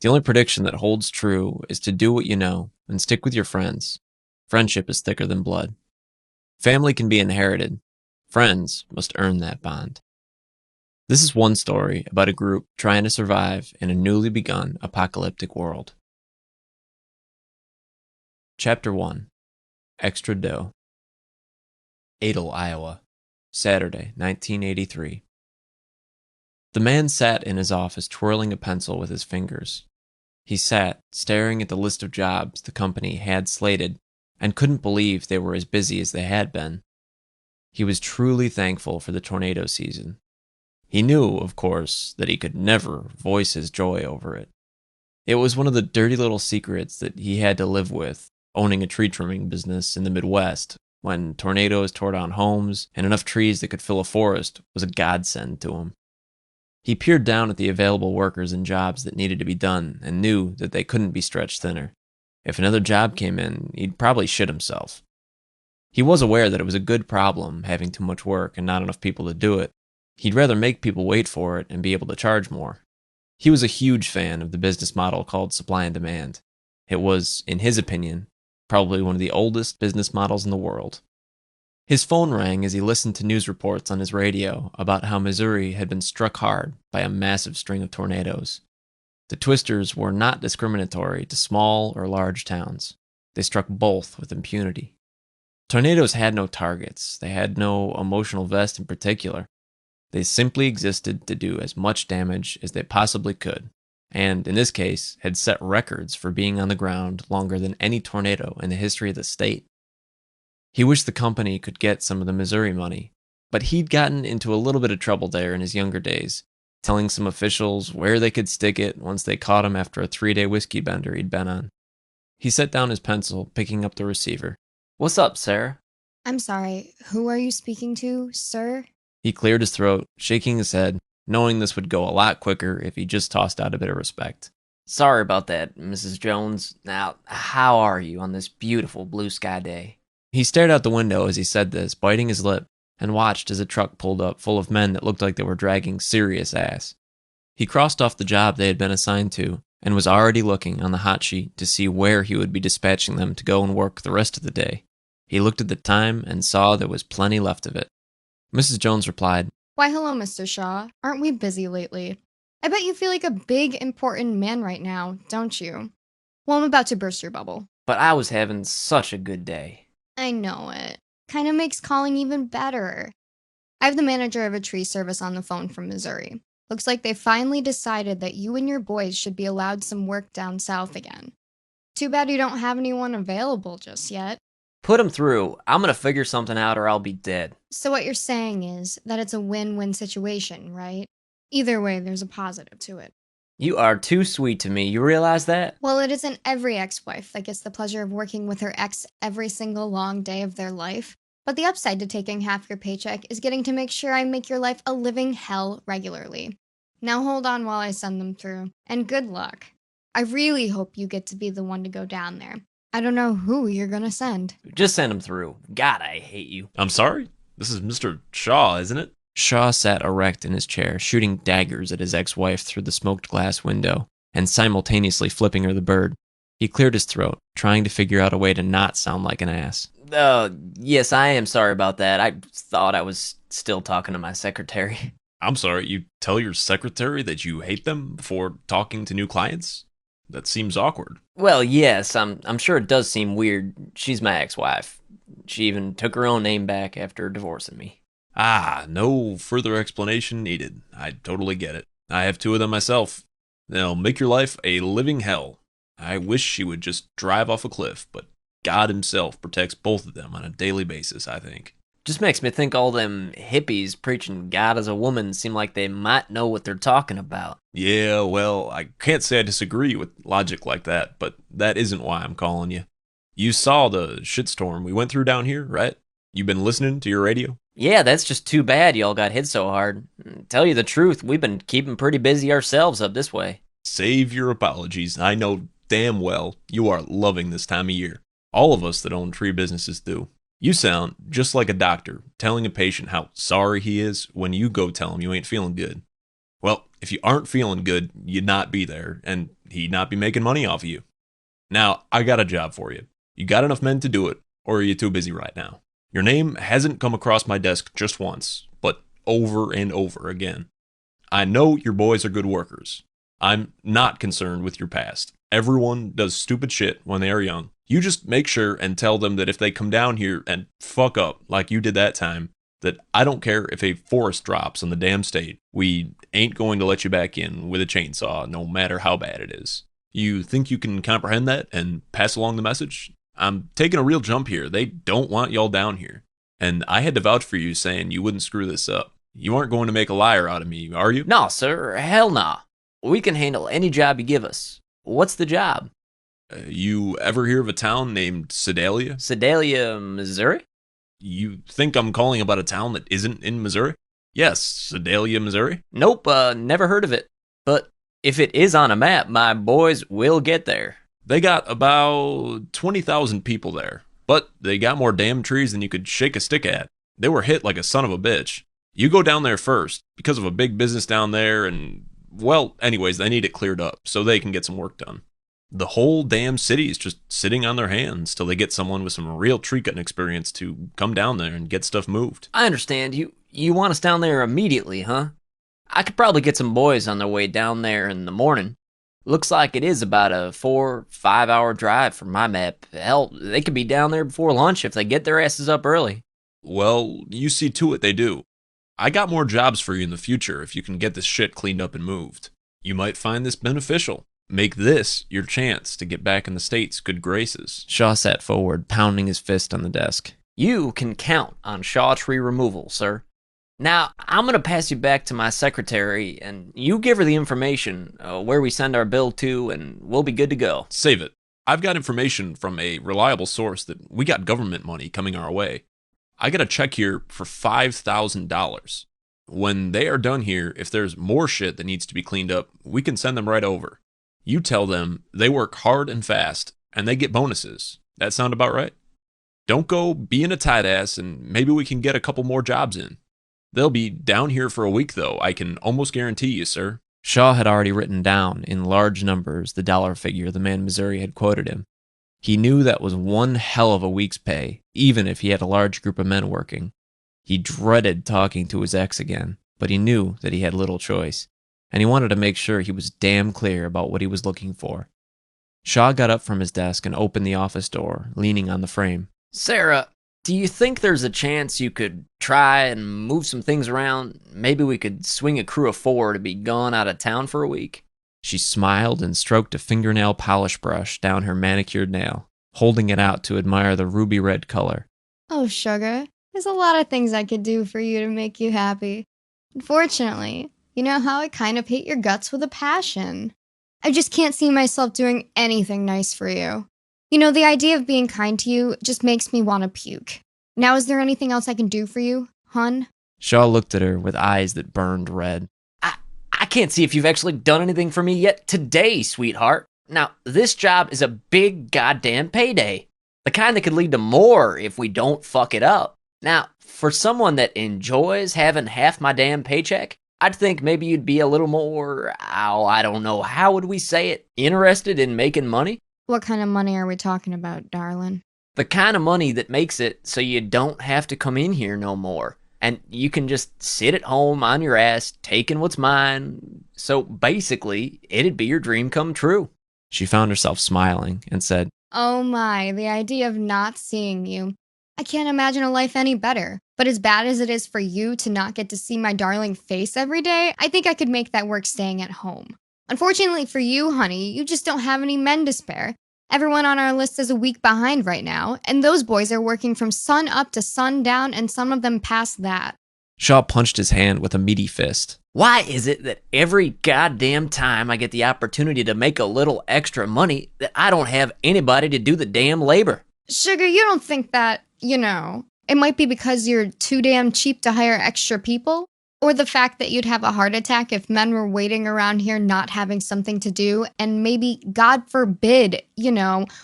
The only prediction that holds true is to do what you know and stick with your friends. Friendship is thicker than blood. Family can be inherited. Friends must earn that bond. This is one story about a group trying to survive in a newly begun apocalyptic world. Chapter 1. Extra Dough. Adel, Iowa. Saturday, 1983. The man sat in his office twirling a pencil with his fingers. He sat, staring at the list of jobs the company had slated, and couldn't believe they were as busy as they had been. He was truly thankful for the tornado season. He knew, of course, that he could never voice his joy over it. It was one of the dirty little secrets that he had to live with, owning a tree trimming business in the Midwest, when tornadoes tore down homes and enough trees that could fill a forest was a godsend to him. He peered down at the available workers and jobs that needed to be done and knew that they couldn't be stretched thinner. If another job came in, he'd probably shit himself. He was aware that it was a good problem having too much work and not enough people to do it. He'd rather make people wait for it and be able to charge more. He was a huge fan of the business model called supply and demand. It was, in his opinion, probably one of the oldest business models in the world. His phone rang as he listened to news reports on his radio about how Missouri had been struck hard by a massive string of tornadoes. The twisters were not discriminatory to small or large towns. They struck both with impunity. Tornadoes had no targets. They had no emotional vest in particular. They simply existed to do as much damage as they possibly could, and, in this case, had set records for being on the ground longer than any tornado in the history of the state. He wished the company could get some of the Missouri money, but he'd gotten into a little bit of trouble there in his younger days, telling some officials where they could stick it once they caught him after a 3-day whiskey bender he'd been on. He set down his pencil, picking up the receiver. "What's up, Sarah?" I'm sorry, who are you speaking to, sir? He cleared his throat, shaking his head, knowing this would go a lot quicker if he just tossed out a bit of respect. "Sorry about that, Mrs. Jones. Now, how are you on this beautiful blue sky day?" He stared out the window as he said this, biting his lip, and watched as a truck pulled up full of men that looked like they were dragging serious ass. He crossed off the job they had been assigned to, and was already looking on the hot sheet to see where he would be dispatching them to go and work the rest of the day. He looked at the time and saw there was plenty left of it. Mrs. Jones replied, Why, hello, Mr. Shaw. Aren't we busy lately? I bet you feel like a big, important man right now, don't you? Well, I'm about to burst your bubble. "But I was having such a good day." I know it. Kinda makes calling even better. I have the manager of a tree service on the phone from Missouri. Looks like they finally decided that you and your boys should be allowed some work down south again. Too bad you don't have anyone available just yet. "Put him through. I'm gonna figure something out or I'll be dead." So what you're saying is that it's a win-win situation, right? Either way, there's a positive to it. "You are too sweet to me, you realize that?" Well, it isn't every ex-wife that gets the pleasure of working with her ex every single long day of their life. But the upside to taking half your paycheck is getting to make sure I make your life a living hell regularly. Now hold on while I send them through. And good luck. I really hope you get to be the one to go down there. I don't know who you're gonna send. "Just send him through. God, I hate you." I'm sorry? This is Mr. Shaw, isn't it? Shaw sat erect in his chair, shooting daggers at his ex-wife through the smoked glass window, and simultaneously flipping her the bird. He cleared his throat, trying to figure out a way to not sound like an ass. Yes, I am sorry about that. I thought I was still talking to my secretary." I'm sorry, you tell your secretary that you hate them before talking to new clients? That seems awkward. "Well, yes, I'm sure it does seem weird. She's my ex-wife. She even took her own name back after divorcing me." No further explanation needed. I totally get it. I have 2 of them myself. They'll make your life a living hell. I wish she would just drive off a cliff, but God himself protects both of them on a daily basis, I think. Just makes me think all them hippies preaching God as a woman seem like they might know what they're talking about. Yeah, well, I can't say I disagree with logic like that, but that isn't why I'm calling you. You saw the shitstorm we went through down here, right? You been listening to your radio? Yeah, that's just too bad y'all got hit so hard. Tell you the truth, we've been keeping pretty busy ourselves up this way. Save your apologies. I know damn well you are loving this time of year. All of us that own tree businesses do. You sound just like a doctor telling a patient how sorry he is when you go tell him you ain't feeling good. Well, if you aren't feeling good, you'd not be there, and he'd not be making money off of you. Now, I got a job for you. You got enough men to do it, or are you too busy right now? Your name hasn't come across my desk just once, but over and over again. I know your boys are good workers. I'm not concerned with your past. Everyone does stupid shit when they are young. You just make sure and tell them that if they come down here and fuck up like you did that time, that I don't care if a forest drops in the damn state. We ain't going to let you back in with a chainsaw, no matter how bad it is. You think you can comprehend that and pass along the message? I'm taking a real jump here. They don't want y'all down here. And I had to vouch for you saying you wouldn't screw this up. You aren't going to make a liar out of me, are you? No, sir. Hell nah. We can handle any job you give us. What's the job? You ever hear of a town named Sedalia? Sedalia, Missouri? You think I'm calling about a town that isn't in Missouri? Yes, Sedalia, Missouri. Nope, never heard of it. But if it is on a map, my boys will get there. They got about 20,000 people there, but they got more damn trees than you could shake a stick at. They were hit like a son of a bitch. You go down there first, because of a big business down there, and, well, anyways, they need it cleared up so they can get some work done. The whole damn city is just sitting on their hands till they get someone with some real tree cutting experience to come down there and get stuff moved. I understand. You want us down there immediately, huh? I could probably get some boys on their way down there in the morning. Looks like it is about a 4-5 hour drive from my map. Hell, they could be down there before lunch if they get their asses up early. Well, you see to it they do. I got more jobs for you in the future if you can get this shit cleaned up and moved. You might find this beneficial. Make this your chance to get back in the state's good graces. Shaw sat forward, pounding his fist on the desk. You can count on Shaw tree removal, sir. Now, I'm going to pass you back to my secretary, and you give her the information where we send our bill to, and we'll be good to go. Save it. I've got information from a reliable source that we got government money coming our way. I got a check here for $5,000. When they are done here, if there's more shit that needs to be cleaned up, we can send them right over. You tell them they work hard and fast, and they get bonuses. That sound about right? Don't go being a tight ass, and maybe we can get a couple more jobs in. They'll be down here for a week, though, I can almost guarantee you, sir. Shaw had already written down in large numbers the dollar figure the man Missouri had quoted him. He knew that was one hell of a week's pay, even if he had a large group of men working. He dreaded talking to his ex again, but he knew that he had little choice, and he wanted to make sure he was damn clear about what he was looking for. Shaw got up from his desk and opened the office door, leaning on the frame. Sarah, do you think there's a chance you could try and move some things around? Maybe we could swing a crew of 4 to be gone out of town for a week? She smiled and stroked a fingernail polish brush down her manicured nail, holding it out to admire the ruby red color. Oh, sugar, there's a lot of things I could do for you to make you happy. Unfortunately, you know how I kind of hate your guts with a passion. I just can't see myself doing anything nice for you. You know, the idea of being kind to you just makes me want to puke. Now, is there anything else I can do for you, hun? Shaw looked at her with eyes that burned red. I can't see if you've actually done anything for me yet today, sweetheart. Now, this job is a big goddamn payday. The kind that could lead to more if we don't fuck it up. Now, for someone that enjoys having half my damn paycheck, I'd think maybe you'd be a little more, I don't know, how would we say it, interested in making money? What kind of money are we talking about, darling? The kind of money that makes it so you don't have to come in here no more. And you can just sit at home on your ass, taking what's mine. So basically, it'd be your dream come true. She found herself smiling and said, Oh my, the idea of not seeing you. I can't imagine a life any better. But as bad as it is for you to not get to see my darling face every day, I think I could make that work staying at home. Unfortunately for you, honey, you just don't have any men to spare. Everyone on our list is a week behind right now, and those boys are working from sun up to sundown, and some of them past that. Shaw punched his hand with a meaty fist. Why is it that every goddamn time I get the opportunity to make a little extra money, that I don't have anybody to do the damn labor? Sugar, you don't think that, it might be because you're too damn cheap to hire extra people? Or the fact that you'd have a heart attack if men were waiting around here not having something to do and maybe, God forbid,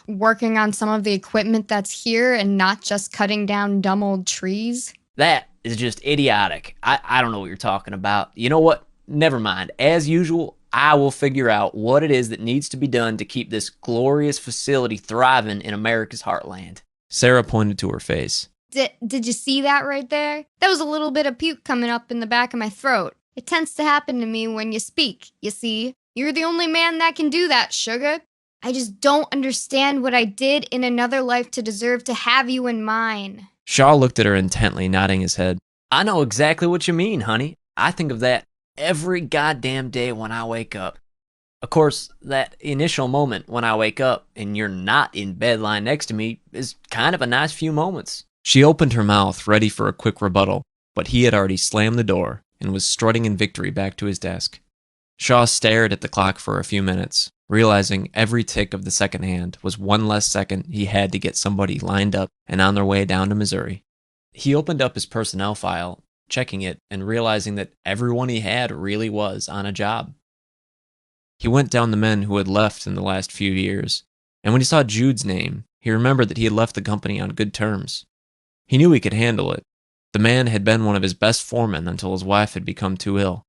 working on some of the equipment that's here and not just cutting down dumb old trees? That is just idiotic. I don't know what you're talking about. You know what? Never mind. As usual, I will figure out what it is that needs to be done to keep this glorious facility thriving in America's heartland. Sarah pointed to her face. Did you see that right there? That was a little bit of puke coming up in the back of my throat. It tends to happen to me when you speak, you see. You're the only man that can do that, sugar. I just don't understand what I did in another life to deserve to have you in mine. Shaw looked at her intently, nodding his head. I know exactly what you mean, honey. I think of that every goddamn day when I wake up. Of course, that initial moment when I wake up and you're not in bed lying next to me is kind of a nice few moments. She opened her mouth, ready for a quick rebuttal, but he had already slammed the door and was strutting in victory back to his desk. Shaw stared at the clock for a few minutes, realizing every tick of the second hand was one less second he had to get somebody lined up and on their way down to Missouri. He opened up his personnel file, checking it and realizing that everyone he had really was on a job. He went down the men who had left in the last few years, and when he saw Jude's name, he remembered that he had left the company on good terms. He knew he could handle it. The man had been one of his best foremen until his wife had become too ill.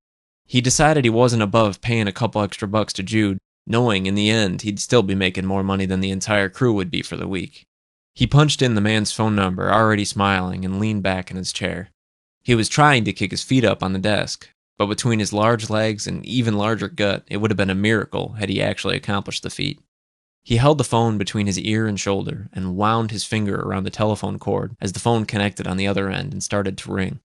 He decided he wasn't above paying a couple extra bucks to Jude, knowing in the end he'd still be making more money than the entire crew would be for the week. He punched in the man's phone number, already smiling, and leaned back in his chair. He was trying to kick his feet up on the desk, but between his large legs and even larger gut, it would have been a miracle had he actually accomplished the feat. He held the phone between his ear and shoulder and wound his finger around the telephone cord as the phone connected on the other end and started to ring.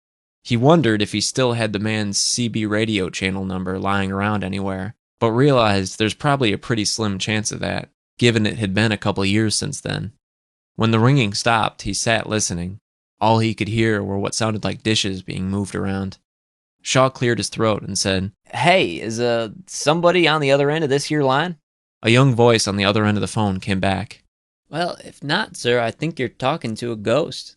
He wondered if he still had the man's CB radio channel number lying around anywhere, but realized there's probably a pretty slim chance of that, given it had been a couple years since then. When the ringing stopped, he sat listening. All he could hear were what sounded like dishes being moved around. Shaw cleared his throat and said, Hey, is somebody on the other end of this here line? A young voice on the other end of the phone came back. Well, if not, sir, I think you're talking to a ghost.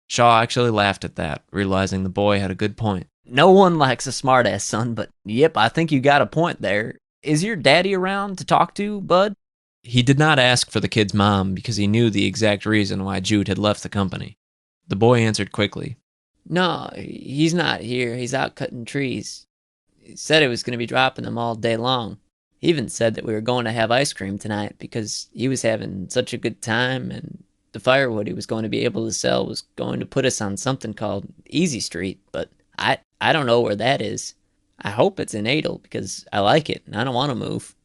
Shaw actually laughed at that, realizing the boy had a good point. No one likes a smartass, son, but yep, I think you got a point there. Is your daddy around to talk to, bud? He did not ask for the kid's mom because he knew the exact reason why Jude had left the company. The boy answered quickly. No, he's not here. He's out cutting trees. He said he was going to be dropping them all day long. He even said that we were going to have ice cream tonight because he was having such a good time, and the firewood he was going to be able to sell was going to put us on something called Easy Street, but I don't know where that is. I hope it's in Adel because I like it and I don't want to move.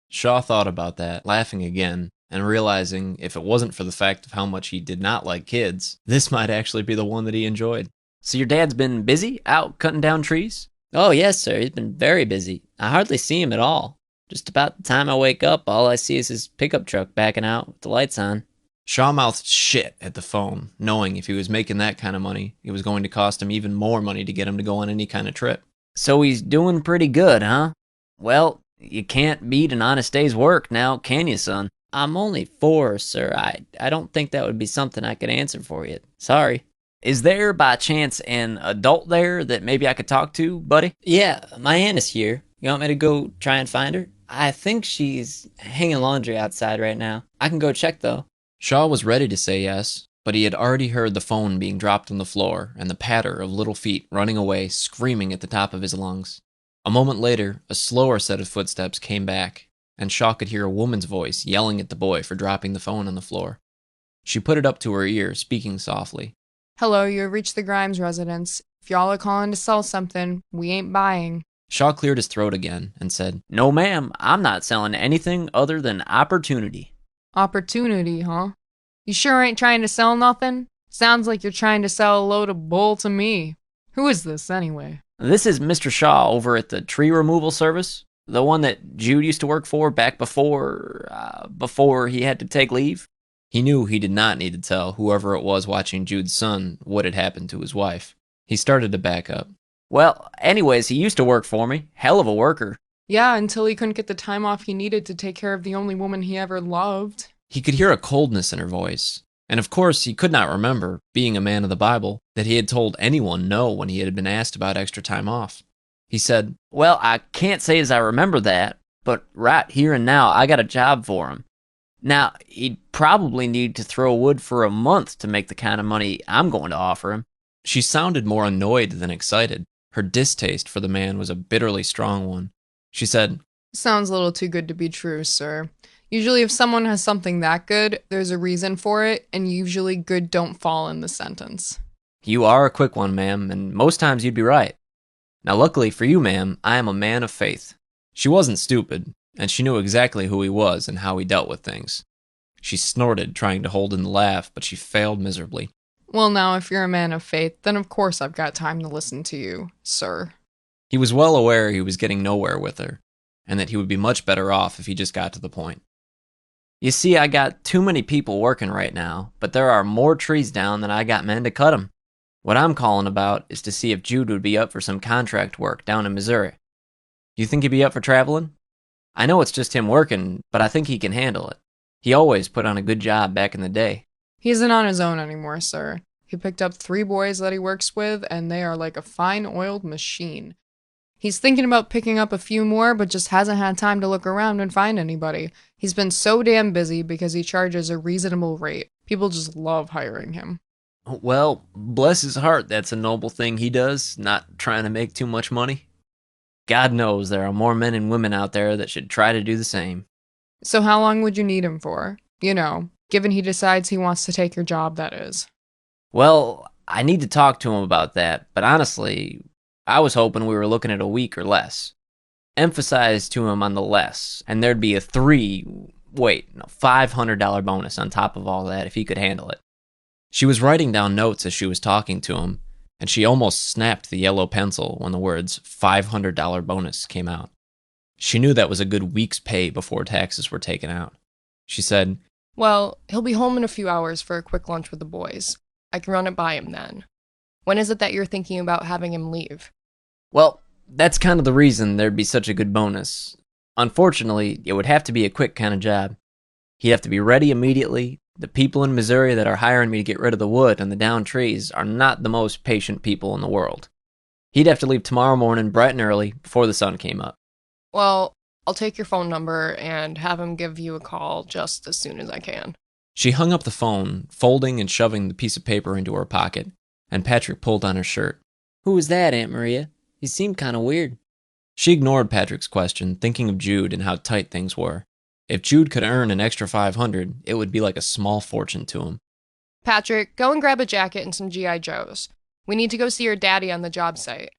Shaw thought about that, laughing again, and realizing if it wasn't for the fact of how much he did not like kids, this might actually be the one that he enjoyed. So your dad's been busy out cutting down trees? Oh, yes, sir. He's been very busy. I hardly see him at all. Just about the time I wake up, all I see is his pickup truck backing out with the lights on. Shaw mouthed shit at the phone, knowing if he was making that kind of money, it was going to cost him even more money to get him to go on any kind of trip. So he's doing pretty good, huh? Well, you can't beat an honest day's work now, can you, son? I'm only 4, sir. I don't think that would be something I could answer for you. Sorry. Is there, by chance, an adult there that maybe I could talk to, buddy? Yeah, my aunt is here. You want me to go try and find her? I think she's hanging laundry outside right now. I can go check, though. Shaw was ready to say yes, but he had already heard the phone being dropped on the floor and the patter of little feet running away, screaming at the top of his lungs. A moment later, a slower set of footsteps came back, and Shaw could hear a woman's voice yelling at the boy for dropping the phone on the floor. She put it up to her ear, speaking softly. Hello, you have reached the Grimes residence. If y'all are calling to sell something, we ain't buying. Shaw cleared his throat again and said, No, ma'am, I'm not selling anything other than opportunity. Opportunity, huh? You sure ain't trying to sell nothing? Sounds like you're trying to sell a load of bull to me. Who is this, anyway? This is Mr. Shaw over at the tree removal service. The one that Jude used to work for back before he had to take leave. He knew he did not need to tell whoever it was watching Jude's son what had happened to his wife. He started to back up. Well, anyways, he used to work for me. Hell of a worker. Yeah, until he couldn't get the time off he needed to take care of the only woman he ever loved. He could hear a coldness in her voice. And of course, he could not remember, being a man of the Bible, that he had told anyone no when he had been asked about extra time off. He said, Well, I can't say as I remember that, but right here and now, I got a job for him. Now, he'd probably need to throw wood for a month to make the kind of money I'm going to offer him. She sounded more annoyed than excited. Her distaste for the man was a bitterly strong one. She said, Sounds a little too good to be true, sir. Usually, if someone has something that good, there's a reason for it, and usually good don't fall in the sentence. You are a quick one, ma'am, and most times you'd be right. Now, luckily for you, ma'am, I am a man of faith. She wasn't stupid, and she knew exactly who he was and how he dealt with things. She snorted, trying to hold in the laugh, but she failed miserably. Well, now, if you're a man of faith, then of course I've got time to listen to you, sir. He was well aware he was getting nowhere with her, and that he would be much better off if he just got to the point. You see, I got too many people working right now, but there are more trees down than I got men to cut 'em. What I'm calling about is to see if Jude would be up for some contract work down in Missouri. You think he'd be up for traveling? I know it's just him working, but I think he can handle it. He always put on a good job back in the day. He isn't on his own anymore, sir. He picked up 3 boys that he works with, and they are like a fine-oiled machine. He's thinking about picking up a few more, but just hasn't had time to look around and find anybody. He's been so damn busy because he charges a reasonable rate. People just love hiring him. Well, bless his heart, that's a noble thing he does, not trying to make too much money. God knows there are more men and women out there that should try to do the same. So how long would you need him for? You know, given he decides he wants to take your job, that is. Well, I need to talk to him about that, but honestly, I was hoping we were looking at a week or less. Emphasize to him on the less, and there'd be a $500 bonus on top of all that if he could handle it. She was writing down notes as she was talking to him, and she almost snapped the yellow pencil when the words $500 bonus came out. She knew that was a good week's pay before taxes were taken out. She said, Well, he'll be home in a few hours for a quick lunch with the boys. I can run it by him then. When is it that you're thinking about having him leave? Well, that's kind of the reason there'd be such a good bonus. Unfortunately, it would have to be a quick kind of job. He'd have to be ready immediately. The people in Missouri that are hiring me to get rid of the wood and the downed trees are not the most patient people in the world. He'd have to leave tomorrow morning bright and early before the sun came up. Well, I'll take your phone number and have him give you a call just as soon as I can. She hung up the phone, folding and shoving the piece of paper into her pocket, and Patrick pulled on her shirt. Who was that, Aunt Maria? He seemed kind of weird. She ignored Patrick's question, thinking of Jude and how tight things were. If Jude could earn an extra $500, it would be like a small fortune to him. Patrick, go and grab a jacket and some G.I. Joes. We need to go see your daddy on the job site.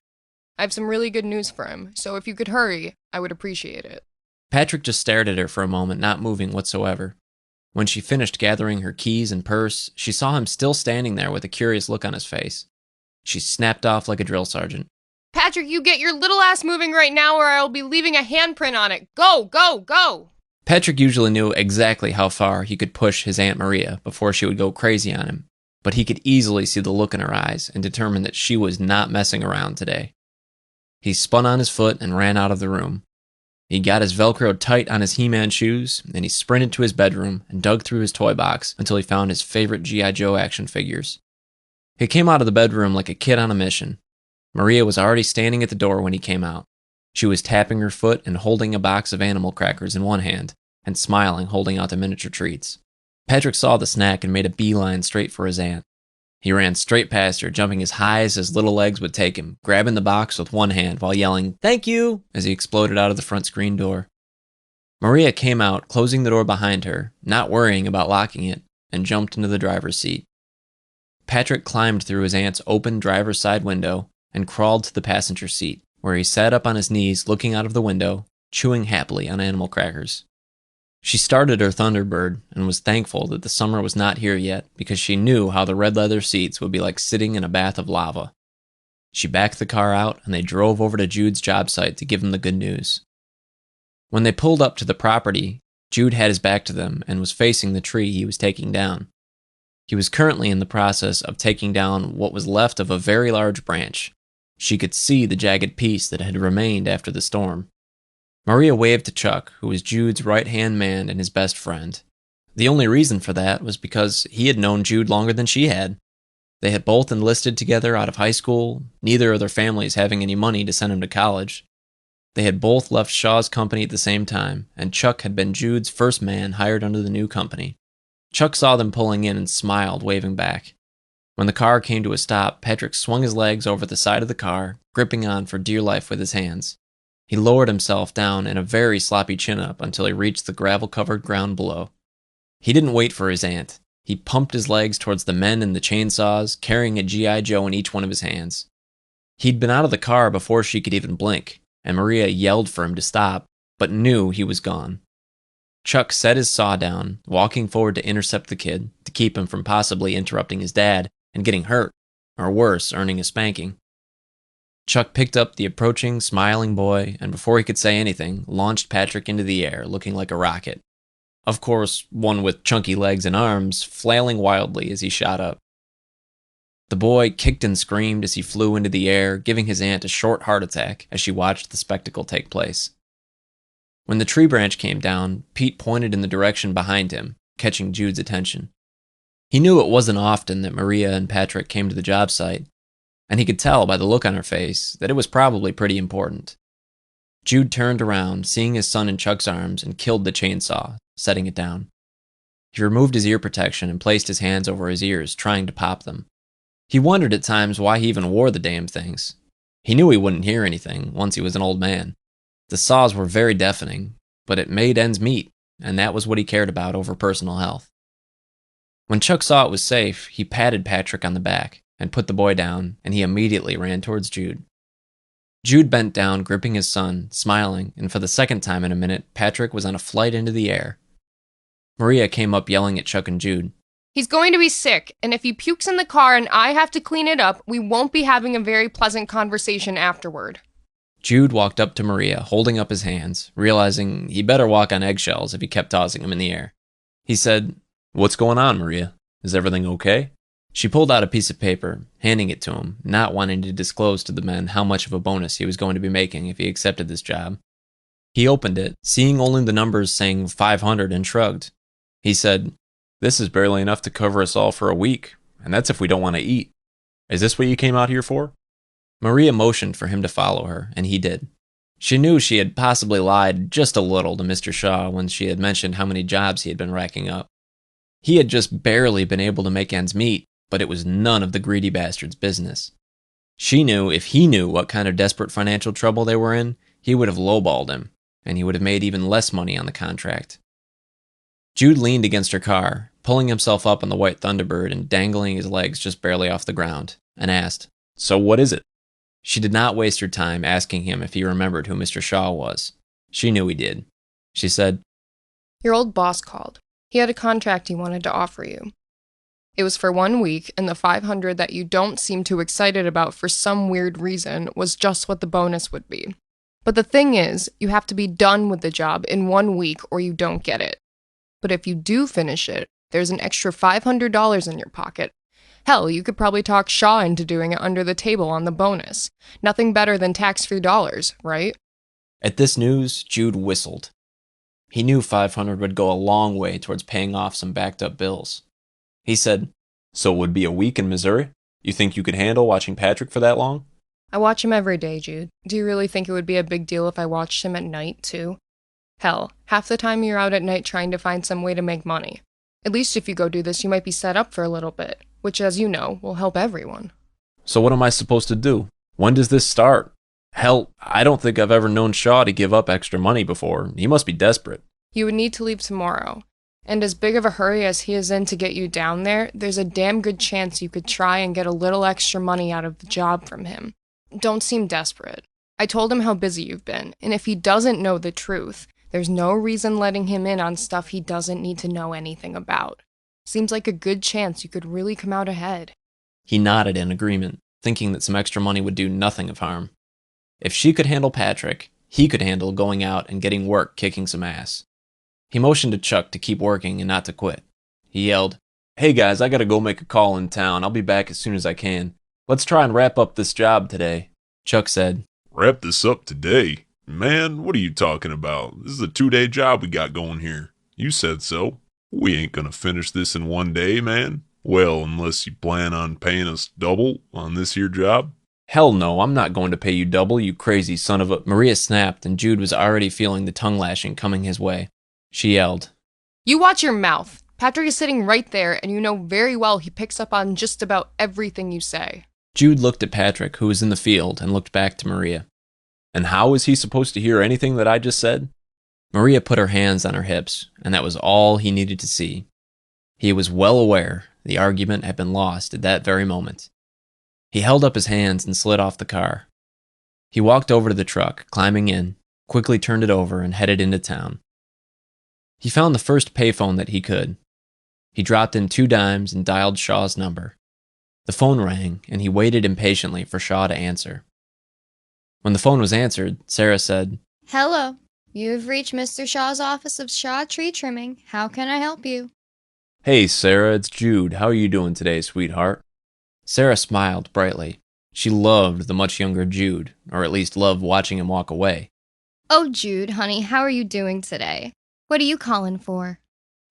I have some really good news for him, so if you could hurry, I would appreciate it. Patrick just stared at her for a moment, not moving whatsoever. When she finished gathering her keys and purse, she saw him still standing there with a curious look on his face. She snapped off like a drill sergeant. Patrick, you get your little ass moving right now or I'll be leaving a handprint on it. Go, go, go! Patrick usually knew exactly how far he could push his Aunt Maria before she would go crazy on him, but he could easily see the look in her eyes and determine that she was not messing around today. He spun on his foot and ran out of the room. He got his Velcro tight on his He-Man shoes, and he sprinted to his bedroom and dug through his toy box until he found his favorite G.I. Joe action figures. He came out of the bedroom like a kid on a mission. Maria was already standing at the door when he came out. She was tapping her foot and holding a box of animal crackers in one hand, and smiling, holding out the miniature treats. Patrick saw the snack and made a beeline straight for his aunt. He ran straight past her, jumping as high as his little legs would take him, grabbing the box with one hand while yelling, "Thank you!" as he exploded out of the front screen door. Maria came out, closing the door behind her, not worrying about locking it, and jumped into the driver's seat. Patrick climbed through his aunt's open driver's side window and crawled to the passenger seat, where he sat up on his knees looking out of the window, chewing happily on animal crackers. She started her Thunderbird and was thankful that the summer was not here yet because she knew how the red leather seats would be like sitting in a bath of lava. She backed the car out and they drove over to Jude's job site to give him the good news. When they pulled up to the property, Jude had his back to them and was facing the tree he was taking down. He was currently in the process of taking down what was left of a very large branch. She could see the jagged piece that had remained after the storm. Maria waved to Chuck, who was Jude's right-hand man and his best friend. The only reason for that was because he had known Jude longer than she had. They had both enlisted together out of high school, neither of their families having any money to send them to college. They had both left Shaw's company at the same time, and Chuck had been Jude's first man hired under the new company. Chuck saw them pulling in and smiled, waving back. When the car came to a stop, Patrick swung his legs over the side of the car, gripping on for dear life with his hands. He lowered himself down in a very sloppy chin-up until he reached the gravel-covered ground below. He didn't wait for his aunt. He pumped his legs towards the men and the chainsaws, carrying a G.I. Joe in each one of his hands. He'd been out of the car before she could even blink, and Maria yelled for him to stop, but knew he was gone. Chuck set his saw down, walking forward to intercept the kid, to keep him from possibly interrupting his dad and getting hurt, or worse, earning a spanking. Chuck picked up the approaching, smiling boy, and before he could say anything, launched Patrick into the air, looking like a rocket. Of course, one with chunky legs and arms, flailing wildly as he shot up. The boy kicked and screamed as he flew into the air, giving his aunt a short heart attack as she watched the spectacle take place. When the tree branch came down, Pete pointed in the direction behind him, catching Jude's attention. He knew it wasn't often that Maria and Patrick came to the job site, and he could tell by the look on her face that it was probably pretty important. Jude turned around, seeing his son in Chuck's arms, and killed the chainsaw, setting it down. He removed his ear protection and placed his hands over his ears, trying to pop them. He wondered at times why he even wore the damn things. He knew he wouldn't hear anything once he was an old man. The saws were very deafening, but it made ends meet, and that was what he cared about over personal health. When Chuck saw it was safe, he patted Patrick on the back and put the boy down, and he immediately ran towards Jude. Jude bent down, gripping his son, smiling, and for the second time in a minute, Patrick was on a flight into the air. Maria came up yelling at Chuck and Jude. He's going to be sick, and if he pukes in the car and I have to clean it up, we won't be having a very pleasant conversation afterward. Jude walked up to Maria, holding up his hands, realizing he better walk on eggshells if he kept tossing them in the air. He said, "What's going on, Maria? Is everything okay?" She pulled out a piece of paper, handing it to him, not wanting to disclose to the men how much of a bonus he was going to be making if he accepted this job. He opened it, seeing only the numbers saying 500, and shrugged. He said, "This is barely enough to cover us all for a week, and that's if we don't want to eat. Is this what you came out here for?" Maria motioned for him to follow her, and he did. She knew she had possibly lied just a little to Mr. Shaw when she had mentioned how many jobs he had been racking up. He had just barely been able to make ends meet, but it was none of the greedy bastard's business. She knew if he knew what kind of desperate financial trouble they were in, he would have lowballed him, and he would have made even less money on the contract. Jude leaned against her car, pulling himself up on the white Thunderbird and dangling his legs just barely off the ground, and asked, "So what is it?" She did not waste her time asking him if he remembered who Mr. Shaw was. She knew he did. She said, Your old boss called. He had a contract he wanted to offer you. It was for 1 week, and the 500 that you don't seem too excited about for some weird reason was just what the bonus would be. But the thing is, you have to be done with the job in 1 week or you don't get it. But if you do finish it, there's an extra $500 in your pocket. Hell, you could probably talk Shaw into doing it under the table on the bonus. Nothing better than tax-free dollars, right? At this news, Jude whistled. He knew 500 would go a long way towards paying off some backed-up bills. He said, "So it would be a week in Missouri? You think you could handle watching Patrick for that long?" I watch him every day, Jude. Do you really think it would be a big deal if I watched him at night, too? Hell, half the time you're out at night trying to find some way to make money. At least if you go do this, you might be set up for a little bit, which, as you know, will help everyone. So what am I supposed to do? When does this start? Hell, I don't think I've ever known Shaw to give up extra money before. He must be desperate. You would need to leave tomorrow. And as big of a hurry as he is in to get you down there, there's a damn good chance you could try and get a little extra money out of the job from him. Don't seem desperate. I told him how busy you've been, and if he doesn't know the truth, there's no reason letting him in on stuff he doesn't need to know anything about. Seems like a good chance you could really come out ahead. He nodded in agreement, thinking that some extra money would do nothing of harm. If she could handle Patrick, he could handle going out and getting work kicking some ass. He motioned to Chuck to keep working and not to quit. He yelled, "Hey guys, I gotta go make a call in town. I'll be back as soon as I can. Let's try and wrap up this job today." Chuck said, Wrap this up today? Man, what are you talking about? This is a 2-day job we got going here. You said so. We ain't gonna finish this in 1 day, man. Well, unless you plan on paying us double on this here job. "Hell no, I'm not going to pay you double, you crazy son of a—" Maria snapped, and Jude was already feeling the tongue lashing coming his way. She yelled, You watch your mouth. Patrick is sitting right there, and you know very well he picks up on just about everything you say. Jude looked at Patrick, who was in the field, and looked back to Maria. And how is he supposed to hear anything that I just said? Maria put her hands on her hips, and that was all he needed to see. He was well aware the argument had been lost at that very moment. He held up his hands and slid off the car. He walked over to the truck, climbing in, quickly turned it over, and headed into town. He found the first payphone that he could. He dropped in 2 dimes and dialed Shaw's number. The phone rang, and he waited impatiently for Shaw to answer. When the phone was answered, Sarah said, Hello. You've reached Mr. Shaw's office of Shaw Tree Trimming. How can I help you? Hey, Sarah, it's Jude. How are you doing today, sweetheart? Sarah smiled brightly. She loved the much younger Jude, or at least loved watching him walk away. Oh, Jude, honey, how are you doing today? What are you calling for?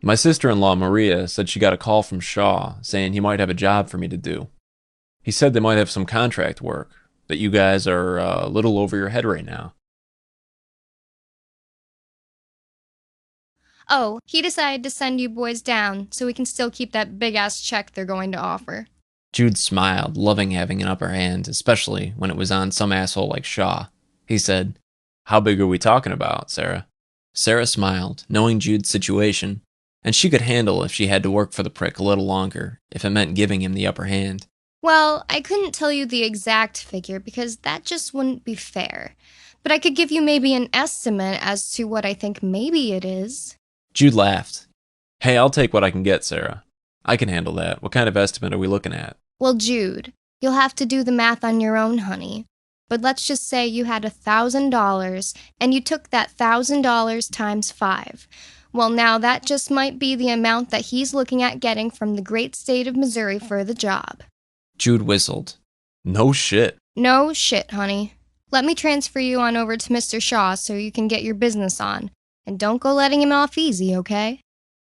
My sister-in-law, Maria, said she got a call from Shaw saying he might have a job for me to do. He said they might have some contract work, that you guys are a little over your head right now. Oh, he decided to send you boys down so we can still keep that big-ass check they're going to offer. Jude smiled, loving having an upper hand, especially when it was on some asshole like Shaw. He said, How big are we talking about, Sarah? Sarah smiled, knowing Jude's situation, and she could handle if she had to work for the prick a little longer, if it meant giving him the upper hand. Well, I couldn't tell you the exact figure because that just wouldn't be fair. But I could give you maybe an estimate as to what I think maybe it is. Jude laughed. Hey, I'll take what I can get, Sarah. I can handle that. What kind of estimate are we looking at? Well, Jude, you'll have to do the math on your own, honey. But let's just say you had $1,000 and you took that $1,000 times 5. Well, now that just might be the amount that he's looking at getting from the great state of Missouri for the job. Jude whistled. No shit. No shit, honey. Let me transfer you on over to Mr. Shaw so you can get your business on. And don't go letting him off easy, okay?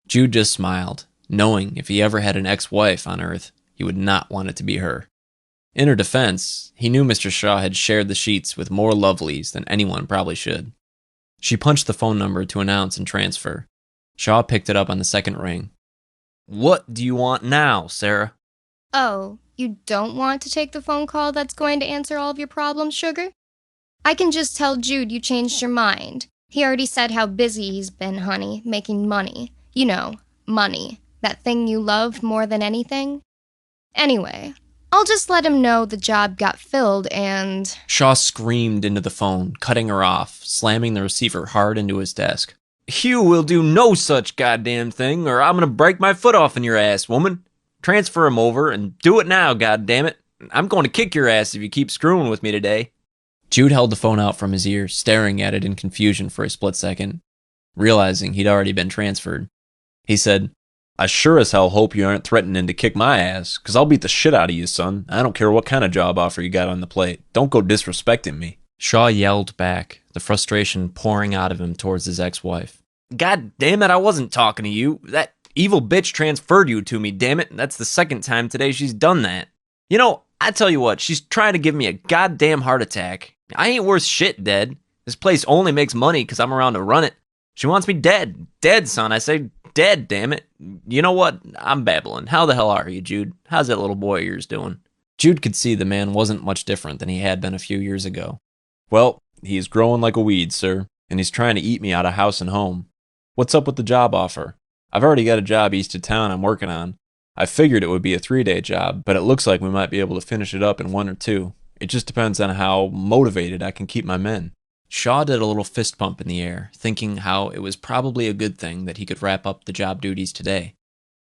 Jude just smiled, knowing if he ever had an ex-wife on Earth, he would not want it to be her. In her defense, he knew Mr. Shaw had shared the sheets with more lovelies than anyone probably should. She punched the phone number to announce and transfer. Shaw picked it up on the second ring. What do you want now, Sarah? Oh, you don't want to take the phone call that's going to answer all of your problems, sugar? I can just tell Jude you changed your mind. He already said how busy he's been, honey, making money. You know, money. That thing you love more than anything. Anyway, I'll just let him know the job got filled and... Shaw screamed into the phone, cutting her off, slamming the receiver hard into his desk. You will do no such goddamn thing, or I'm gonna break my foot off in your ass, woman. Transfer him over, and do it now, goddammit. I'm going to kick your ass if you keep screwing with me today. Jude held the phone out from his ear, staring at it in confusion for a split second, realizing he'd already been transferred. He said, I sure as hell hope you aren't threatening to kick my ass, 'cause I'll beat the shit out of you, son. I don't care what kind of job offer you got on the plate. Don't go disrespecting me. Shaw yelled back, the frustration pouring out of him towards his ex-wife. God damn it, I wasn't talking to you. That evil bitch transferred you to me, damn it. That's the second time today she's done that. You know, I tell you what, she's trying to give me a goddamn heart attack. I ain't worth shit dead. This place only makes money 'cause I'm around to run it. She wants me dead. Dead, son. I say dead, damn it. You know what? I'm babbling. How the hell are you, Jude? How's that little boy of yours doing? Jude could see the man wasn't much different than he had been a few years ago. Well, he's growing like a weed, sir, and he's trying to eat me out of house and home. What's up with the job offer? I've already got a job east of town I'm working on. I figured it would be a 3-day job, but it looks like we might be able to finish it up in 1 or 2. It just depends on how motivated I can keep my men. Shaw did a little fist pump in the air, thinking how it was probably a good thing that he could wrap up the job duties today.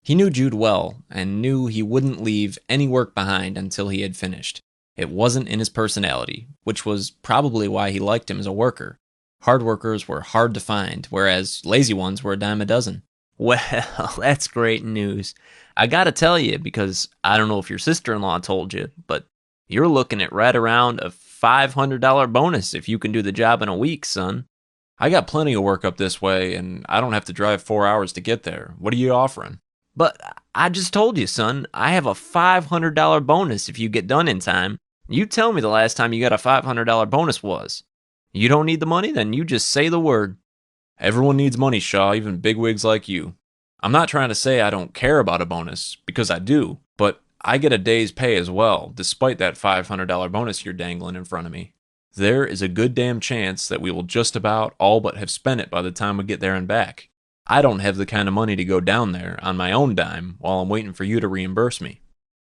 He knew Jude well, and knew he wouldn't leave any work behind until he had finished. It wasn't in his personality, which was probably why he liked him as a worker. Hard workers were hard to find, whereas lazy ones were a dime a dozen. Well, that's great news. I gotta tell you, because I don't know if your sister-in-law told you, but you're looking at right around a $500 bonus if you can do the job in a week, son. I got plenty of work up this way, and I don't have to drive 4 hours to get there. What are you offering? But I just told you, son, I have a $500 bonus if you get done in time. You tell me the last time you got a $500 bonus was. You don't need the money? Then you just say the word. Everyone needs money, Shaw, even bigwigs like you. I'm not trying to say I don't care about a bonus, because I do, but I get a day's pay as well, despite that $500 bonus you're dangling in front of me. there is a good damn chance that we will just about all but have spent it by the time we get there and back. I don't have the kind of money to go down there on my own dime while I'm waiting for you to reimburse me.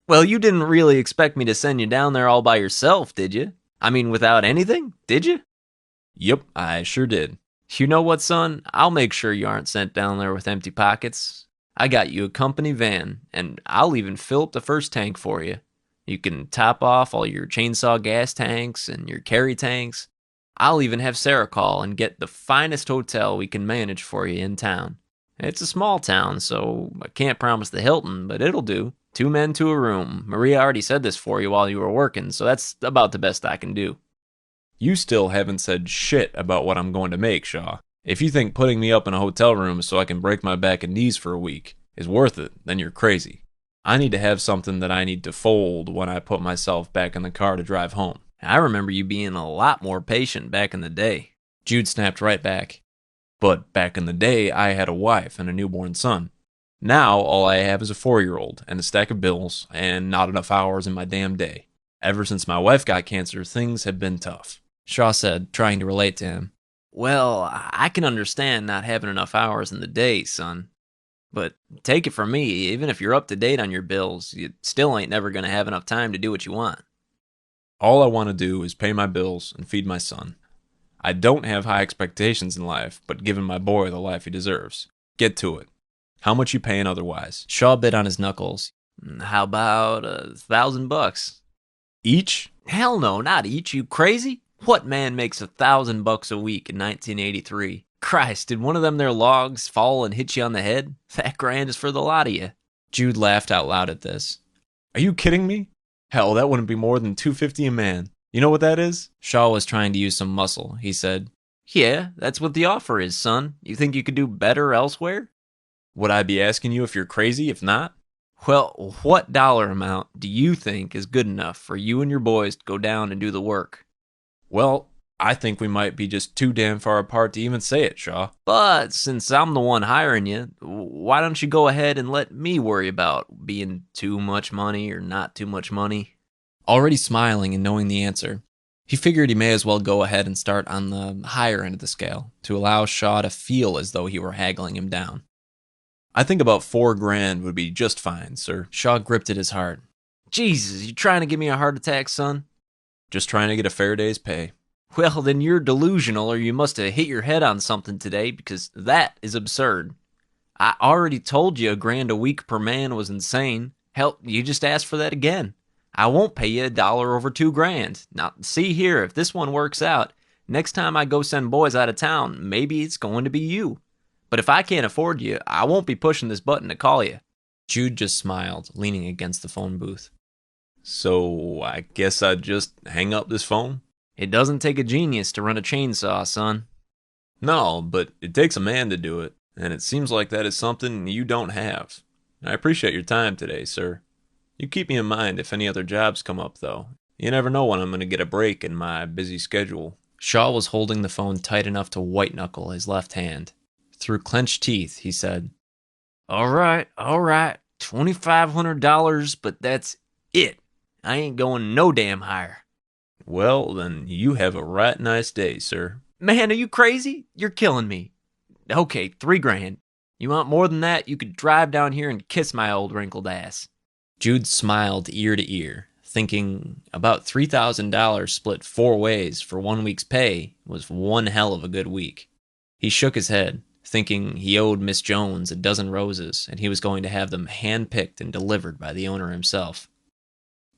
Well, you didn't really expect me to send you down there all by yourself, did you? I mean, without anything, did you? Yep, I sure did. You know what, son? I'll make sure you aren't sent down there with empty pockets. I got you a company van, and I'll even fill up the first tank for you. You can top off all your chainsaw gas tanks and your carry tanks. I'll even have Sarah call and get the finest hotel we can manage for you in town. It's a small town, so I can't promise the Hilton, but it'll do. 2 men to a room. Maria already said this for you while you were working, so that's about the best I can do. You still haven't said shit about what I'm going to make, Shaw. If you think putting me up in a hotel room so I can break my back and knees for a week is worth it, then you're crazy. I need to have something that I need to fold when I put myself back in the car to drive home. I remember you being a lot more patient back in the day. Jude snapped right back. But back in the day, I had a wife and a newborn son. Now, all I have is a 4-year-old and a stack of bills and not enough hours in my damn day. Ever since my wife got cancer, things have been tough. Shaw said, trying to relate to him. Well, I can understand not having enough hours in the day, son. But take it from me, even if you're up to date on your bills, you still ain't never going to have enough time to do what you want. All I want to do is pay my bills and feed my son. I don't have high expectations in life, but giving my boy the life he deserves. Get to it. How much you paying otherwise? Shaw bit on his knuckles. How about $1,000? Each? Hell no, not each, you crazy? What man makes $1,000 a week in 1983? Christ, did one of them there logs fall and hit you on the head? That grand is for the lot of you. Jude laughed out loud at this. Are you kidding me? Hell, that wouldn't be more than $250 a man. You know what that is? Shaw was trying to use some muscle. He said, Yeah, that's what the offer is, son. You think you could do better elsewhere? Would I be asking you if you're crazy if not? Well, what dollar amount do you think is good enough for you and your boys to go down and do the work? Well, I think we might be just too damn far apart to even say it, Shaw. But since I'm the one hiring you, why don't you go ahead and let me worry about being too much money or not too much money? Already smiling and knowing the answer, he figured he may as well go ahead and start on the higher end of the scale to allow Shaw to feel as though he were haggling him down. I think about $4,000 would be just fine, sir. Shaw gripped at his heart. Jesus, you trying to give me a heart attack, son? Just trying to get a fair day's pay. Well, then you're delusional, or you must have hit your head on something today, because that is absurd. I already told you $1,000 a week per man was insane. Hell, you just asked for that again. I won't pay you $1 over $2,000. Now, see here, if this one works out, next time I go send boys out of town, maybe it's going to be you. But if I can't afford you, I won't be pushing this button to call you. Jude just smiled, leaning against the phone booth. So, I guess I'd just hang up this phone? It doesn't take a genius to run a chainsaw, son. No, but it takes a man to do it, and it seems like that is something you don't have. I appreciate your time today, sir. You keep me in mind if any other jobs come up, though. You never know when I'm going to get a break in my busy schedule. Shaw was holding the phone tight enough to white-knuckle his left hand. Through clenched teeth, he said, All right, $2,500, but that's it. I ain't going no damn higher. Well, then you have a right nice day, sir. Man, are you crazy? You're killing me. Okay, $3,000. You want more than that, you could drive down here and kiss my old wrinkled ass. Jude smiled ear to ear, thinking about $3,000 split 4 ways for 1 week's pay was one hell of a good week. He shook his head, thinking he owed Miss Jones a dozen roses and he was going to have them hand-picked and delivered by the owner himself.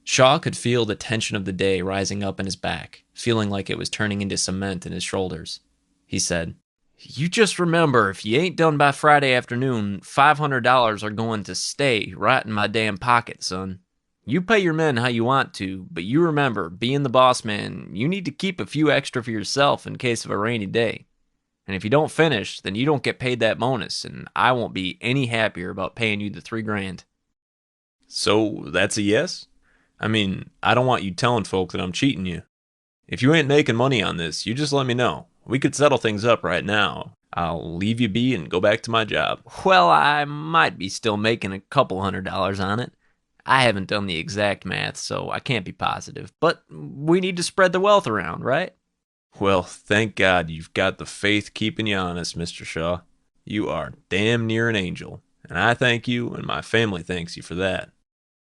Shaw could feel the tension of the day rising up in his back, feeling like it was turning into cement in his shoulders. He said, You just remember, if you ain't done by Friday afternoon, $500 are going to stay right in my damn pocket, son. You pay your men how you want to, but you remember, being the boss man, you need to keep a few extra for yourself in case of a rainy day. And if you don't finish, then you don't get paid that bonus, and I won't be any happier about paying you the $3,000. So, that's a yes? I mean, I don't want you telling folk that I'm cheating you. If you ain't making money on this, you just let me know. We could settle things up right now. I'll leave you be and go back to my job. Well, I might be still making a couple $100 on it. I haven't done the exact math, so I can't be positive. But we need to spread the wealth around, right? Well, thank God you've got the faith keeping you honest, Mr. Shaw. You are damn near an angel, and I thank you, and my family thanks you for that.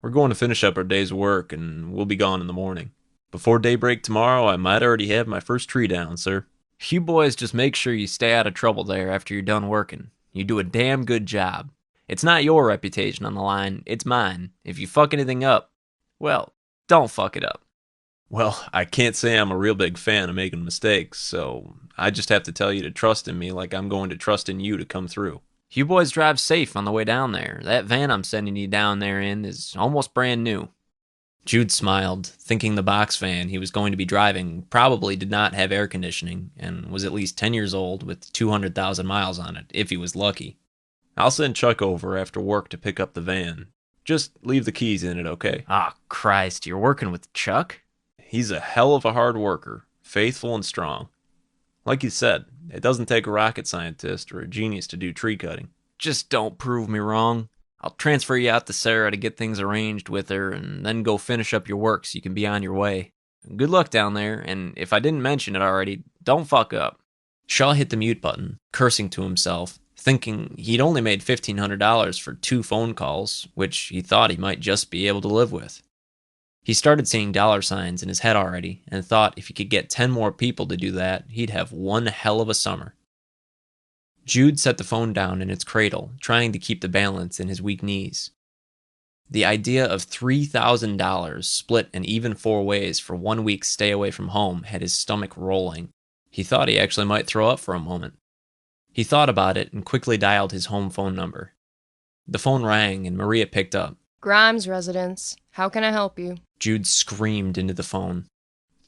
We're going to finish up our day's work, and we'll be gone in the morning. Before daybreak tomorrow, I might already have my first tree down, sir. You boys just make sure you stay out of trouble there after you're done working. You do a damn good job. It's not your reputation on the line, it's mine. If you fuck anything up, well, don't fuck it up. Well, I can't say I'm a real big fan of making mistakes, so I just have to tell you to trust in me like I'm going to trust in you to come through. You boys drive safe on the way down there. That van I'm sending you down there in is almost brand new. Jude smiled, thinking the box van he was going to be driving probably did not have air conditioning and was at least 10 years old with 200,000 miles on it, if he was lucky. I'll send Chuck over after work to pick up the van. Just leave the keys in it, okay? Ah, Christ, you're working with Chuck? He's a hell of a hard worker, faithful and strong. Like you said, it doesn't take a rocket scientist or a genius to do tree cutting. Just don't prove me wrong. I'll transfer you out to Sarah to get things arranged with her and then go finish up your work so you can be on your way. Good luck down there, and if I didn't mention it already, don't fuck up. Shaw hit the mute button, cursing to himself, thinking he'd only made $1,500 for 2 phone calls, which he thought he might just be able to live with. He started seeing dollar signs in his head already and thought if he could get 10 more people to do that, he'd have one hell of a summer. Jude set the phone down in its cradle, trying to keep the balance in his weak knees. The idea of $3,000 split in even 4 ways for 1 week's stay away from home had his stomach rolling. He thought he actually might throw up for a moment. He thought about it and quickly dialed his home phone number. The phone rang and Maria picked up. Grimes residence. How can I help you? Jude screamed into the phone.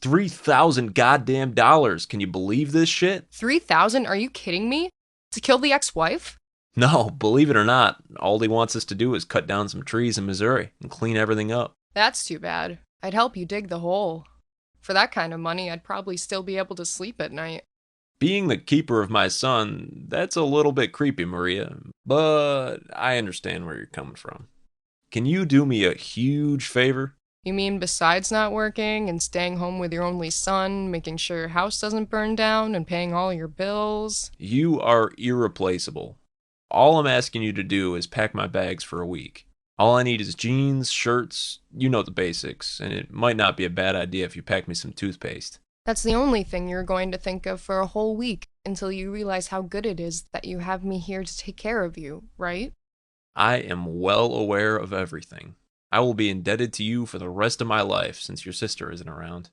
$3,000 goddamn dollars. Can you believe this shit? 3,000? Are you kidding me? To kill the ex-wife? No, believe it or not, all he wants us to do is cut down some trees in Missouri and clean everything up. That's too bad. I'd help you dig the hole. For that kind of money, I'd probably still be able to sleep at night. Being the keeper of my son, that's a little bit creepy, Maria, but I understand where you're coming from. Can you do me a huge favor? You mean besides not working and staying home with your only son, making sure your house doesn't burn down and paying all your bills? You are irreplaceable. All I'm asking you to do is pack my bags for a week. All I need is jeans, shirts, you know the basics, and it might not be a bad idea if you pack me some toothpaste. That's the only thing you're going to think of for a whole week until you realize how good it is that you have me here to take care of you, right? I am well aware of everything. I will be indebted to you for the rest of my life since your sister isn't around.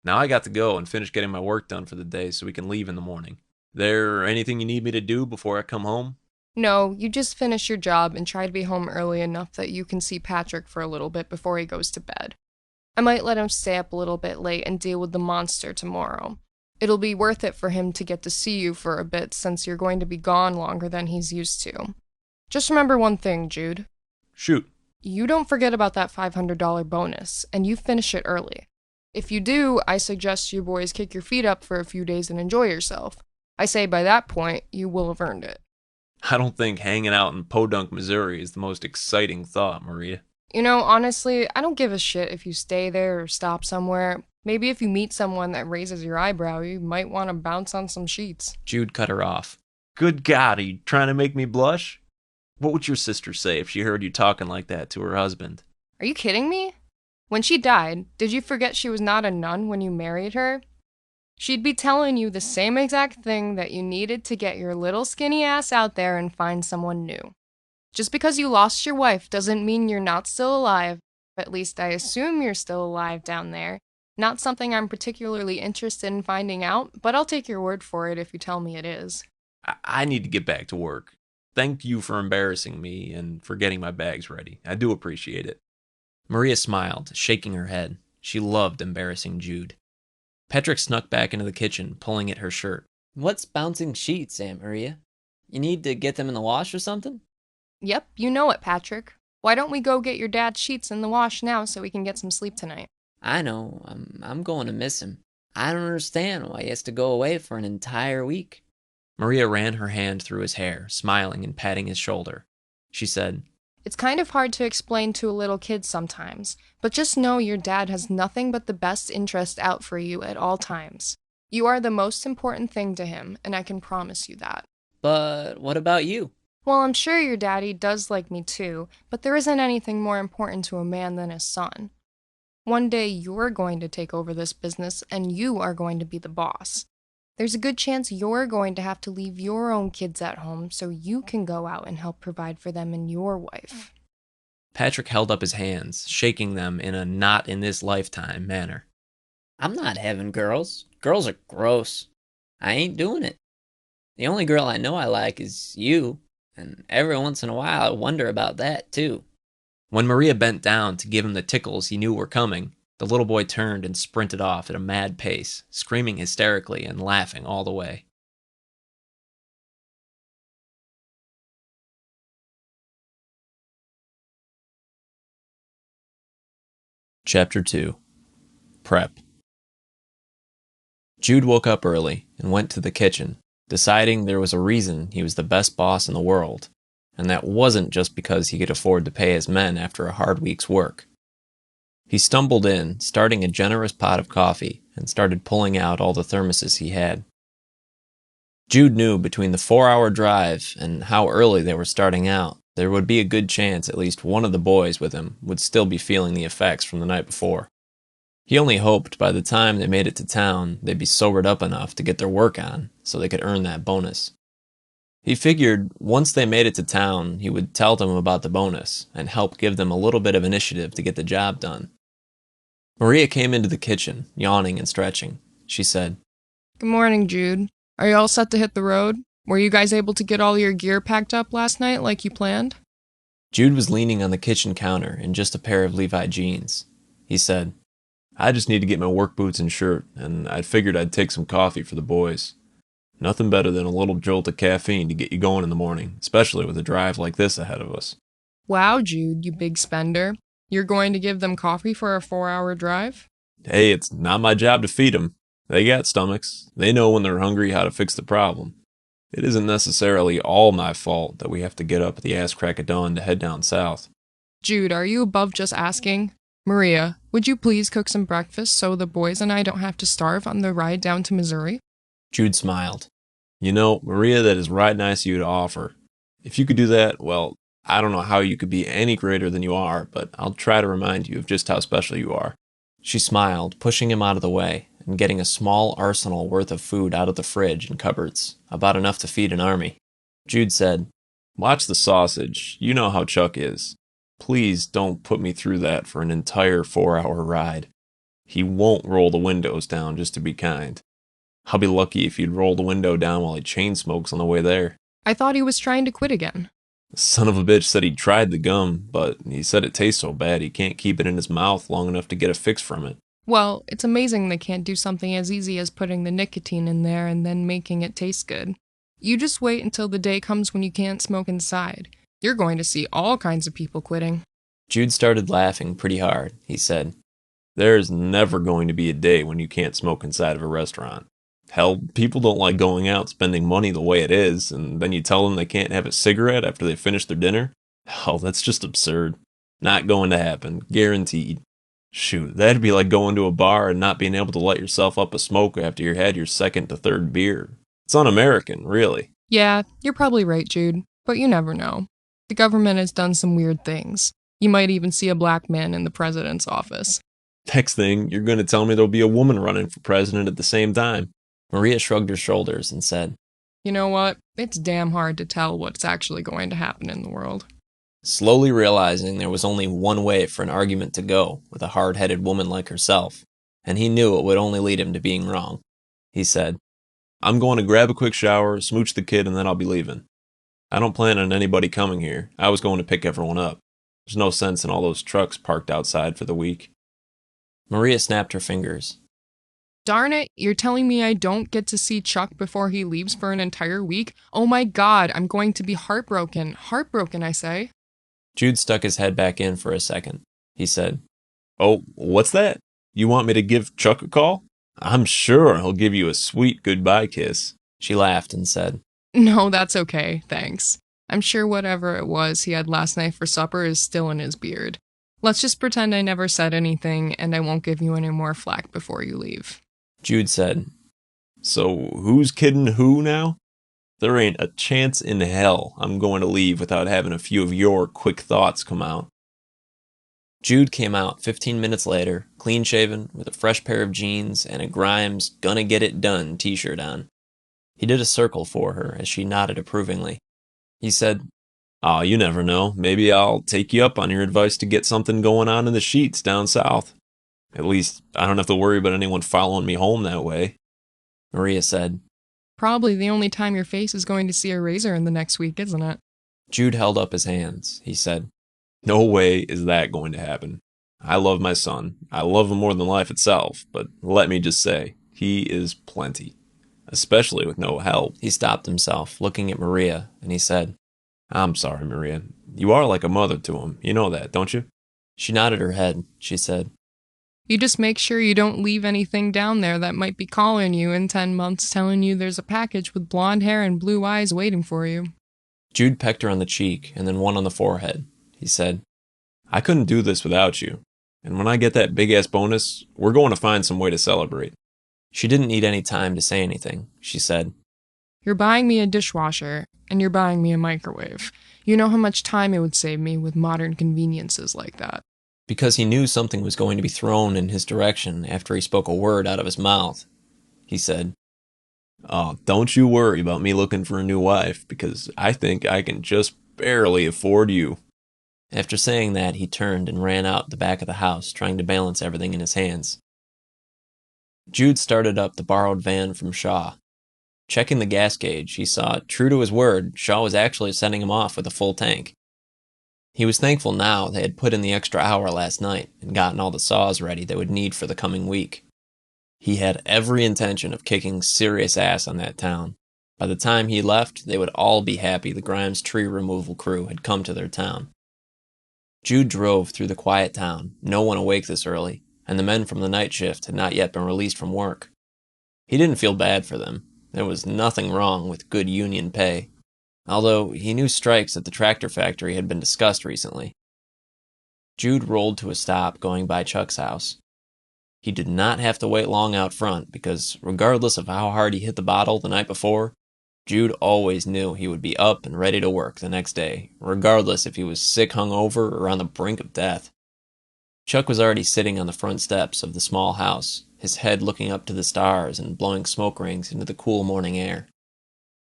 Now I got to go and finish getting my work done for the day so we can leave in the morning. There anything you need me to do before I come home? No, you just finish your job and try to be home early enough that you can see Patrick for a little bit before he goes to bed. I might let him stay up a little bit late and deal with the monster tomorrow. It'll be worth it for him to get to see you for a bit since you're going to be gone longer than he's used to. Just remember one thing, Jude. Shoot. You don't forget about that $500 bonus, and you finish it early. If you do, I suggest you boys kick your feet up for a few days and enjoy yourself. I say by that point, you will have earned it. I don't think hanging out in Podunk, Missouri is the most exciting thought, Maria. You know, honestly, I don't give a shit if you stay there or stop somewhere. Maybe if you meet someone that raises your eyebrow, you might want to bounce on some sheets. Jude cut her off. Good God, are you trying to make me blush? What would your sister say if she heard you talking like that to her husband? Are you kidding me? When she died, did you forget she was not a nun when you married her? She'd be telling you the same exact thing that you needed to get your little skinny ass out there and find someone new. Just because you lost your wife doesn't mean you're not still alive. At least I assume you're still alive down there. Not something I'm particularly interested in finding out, but I'll take your word for it if you tell me it is. I need to get back to work. Thank you for embarrassing me and for getting my bags ready. I do appreciate it. Maria smiled, shaking her head. She loved embarrassing Jude. Patrick snuck back into the kitchen, pulling at her shirt. What's bouncing sheets, Aunt Maria? You need to get them in the wash or something? Yep, you know it, Patrick. Why don't we go get your dad's sheets in the wash now so we can get some sleep tonight? I know. I'm going to miss him. I don't understand why he has to go away for an entire week. Maria ran her hand through his hair, smiling and patting his shoulder. She said, It's kind of hard to explain to a little kid sometimes, but just know your dad has nothing but the best interest out for you at all times. You are the most important thing to him, and I can promise you that. But what about you? Well, I'm sure your daddy does like me too, but there isn't anything more important to a man than his son. One day you're going to take over this business, and you are going to be the boss. There's a good chance you're going to have to leave your own kids at home so you can go out and help provide for them and your wife. Patrick held up his hands, shaking them in a not in this lifetime manner. I'm not having girls. Girls are gross. I ain't doing it. The only girl I know I like is you, and every once in a while I wonder about that too. When Maria bent down to give him the tickles he knew were coming, the little boy turned and sprinted off at a mad pace, screaming hysterically and laughing all the way. Chapter 2. Prep. Jude woke up early and went to the kitchen, deciding there was a reason he was the best boss in the world, and that wasn't just because he could afford to pay his men after a hard week's work. He stumbled in, starting a generous pot of coffee, and started pulling out all the thermoses he had. Jude knew between the 4-hour drive and how early they were starting out, there would be a good chance at least one of the boys with him would still be feeling the effects from the night before. He only hoped by the time they made it to town, they'd be sobered up enough to get their work on so they could earn that bonus. He figured once they made it to town, he would tell them about the bonus and help give them a little bit of initiative to get the job done. Maria came into the kitchen, yawning and stretching. She said, Good morning, Jude. Are you all set to hit the road? Were you guys able to get all your gear packed up last night like you planned? Jude was leaning on the kitchen counter in just a pair of Levi jeans. He said, I just need to get my work boots and shirt, and I figured I'd take some coffee for the boys. Nothing better than a little jolt of caffeine to get you going in the morning, especially with a drive like this ahead of us. Wow, Jude, you big spender. You're going to give them coffee for a 4-hour drive? Hey, it's not my job to feed them. They got stomachs. They know when they're hungry how to fix the problem. It isn't necessarily all my fault that we have to get up at the ass crack of dawn to head down south. Jude, are you above just asking? Maria, would you please cook some breakfast so the boys and I don't have to starve on the ride down to Missouri? Jude smiled. You know, Maria, that is right nice of you to offer. If you could do that, well, I don't know how you could be any greater than you are, but I'll try to remind you of just how special you are. She smiled, pushing him out of the way and getting a small arsenal worth of food out of the fridge and cupboards, about enough to feed an army. Jude said, Watch the sausage. You know how Chuck is. Please don't put me through that for an entire 4-hour ride. He won't roll the windows down just to be kind. I'll be lucky if he'd roll the window down while he chain smokes on the way there. I thought he was trying to quit again. The son of a bitch said he tried the gum, but he said it tastes so bad he can't keep it in his mouth long enough to get a fix from it. Well, it's amazing they can't do something as easy as putting the nicotine in there and then making it taste good. You just wait until the day comes when you can't smoke inside. You're going to see all kinds of people quitting. Jude started laughing pretty hard. He said, There's never going to be a day when you can't smoke inside of a restaurant. Hell, people don't like going out spending money the way it is, and then you tell them they can't have a cigarette after they finish their dinner? Hell, that's just absurd. Not going to happen. Guaranteed. Shoot, that'd be like going to a bar and not being able to light yourself up a smoke after you had your second to third beer. It's un-American, really. Yeah, you're probably right, Jude, but you never know. The government has done some weird things. You might even see a black man in the president's office. Next thing, you're going to tell me there'll be a woman running for president at the same time. Maria shrugged her shoulders and said, You know what? It's damn hard to tell what's actually going to happen in the world. Slowly realizing there was only one way for an argument to go with a hard-headed woman like herself, and he knew it would only lead him to being wrong. He said, I'm going to grab a quick shower, smooch the kid, and then I'll be leaving. I don't plan on anybody coming here. I was going to pick everyone up. There's no sense in all those trucks parked outside for the week. Maria snapped her fingers. Darn it, you're telling me I don't get to see Chuck before he leaves for an entire week? Oh my god, I'm going to be heartbroken. Heartbroken, I say. Jude stuck his head back in for a second. He said, Oh, what's that? You want me to give Chuck a call? I'm sure he'll give you a sweet goodbye kiss. She laughed and said, No, that's okay, thanks. I'm sure whatever it was he had last night for supper is still in his beard. Let's just pretend I never said anything and I won't give you any more flack before you leave. Jude said, So who's kidding who now? There ain't a chance in hell I'm going to leave without having a few of your quick thoughts come out. Jude came out 15 minutes later, clean shaven, with a fresh pair of jeans and a Grimes Gonna Get It Done t-shirt on. He did a circle for her as she nodded approvingly. He said, Aw, you never know. Maybe I'll take you up on your advice to get something going on in the sheets down south. At least I don't have to worry about anyone following me home that way. Maria said. Probably the only time your face is going to see a razor in the next week, isn't it? Jude held up his hands. He said, No way is that going to happen. I love my son. I love him more than life itself, but let me just say, he is plenty. Especially with no help. He stopped himself, looking at Maria, and he said, I'm sorry, Maria. You are like a mother to him. You know that, don't you? She nodded her head. She said, You just make sure you don't leave anything down there that might be calling you in 10 months telling you there's a package with blonde hair and blue eyes waiting for you. Jude pecked her on the cheek and then one on the forehead. He said, I couldn't do this without you. And when I get that big-ass bonus, we're going to find some way to celebrate. She didn't need any time to say anything. She said, You're buying me a dishwasher, and you're buying me a microwave. You know how much time it would save me with modern conveniences like that. because he knew something was going to be thrown in his direction after he spoke a word out of his mouth. He said, Oh, don't you worry about me looking for a new wife, because I think I can just barely afford you. After saying that, he turned and ran out the back of the house, trying to balance everything in his hands. Jude started up the borrowed van from Shaw. Checking the gas gauge, he saw, true to his word, Shaw was actually sending him off with a full tank. He was thankful now they had put in the extra hour last night and gotten all the saws ready they would need for the coming week. He had every intention of kicking serious ass on that town. By the time he left, they would all be happy the Grimes tree removal crew had come to their town. Jude drove through the quiet town, no one awake this early, and the men from the night shift had not yet been released from work. He didn't feel bad for them. There was nothing wrong with good union pay, although he knew strikes at the tractor factory had been discussed recently. Jude rolled to a stop going by Chuck's house. He did not have to wait long out front because, regardless of how hard he hit the bottle the night before, Jude always knew he would be up and ready to work the next day, regardless if he was sick hungover or on the brink of death. Chuck was already sitting on the front steps of the small house, his head looking up to the stars and blowing smoke rings into the cool morning air.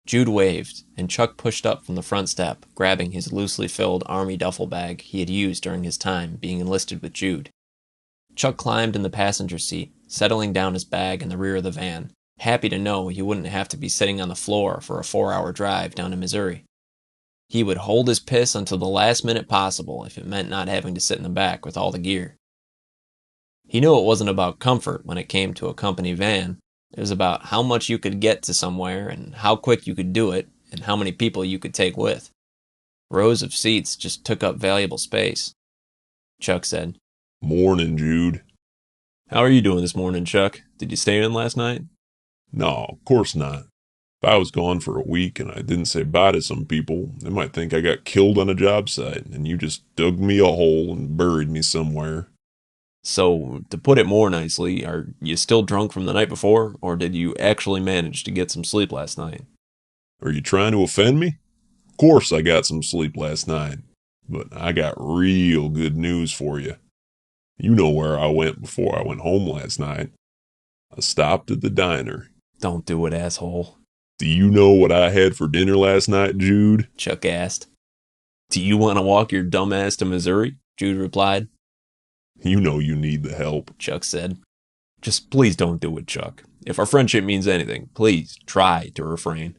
Jude waved, and Chuck pushed up from the front step, grabbing his loosely filled army duffel bag he had used during his time being enlisted with Jude. Chuck climbed in the passenger seat, settling down his bag in the rear of the van, happy to know he wouldn't have to be sitting on the floor for a 4-hour drive down to Missouri. He would hold his piss until the last minute possible if it meant not having to sit in the back with all the gear. He knew it wasn't about comfort when it came to a company van. It was about how much you could get to somewhere and how quick you could do it and how many people you could take with. Rows of seats just took up valuable space. Chuck said, Morning, Jude. How are you doing this morning, Chuck? Did you stay in last night? No, of course not. If I was gone for a week and I didn't say bye to some people, they might think I got killed on a job site and you just dug me a hole and buried me somewhere. So, to put it more nicely, are you still drunk from the night before, or did you actually manage to get some sleep last night? Are you trying to offend me? Of course I got some sleep last night, but I got real good news for you. You know where I went before I went home last night. I stopped at the diner. Don't do it, asshole. Do you know what I had for dinner last night, Jude? Chuck asked. Do you want to walk your dumb ass to Missouri? Jude replied. You know you need the help. Chuck said. Just please don't do it, Chuck. If our friendship means anything, please try to refrain.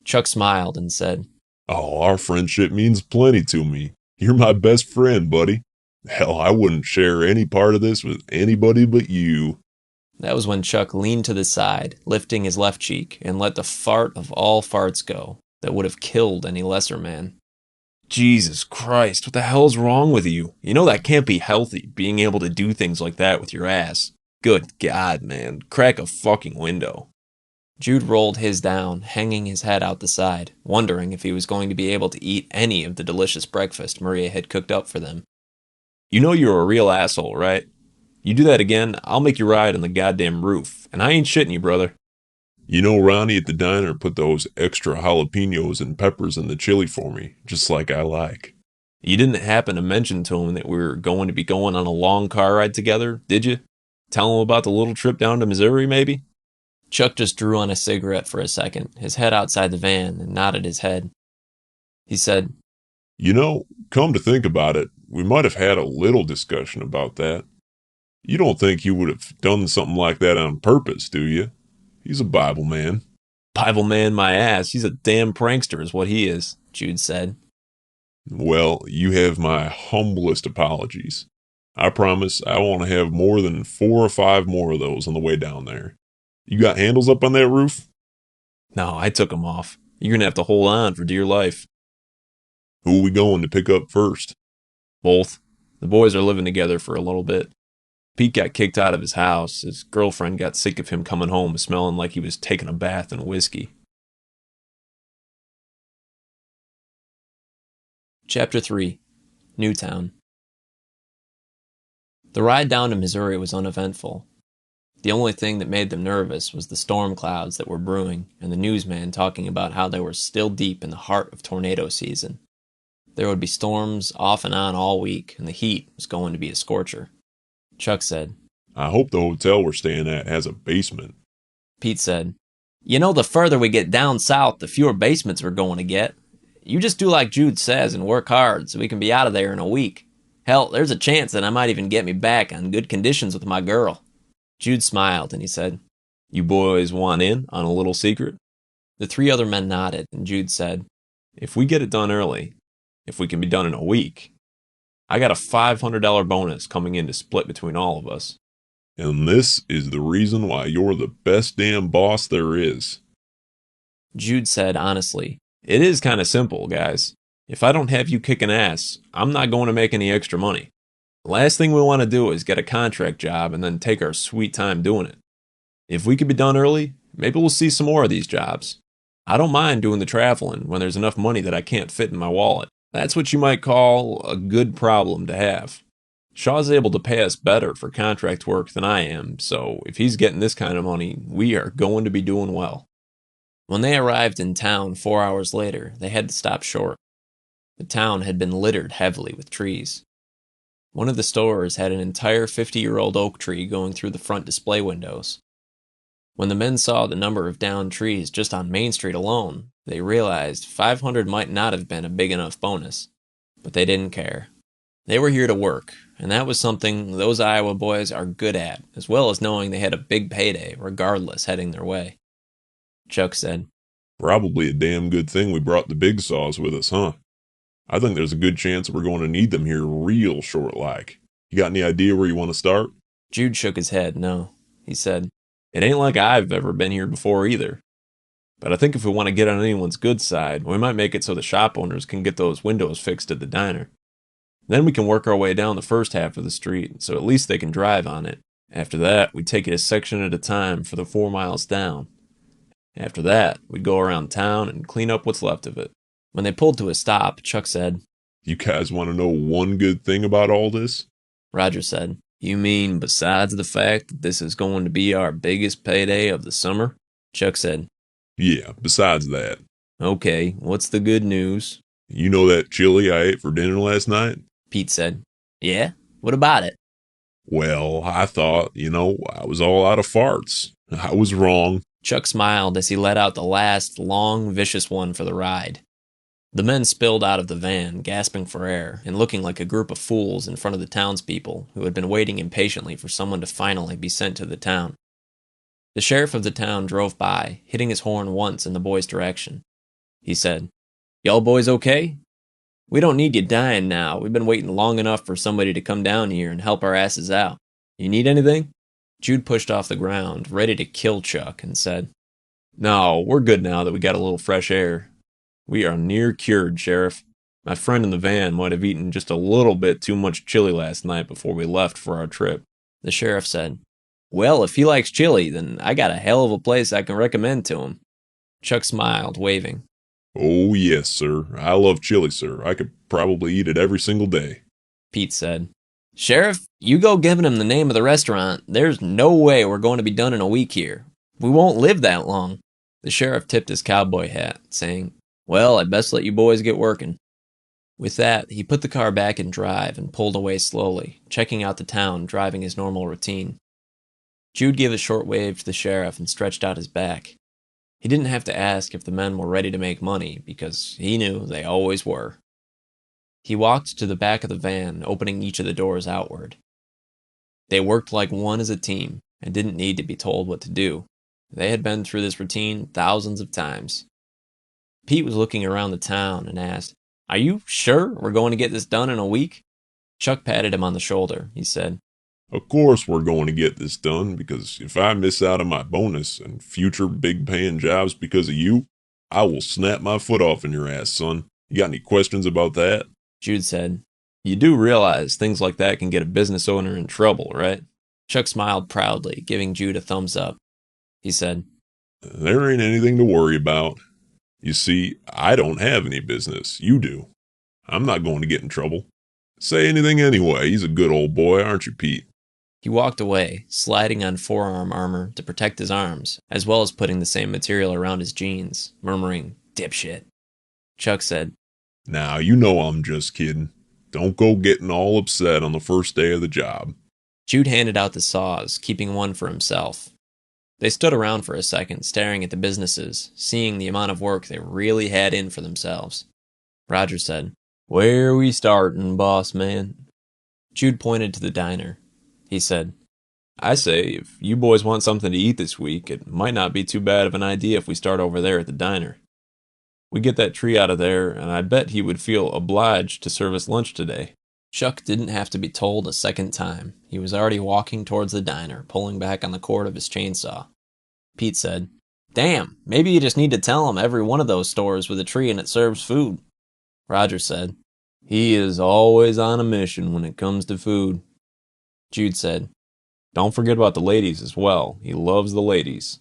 Chuck smiled and said, Oh, our friendship means plenty to me. You're my best friend, buddy. Hell, I wouldn't share any part of this with anybody but you. That was when Chuck leaned to the side, lifting his left cheek, and let the fart of all farts go that would have killed any lesser man. Jesus Christ, what the hell's wrong with you? You know that can't be healthy, being able to do things like that with your ass. Good God, man. Crack a fucking window. Jude rolled his down, hanging his head out the side, wondering if he was going to be able to eat any of the delicious breakfast Maria had cooked up for them. You know you're a real asshole, right? You do that again, I'll make you ride on the goddamn roof, and I ain't shitting you, brother. You know, Ronnie at the diner put those extra jalapenos and peppers in the chili for me, just like I like. You didn't happen to mention to him that we were going to be going on a long car ride together, did you? Tell him about the little trip down to Missouri, maybe? Chuck just drew on a cigarette for a second, his head outside the van, and nodded his head. He said, You know, come to think about it, we might have had a little discussion about that. You don't think he would have done something like that on purpose, do you? He's a Bible man. Bible man my ass. He's a damn prankster is what he is, Jude said. Well, you have my humblest apologies. I promise I want to have more than 4 or 5 more of those on the way down there. You got handles up on that roof? No, I took him off. You're going to have to hold on for dear life. Who are we going to pick up first? Both. The boys are living together for a little bit. Pete got kicked out of his house. His girlfriend got sick of him coming home smelling like he was taking a bath in whiskey. Chapter 3. Newtown. The ride down to Missouri was uneventful. The only thing that made them nervous was the storm clouds that were brewing and the newsman talking about how they were still deep in the heart of tornado season. There would be storms off and on all week, and the heat was going to be a scorcher. Chuck said, I hope the hotel we're staying at has a basement. Pete said, You know, the further we get down south, the fewer basements we're going to get. You just do like Jude says and work hard so we can be out of there in a week. Hell, there's a chance that I might even get me back on good conditions with my girl. Jude smiled and he said, You boys want in on a little secret? The 3 other men nodded, and Jude said, If we get it done early, if we can be done in a week, I got a $500 bonus coming in to split between all of us. And this is the reason why you're the best damn boss there is. Jude said honestly, It is kind of simple, guys. If I don't have you kicking ass, I'm not going to make any extra money. The last thing we want to do is get a contract job and then take our sweet time doing it. If we could be done early, maybe we'll see some more of these jobs. I don't mind doing the traveling when there's enough money that I can't fit in my wallet. That's what you might call a good problem to have. Shaw's able to pay us better for contract work than I am, so if he's getting this kind of money, we are going to be doing well. When they arrived in town 4 hours later, they had to stop short. The town had been littered heavily with trees. One of the stores had an entire 50-year-old oak tree going through the front display windows. When the men saw the number of downed trees just on Main Street alone, they realized 500 might not have been a big enough bonus, but they didn't care. They were here to work, and that was something those Iowa boys are good at, as well as knowing they had a big payday regardless heading their way. Chuck said, Probably a damn good thing we brought the big saws with us, huh? I think there's a good chance we're going to need them here real short like. You got any idea where you want to start? Jude shook his head, no. He said, It ain't like I've ever been here before either. But I think if we want to get on anyone's good side, we might make it so the shop owners can get those windows fixed at the diner. Then we can work our way down the first half of the street, so at least they can drive on it. After that, we take it a section at a time for the 4 miles down. After that, we'd go around town and clean up what's left of it. When they pulled to a stop, Chuck said, You guys want to know one good thing about all this? Roger said, You mean besides the fact that this is going to be our biggest payday of the summer? Chuck said, Yeah, besides that. Okay, what's the good news? You know that chili I ate for dinner last night? Pete said, Yeah? What about it? Well, I thought, I was all out of farts. I was wrong. Chuck smiled as he let out the last, long, vicious one for the ride. The men spilled out of the van, gasping for air, and looking like a group of fools in front of the townspeople who had been waiting impatiently for someone to finally be sent to the town. The sheriff of the town drove by, hitting his horn once in the boys' direction. He said, Y'all boys okay? We don't need you dying now. We've been waiting long enough for somebody to come down here and help our asses out. You need anything? Jude pushed off the ground, ready to kill Chuck, and said, No, we're good now that we got a little fresh air. We are near cured, Sheriff. My friend in the van might have eaten just a little bit too much chili last night before we left for our trip. The sheriff said, Well, if he likes chili, then I got a hell of a place I can recommend to him. Chuck smiled, waving. Oh, yes, sir. I love chili, sir. I could probably eat it every single day. Pete said, Sheriff, you go giving him the name of the restaurant. There's no way we're going to be done in a week here. We won't live that long. The sheriff tipped his cowboy hat, saying, "Well, I'd best let you boys get working." With that, he put the car back in drive and pulled away slowly, checking out the town, driving his normal routine. Jude gave a short wave to the sheriff and stretched out his back. He didn't have to ask if the men were ready to make money, because he knew they always were. He walked to the back of the van, opening each of the doors outward. They worked like one as a team, and didn't need to be told what to do. They had been through this routine thousands of times. Pete was looking around the town and asked, "Are you sure we're going to get this done in a week?" Chuck patted him on the shoulder. He said, Of course we're going to get this done, because if I miss out on my bonus and future big paying jobs because of you, I will snap my foot off in your ass, son. You got any questions about that? Jude said, "You do realize things like that can get a business owner in trouble, right?" Chuck smiled proudly, giving Jude a thumbs up. He said, There ain't anything to worry about. You see, I don't have any business. You do. I'm not going to get in trouble. Say anything anyway. He's a good old boy, aren't you, Pete? He walked away, sliding on forearm armor to protect his arms, as well as putting the same material around his jeans, murmuring, "Dipshit." Chuck said, Now, you know I'm just kidding. Don't go getting all upset on the first day of the job. Jude handed out the saws, keeping one for himself. They stood around for a second, staring at the businesses, seeing the amount of work they really had in for themselves. Roger said, "Where we startin', boss man?" Jude pointed to the diner. He said, "I say, if you boys want something to eat this week, it might not be too bad of an idea if we start over there at the diner. We get that tree out of there, and I bet he would feel obliged to serve us lunch today." Chuck didn't have to be told a second time. He was already walking towards the diner, pulling back on the cord of his chainsaw. Pete said, "Damn, maybe you just need to tell him every one of those stores with a tree in it serves food." Roger said, "He is always on a mission when it comes to food." Jude said, "Don't forget about the ladies as well. He loves the ladies."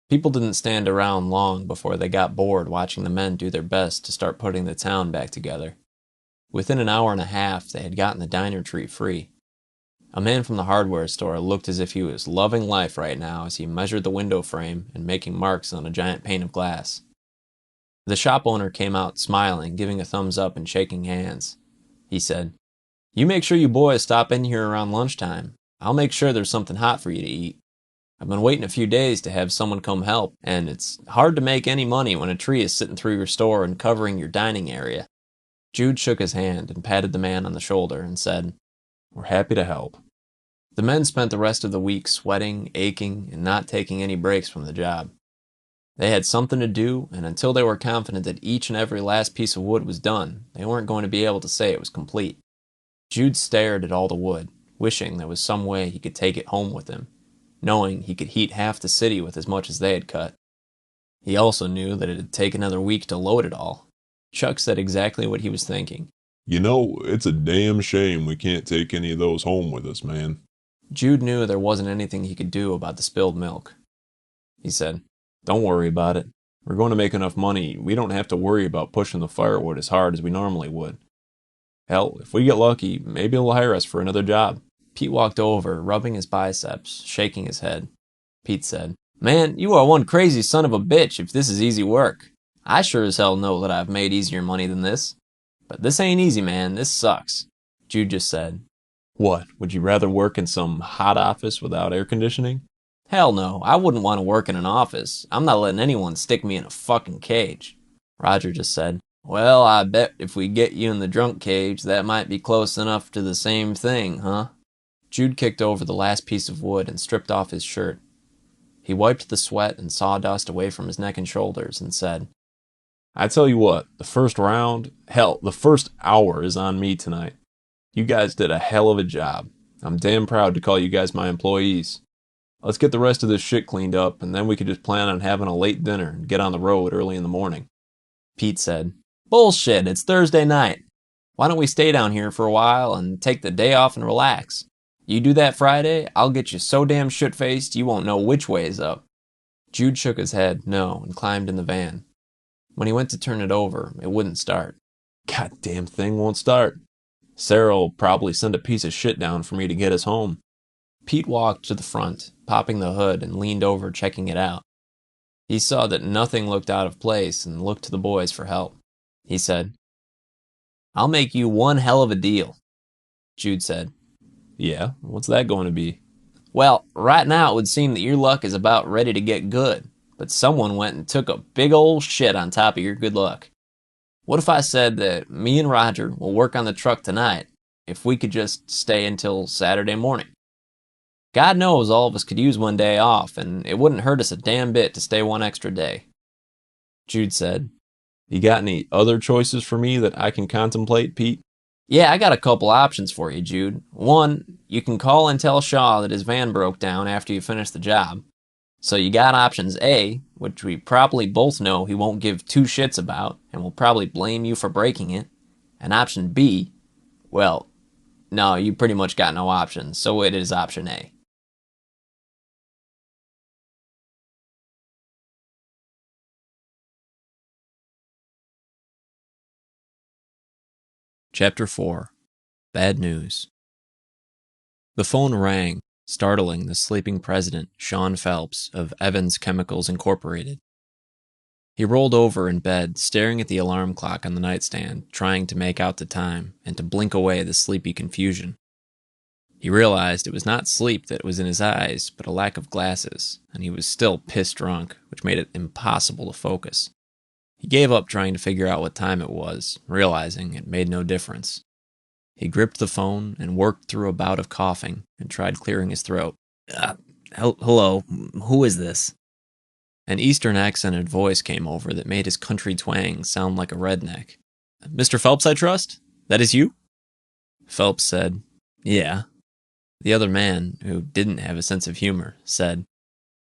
People didn't stand around long before they got bored watching the men do their best to start putting the town back together. Within an hour and a half, they had gotten the diner tree free. A man from the hardware store looked as if he was loving life right now as he measured the window frame and making marks on a giant pane of glass. The shop owner came out smiling, giving a thumbs up and shaking hands. He said, "You make sure you boys stop in here around lunchtime. I'll make sure there's something hot for you to eat. I've been waiting a few days to have someone come help, and it's hard to make any money when a tree is sitting through your store and covering your dining area." Jude shook his hand and patted the man on the shoulder and said, "We're happy to help." The men spent the rest of the week sweating, aching, and not taking any breaks from the job. They had something to do, and until they were confident that each and every last piece of wood was done, they weren't going to be able to say it was complete. Jude stared at all the wood, wishing there was some way he could take it home with him, knowing he could heat half the city with as much as they had cut. He also knew that it'd take another week to load it all. Chuck said exactly what he was thinking. You know, it's a damn shame we can't take any of those home with us, man. Jude knew there wasn't anything he could do about the spilled milk. He said, "Don't worry about it. We're going to make enough money. We don't have to worry about pushing the firewood as hard as we normally would. Hell, if we get lucky, maybe they'll hire us for another job." Pete walked over, rubbing his biceps, shaking his head. Pete said, "Man, you are one crazy son of a bitch if this is easy work. I sure as hell know that I've made easier money than this. But this ain't easy, man. This sucks." Jude just said, "What, would you rather work in some hot office without air conditioning?" "Hell no, I wouldn't want to work in an office. I'm not letting anyone stick me in a fucking cage." Roger just said, "Well, I bet if we get you in the drunk cage, that might be close enough to the same thing, huh?" Jude kicked over the last piece of wood and stripped off his shirt. He wiped the sweat and sawdust away from his neck and shoulders and said, "I tell you what, the first round, hell, the first hour is on me tonight. You guys did a hell of a job. I'm damn proud to call you guys my employees. Let's get the rest of this shit cleaned up, and then we could just plan on having a late dinner and get on the road early in the morning." Pete said, "Bullshit, it's Thursday night. Why don't we stay down here for a while and take the day off and relax? You do that Friday, I'll get you so damn shit-faced you won't know which way is up." Jude shook his head no and climbed in the van. When he went to turn it over, it wouldn't start. "Goddamn thing won't start. Sarah'll probably send a piece of shit down for me to get us home." Pete walked to the front, popping the hood, and leaned over, checking it out. He saw that nothing looked out of place and looked to the boys for help. He said, "I'll make you one hell of a deal." Jude said, "Yeah, what's that going to be?" "Well, right now it would seem that your luck is about ready to get good, but someone went and took a big old shit on top of your good luck. What if I said that me and Roger will work on the truck tonight if we could just stay until Saturday morning? God knows all of us could use one day off, and it wouldn't hurt us a damn bit to stay one extra day." Jude said, "You got any other choices for me that I can contemplate, Pete?" "Yeah, I got a couple options for you, Jude. One, you can call and tell Shaw that his van broke down after you finish the job. So you got options A, which we probably both know he won't give two shits about and will probably blame you for breaking it. And option B, well, no, you pretty much got no options, so it is option A." Chapter 4. Bad News. The phone rang, startling the sleeping president, Sean Phelps, of Evans Chemicals Incorporated. He rolled over in bed, staring at the alarm clock on the nightstand, trying to make out the time and to blink away the sleepy confusion. He realized it was not sleep that was in his eyes, but a lack of glasses, and he was still piss drunk, which made it impossible to focus. He gave up trying to figure out what time it was, realizing it made no difference. He gripped the phone and worked through a bout of coughing and tried clearing his throat. Hello, who is this?" An Eastern accented voice came over that made his country twang sound like a redneck. "Mr. Phelps, I trust? That is you?" Phelps said, "Yeah." The other man, who didn't have a sense of humor, said,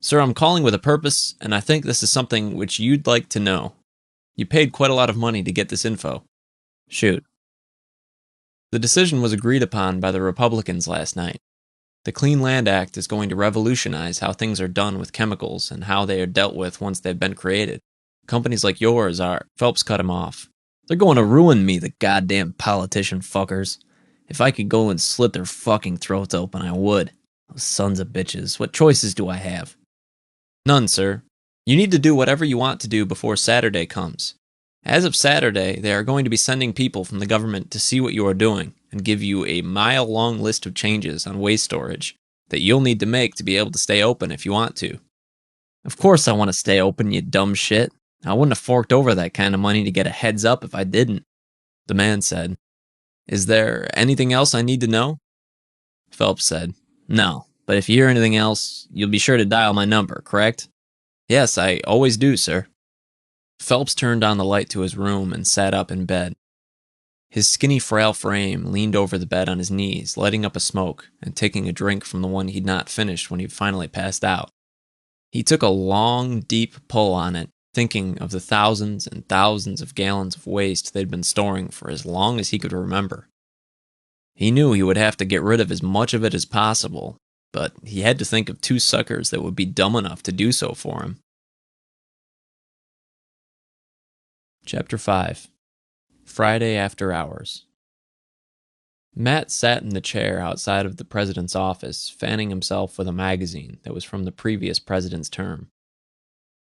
"Sir, I'm calling with a purpose, and I think this is something which you'd like to know. You paid quite a lot of money to get this info." "Shoot." "The decision was agreed upon by the Republicans last night. The Clean Land Act is going to revolutionize how things are done with chemicals and how they are dealt with once they've been created. Companies like yours are—" Phelps cut him off. "They're going to ruin me, the goddamn politician fuckers. If I could go and slit their fucking throats open, I would. Those sons of bitches. What choices do I have?" "None, sir. You need to do whatever you want to do before Saturday comes. As of Saturday, they are going to be sending people from the government to see what you are doing and give you a mile-long list of changes on waste storage that you'll need to make to be able to stay open if you want to." "Of course I want to stay open, you dumb shit. I wouldn't have forked over that kind of money to get a heads up if I didn't." The man said, "Is there anything else I need to know?" Phelps said, "No, but if you hear anything else, you'll be sure to dial my number, correct?" "Yes, I always do, sir." Phelps turned on the light to his room and sat up in bed. His skinny, frail frame leaned over the bed on his knees, lighting up a smoke and taking a drink from the one he'd not finished when he finally passed out. He took a long, deep pull on it, thinking of the thousands and thousands of gallons of waste they'd been storing for as long as he could remember. He knew he would have to get rid of as much of it as possible, but he had to think of two suckers that would be dumb enough to do so for him. Chapter 5. Friday After Hours. Matt sat in the chair outside of the president's office, fanning himself with a magazine that was from the previous president's term.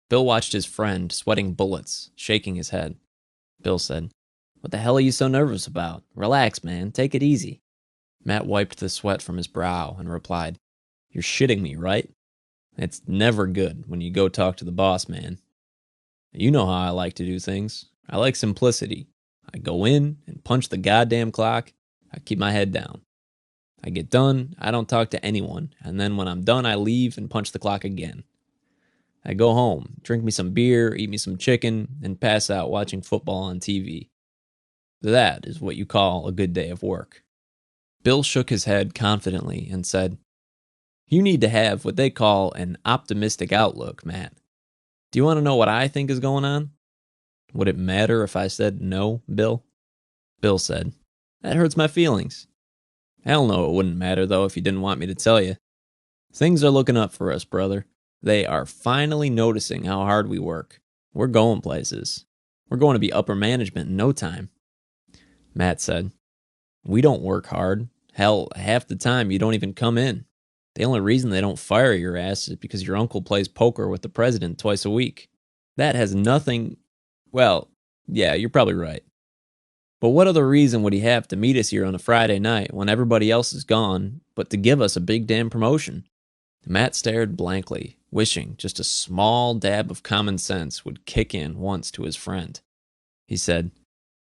Bill watched his friend, sweating bullets, shaking his head. Bill said, "What the hell are you so nervous about? Relax, man. Take it easy." Matt wiped the sweat from his brow and replied, "You're shitting me, right? It's never good when you go talk to the boss man. You know how I like to do things. I like simplicity. I go in and punch the goddamn clock. I keep my head down. I get done, I don't talk to anyone, and then when I'm done, I leave and punch the clock again. I go home, drink me some beer, eat me some chicken, and pass out watching football on TV. That is what you call a good day of work." Bill shook his head confidently and said, "You need to have what they call an optimistic outlook, Matt. Do you want to know what I think is going on? Would it matter if I said no, Bill?" Bill said, "That hurts my feelings." "Hell no, it wouldn't matter, though, if you didn't want me to tell you. Things are looking up for us, brother. They are finally noticing how hard we work. We're going places. We're going to be upper management in no time." Matt said, "We don't work hard. Hell, half the time you don't even come in. The only reason they don't fire your ass is because your uncle plays poker with the president twice a week. That has nothing... Well, yeah, you're probably right. But what other reason would he have to meet us here on a Friday night when everybody else is gone, but to give us a big damn promotion? Matt stared blankly, wishing just a small dab of common sense would kick in once to his friend. He said,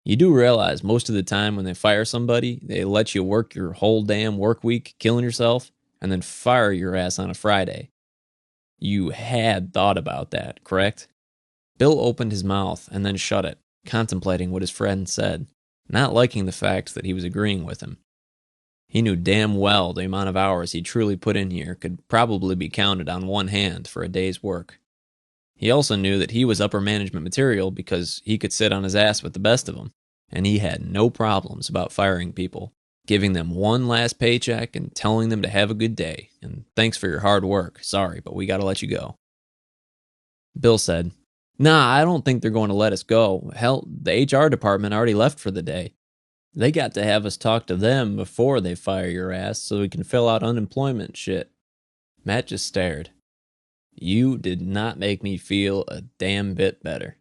"You do realize most of the time when they fire somebody, they let you work your whole damn work week killing yourself and then fire your ass on a Friday. You had thought about that, correct?" Bill opened his mouth and then shut it, contemplating what his friend said, not liking the fact that he was agreeing with him. He knew damn well the amount of hours he truly put in here could probably be counted on one hand for a day's work. He also knew that he was upper management material because he could sit on his ass with the best of them, and he had no problems about firing people, giving them one last paycheck and telling them to have a good day, and thanks for your hard work, sorry, but we gotta let you go. Bill said, "Nah, I don't think they're going to let us go. Hell, the HR department already left for the day. They got to have us talk to them before they fire your ass so we can fill out unemployment shit." Matt just stared. "You did not make me feel a damn bit better."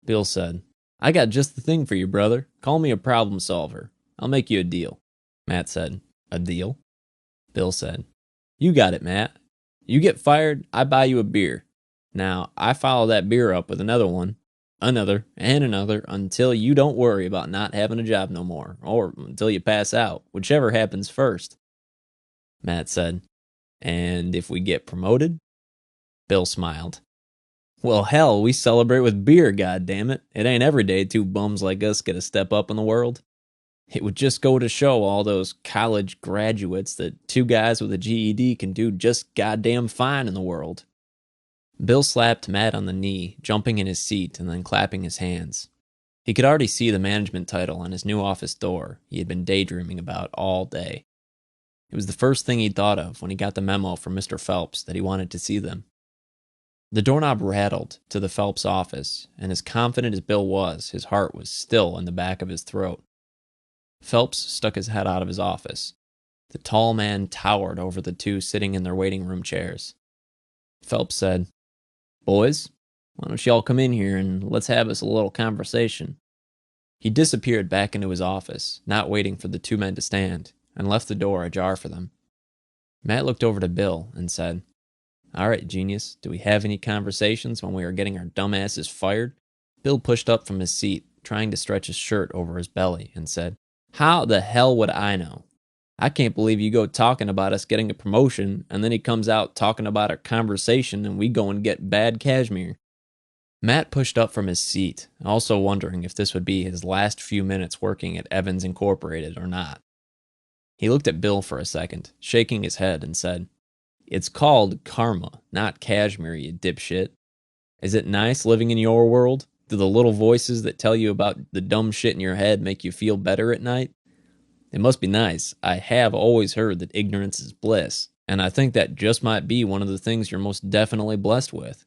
Bill said, "I got just the thing for you, brother. Call me a problem solver. I'll make you a deal." Matt said, "A deal?" Bill said, "You got it, Matt. You get fired, I buy you a beer. Now, I follow that beer up with another one, another, and another until you don't worry about not having a job no more, or until you pass out, whichever happens first." Matt said, "And if we get promoted?" Bill smiled. "Well, hell, we celebrate with beer, goddammit. It ain't every day two bums like us get a step up in the world. It would just go to show all those college graduates that two guys with a GED can do just goddamn fine in the world." Bill slapped Matt on the knee, jumping in his seat and then clapping his hands. He could already see the management title on his new office door he had been daydreaming about all day. It was the first thing he'd thought of when he got the memo from Mr. Phelps that he wanted to see them. The doorknob rattled to the Phelps office, and as confident as Bill was, his heart was still in the back of his throat. Phelps stuck his head out of his office. The tall man towered over the two sitting in their waiting room chairs. Phelps said, "Boys, why don't you all come in here and let's have us a little conversation." He disappeared back into his office, not waiting for the two men to stand, and left the door ajar for them. Matt looked over to Bill and said, "All right, genius, do we have any conversations when we are getting our dumbasses fired?" Bill pushed up from his seat, trying to stretch his shirt over his belly, and said, "How the hell would I know? I can't believe you go talking about us getting a promotion, and then he comes out talking about our conversation, and we go and get bad cashmere." Matt pushed up from his seat, also wondering if this would be his last few minutes working at Evans Incorporated or not. He looked at Bill for a second, shaking his head, and said, "It's called karma, not cashmere, you dipshit. Is it nice living in your world? Do the little voices that tell you about the dumb shit in your head make you feel better at night? It must be nice. I have always heard that ignorance is bliss, and I think that just might be one of the things you're most definitely blessed with."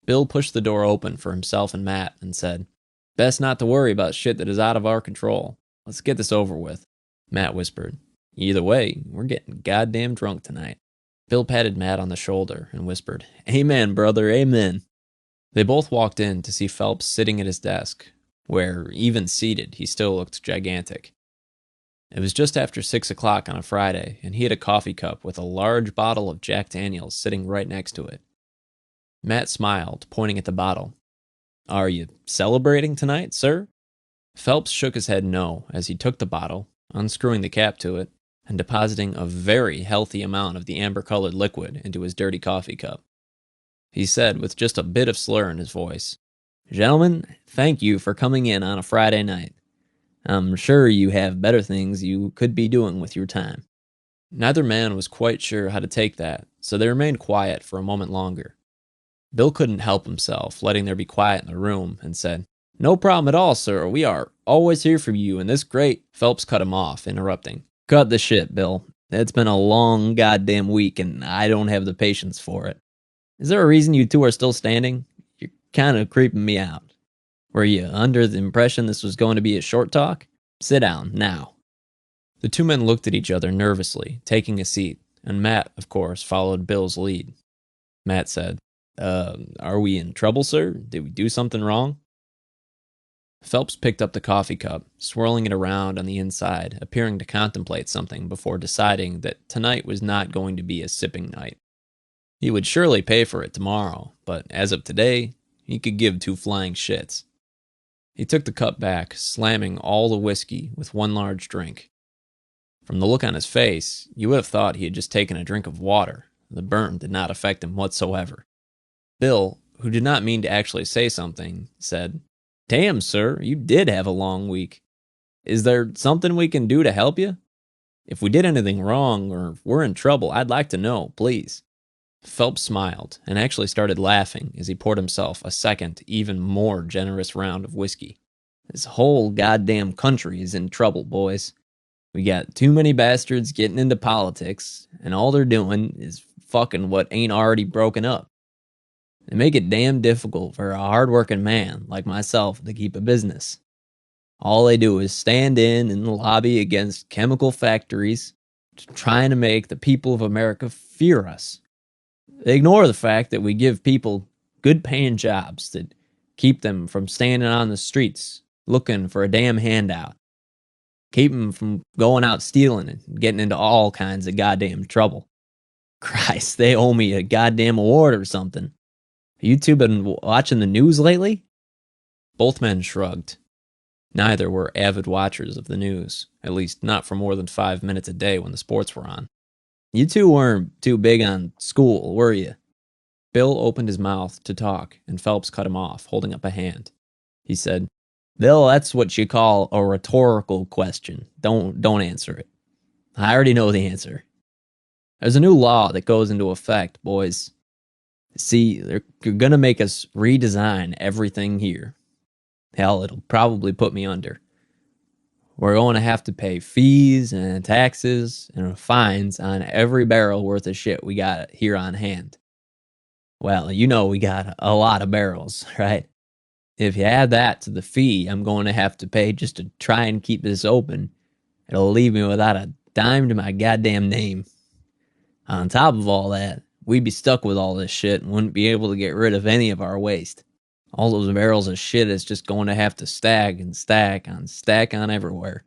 Bill pushed the door open for himself and Matt and said, "Best not to worry about shit that is out of our control. Let's get this over with." Matt whispered, "Either way, we're getting goddamn drunk tonight." Bill patted Matt on the shoulder and whispered, "Amen, brother, amen." They both walked in to see Phelps sitting at his desk, where, even seated, he still looked gigantic. It was just after 6 o'clock on a Friday, and he had a coffee cup with a large bottle of Jack Daniels sitting right next to it. Matt smiled, pointing at the bottle. "Are you celebrating tonight, sir?" Phelps shook his head no as he took the bottle, unscrewing the cap to it, and depositing a very healthy amount of the amber-colored liquid into his dirty coffee cup. He said with just a bit of slur in his voice, "Gentlemen, thank you for coming in on a Friday night. I'm sure you have better things you could be doing with your time." Neither man was quite sure how to take that, so they remained quiet for a moment longer. Bill couldn't help himself, letting there be quiet in the room, and said, "No problem at all, sir. We are always here for you, and this great—" Phelps cut him off, interrupting. "Cut the shit, Bill. It's been a long goddamn week, and I don't have the patience for it. Is there a reason you two are still standing? You're kind of creeping me out. Were you under the impression this was going to be a short talk? Sit down, now." The two men looked at each other nervously, taking a seat, and Matt, of course, followed Bill's lead. Matt said, Are we in trouble, sir? Did we do something wrong? Phelps picked up the coffee cup, swirling it around on the inside, appearing to contemplate something before deciding that tonight was not going to be a sipping night. He would surely pay for it tomorrow, but as of today, he could give two flying shits. He took the cup back, slamming all the whiskey with one large drink. From the look on his face, you would have thought he had just taken a drink of water. The burn did not affect him whatsoever. Bill, who did not mean to actually say something, said, Damn, sir, you did have a long week. Is there something we can do to help you? If we did anything wrong or if we're in trouble, I'd like to know, please. Phelps smiled and actually started laughing as he poured himself a second, even more generous round of whiskey. This whole goddamn country is in trouble, boys. We got too many bastards getting into politics, and all they're doing is fucking what ain't already broken up. They make it damn difficult for a hard-working man like myself to keep a business. All they do is stand in and lobby against chemical factories, trying to make the people of America fear us. They ignore the fact that we give people good-paying jobs that keep them from standing on the streets looking for a damn handout. Keep them from going out stealing and getting into all kinds of goddamn trouble. Christ, they owe me a goddamn award or something. You two been watching the news lately? Both men shrugged. Neither were avid watchers of the news, at least not for more than 5 minutes a day when the sports were on. You two weren't too big on school, were you? Bill opened his mouth to talk, and Phelps cut him off, holding up a hand. He said, Bill, that's what you call a rhetorical question. Don't answer it. I already know the answer. There's a new law that goes into effect, boys. See, they're going to make us redesign everything here. Hell, it'll probably put me under. We're going to have to pay fees and taxes and fines on every barrel worth of shit we got here on hand. Well, you know we got a lot of barrels, right? If you add that to the fee I'm going to have to pay just to try and keep this open, it'll leave me without a dime to my goddamn name. On top of all that, we'd be stuck with all this shit and wouldn't be able to get rid of any of our waste. All those barrels of shit is just going to have to stack on everywhere.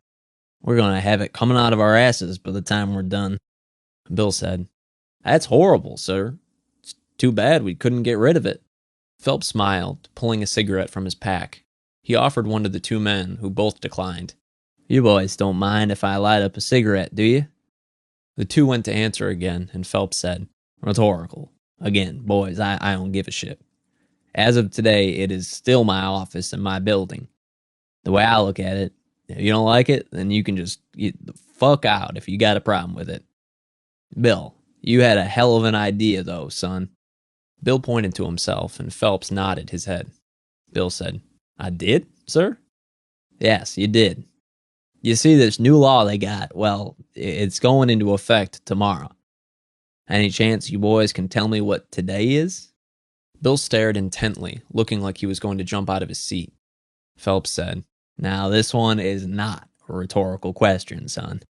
We're going to have it coming out of our asses by the time we're done. Bill said, That's horrible, sir. It's too bad we couldn't get rid of it. Phelps smiled, pulling a cigarette from his pack. He offered one to the two men, who both declined. You boys don't mind if I light up a cigarette, do you? The two went to answer again, and Phelps said, Rhetorical. Again, boys, I don't give a shit. As of today, it is still my office and my building. The way I look at it, if you don't like it, then you can just get the fuck out if you got a problem with it. Bill, you had a hell of an idea, though, son. Bill pointed to himself, and Phelps nodded his head. Bill said, I did, sir? Yes, you did. You see, this new law they got, well, it's going into effect tomorrow. Any chance you boys can tell me what today is? Bill stared intently, looking like he was going to jump out of his seat. Phelps said, Now this one is not a rhetorical question, son.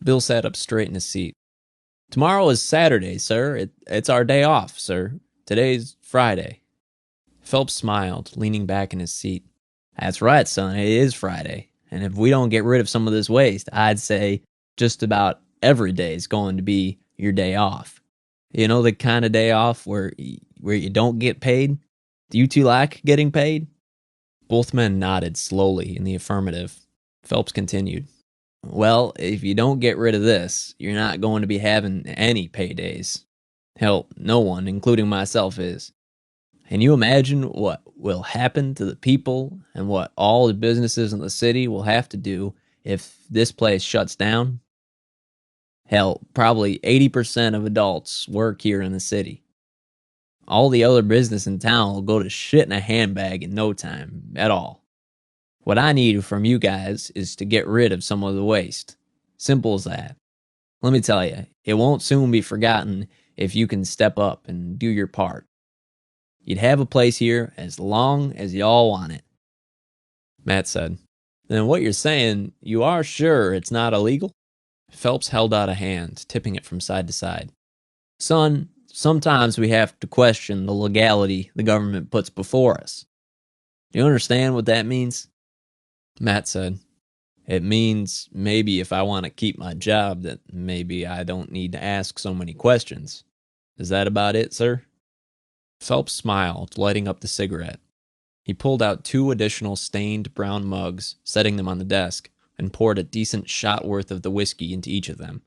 Bill sat up straight in his seat. Tomorrow is Saturday, sir. It's our day off, sir. Today's Friday. Phelps smiled, leaning back in his seat. That's right, son. It is Friday. And if we don't get rid of some of this waste, I'd say just about every day is going to be your day off. You know, the kind of day off where you don't get paid? Do you two like getting paid? Both men nodded slowly in the affirmative. Phelps continued. Well, if you don't get rid of this, you're not going to be having any paydays. Hell, no one, including myself, is. Can you imagine what will happen to the people and what all the businesses in the city will have to do if this place shuts down? Hell, probably 80% of adults work here in the city. All the other business in town will go to shit in a handbag in no time at all. What I need from you guys is to get rid of some of the waste. Simple as that. Let me tell you, it won't soon be forgotten if you can step up and do your part. You'd have a place here as long as y'all want it. Matt said, Then what you're saying, you are sure it's not illegal? Phelps held out a hand, tipping it from side to side. Son, sometimes we have to question the legality the government puts before us. Do you understand what that means? Matt said, It means maybe if I want to keep my job that maybe I don't need to ask so many questions. Is that about it, sir? Phelps smiled, lighting up the cigarette. He pulled out 2 additional stained brown mugs, setting them on the desk, and poured a decent shot worth of the whiskey into each of them.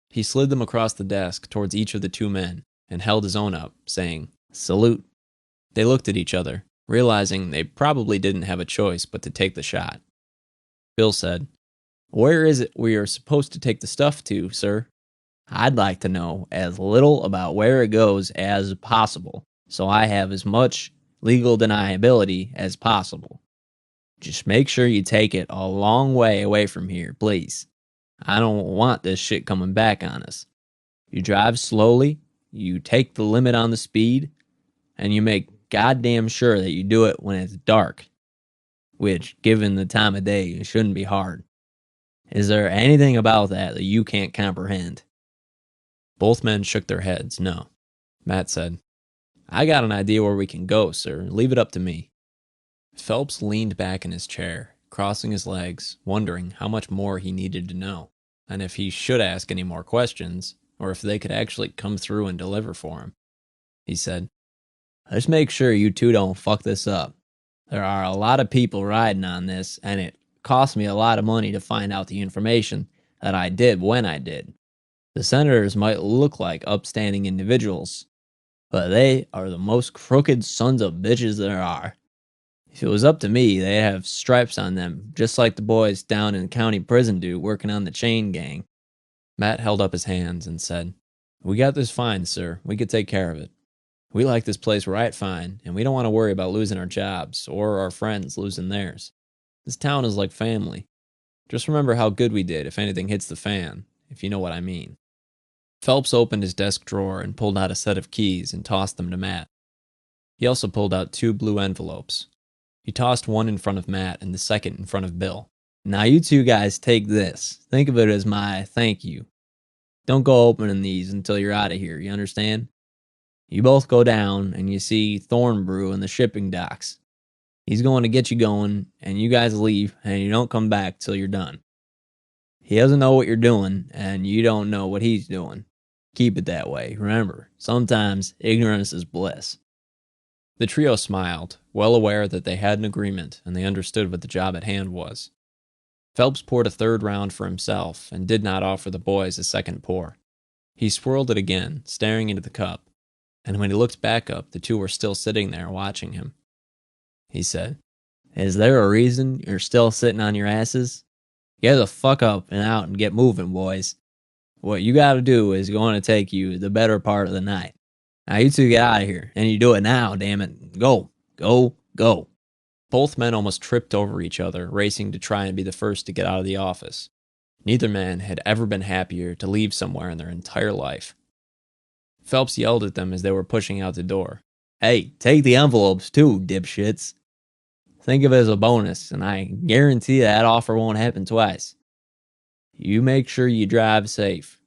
He slid them across the desk towards each of the 2 men and held his own up, saying, Salute. They looked at each other, realizing they probably didn't have a choice but to take the shot. Bill said, Where is it we are supposed to take the stuff to, sir? I'd like to know as little about where it goes as possible, so I have as much legal deniability as possible. Just make sure you take it a long way away from here, please. I don't want this shit coming back on us. You drive slowly, you take the limit on the speed, and you make goddamn sure that you do it when it's dark. Which, given the time of day, shouldn't be hard. Is there anything about that you can't comprehend? Both men shook their heads, no. Matt said, I got an idea where we can go, sir. Leave it up to me. Phelps leaned back in his chair, crossing his legs, wondering how much more he needed to know, and if he should ask any more questions, or if they could actually come through and deliver for him. He said, Let's make sure you 2 don't fuck this up. There are a lot of people riding on this, and it cost me a lot of money to find out the information that I did when I did. The senators might look like upstanding individuals, but they are the most crooked sons of bitches there are. If it was up to me, they'd have stripes on them, just like the boys down in county prison do working on the chain gang. Matt held up his hands and said, We got this fine, sir. We could take care of it. We like this place right fine, and we don't want to worry about losing our jobs or our friends losing theirs. This town is like family. Just remember how good we did if anything hits the fan, if you know what I mean. Phelps opened his desk drawer and pulled out a set of keys and tossed them to Matt. He also pulled out 2 blue envelopes. He tossed one in front of Matt and the second in front of Bill. Now you 2 guys take this. Think of it as my thank you. Don't go opening these until you're out of here, you understand? You both go down and you see Thornbrew in the shipping docks. He's going to get you going, and you guys leave, and you don't come back till you're done. He doesn't know what you're doing, and you don't know what he's doing. Keep it that way. Remember, sometimes ignorance is bliss. The trio smiled, well aware that they had an agreement and they understood what the job at hand was. Phelps poured a 3rd round for himself and did not offer the boys a second pour. He swirled it again, staring into the cup, and when he looked back up, the 2 were still sitting there watching him. He said, Is there a reason you're still sitting on your asses? Get the fuck up and out and get moving, boys. What you gotta do is going to take you the better part of the night. Now you 2 get out of here, and you do it now, damn it. Go, go, go. Both men almost tripped over each other, racing to try and be the first to get out of the office. Neither man had ever been happier to leave somewhere in their entire life. Phelps yelled at them as they were pushing out the door. Hey, take the envelopes too, dipshits. Think of it as a bonus, and I guarantee that offer won't happen twice. You make sure you drive safe.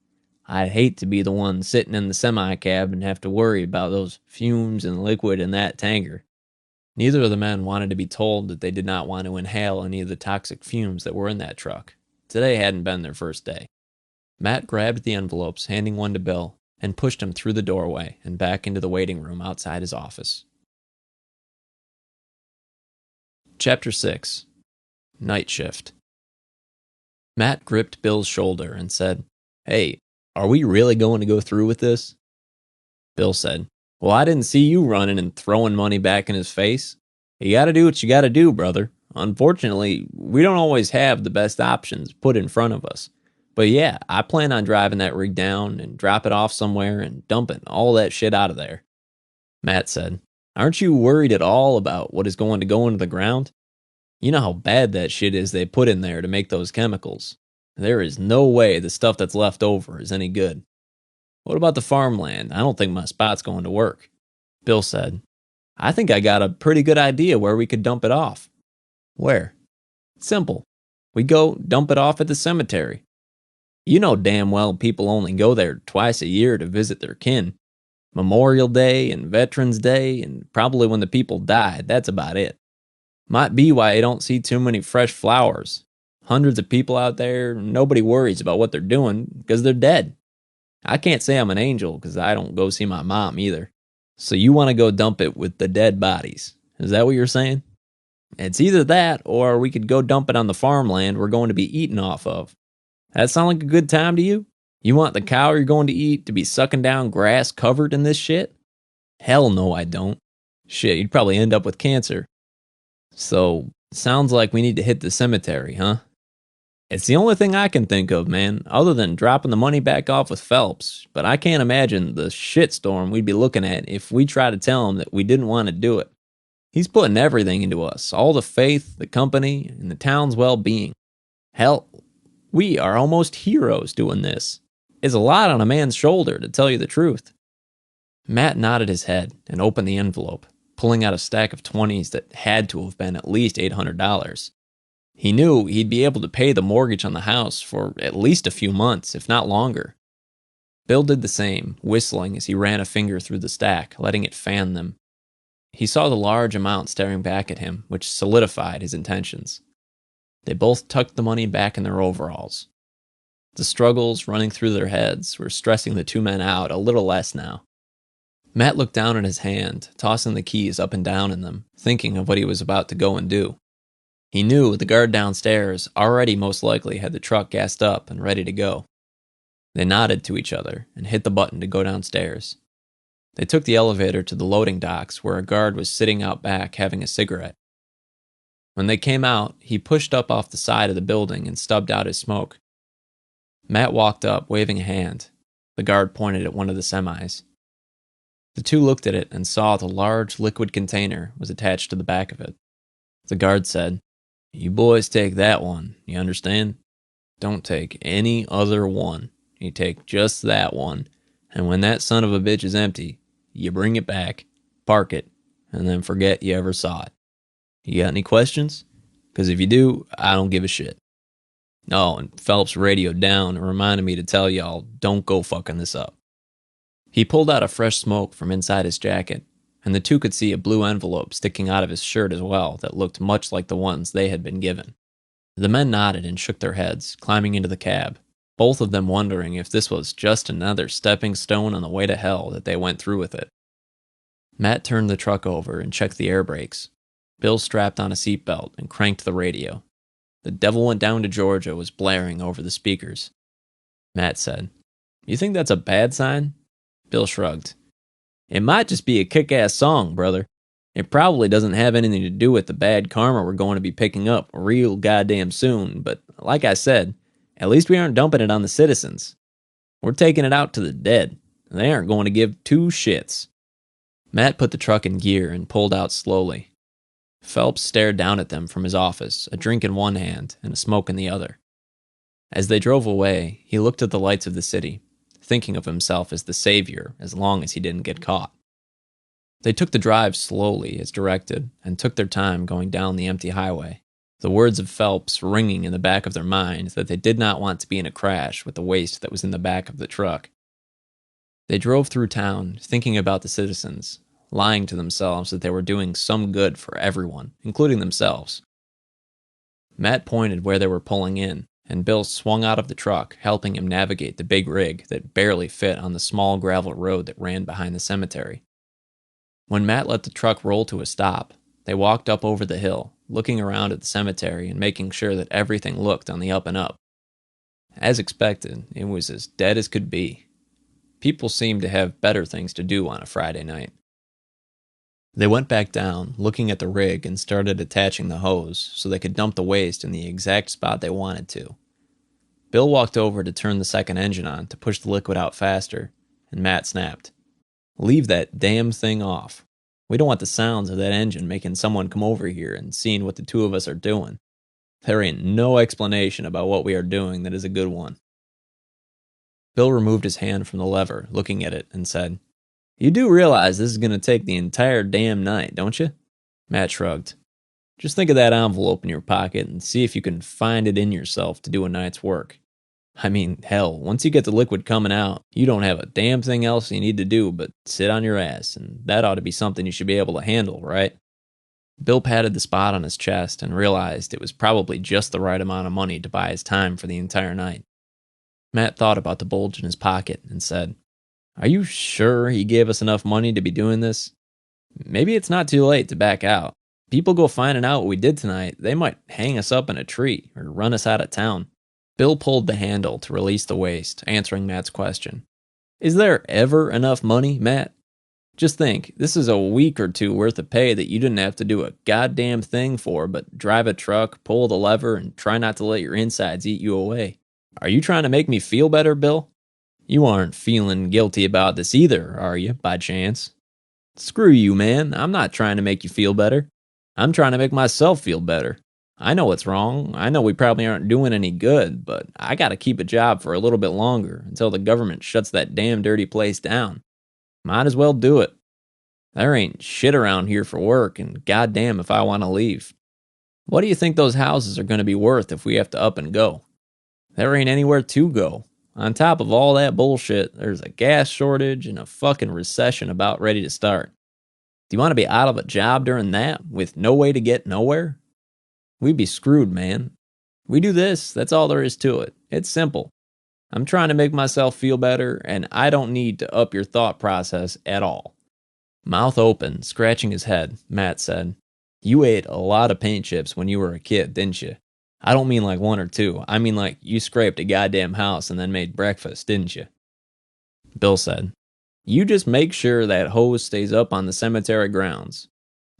I'd hate to be the one sitting in the semi-cab and have to worry about those fumes and liquid in that tanker. Neither of the men wanted to be told that they did not want to inhale any of the toxic fumes that were in that truck. Today hadn't been their first day. Matt grabbed the envelopes, handing one to Bill, and pushed him through the doorway and back into the waiting room outside his office. Chapter 6. Night Shift. Matt gripped Bill's shoulder and said, Hey, are we really going to go through with this? Bill said, Well, I didn't see you running and throwing money back in his face. You gotta do what you gotta do, brother. Unfortunately, we don't always have the best options put in front of us. But yeah, I plan on driving that rig down and drop it off somewhere and dumping all that shit out of there. Matt said, Aren't you worried at all about what is going to go into the ground? You know how bad that shit is they put in there to make those chemicals. There is no way the stuff that's left over is any good. What about the farmland? I don't think my spot's going to work. Bill said, I think I got a pretty good idea where we could dump it off. Where? Simple. We go dump it off at the cemetery. You know damn well people only go there twice a year to visit their kin. Memorial Day and Veterans Day, and probably when the people died, that's about it. Might be why you don't see too many fresh flowers. Hundreds of people out there, nobody worries about what they're doing because they're dead. I can't say I'm an angel because I don't go see my mom either. So you want to go dump it with the dead bodies. Is that what you're saying? It's either that or we could go dump it on the farmland we're going to be eating off of. That sound like a good time to you? You want the cow you're going to eat to be sucking down grass covered in this shit? Hell no, I don't. Shit, you'd probably end up with cancer. So, sounds like we need to hit the cemetery, huh? It's the only thing I can think of, man, other than dropping the money back off with Phelps, but I can't imagine the shitstorm we'd be looking at if we tried to tell him that we didn't want to do it. He's putting everything into us, all the faith, the company, and the town's well-being. Hell, we are almost heroes doing this. It's a lot on a man's shoulder, to tell you the truth. Matt nodded his head and opened the envelope, pulling out a stack of 20s that had to have been at least $800. He knew he'd be able to pay the mortgage on the house for at least a few months, if not longer. Bill did the same, whistling as he ran a finger through the stack, letting it fan them. He saw the large amount staring back at him, which solidified his intentions. They both tucked the money back in their overalls. The struggles running through their heads were stressing the two men out a little less now. Matt looked down at his hand, tossing the keys up and down in them, thinking of what he was about to go and do. He knew the guard downstairs already most likely had the truck gassed up and ready to go. They nodded to each other and hit the button to go downstairs. They took the elevator to the loading docks where a guard was sitting out back having a cigarette. When they came out, he pushed up off the side of the building and stubbed out his smoke. Matt walked up, waving a hand. The guard pointed at one of the semis. The two looked at it and saw the large liquid container was attached to the back of it. The guard said, "You boys take that one, you understand? Don't take any other one. You take just that one, and when that son of a bitch is empty, you bring it back, park it, and then forget you ever saw it. You got any questions? Because if you do, I don't give a shit." Oh, and Phelps radioed down and reminded me to tell y'all, don't go fucking this up. He pulled out a fresh smoke from inside his jacket, and the two could see a blue envelope sticking out of his shirt as well that looked much like the ones they had been given. The men nodded and shook their heads, climbing into the cab, both of them wondering if this was just another stepping stone on the way to hell that they went through with it. Matt turned the truck over and checked the air brakes. Bill strapped on a seatbelt and cranked the radio. The Devil Went Down to Georgia was blaring over the speakers. Matt said, "You think that's a bad sign?" Bill shrugged. "It might just be a kick-ass song, brother. It probably doesn't have anything to do with the bad karma we're going to be picking up real goddamn soon, but like I said, at least we aren't dumping it on the citizens. We're taking it out to the dead. They aren't going to give two shits." Matt put the truck in gear and pulled out slowly. Phelps stared down at them from his office, a drink in one hand and a smoke in the other. As they drove away, he looked at the lights of the city, thinking of himself as the savior as long as he didn't get caught. They took the drive slowly as directed and took their time going down the empty highway, the words of Phelps ringing in the back of their minds that they did not want to be in a crash with the waste that was in the back of the truck. They drove through town, thinking about the citizens, lying to themselves that they were doing some good for everyone, including themselves. Matt pointed where they were pulling in, and Bill swung out of the truck, helping him navigate the big rig that barely fit on the small gravel road that ran behind the cemetery. When Matt let the truck roll to a stop, they walked up over the hill, looking around at the cemetery and making sure that everything looked on the up and up. As expected, it was as dead as could be. People seemed to have better things to do on a Friday night. They went back down, looking at the rig, and started attaching the hose so they could dump the waste in the exact spot they wanted to. Bill walked over to turn the second engine on to push the liquid out faster, and Matt snapped, "Leave that damn thing off. We don't want the sounds of that engine making someone come over here and seeing what the two of us are doing. There ain't no explanation about what we are doing that is a good one." Bill removed his hand from the lever, looking at it, and said, "You do realize this is going to take the entire damn night, don't you?" Matt shrugged. "Just think of that envelope in your pocket and see if you can find it in yourself to do a night's work. I mean, hell, once you get the liquid coming out, you don't have a damn thing else you need to do but sit on your ass, and that ought to be something you should be able to handle, right? Bill patted the spot on his chest and realized it was probably just the right amount of money to buy his time for the entire night. Matt thought about the bulge in his pocket and said, "Are you sure he gave us enough money to be doing this? Maybe it's not too late to back out. People go finding out what we did tonight, they might hang us up in a tree or run us out of town." Bill pulled the handle to release the waste, answering Matt's question. "Is there ever enough money, Matt? Just think, this is a week or two worth of pay that you didn't have to do a goddamn thing for but drive a truck, pull the lever, and try not to let your insides eat you away. Are you trying to make me feel better, Bill? You aren't feeling guilty about this either, are you, by chance?" "Screw you, man. I'm not trying to make you feel better. I'm trying to make myself feel better. I know what's wrong. I know we probably aren't doing any good, but I gotta keep a job for a little bit longer until the government shuts that damn dirty place down. Might as well do it. There ain't shit around here for work, and goddamn if I want to leave. What do you think those houses are going to be worth if we have to up and go? There ain't anywhere to go. On top of all that bullshit, there's a gas shortage and a fucking recession about ready to start. Do you want to be out of a job during that, with no way to get nowhere? We'd be screwed, man. We do this, that's all there is to it. It's simple. I'm trying to make myself feel better, and I don't need to up your thought process at all." Mouth open, scratching his head, Matt said, "You ate a lot of paint chips when you were a kid, didn't you? I don't mean like one or two. I mean like you scraped a goddamn house and then made breakfast, didn't you?" Bill said, "You just make sure that hose stays up on the cemetery grounds.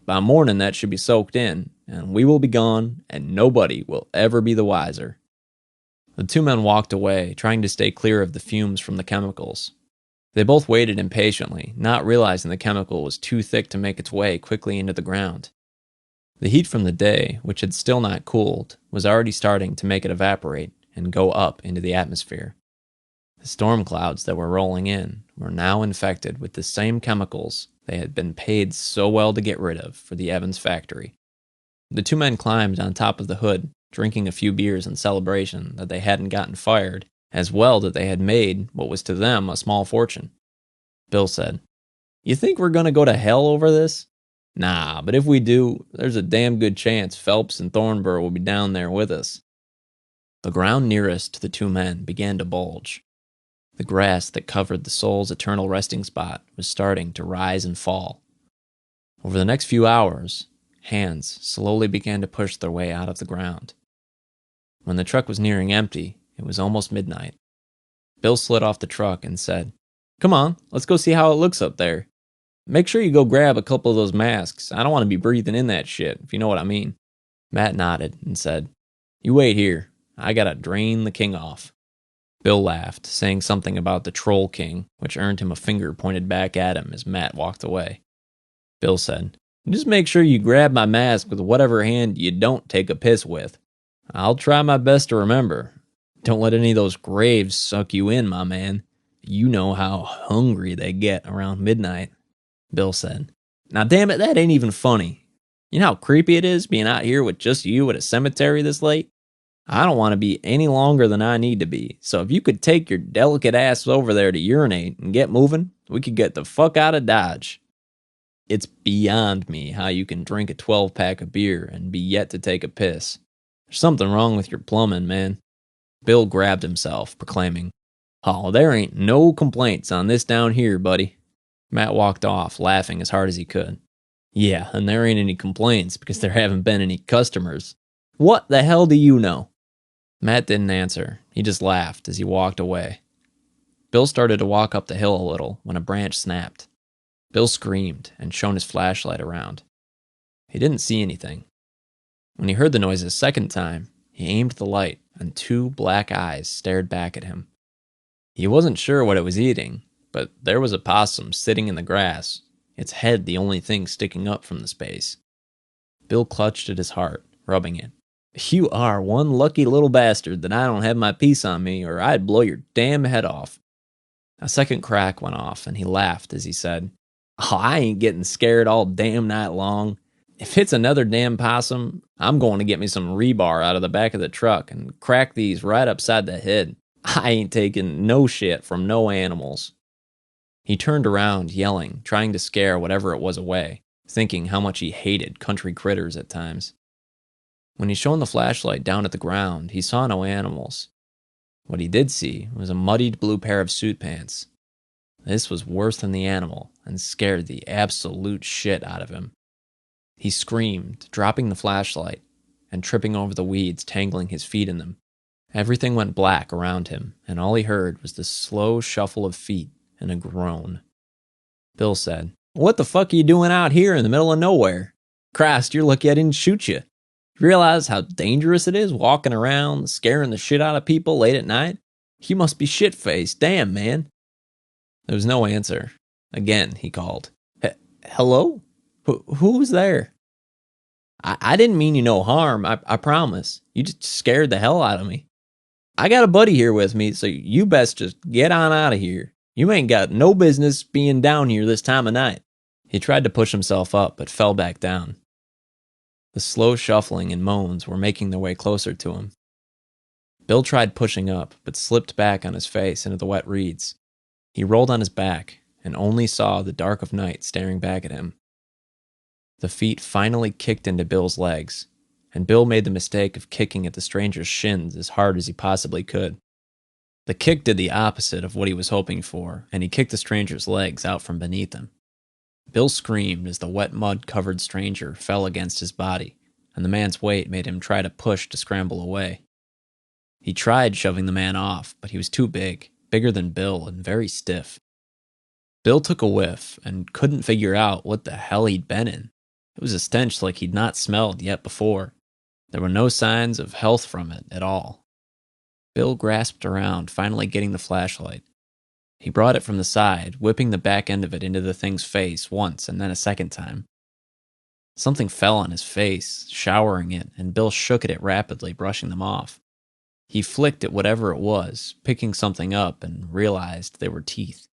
By morning that should be soaked in, and we will be gone, and nobody will ever be the wiser." The two men walked away, trying to stay clear of the fumes from the chemicals. They both waited impatiently, not realizing the chemical was too thick to make its way quickly into the ground. The heat from the day, which had still not cooled, was already starting to make it evaporate and go up into the atmosphere. The storm clouds that were rolling in were now infected with the same chemicals they had been paid so well to get rid of for the Evans factory. The two men climbed on top of the hood, drinking a few beers in celebration that they hadn't gotten fired, as well that they had made what was to them a small fortune. Bill said, "You think we're going to go to hell over this? Nah, but if we do, there's a damn good chance Phelps and Thornburg will be down there with us." The ground nearest to the two men began to bulge. The grass that covered the soul's eternal resting spot was starting to rise and fall. Over the next few hours, hands slowly began to push their way out of the ground. When the truck was nearing empty, it was almost midnight. Bill slid off the truck and said, "Come on, let's go see how it looks up there. Make sure you go grab a couple of those masks. I don't want to be breathing in that shit, if you know what I mean." Matt nodded and said, "You wait here. I gotta drain the king off." Bill laughed, saying something about the Troll King, which earned him a finger pointed back at him as Matt walked away. Bill said, "Just make sure you grab my mask with whatever hand you don't take a piss with. I'll try my best to remember. Don't let any of those graves suck you in, my man. You know how hungry they get around midnight." Bill said, "Now damn it, that ain't even funny. You know how creepy it is being out here with just you at a cemetery this late? I don't want to be any longer than I need to be, so if you could take your delicate ass over there to urinate and get moving, we could get the fuck out of Dodge. It's beyond me how you can drink a 12-pack of beer and be yet to take a piss. There's something wrong with your plumbing, man." Bill grabbed himself, proclaiming, "Oh, there ain't no complaints on this down here, buddy." Matt walked off, laughing as hard as he could. "Yeah, and there ain't any complaints because there haven't been any customers. What the hell do you know?" Matt didn't answer. He just laughed as he walked away. Bill started to walk up the hill a little when a branch snapped. Bill screamed and shone his flashlight around. He didn't see anything. When he heard the noise a second time, he aimed the light and two black eyes stared back at him. He wasn't sure what it was eating, but there was a possum sitting in the grass, its head the only thing sticking up from the space. Bill clutched at his heart, rubbing it. "You are one lucky little bastard that I don't have my piece on me, or I'd blow your damn head off." A second crack went off, and he laughed as he said, "Oh, I ain't getting scared all damn night long. If it's another damn possum, I'm going to get me some rebar out of the back of the truck and crack these right upside the head. I ain't taking no shit from no animals. He turned around, yelling, trying to scare whatever it was away, thinking how much he hated country critters at times. When he shone the flashlight down at the ground, he saw no animals. What he did see was a muddied blue pair of suit pants. This was worse than the animal and scared the absolute shit out of him. He screamed, dropping the flashlight and tripping over the weeds, tangling his feet in them. Everything went black around him, and all he heard was the slow shuffle of feet and a groan. Bill said, "What the fuck are you doing out here in the middle of nowhere? Christ, you're lucky I didn't shoot you. You realize how dangerous it is walking around, scaring the shit out of people late at night? You must be shit-faced. Damn, man." There was no answer. Again, he called. Hello? Who was there? I didn't mean you no harm, I promise. You just scared the hell out of me. I got a buddy here with me, so you best just get on out of here. You ain't got no business being down here this time of night. He tried to push himself up, but fell back down. The slow shuffling and moans were making their way closer to him. Bill tried pushing up, but slipped back on his face into the wet reeds. He rolled on his back and only saw the dark of night staring back at him. The feet finally kicked into Bill's legs, and Bill made the mistake of kicking at the stranger's shins as hard as he possibly could. The kick did the opposite of what he was hoping for, and he kicked the stranger's legs out from beneath him. Bill screamed as the wet mud-covered stranger fell against his body, and the man's weight made him try to push to scramble away. He tried shoving the man off, but he was too big, bigger than Bill, and very stiff. Bill took a whiff and couldn't figure out what the hell he'd been in. It was a stench like he'd not smelled yet before. There were no signs of health from it at all. Bill grasped around, finally getting the flashlight. He brought it from the side, whipping the back end of it into the thing's face once and then a second time. Something fell on his face, showering it, and Bill shook at it rapidly, brushing them off. He flicked at whatever it was, picking something up, and realized they were teeth.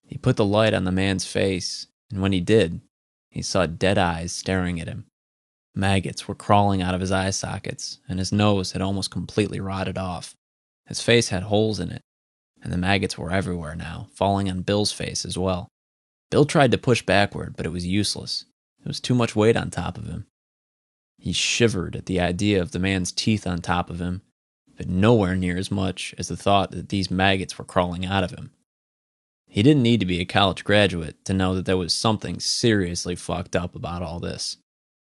He put the light on the man's face, and when he did, he saw dead eyes staring at him. Maggots were crawling out of his eye sockets, and his nose had almost completely rotted off. His face had holes in it, and the maggots were everywhere now, falling on Bill's face as well. Bill tried to push backward, but it was useless. There was too much weight on top of him. He shivered at the idea of the man's teeth on top of him, but nowhere near as much as the thought that these maggots were crawling out of him. He didn't need to be a college graduate to know that there was something seriously fucked up about all this.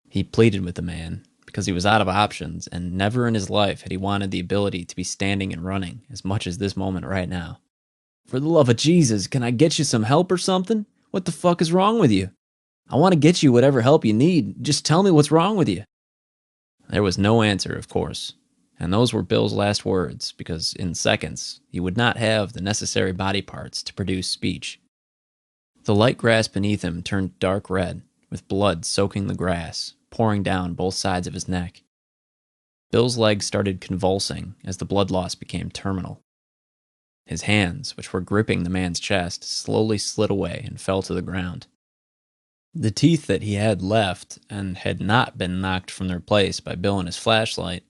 He pleaded with the man, because he was out of options, and never in his life had he wanted the ability to be standing and running as much as this moment right now. "For the love of Jesus, can I get you some help or something? What the fuck is wrong with you? I want to get you whatever help you need. Just tell me what's wrong with you." There was no answer, of course, and those were Bill's last words, because in seconds he would not have the necessary body parts to produce speech. The light grass beneath him turned dark red, with blood soaking the grass, pouring down both sides of his neck. Bill's legs started convulsing as the blood loss became terminal. His hands, which were gripping the man's chest, slowly slid away and fell to the ground. The teeth that he had left, and had not been knocked from their place by Bill and his flashlight,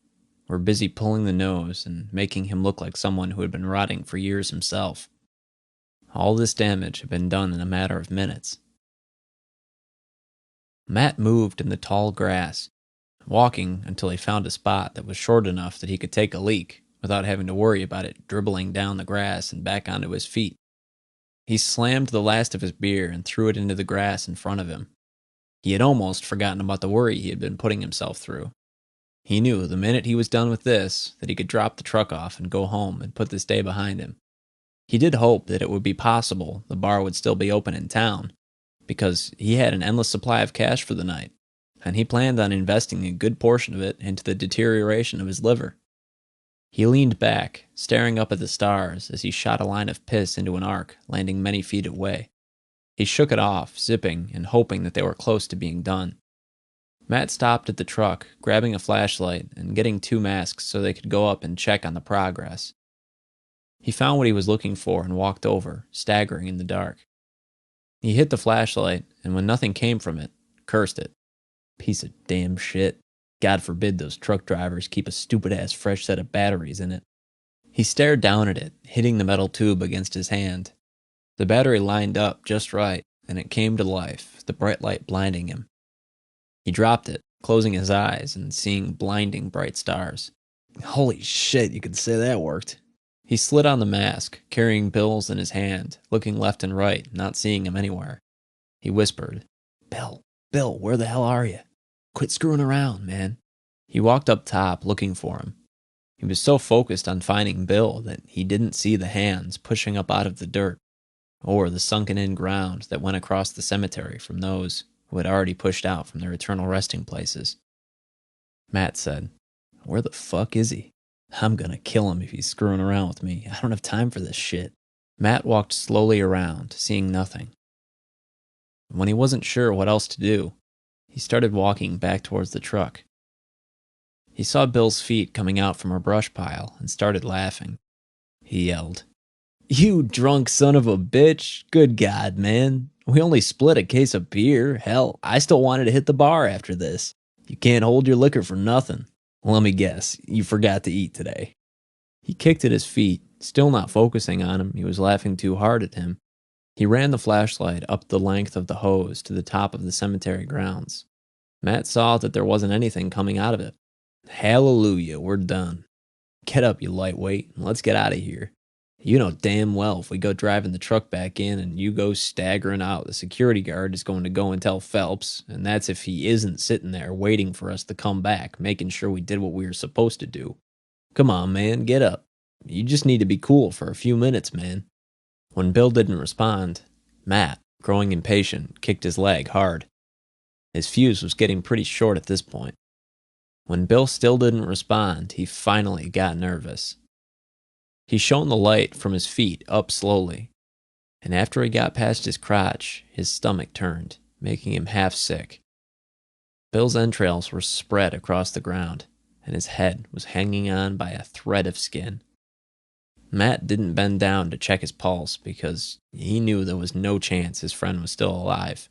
were busy pulling the nose and making him look like someone who had been rotting for years himself. All this damage had been done in a matter of minutes. Matt moved in the tall grass, walking until he found a spot that was short enough that he could take a leak without having to worry about it dribbling down the grass and back onto his feet. He slammed the last of his beer and threw it into the grass in front of him. He had almost forgotten about the worry he had been putting himself through. He knew the minute he was done with this that he could drop the truck off and go home and put this day behind him. He did hope that it would be possible the bar would still be open in town, because he had an endless supply of cash for the night, and he planned on investing a good portion of it into the deterioration of his liver. He leaned back, staring up at the stars as he shot a line of piss into an arc, landing many feet away. He shook it off, zipping and hoping that they were close to being done. Matt stopped at the truck, grabbing a flashlight and getting 2 masks so they could go up and check on the progress. He found what he was looking for and walked over, staggering in the dark. He hit the flashlight, and when nothing came from it, cursed it. Piece of damn shit. God forbid those truck drivers keep a stupid-ass fresh set of batteries in it. He stared down at it, hitting the metal tube against his hand. The battery lined up just right, and it came to life, the bright light blinding him. He dropped it, closing his eyes and seeing blinding bright stars. Holy shit, you could say that worked. He slid on the mask, carrying Bill's in his hand, looking left and right, not seeing him anywhere. He whispered, Bill, where the hell are you? Quit screwing around, man. He walked up top, looking for him. He was so focused on finding Bill that he didn't see the hands pushing up out of the dirt, or the sunken-in ground that went across the cemetery from those who had already pushed out from their eternal resting places. Matt said, Where the fuck is he? I'm gonna kill him if he's screwing around with me. I don't have time for this shit. Matt walked slowly around, seeing nothing. When he wasn't sure what else to do, he started walking back towards the truck. He saw Bill's feet coming out from a brush pile and started laughing. He yelled, You drunk son of a bitch. Good God, man. We only split a case of beer. Hell, I still wanted to hit the bar after this. You can't hold your liquor for nothing. Well, let me guess, you forgot to eat today. He kicked at his feet, still not focusing on him. He was laughing too hard at him. He ran the flashlight up the length of the hose to the top of the cemetery grounds. Matt saw that there wasn't anything coming out of it. Hallelujah, we're done. Get up, you lightweight, and let's get out of here. You know damn well if we go driving the truck back in and you go staggering out, the security guard is going to go and tell Phelps, and that's if he isn't sitting there waiting for us to come back, making sure we did what we were supposed to do. Come on, man, get up. You just need to be cool for a few minutes, man. When Bill didn't respond, Matt, growing impatient, kicked his leg hard. His fuse was getting pretty short at this point. When Bill still didn't respond, he finally got nervous. He shone the light from his feet up slowly, and after he got past his crotch, his stomach turned, making him half sick. Bill's entrails were spread across the ground, and his head was hanging on by a thread of skin. Matt didn't bend down to check his pulse because he knew there was no chance his friend was still alive.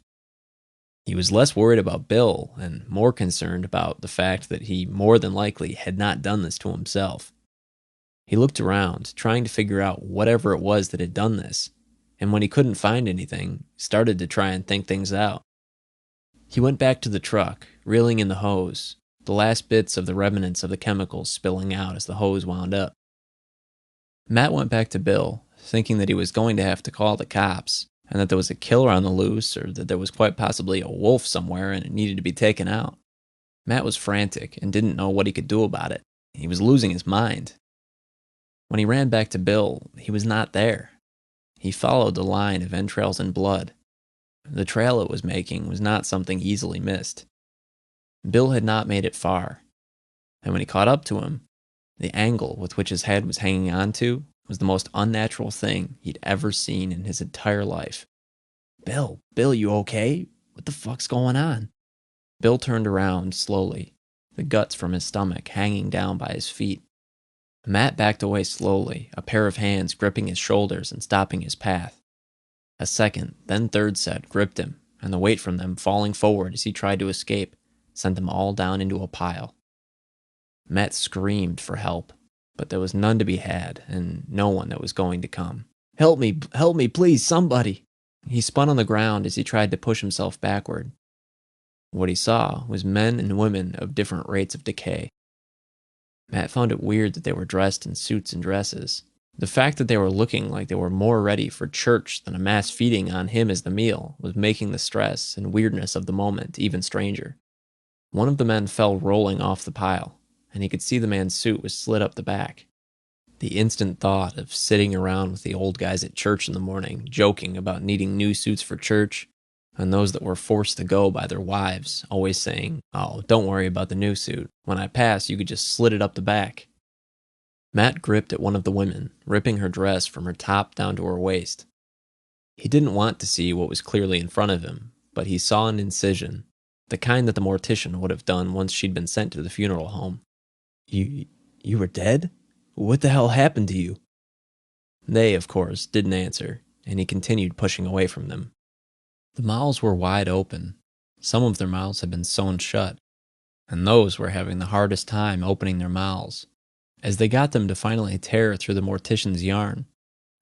He was less worried about Bill and more concerned about the fact that he more than likely had not done this to himself. He looked around, trying to figure out whatever it was that had done this, and when he couldn't find anything, started to try and think things out. He went back to the truck, reeling in the hose, the last bits of the remnants of the chemicals spilling out as the hose wound up. Matt went back to Bill, thinking that he was going to have to call the cops, and that there was a killer on the loose, or that there was quite possibly a wolf somewhere and it needed to be taken out. Matt was frantic and didn't know what he could do about it. He was losing his mind. When he ran back to Bill, he was not there. He followed the line of entrails and blood. The trail it was making was not something easily missed. Bill had not made it far, and when he caught up to him, the angle with which his head was hanging onto was the most unnatural thing he'd ever seen in his entire life. Bill, you okay? What the fuck's going on? Bill turned around slowly, the guts from his stomach hanging down by his feet. Matt backed away slowly, a pair of hands gripping his shoulders and stopping his path. A second, then third set gripped him, and the weight from them falling forward as he tried to escape sent them all down into a pile. Matt screamed for help, but there was none to be had, and no one that was going to come. Help me, please, somebody! He spun on the ground as he tried to push himself backward. What he saw was men and women of different rates of decay. Matt found it weird that they were dressed in suits and dresses. The fact that they were looking like they were more ready for church than a mass feeding on him as the meal was making the stress and weirdness of the moment even stranger. One of the men fell rolling off the pile, and he could see the man's suit was slit up the back. The instant thought of sitting around with the old guys at church in the morning, joking about needing new suits for church, and those that were forced to go by their wives, always saying, "Oh, don't worry about the new suit. When I pass, you could just slit it up the back." Matt gripped at one of the women, ripping her dress from her top down to her waist. He didn't want to see what was clearly in front of him, but he saw an incision, the kind that the mortician would have done once she'd been sent to the funeral home. You were dead? What the hell happened to you?" They, of course, didn't answer, and he continued pushing away from them. The mouths were wide open. Some of their mouths had been sewn shut, and those were having the hardest time opening their mouths. As they got them to finally tear through the mortician's yarn,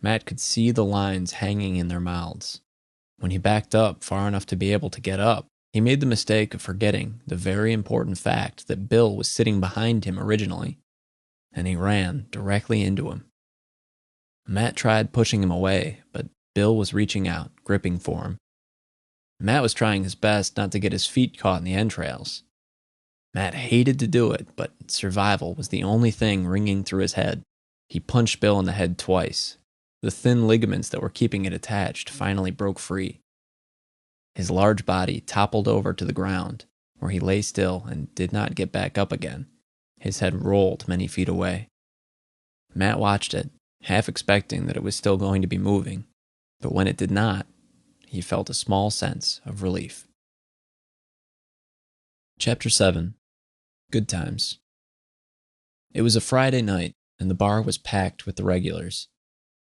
Matt could see the lines hanging in their mouths. When he backed up far enough to be able to get up, he made the mistake of forgetting the very important fact that Bill was sitting behind him originally, and he ran directly into him. Matt tried pushing him away, but Bill was reaching out, gripping for him. Matt was trying his best not to get his feet caught in the entrails. Matt hated to do it, but survival was the only thing ringing through his head. He punched Bill in the head twice. The thin ligaments that were keeping it attached finally broke free. His large body toppled over to the ground, where he lay still and did not get back up again. His head rolled many feet away. Matt watched it, half expecting that it was still going to be moving, but when it did not, he felt a small sense of relief. Chapter 7. Good Times. It was a Friday night, and the bar was packed with the regulars.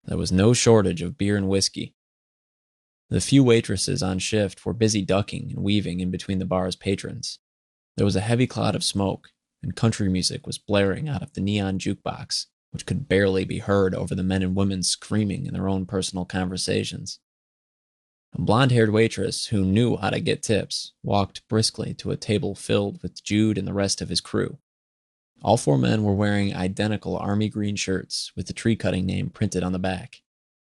There was no shortage of beer and whiskey. The few waitresses on shift were busy ducking and weaving in between the bar's patrons. There was a heavy cloud of smoke, and country music was blaring out of the neon jukebox, which could barely be heard over the men and women screaming in their own personal conversations. A blonde-haired waitress who knew how to get tips walked briskly to a table filled with Jude and the rest of his crew. All four men were wearing identical army green shirts with the tree-cutting name printed on the back.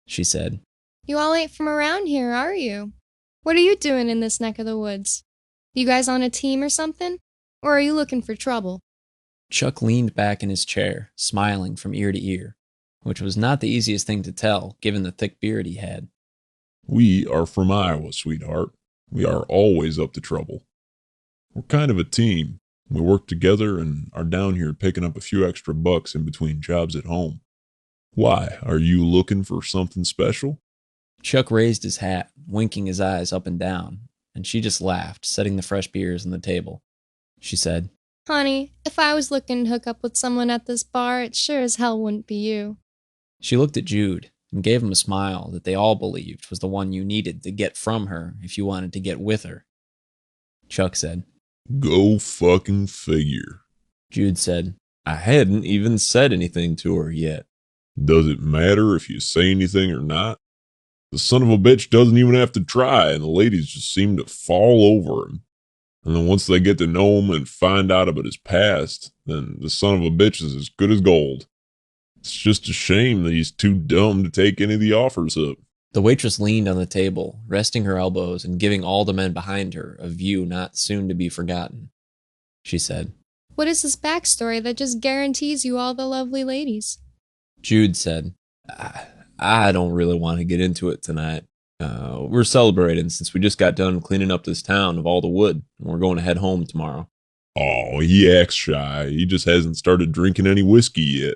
She said, You all ain't from around here, are you? What are you doing in this neck of the woods? You guys on a team or something? Or are you looking for trouble? Chuck leaned back in his chair, smiling from ear to ear, which was not the easiest thing to tell, given the thick beard he had. We are from Iowa, sweetheart. We are always up to trouble. We're kind of a team. We work together and are down here picking up a few extra bucks in between jobs at home. Why, are you looking for something special? Chuck raised his hat, winking his eyes up and down, and she just laughed, setting the fresh beers on the table. She said, Honey, if I was looking to hook up with someone at this bar, it sure as hell wouldn't be you. She looked at Jude and gave him a smile that they all believed was the one you needed to get from her if you wanted to get with her. Chuck said, Go fucking figure. Jude said, I hadn't even said anything to her yet. Does it matter if you say anything or not? The son of a bitch doesn't even have to try, and the ladies just seem to fall over him. And then once they get to know him and find out about his past, then the son of a bitch is as good as gold. It's just a shame that he's too dumb to take any of the offers up. The waitress leaned on the table, resting her elbows and giving all the men behind her a view not soon to be forgotten. She said, What is this backstory that just guarantees you all the lovely ladies? Jude said, I don't really want to get into it tonight. We're celebrating since we just got done cleaning up this town of all the wood, and we're going to head home tomorrow. Oh, he acts shy. He just hasn't started drinking any whiskey yet.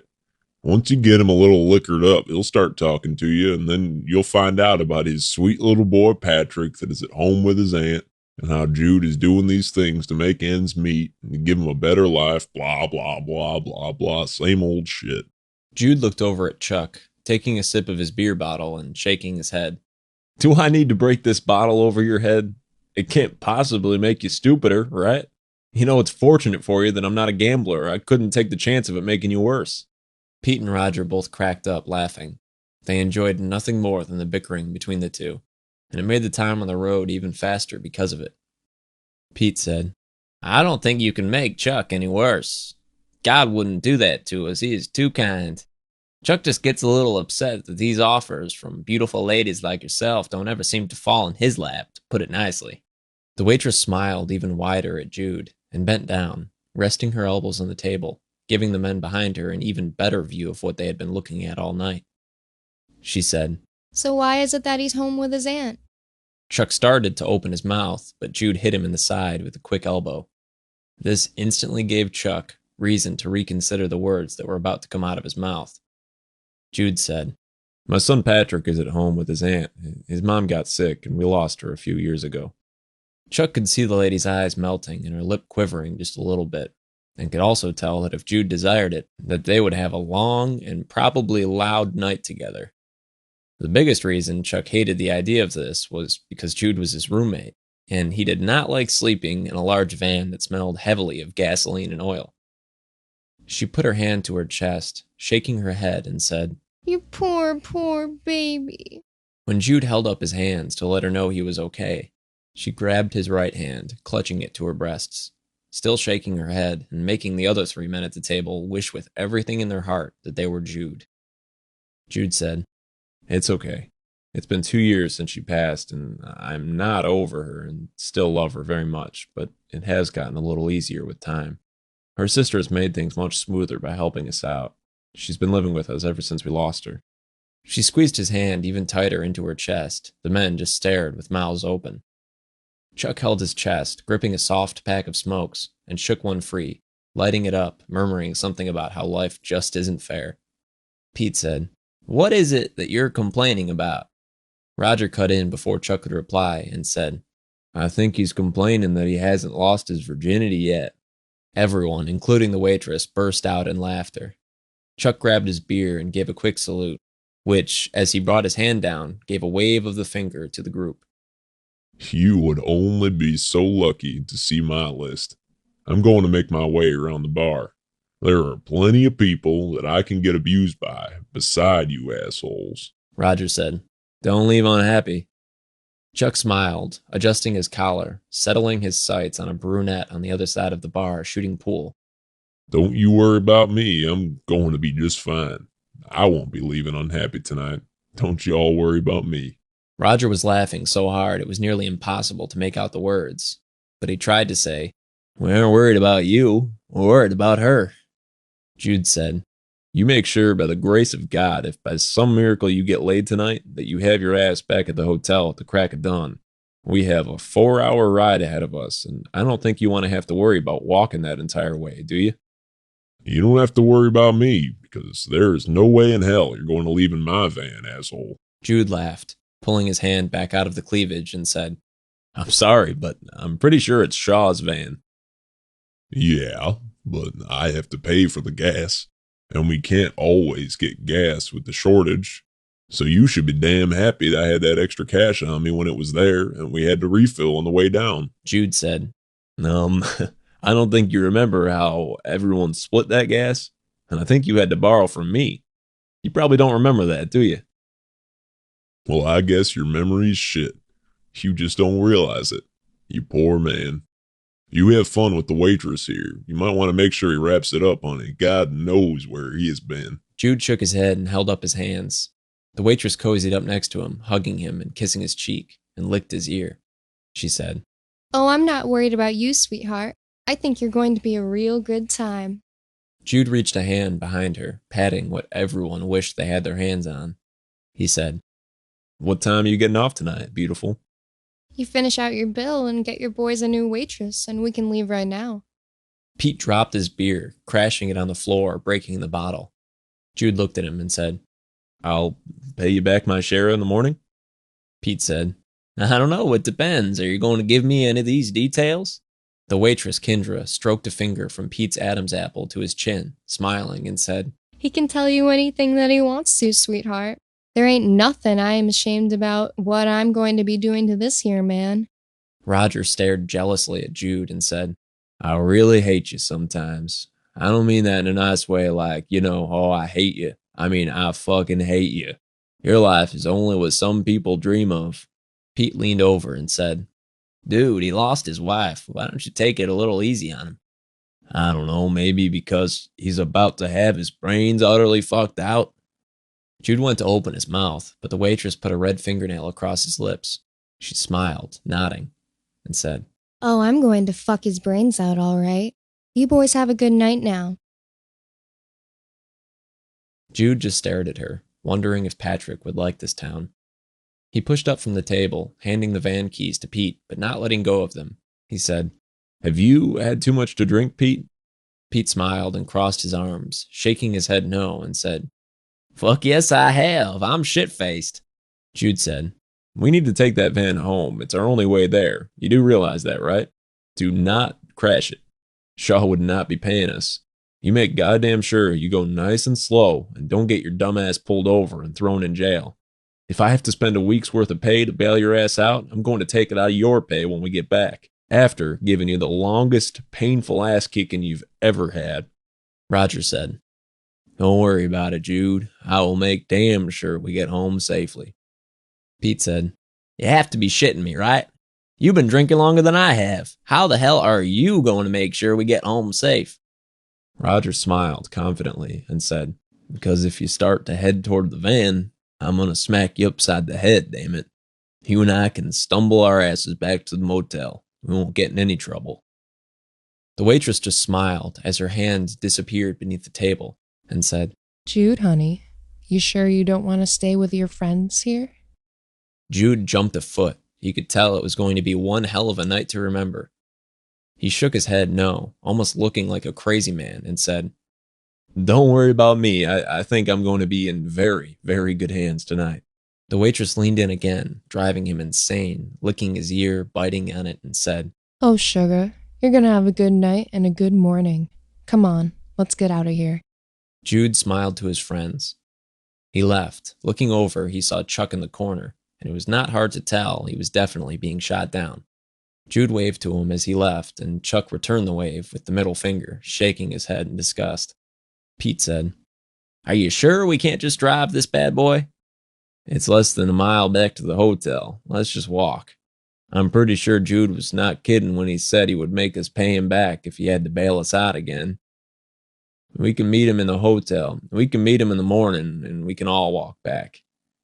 Once you get him a little liquored up, he'll start talking to you, and then you'll find out about his sweet little boy Patrick that is at home with his aunt, and how Jude is doing these things to make ends meet and to give him a better life, blah, blah, blah, blah, blah, same old shit. Jude looked over at Chuck, taking a sip of his beer bottle and shaking his head. Do I need to break this bottle over your head? It can't possibly make you stupider, right? You know, it's fortunate for you that I'm not a gambler. I couldn't take the chance of it making you worse. Pete and Roger both cracked up, laughing. They enjoyed nothing more than the bickering between the two, and it made the time on the road even faster because of it. Pete said, I don't think you can make Chuck any worse. God wouldn't do that to us. He is too kind. Chuck just gets a little upset that these offers from beautiful ladies like yourself don't ever seem to fall in his lap, to put it nicely. The waitress smiled even wider at Jude and bent down, resting her elbows on the table, giving the men behind her an even better view of what they had been looking at all night. She said, So why is it that he's home with his aunt? Chuck started to open his mouth, but Jude hit him in the side with a quick elbow. This instantly gave Chuck reason to reconsider the words that were about to come out of his mouth. Jude said, My son Patrick is at home with his aunt. His mom got sick, and we lost her a few years ago. Chuck could see the lady's eyes melting and her lip quivering just a little bit, and could also tell that if Jude desired it, that they would have a long and probably loud night together. The biggest reason Chuck hated the idea of this was because Jude was his roommate, and he did not like sleeping in a large van that smelled heavily of gasoline and oil. She put her hand to her chest, shaking her head, and said, You poor, poor baby. When Jude held up his hands to let her know he was okay, she grabbed his right hand, clutching it to her breasts, still shaking her head and making the other 3 men at the table wish with everything in their heart that they were Jude. Jude said, It's okay. It's been 2 years since she passed, and I'm not over her and still love her very much, but it has gotten a little easier with time. Her sister has made things much smoother by helping us out. She's been living with us ever since we lost her. She squeezed his hand even tighter into her chest. The men just stared with mouths open. Chuck held his chest, gripping a soft pack of smokes, and shook one free, lighting it up, murmuring something about how life just isn't fair. Pete said, What is it that you're complaining about? Roger cut in before Chuck could reply and said, I think he's complaining that he hasn't lost his virginity yet. Everyone, including the waitress, burst out in laughter. Chuck grabbed his beer and gave a quick salute, which, as he brought his hand down, gave a wave of the finger to the group. You would only be so lucky to see my list. I'm going to make my way around the bar. There are plenty of people that I can get abused by, beside you assholes. Roger said, Don't leave unhappy. Chuck smiled, adjusting his collar, settling his sights on a brunette on the other side of the bar shooting pool. Don't you worry about me. I'm going to be just fine. I won't be leaving unhappy tonight. Don't you all worry about me. Roger was laughing so hard it was nearly impossible to make out the words, but he tried to say, We aren't worried about you. We're worried about her. Jude said, You make sure by the grace of God, if by some miracle you get laid tonight, that you have your ass back at the hotel at the crack of dawn. We have a 4-hour ride ahead of us, and I don't think you want to have to worry about walking that entire way, do you? You don't have to worry about me, because there is no way in hell you're going to leave in my van, asshole. Jude laughed, pulling his hand back out of the cleavage, and said, I'm sorry, but I'm pretty sure it's Shaw's van. Yeah, but I have to pay for the gas, and we can't always get gas with the shortage. So you should be damn happy that I had that extra cash on me when it was there, and we had to refill on the way down. Jude said, I don't think you remember how everyone split that gas, and I think you had to borrow from me. You probably don't remember that, do you? Well, I guess your memory's shit. You just don't realize it. You poor man. You have fun with the waitress here. You might want to make sure he wraps it up, honey. God knows where he has been. Jude shook his head and held up his hands. The waitress cozied up next to him, hugging him and kissing his cheek, and licked his ear. She said, Oh, I'm not worried about you, sweetheart. I think you're going to be a real good time. Jude reached a hand behind her, patting what everyone wished they had their hands on. He said, What time are you getting off tonight, beautiful? You finish out your bill and get your boys a new waitress, and we can leave right now. Pete dropped his beer, crashing it on the floor, breaking the bottle. Jude looked at him and said, I'll pay you back my share in the morning? Pete said, I don't know, it depends. Are you going to give me any of these details? The waitress, Kendra, stroked a finger from Pete's Adam's apple to his chin, smiling, and said, He can tell you anything that he wants to, sweetheart. There ain't nothing I am ashamed about what I'm going to be doing to this here man. Roger stared jealously at Jude and said, I really hate you sometimes. I don't mean that in a nice way like, oh, I hate you. I mean, I fucking hate you. Your life is only what some people dream of. Pete leaned over and said, Dude, he lost his wife. Why don't you take it a little easy on him? I don't know, maybe because he's about to have his brains utterly fucked out. Jude went to open his mouth, but the waitress put a red fingernail across his lips. She smiled, nodding, and said, Oh, I'm going to fuck his brains out, all right. You boys have a good night now. Jude just stared at her, wondering if Patrick would like this town. He pushed up from the table, handing the van keys to Pete, but not letting go of them. He said, Have you had too much to drink, Pete? Pete smiled and crossed his arms, shaking his head no, and said, Fuck yes, I have. I'm shit-faced. Jude said, We need to take that van home. It's our only way there. You do realize that, right? Do not crash it. Shaw would not be paying us. You make goddamn sure you go nice and slow and don't get your dumb ass pulled over and thrown in jail. If I have to spend a week's worth of pay to bail your ass out, I'm going to take it out of your pay when we get back, after giving you the longest, painful ass kicking you've ever had. Roger said, "Don't worry about it, Jude. I will make damn sure we get home safely." Pete said, "You have to be shitting me, right? You've been drinking longer than I have. How the hell are you going to make sure we get home safe?" Roger smiled confidently and said, "Because if you start to head toward the van, I'm going to smack you upside the head, damn it. You and I can stumble our asses back to the motel. We won't get in any trouble." The waitress just smiled as her hand disappeared beneath the table and said, Jude, honey, you sure you don't want to stay with your friends here? Jude jumped a foot. He could tell it was going to be one hell of a night to remember. He shook his head no, almost looking like a crazy man, and said, "Don't worry about me. I think I'm going to be in very, very good hands tonight." The waitress leaned in again, driving him insane, licking his ear, biting on it, and said, Oh, sugar, you're going to have a good night and a good morning. Come on, let's get out of here. Jude smiled to his friends. He left. Looking over, he saw Chuck in the corner, and it was not hard to tell he was definitely being shot down. Jude waved to him as he left, and Chuck returned the wave with the middle finger, shaking his head in disgust. Pete said, "Are you sure we can't just drive this bad boy? It's less than a mile back to the hotel. Let's just walk. I'm pretty sure Jude was not kidding when he said he would make us pay him back if he had to bail us out again. We can meet him in the hotel. We can meet him in the morning, and we can all walk back.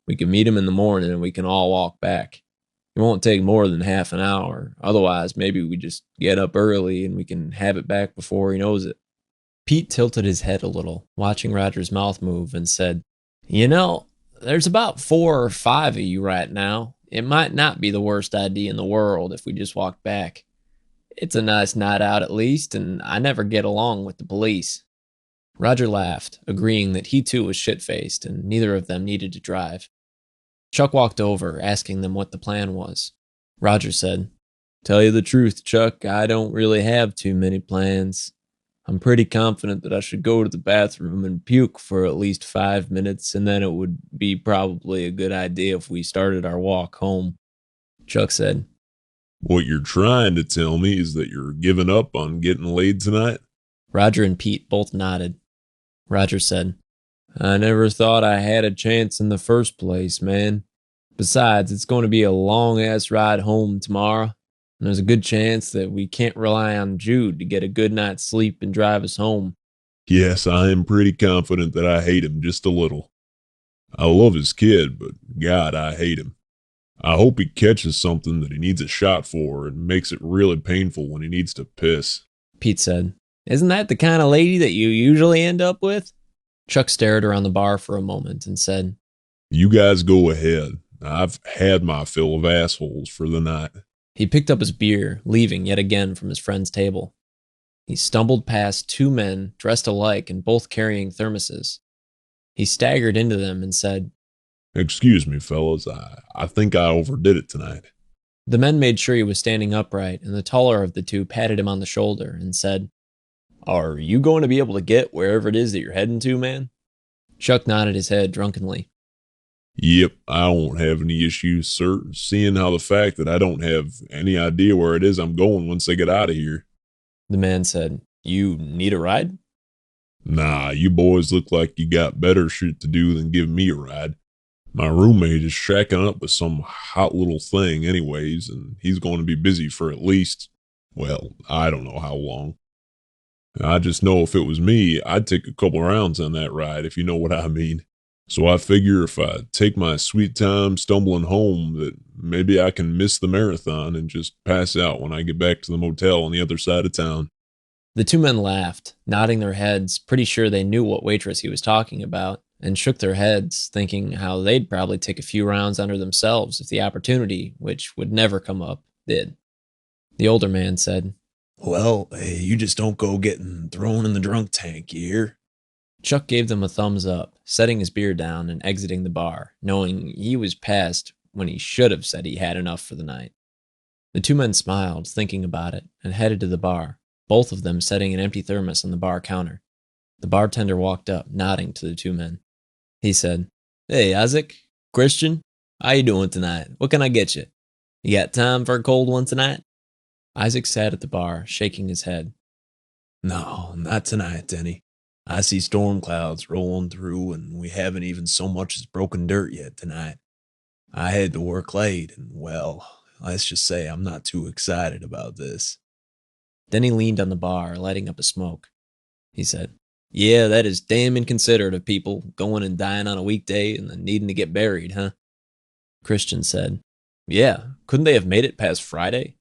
We can meet him in the morning, and we can all walk back. It won't take more than half an hour. Otherwise, maybe we just get up early and we can have it back before he knows it." Pete tilted his head a little, watching Roger's mouth move, and said, "You know, there's about 4 or 5 of you right now. It might not be the worst idea in the world if we just walk back. It's a nice night out at least, and I never get along with the police." Roger laughed, agreeing that he too was shit-faced, and neither of them needed to drive. Chuck walked over, asking them what the plan was. Roger said, "Tell you the truth, Chuck, I don't really have too many plans. I'm pretty confident that I should go to the bathroom and puke for at least 5 minutes, and then it would be probably a good idea if we started our walk home." Chuck said, What you're trying to tell me is that you're giving up on getting laid tonight? Roger and Pete both nodded. Roger said, "I never thought I had a chance in the first place, man. Besides, it's going to be a long-ass ride home tomorrow, and there's a good chance that we can't rely on Jude to get a good night's sleep and drive us home." Yes, I am pretty confident that I hate him just a little. I love his kid, but God, I hate him. I hope he catches something that he needs a shot for and makes it really painful when he needs to piss. Pete said, "Isn't that the kind of lady that you usually end up with?" Chuck stared around the bar for a moment and said, You guys go ahead. I've had my fill of assholes for the night. He picked up his beer, leaving yet again from his friend's table. He stumbled past 2 men dressed alike and both carrying thermoses. He staggered into them and said, Excuse me, fellas. I think I overdid it tonight. The men made sure he was standing upright, and the taller of the 2 patted him on the shoulder and said, "Are you going to be able to get wherever it is that you're heading to, man?" Chuck nodded his head drunkenly. Yep, I won't have any issues, sir, seeing how the fact that I don't have any idea where it is I'm going once I get out of here. The man said, "You need a ride?" Nah, you boys look like you got better shit to do than give me a ride. My roommate is shacking up with some hot little thing anyways, and he's going to be busy for at least, well, I don't know how long. I just know if it was me, I'd take a couple rounds on that ride, if you know what I mean. So I figure if I take my sweet time stumbling home, that maybe I can miss the marathon and just pass out when I get back to the motel on the other side of town. The 2 men laughed, nodding their heads, pretty sure they knew what waitress he was talking about, and shook their heads, thinking how they'd probably take a few rounds under themselves if the opportunity, which would never come up, did. The older man said, Well, hey, you just don't go getting thrown in the drunk tank, you hear? Chuck gave them a thumbs up, setting his beer down and exiting the bar, knowing he was past when he should have said he had enough for the night. The 2 men smiled, thinking about it, and headed to the bar, both of them setting an empty thermos on the bar counter. The bartender walked up, nodding to the 2 men. He said, "Hey, Isaac, Christian, how you doing tonight? What can I get you? You got time for a cold one tonight?" Isaac sat at the bar, shaking his head. No, not tonight, Denny. I see storm clouds rolling through, and we haven't even so much as broken dirt yet tonight. I had to work late, and well, let's just say I'm not too excited about this. Then he leaned on the bar, lighting up a smoke. He said, "Yeah, that is damn inconsiderate of people, going and dying on a weekday and then needing to get buried, huh?" Christian said, "Yeah, couldn't they have made it past Friday?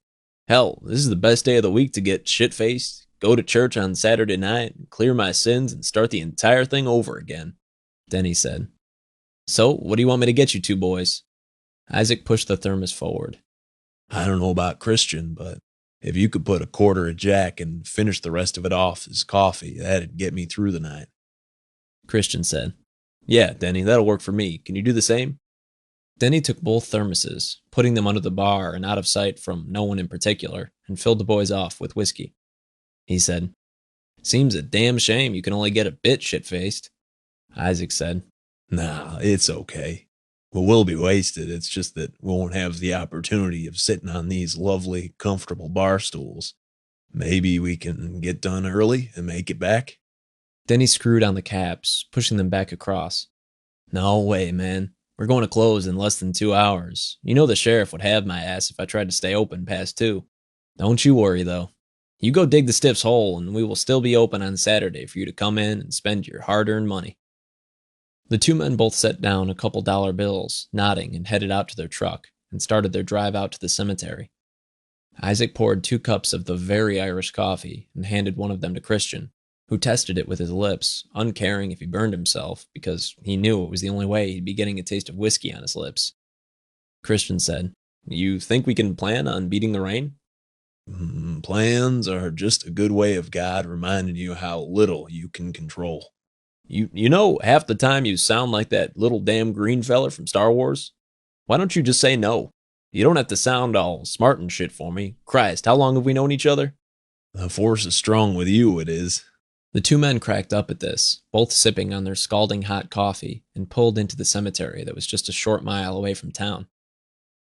Hell, this is the best day of the week to get shit-faced, go to church on Saturday night, clear my sins, and start the entire thing over again." Then he said, "So, what do you want me to get you two boys?" Isaac pushed the thermos forward. I don't know about Christian, but if you could put a quarter of Jack and finish the rest of it off as coffee, that'd get me through the night. Christian said, "Yeah, Denny, that'll work for me. Can you do the same?" Denny took both thermoses, putting them under the bar and out of sight from no one in particular, and filled the boys off with whiskey. He said, "Seems a damn shame you can only get a bit shit-faced." Isaac said, Nah, it's okay. We'll be wasted. It's just that we won't have the opportunity of sitting on these lovely, comfortable bar stools. Maybe we can get done early and make it back? Denny screwed on the caps, pushing them back across. "No way, man. We're going to close in less than 2 hours. You know the sheriff would have my ass if I tried to stay open past 2. Don't you worry, though. You go dig the stiff's hole, and we will still be open on Saturday for you to come in and spend your hard-earned money." The two men both set down a couple dollar bills, nodding, and headed out to their truck, and started their drive out to the cemetery. Isaac poured 2 cups of the very Irish coffee and handed one of them to Christian, who tested it with his lips, uncaring if he burned himself, because he knew it was the only way he'd be getting a taste of whiskey on his lips. Christian said, "You think we can plan on beating the rain?" Plans are just a good way of God reminding you how little you can control. You know, half the time you sound like that little damn green feller from Star Wars. Why don't you just say no? You don't have to sound all smart and shit for me. Christ, how long have we known each other? The force is strong with you, it is. The two men cracked up at this, both sipping on their scalding hot coffee, and pulled into the cemetery that was just a short mile away from town.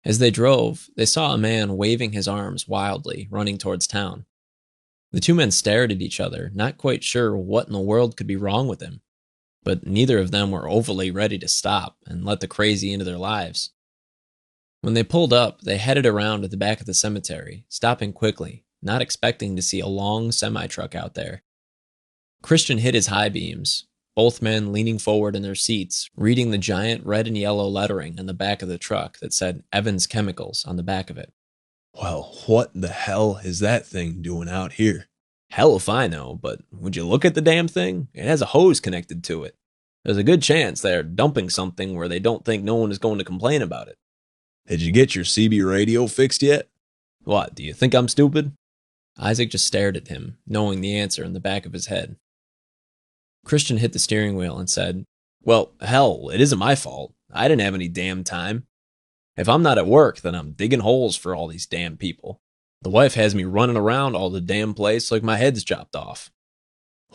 As they drove, they saw a man waving his arms wildly, running towards town. The two men stared at each other, not quite sure what in the world could be wrong with him, but neither of them were overly ready to stop and let the crazy into their lives. When they pulled up, they headed around to the back of the cemetery, stopping quickly, not expecting to see a long semi-truck out there. Christian hit his high beams, both men leaning forward in their seats, reading the giant red and yellow lettering on the back of the truck that said Evans Chemicals on the back of it. Well, what the hell is that thing doing out here? Hell if I know, but would you look at the damn thing? It has a hose connected to it. There's a good chance they're dumping something where they don't think no one is going to complain about it. Did you get your CB radio fixed yet? What, do you think I'm stupid? Isaac just stared at him, knowing the answer in the back of his head. Christian hit the steering wheel and said, "Well, hell, it isn't my fault. I didn't have any damn time. If I'm not at work, then I'm digging holes for all these damn people. The wife has me running around all the damn place like my head's chopped off."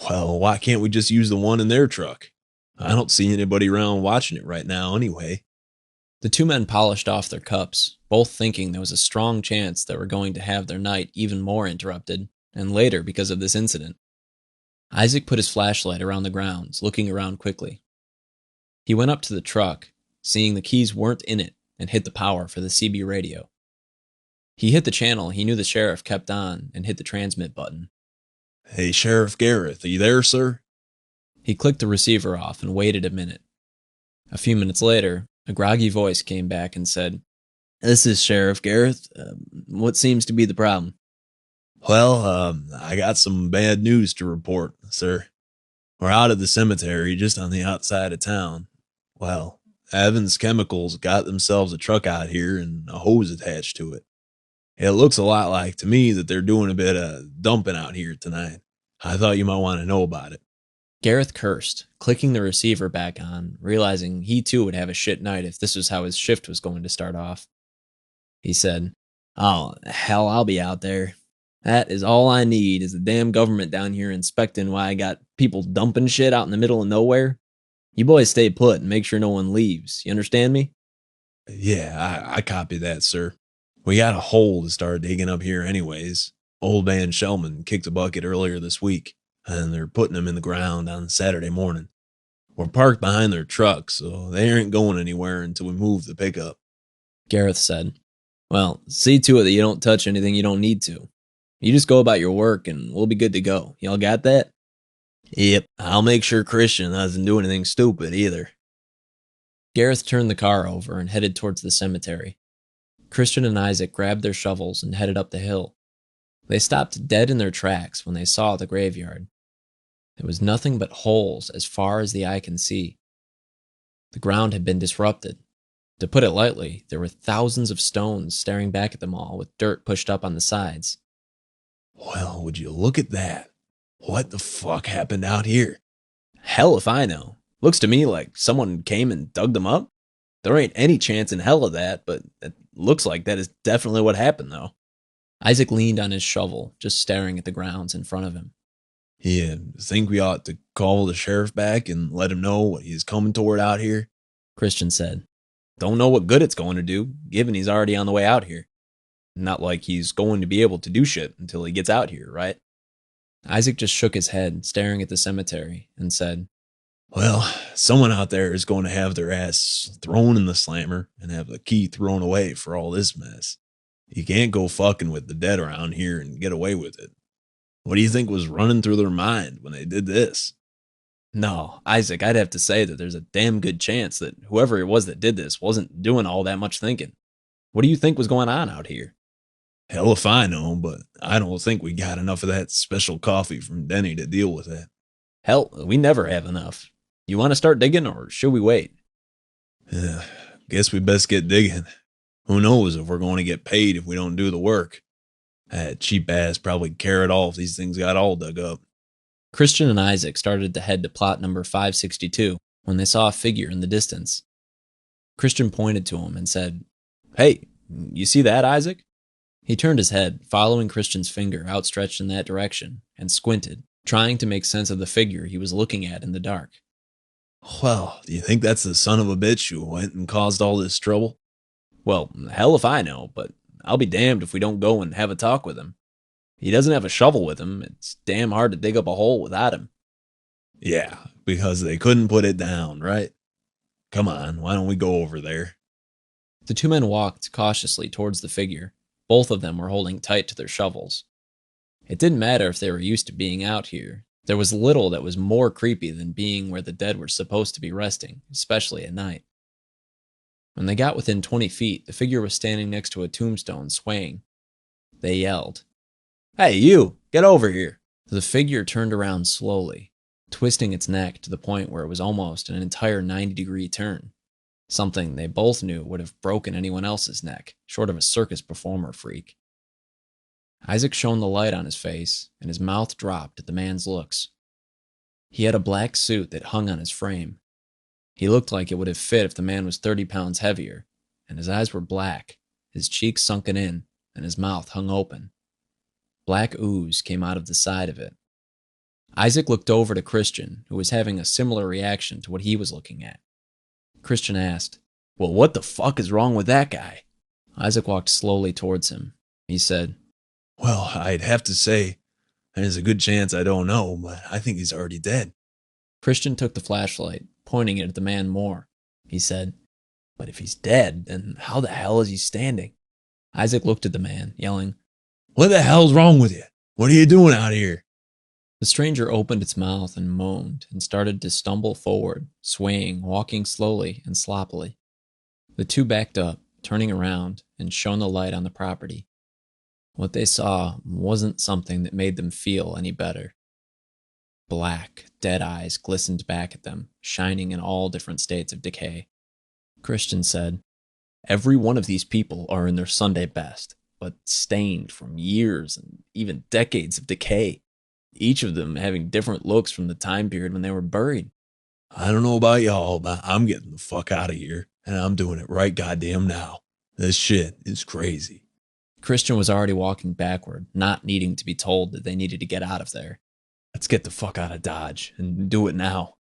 Well, why can't we just use the one in their truck? I don't see anybody around watching it right now anyway. The two men polished off their cups, both thinking there was a strong chance they were going to have their night even more interrupted, and later because of this incident. Isaac put his flashlight around the grounds, looking around quickly. He went up to the truck, seeing the keys weren't in it, and hit the power for the CB radio. He hit the channel he knew the sheriff kept on and hit the transmit button. Hey, Sheriff Gareth, are you there, sir? He clicked the receiver off and waited a minute. A few minutes later, a groggy voice came back and said, "This is Sheriff Gareth. What seems to be the problem?" Well, I got some bad news to report, sir. We're out of the cemetery just on the outside of town. Well, Evans Chemicals got themselves a truck out here and a hose attached to it. It looks a lot like to me that they're doing a bit of dumping out here tonight. I thought you might want to know about it. Gareth cursed, clicking the receiver back on, realizing he too would have a shit night if this was how his shift was going to start off. He said, "Oh, hell, I'll be out there. That is all I need is the damn government down here inspecting why I got people dumping shit out in the middle of nowhere. You boys stay put and make sure no one leaves. You understand me?" Yeah, I copy that, sir. We got a hole to start digging up here anyways. Old man Shellman kicked a bucket earlier this week. and they're putting them in the ground on Saturday morning. We're parked behind their truck, so they aren't going anywhere until we move the pickup. Gareth said, "Well, see to it that you don't touch anything you don't need to. You just go about your work and we'll be good to go. Y'all got that?" Yep, I'll make sure Christian doesn't do anything stupid either. Gareth turned the car over and headed towards the cemetery. Christian and Isaac grabbed their shovels and headed up the hill. They stopped dead in their tracks when they saw the graveyard. There was nothing but holes as far as the eye can see. The ground had been disrupted. To put it lightly, there were thousands of stones staring back at them all with dirt pushed up on the sides. Well, would you look at that? What the fuck happened out here? Hell if I know. Looks to me like someone came and dug them up. There ain't any chance in hell of that, but it looks like that is definitely what happened, though. Isaac leaned on his shovel, just staring at the grounds in front of him. You think we ought to call the sheriff back and let him know what he's coming toward out here? Christian said. Don't know what good it's going to do, given he's already on the way out here. Not like he's going to be able to do shit until he gets out here, right? Isaac just shook his head, staring at the cemetery, and said, Well, someone out there is going to have their ass thrown in the slammer and have the key thrown away for all this mess. You can't go fucking with the dead around here and get away with it. What do you think was running through their mind when they did this? No, Isaac, I'd have to say that there's a damn good chance that whoever it was that did this wasn't doing all that much thinking. What do you think was going on out here? Hell if I know, but I don't think we got enough of that special coffee from Denny to deal with that. Hell, we never have enough. You want to start digging, or should we wait? Guess we best get digging. Who knows if we're going to get paid if we don't do the work. That cheap ass probably care it all if these things got all dug up. Christian and Isaac started to head to plot number 562 when they saw a figure in the distance. Christian pointed to him and said, Hey, you see that, Isaac? He turned his head, following Christian's finger outstretched in that direction, and squinted, trying to make sense of the figure he was looking at in the dark. Well, do you think that's the son of a bitch who went and caused all this trouble? Well, hell if I know, but I'll be damned if we don't go and have a talk with him. He doesn't have a shovel with him. It's damn hard to dig up a hole without him. Yeah, because they couldn't put it down, right? Come on, why don't we go over there? The two men walked cautiously towards the figure. Both of them were holding tight to their shovels. It didn't matter if they were used to being out here. There was little that was more creepy than being where the dead were supposed to be resting, especially at night. When they got within 20 feet, the figure was standing next to a tombstone, swaying. They yelled, Hey, you! Get over here! The figure turned around slowly, twisting its neck to the point where it was almost an entire 90-degree turn. Something they both knew would have broken anyone else's neck, short of a circus performer freak. Isaac shone the light on his face, and his mouth dropped at the man's looks. He had a black suit that hung on his frame. He looked like it would have fit if the man was 30 pounds heavier, and his eyes were black, his cheeks sunken in, and his mouth hung open. Black ooze came out of the side of it. Isaac looked over to Christian, who was having a similar reaction to what he was looking at. Christian asked, Well, what the fuck is wrong with that guy? Isaac walked slowly towards him. He said, Well, I'd have to say, there's a good chance I don't know, but I think he's already dead. Christian took the flashlight, pointing it at the man more. He said, But if he's dead, then how the hell is he standing? Isaac looked at the man, yelling, What the hell's wrong with you? What are you doing out here? The stranger opened its mouth and moaned and started to stumble forward, swaying, walking slowly and sloppily. The two backed up, turning around, and shone the light on the property. What they saw wasn't something that made them feel any better. Black, dead eyes glistened back at them, shining in all different states of decay. Christian said, Every one of these people are in their Sunday best, but stained from years and even decades of decay. Each of them having different looks from the time period when they were buried. I don't know about y'all, but I'm getting the fuck out of here, and I'm doing it right goddamn now. This shit is crazy. Christian was already walking backward, not needing to be told that they needed to get out of there. Let's get the fuck out of Dodge, and do it now.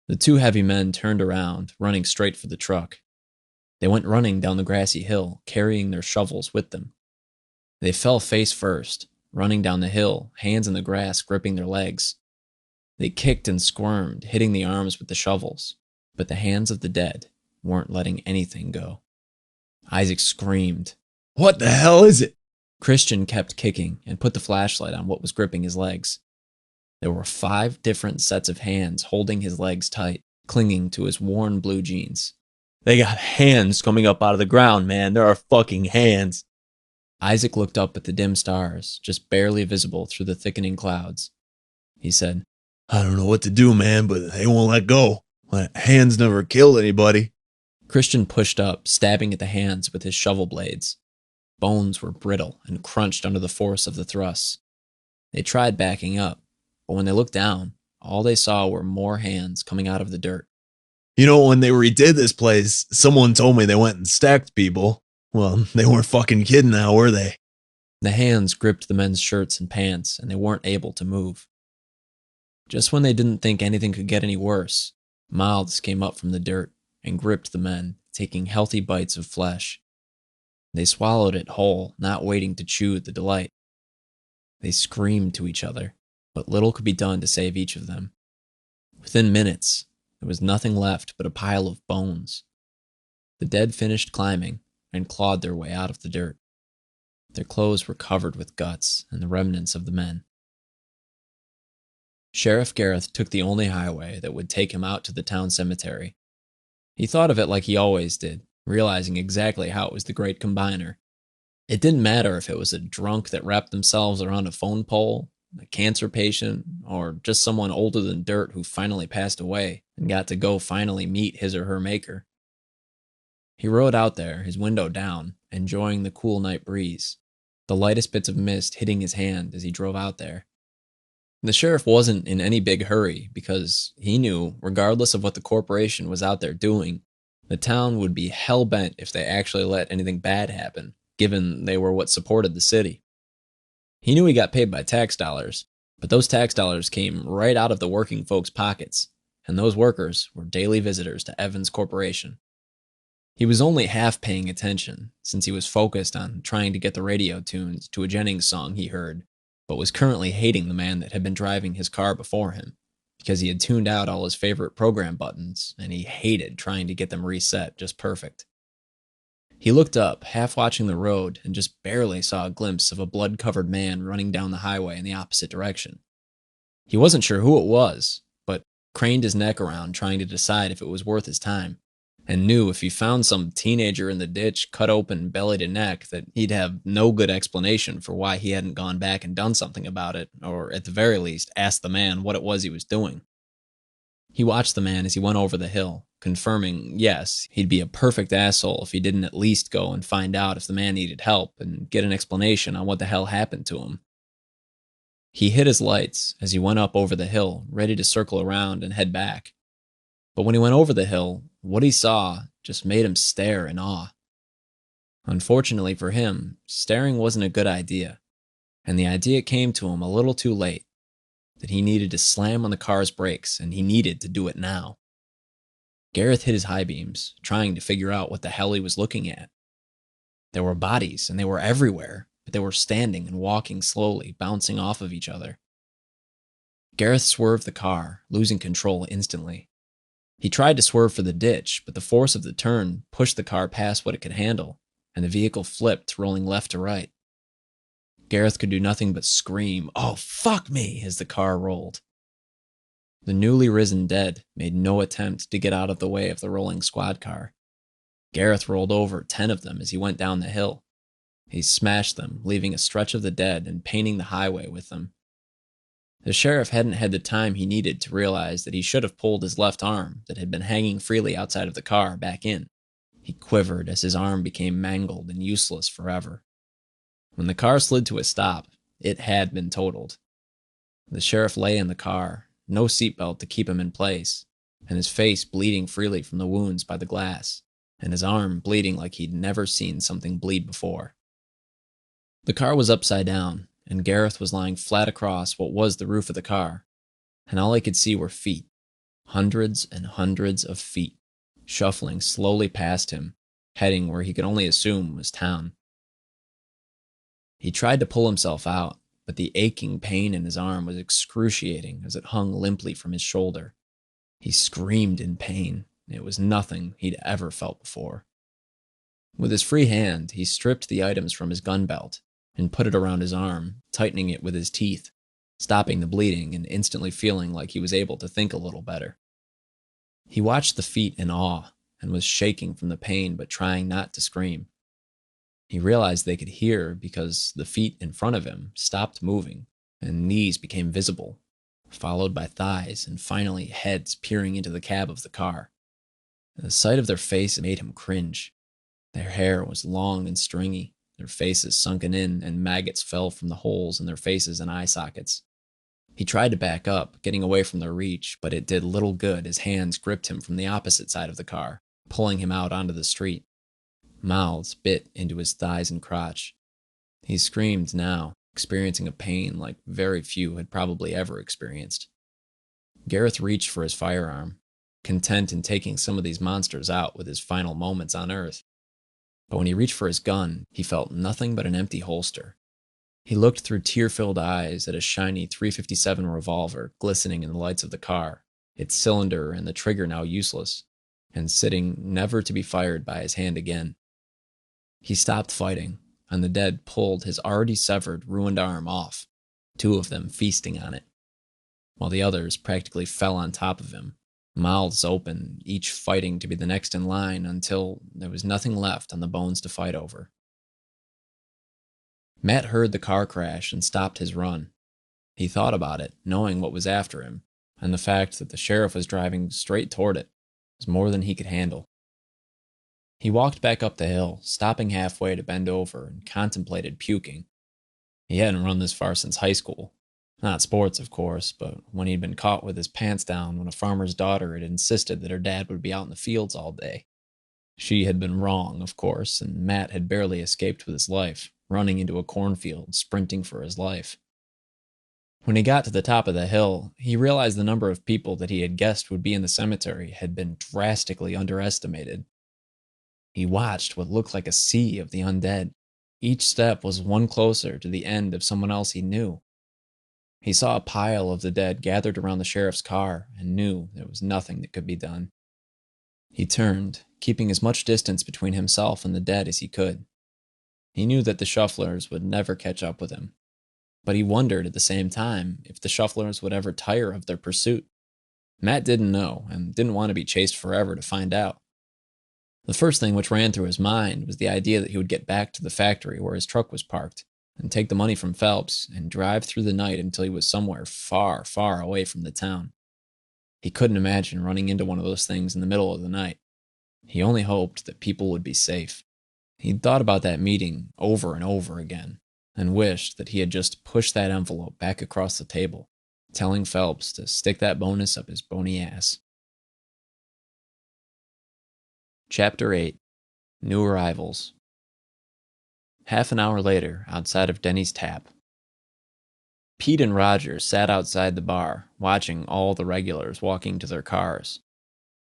The two heavy men turned around, running straight for the truck. They went running down the grassy hill, carrying their shovels with them. They fell face first, running down the hill, hands in the grass gripping their legs. They kicked and squirmed, hitting the arms with the shovels, but the hands of the dead weren't letting anything go. Isaac screamed. "What the hell is it?" Christian kept kicking and put the flashlight on what was gripping his legs. There were 5 different sets of hands holding his legs tight, clinging to his worn blue jeans. "They got hands coming up out of the ground, man. There are fucking hands." Isaac looked up at the dim stars, just barely visible through the thickening clouds. He said, "I don't know what to do, man, but they won't let go. Hands never killed anybody." Christian pushed up, stabbing at the hands with his shovel blades. Bones were brittle and crunched under the force of the thrusts. They tried backing up, but when they looked down, all they saw were more hands coming out of the dirt. "You know, when they redid this place, someone told me they went and stacked people. Well, they weren't fucking kidding now, were they?" The hands gripped the men's shirts and pants, and they weren't able to move. Just when they didn't think anything could get any worse, mouths came up from the dirt and gripped the men, taking healthy bites of flesh. They swallowed it whole, not waiting to chew the delight. They screamed to each other, but little could be done to save each of them. Within minutes, there was nothing left but a pile of bones. The dead finished climbing and clawed their way out of the dirt. Their clothes were covered with guts and the remnants of the men. Sheriff Gareth took the only highway that would take him out to the town cemetery. He thought of it like he always did, realizing exactly how it was the great combiner. It didn't matter if it was a drunk that wrapped themselves around a phone pole, a cancer patient, or just someone older than dirt who finally passed away and got to go finally meet his or her maker. He rode out there, his window down, enjoying the cool night breeze, the lightest bits of mist hitting his hand as he drove out there. The sheriff wasn't in any big hurry because he knew, regardless of what the corporation was out there doing, the town would be hell-bent if they actually let anything bad happen, given they were what supported the city. He knew he got paid by tax dollars, but those tax dollars came right out of the working folks' pockets, and those workers were daily visitors to Evans Corporation. He was only half paying attention, since he was focused on trying to get the radio tuned to a Jennings song he heard, but was currently hating the man that had been driving his car before him, because he had tuned out all his favorite program buttons, and he hated trying to get them reset just perfect. He looked up, half watching the road, and just barely saw a glimpse of a blood-covered man running down the highway in the opposite direction. He wasn't sure who it was, but craned his neck around trying to decide if it was worth his time, and knew if he found some teenager in the ditch cut open belly to neck that he'd have no good explanation for why he hadn't gone back and done something about it, or at the very least asked the man what it was he was doing. He watched the man as he went over the hill, confirming, yes, he'd be a perfect asshole if he didn't at least go and find out if the man needed help and get an explanation on what the hell happened to him. He hit his lights as he went up over the hill, ready to circle around and head back. But when he went over the hill, what he saw just made him stare in awe. Unfortunately for him, staring wasn't a good idea, and the idea came to him a little too late, that he needed to slam on the car's brakes, and he needed to do it now. Gareth hit his high beams, trying to figure out what the hell he was looking at. There were bodies, and they were everywhere, but they were standing and walking slowly, bouncing off of each other. Gareth swerved the car, losing control instantly. He tried to swerve for the ditch, but the force of the turn pushed the car past what it could handle, and the vehicle flipped, rolling left to right. Gareth could do nothing but scream, "Oh, fuck me," as the car rolled. The newly risen dead made no attempt to get out of the way of the rolling squad car. Gareth rolled over 10 of them as he went down the hill. He smashed them, leaving a stretch of the dead and painting the highway with them. The sheriff hadn't had the time he needed to realize that he should have pulled his left arm that had been hanging freely outside of the car back in. He quivered as his arm became mangled and useless forever. When the car slid to a stop, it had been totaled. The sheriff lay in the car, no seatbelt to keep him in place, and his face bleeding freely from the wounds by the glass, and his arm bleeding like he'd never seen something bleed before. The car was upside down, and Gareth was lying flat across what was the roof of the car, and all he could see were feet, hundreds and hundreds of feet, shuffling slowly past him, heading where he could only assume was town. He tried to pull himself out, but the aching pain in his arm was excruciating as it hung limply from his shoulder. He screamed in pain. It was nothing he'd ever felt before. With his free hand, he stripped the items from his gun belt and put it around his arm, tightening it with his teeth, stopping the bleeding and instantly feeling like he was able to think a little better. He watched the feet in awe and was shaking from the pain but trying not to scream. He realized they could hear because the feet in front of him stopped moving and knees became visible, followed by thighs and finally heads peering into the cab of the car. The sight of their face made him cringe. Their hair was long and stringy, their faces sunken in, and maggots fell from the holes in their faces and eye sockets. He tried to back up, getting away from their reach, but it did little good as hands gripped him from the opposite side of the car, pulling him out onto the street. Mouths bit into his thighs and crotch. He screamed now, experiencing a pain like very few had probably ever experienced. Gareth reached for his firearm, content in taking some of these monsters out with his final moments on Earth. But when he reached for his gun, he felt nothing but an empty holster. He looked through tear-filled eyes at a shiny .357 revolver glistening in the lights of the car, its cylinder and the trigger now useless, and sitting never to be fired by his hand again. He stopped fighting, and the dead pulled his already severed, ruined arm off, 2 of them feasting on it, while the others practically fell on top of him, mouths open, each fighting to be the next in line until there was nothing left on the bones to fight over. Matt heard the car crash and stopped his run. He thought about it, knowing what was after him, and the fact that the sheriff was driving straight toward it was more than he could handle. He walked back up the hill, stopping halfway to bend over and contemplated puking. He hadn't run this far since high school. Not sports, of course, but when he'd been caught with his pants down when a farmer's daughter had insisted that her dad would be out in the fields all day. She had been wrong, of course, and Matt had barely escaped with his life, running into a cornfield, sprinting for his life. When he got to the top of the hill, he realized the number of people that he had guessed would be in the cemetery had been drastically underestimated. He watched what looked like a sea of the undead. Each step was one closer to the end of someone else he knew. He saw a pile of the dead gathered around the sheriff's car and knew there was nothing that could be done. He turned, keeping as much distance between himself and the dead as he could. He knew that the shufflers would never catch up with him, but he wondered at the same time if the shufflers would ever tire of their pursuit. Matt didn't know and didn't want to be chased forever to find out. The first thing which ran through his mind was the idea that he would get back to the factory where his truck was parked and take the money from Phelps and drive through the night until he was somewhere far, far away from the town. He couldn't imagine running into one of those things in the middle of the night. He only hoped that people would be safe. He'd thought about that meeting over and over again and wished that he had just pushed that envelope back across the table, telling Phelps to stick that bonus up his bony ass. Chapter 8. New Arrivals. Half an hour later, outside of Denny's Tap. Pete and Roger sat outside the bar, watching all the regulars walking to their cars.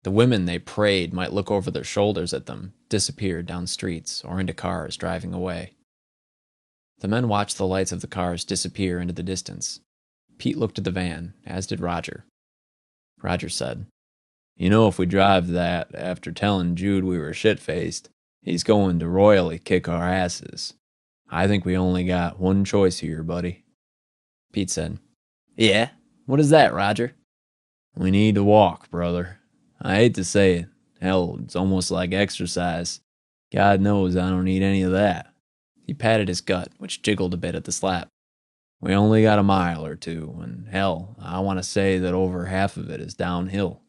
The women they prayed might look over their shoulders at them disappeared down streets or into cars driving away. The men watched the lights of the cars disappear into the distance. Pete looked at the van, as did Roger. Roger said, "You know, if we drive that after telling Jude we were shit-faced, he's going to royally kick our asses. I think we only got one choice here, buddy." Pete said, "Yeah? What is that, Roger?" "We need to walk, brother. I hate to say it. Hell, it's almost like exercise. God knows I don't need any of that." He patted his gut, which jiggled a bit at the slap. "We only got a mile or two, and hell, I want to say that over half of it is downhill."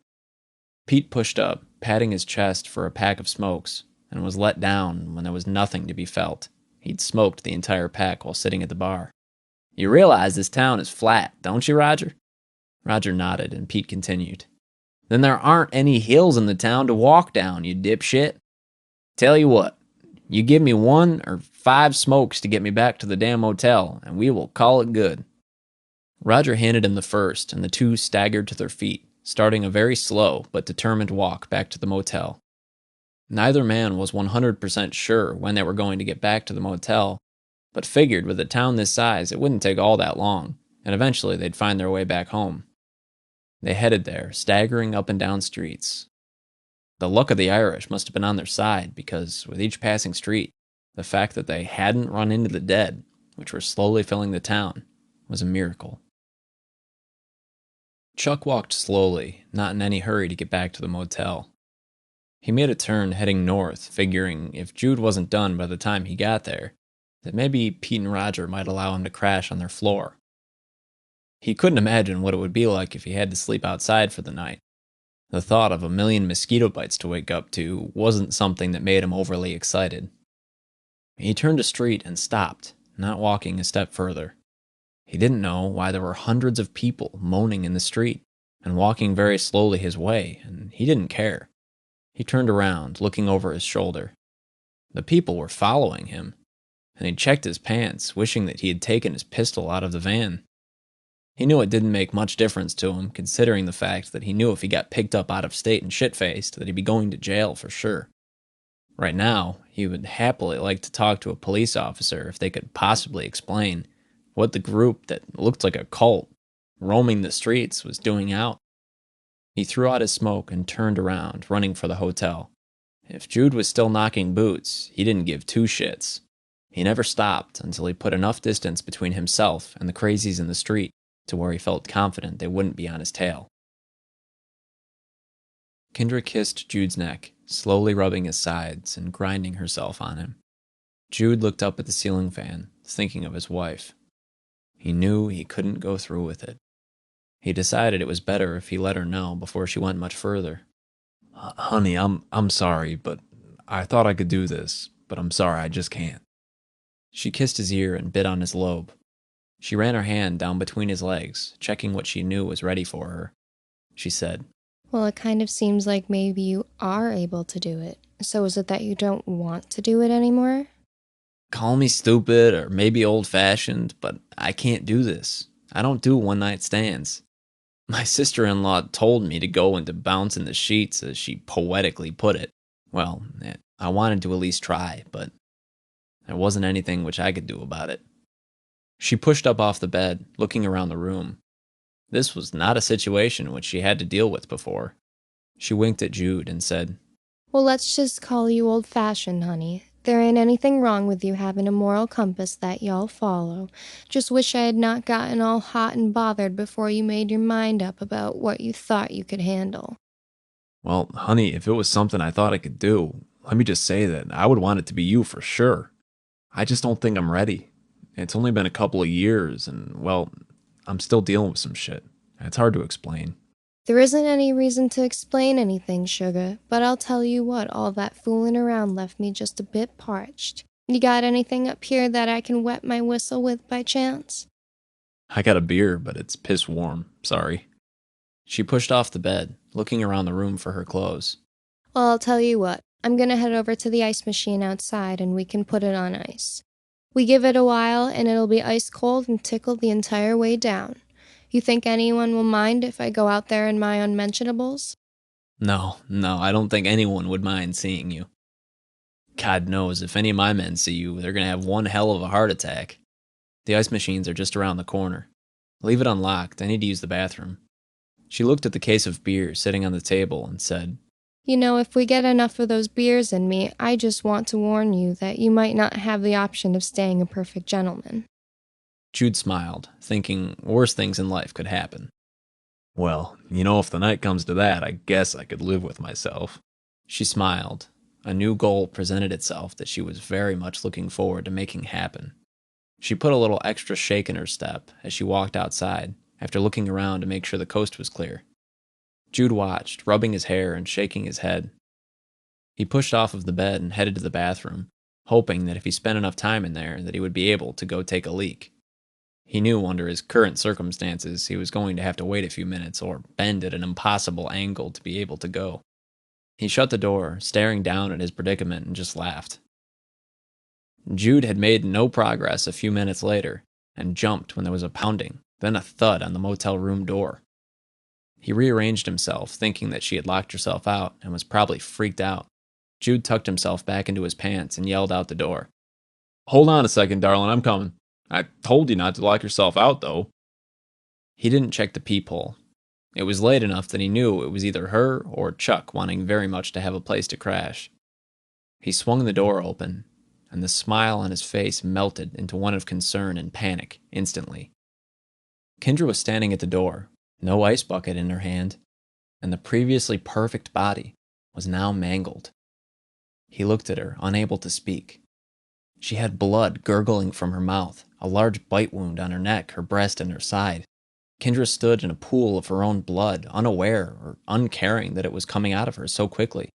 Pete pushed up, patting his chest for a pack of smokes, and was let down when there was nothing to be felt. He'd smoked the entire pack while sitting at the bar. "You realize this town is flat, don't you, Roger?" Roger nodded, and Pete continued. "Then there aren't any hills in the town to walk down, you dipshit. Tell you what, you give me 1 or 5 smokes to get me back to the damn motel, and we will call it good." Roger handed him the first, and the two staggered to their feet, starting a very slow but determined walk back to the motel. Neither man was 100% sure when they were going to get back to the motel, but figured with a town this size it wouldn't take all that long, and eventually they'd find their way back home. They headed there, staggering up and down streets. The luck of the Irish must have been on their side because, with each passing street, the fact that they hadn't run into the dead, which were slowly filling the town, was a miracle. Chuck walked slowly, not in any hurry to get back to the motel. He made a turn heading north, figuring if Jude wasn't done by the time he got there, that maybe Pete and Roger might allow him to crash on their floor. He couldn't imagine what it would be like if he had to sleep outside for the night. The thought of 1,000,000 mosquito bites to wake up to wasn't something that made him overly excited. He turned a street and stopped, not walking a step further. He didn't know why there were hundreds of people moaning in the street and walking very slowly his way, and he didn't care. He turned around, looking over his shoulder. The people were following him, and he checked his pants, wishing that he had taken his pistol out of the van. He knew it didn't make much difference to him, considering the fact that he knew if he got picked up out of state and shit-faced, that he'd be going to jail for sure. Right now, he would happily like to talk to a police officer if they could possibly explain what the group that looked like a cult, roaming the streets, was doing out. He threw out his smoke and turned around, running for the hotel. If Jude was still knocking boots, he didn't give two shits. He never stopped until he put enough distance between himself and the crazies in the street to where he felt confident they wouldn't be on his tail. Kendra kissed Jude's neck, slowly rubbing his sides and grinding herself on him. Jude looked up at the ceiling fan, thinking of his wife. He knew he couldn't go through with it. He decided it was better if he let her know before she went much further. Honey, I'm sorry, but I thought I could do this, but I'm sorry, I just can't. She kissed his ear and bit on his lobe. She ran her hand down between his legs, checking what she knew was ready for her. She said, Well, it kind of seems like maybe you are able to do it. So is it that you don't want to do it anymore? Call me stupid or maybe old-fashioned, but I can't do this. I don't do one-night stands. My sister-in-law told me to go and to bounce in the sheets, as she poetically put it. Well, I wanted to at least try, but there wasn't anything which I could do about it. She pushed up off the bed, looking around the room. This was not a situation which she had to deal with before. She winked at Jude and said, Well, let's just call you old-fashioned, honey. There ain't anything wrong with you having a moral compass that y'all follow. Just wish I had not gotten all hot and bothered before you made your mind up about what you thought you could handle. Well, honey, if it was something I thought I could do, let me just say that I would want it to be you for sure. I just don't think I'm ready. It's only been a couple of years, and, well, I'm still dealing with some shit. It's hard to explain. There isn't any reason to explain anything, sugar, but I'll tell you what, all that fooling around left me just a bit parched. You got anything up here that I can wet my whistle with by chance? I got a beer, but it's piss warm. Sorry. She pushed off the bed, looking around the room for her clothes. Well, I'll tell you what, I'm gonna head over to the ice machine outside and we can put it on ice. We give it a while and it'll be ice cold and tickled the entire way down. You think anyone will mind if I go out there in my unmentionables? No, I don't think anyone would mind seeing you. God knows, if any of my men see you, they're going to have one hell of a heart attack. The ice machines are just around the corner. Leave it unlocked, I need to use the bathroom. She looked at the case of beer sitting on the table and said, You know, if we get enough of those beers in me, I just want to warn you that you might not have the option of staying a perfect gentleman. Jude smiled, thinking worse things in life could happen. Well, if the night comes to that, I guess I could live with myself. She smiled. A new goal presented itself that she was very much looking forward to making happen. She put a little extra shake in her step as she walked outside, after looking around to make sure the coast was clear. Jude watched, rubbing his hair and shaking his head. He pushed off of the bed and headed to the bathroom, hoping that if he spent enough time in there, that he would be able to go take a leak. He knew under his current circumstances he was going to have to wait a few minutes or bend at an impossible angle to be able to go. He shut the door, staring down at his predicament, and just laughed. Jude had made no progress a few minutes later, and jumped when there was a pounding, then a thud on the motel room door. He rearranged himself, thinking that she had locked herself out and was probably freaked out. Jude tucked himself back into his pants and yelled out the door. Hold on a second, darling, I'm coming. I told you not to lock yourself out, though. He didn't check the peephole. It was late enough that he knew it was either her or Chuck wanting very much to have a place to crash. He swung the door open, and the smile on his face melted into one of concern and panic instantly. Kendra was standing at the door, no ice bucket in her hand, and the previously perfect body was now mangled. He looked at her, unable to speak. She had blood gurgling from her mouth, a large bite wound on her neck, her breast, and her side. Kendra stood in a pool of her own blood, unaware or uncaring that it was coming out of her so quickly.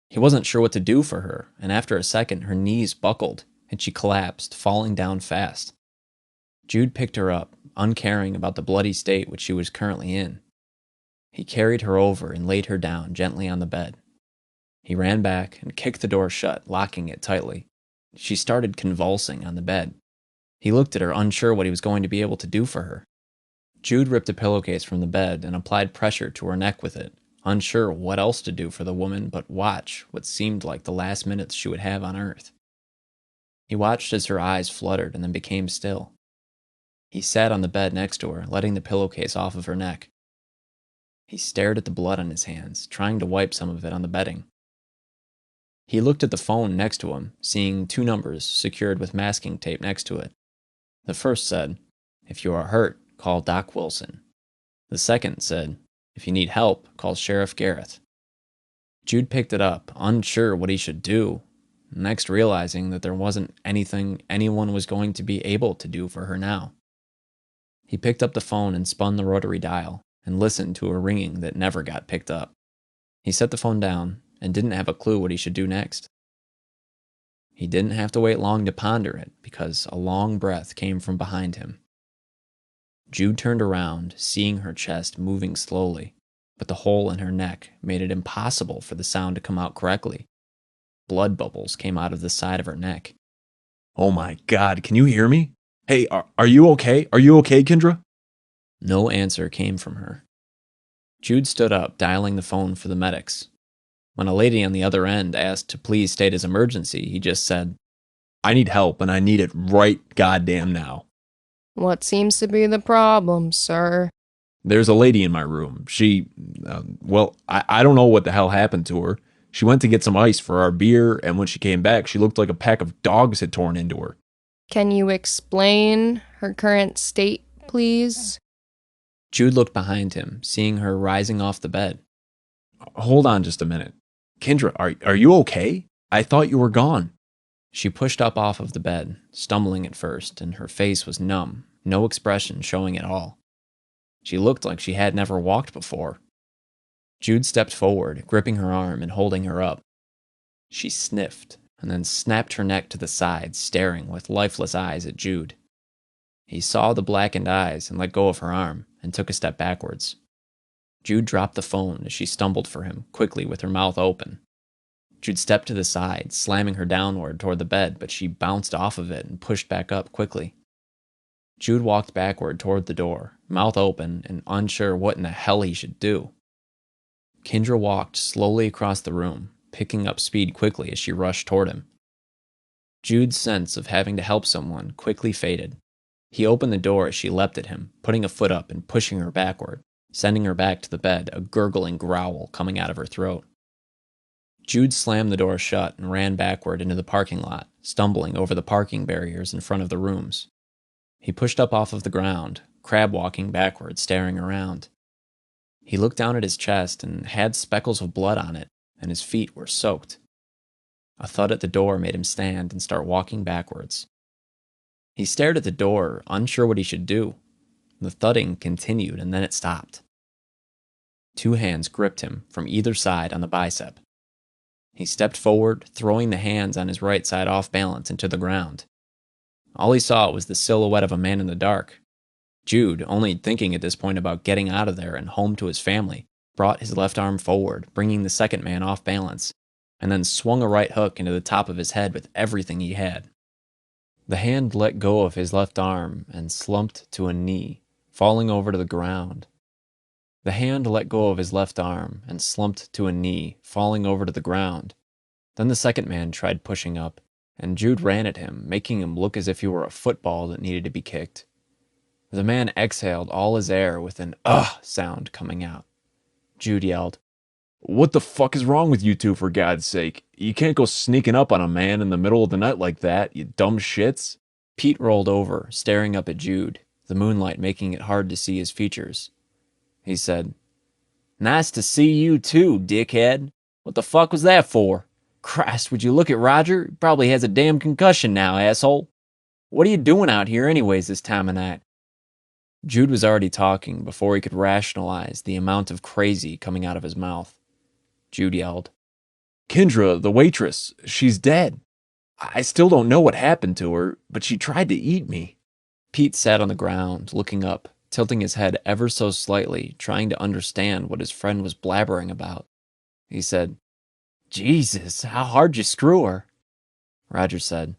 He wasn't sure what to do for her, and after a second her knees buckled, and she collapsed, falling down fast. Jude picked her up, uncaring about the bloody state which she was currently in. He carried her over and laid her down gently on the bed. He ran back and kicked the door shut, locking it tightly. She started convulsing on the bed. He looked at her, unsure what he was going to be able to do for her. Jude ripped a pillowcase from the bed and applied pressure to her neck with it, unsure what else to do for the woman but watch what seemed like the last minutes she would have on earth. He watched as her eyes fluttered and then became still. He sat on the bed next to her, letting the pillowcase off of her neck. He stared at the blood on his hands, trying to wipe some of it on the bedding. He looked at the phone next to him, seeing 2 numbers secured with masking tape next to it. The first said, "If you are hurt, call Doc Wilson." The second said, "If you need help, call Sheriff Garrett." Jude picked it up, unsure what he should do, next realizing that there wasn't anything anyone was going to be able to do for her now. He picked up the phone and spun the rotary dial, and listened to a ringing that never got picked up. He set the phone down and didn't have a clue what he should do next. He didn't have to wait long to ponder it, because a long breath came from behind him. Jude turned around, seeing her chest moving slowly, but the hole in her neck made it impossible for the sound to come out correctly. Blood bubbles came out of the side of her neck. Oh my God, can you hear me? Hey, are you okay? Are you okay, Kendra? No answer came from her. Jude stood up, dialing the phone for the medics. When a lady on the other end asked to please state his emergency, he just said, I need help, and I need it right goddamn now. What seems to be the problem, sir? There's a lady in my room. She, I don't know what the hell happened to her. She went to get some ice for our beer, and when she came back, she looked like a pack of dogs had torn into her. Can you explain her current state, please? Jude looked behind him, seeing her rising off the bed. Hold on just a minute. Kendra, are you okay? I thought you were gone. She pushed up off of the bed, stumbling at first, and her face was numb, no expression showing at all. She looked like she had never walked before. Jude stepped forward, gripping her arm and holding her up. She sniffed, and then snapped her neck to the side, staring with lifeless eyes at Jude. He saw the blackened eyes and let go of her arm, and took a step backwards. Jude dropped the phone as she stumbled for him, quickly with her mouth open. Jude stepped to the side, slamming her downward toward the bed, but she bounced off of it and pushed back up quickly. Jude walked backward toward the door, mouth open and unsure what in the hell he should do. Kendra walked slowly across the room, picking up speed quickly as she rushed toward him. Jude's sense of having to help someone quickly faded. He opened the door as she leapt at him, putting a foot up and pushing her backward, sending her back to the bed, a gurgling growl coming out of her throat. Jude slammed the door shut and ran backward into the parking lot, stumbling over the parking barriers in front of the rooms. He pushed up off of the ground, crab-walking backward, staring around. He looked down at his chest and had speckles of blood on it, and his feet were soaked. A thud at the door made him stand and start walking backwards. He stared at the door, unsure what he should do. The thudding continued, and then it stopped. 2 hands gripped him from either side on the bicep. He stepped forward, throwing the hands on his right side off balance into the ground. All he saw was the silhouette of a man in the dark. Jude, only thinking at this point about getting out of there and home to his family, brought his left arm forward, bringing the second man off balance, and then swung a right hook into the top of his head with everything he had. The hand let go of his left arm and slumped to a knee, falling over to the ground. The hand let go of his left arm and slumped to a knee, falling over to the ground. Then the second man tried pushing up, and Jude ran at him, making him look as if he were a football that needed to be kicked. The man exhaled all his air with an "ugh" sound coming out. Jude yelled, What the fuck is wrong with you two, for God's sake? You can't go sneaking up on a man in the middle of the night like that, you dumb shits. Pete rolled over, staring up at Jude, the moonlight making it hard to see his features. He said, "Nice to see you too, dickhead. What the fuck was that for? Christ, would you look at Roger? He probably has a damn concussion now, asshole. What are you doing out here anyways this time of night?" Jude was already talking before he could rationalize the amount of crazy coming out of his mouth. Jude yelled, Kendra, the waitress, she's dead. I still don't know what happened to her, but she tried to eat me. Pete sat on the ground, looking up, tilting his head ever so slightly, trying to understand what his friend was blabbering about. He said, "Jesus, how hard you screw her?" Roger said,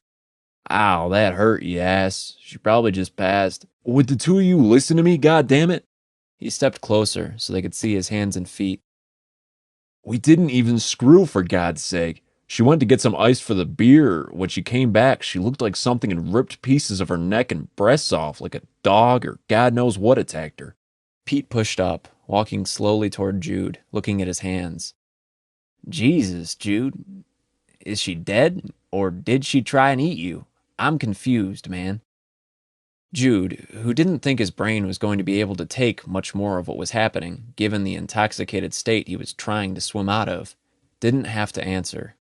Ow, that hurt, you ass. She probably just passed. Would the two of you listen to me, goddammit? He stepped closer so they could see his hands and feet. We didn't even screw, for God's sake. She went to get some ice for the beer. When she came back, she looked like something had ripped pieces of her neck and breasts off, like a dog or God knows what attacked her. Pete pushed up, walking slowly toward Jude, looking at his hands. "Jesus, Jude. Is she dead? Or did she try and eat you? I'm confused, man." Jude, who didn't think his brain was going to be able to take much more of what was happening, given the intoxicated state he was trying to swim out of, didn't have to answer.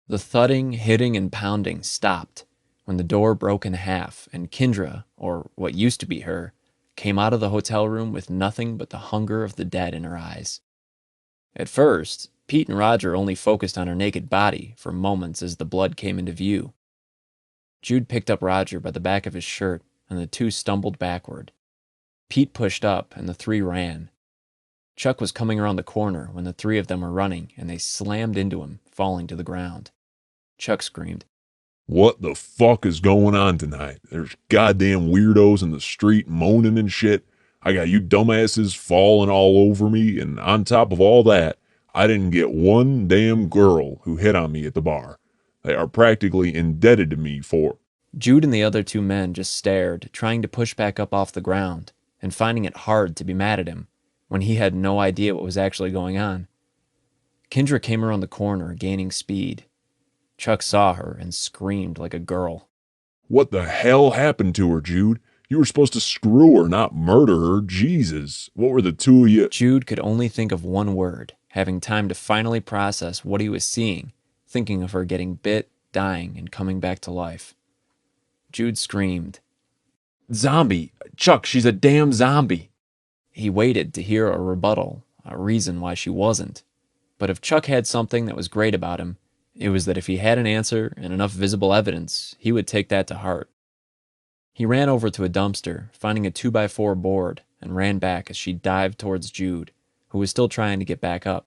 The thudding, hitting, and pounding stopped when the door broke in half and Kendra, or what used to be her, came out of the hotel room with nothing but the hunger of the dead in her eyes. At first, Pete and Roger only focused on her naked body for moments as the blood came into view. Jude picked up Roger by the back of his shirt, and the two stumbled backward. Pete pushed up, and the three ran. Chuck was coming around the corner when the three of them were running, and they slammed into him, falling to the ground. Chuck screamed, What the fuck is going on tonight? There's goddamn weirdos in the street moaning and shit. I got you dumbasses falling all over me, and on top of all that, I didn't get one damn girl who hit on me at the bar. They are practically indebted to me for... Jude and the other two men just stared, trying to push back up off the ground, and finding it hard to be mad at him, when he had no idea what was actually going on. Kendra came around the corner, gaining speed. Chuck saw her and screamed like a girl. What the hell happened to her, Jude? You were supposed to screw her, not murder her. Jesus. What were the two of you... Jude could only think of one word, having time to finally process what he was seeing, thinking of her getting bit, dying, and coming back to life. Jude screamed, Zombie. Chuck, she's a damn zombie. He waited to hear a rebuttal, a reason why she wasn't. But if Chuck had something that was great about him, it was that if he had an answer and enough visible evidence, he would take that to heart. He ran over to a dumpster, finding a 2x4 board, and ran back as she dived towards Jude, who was still trying to get back up.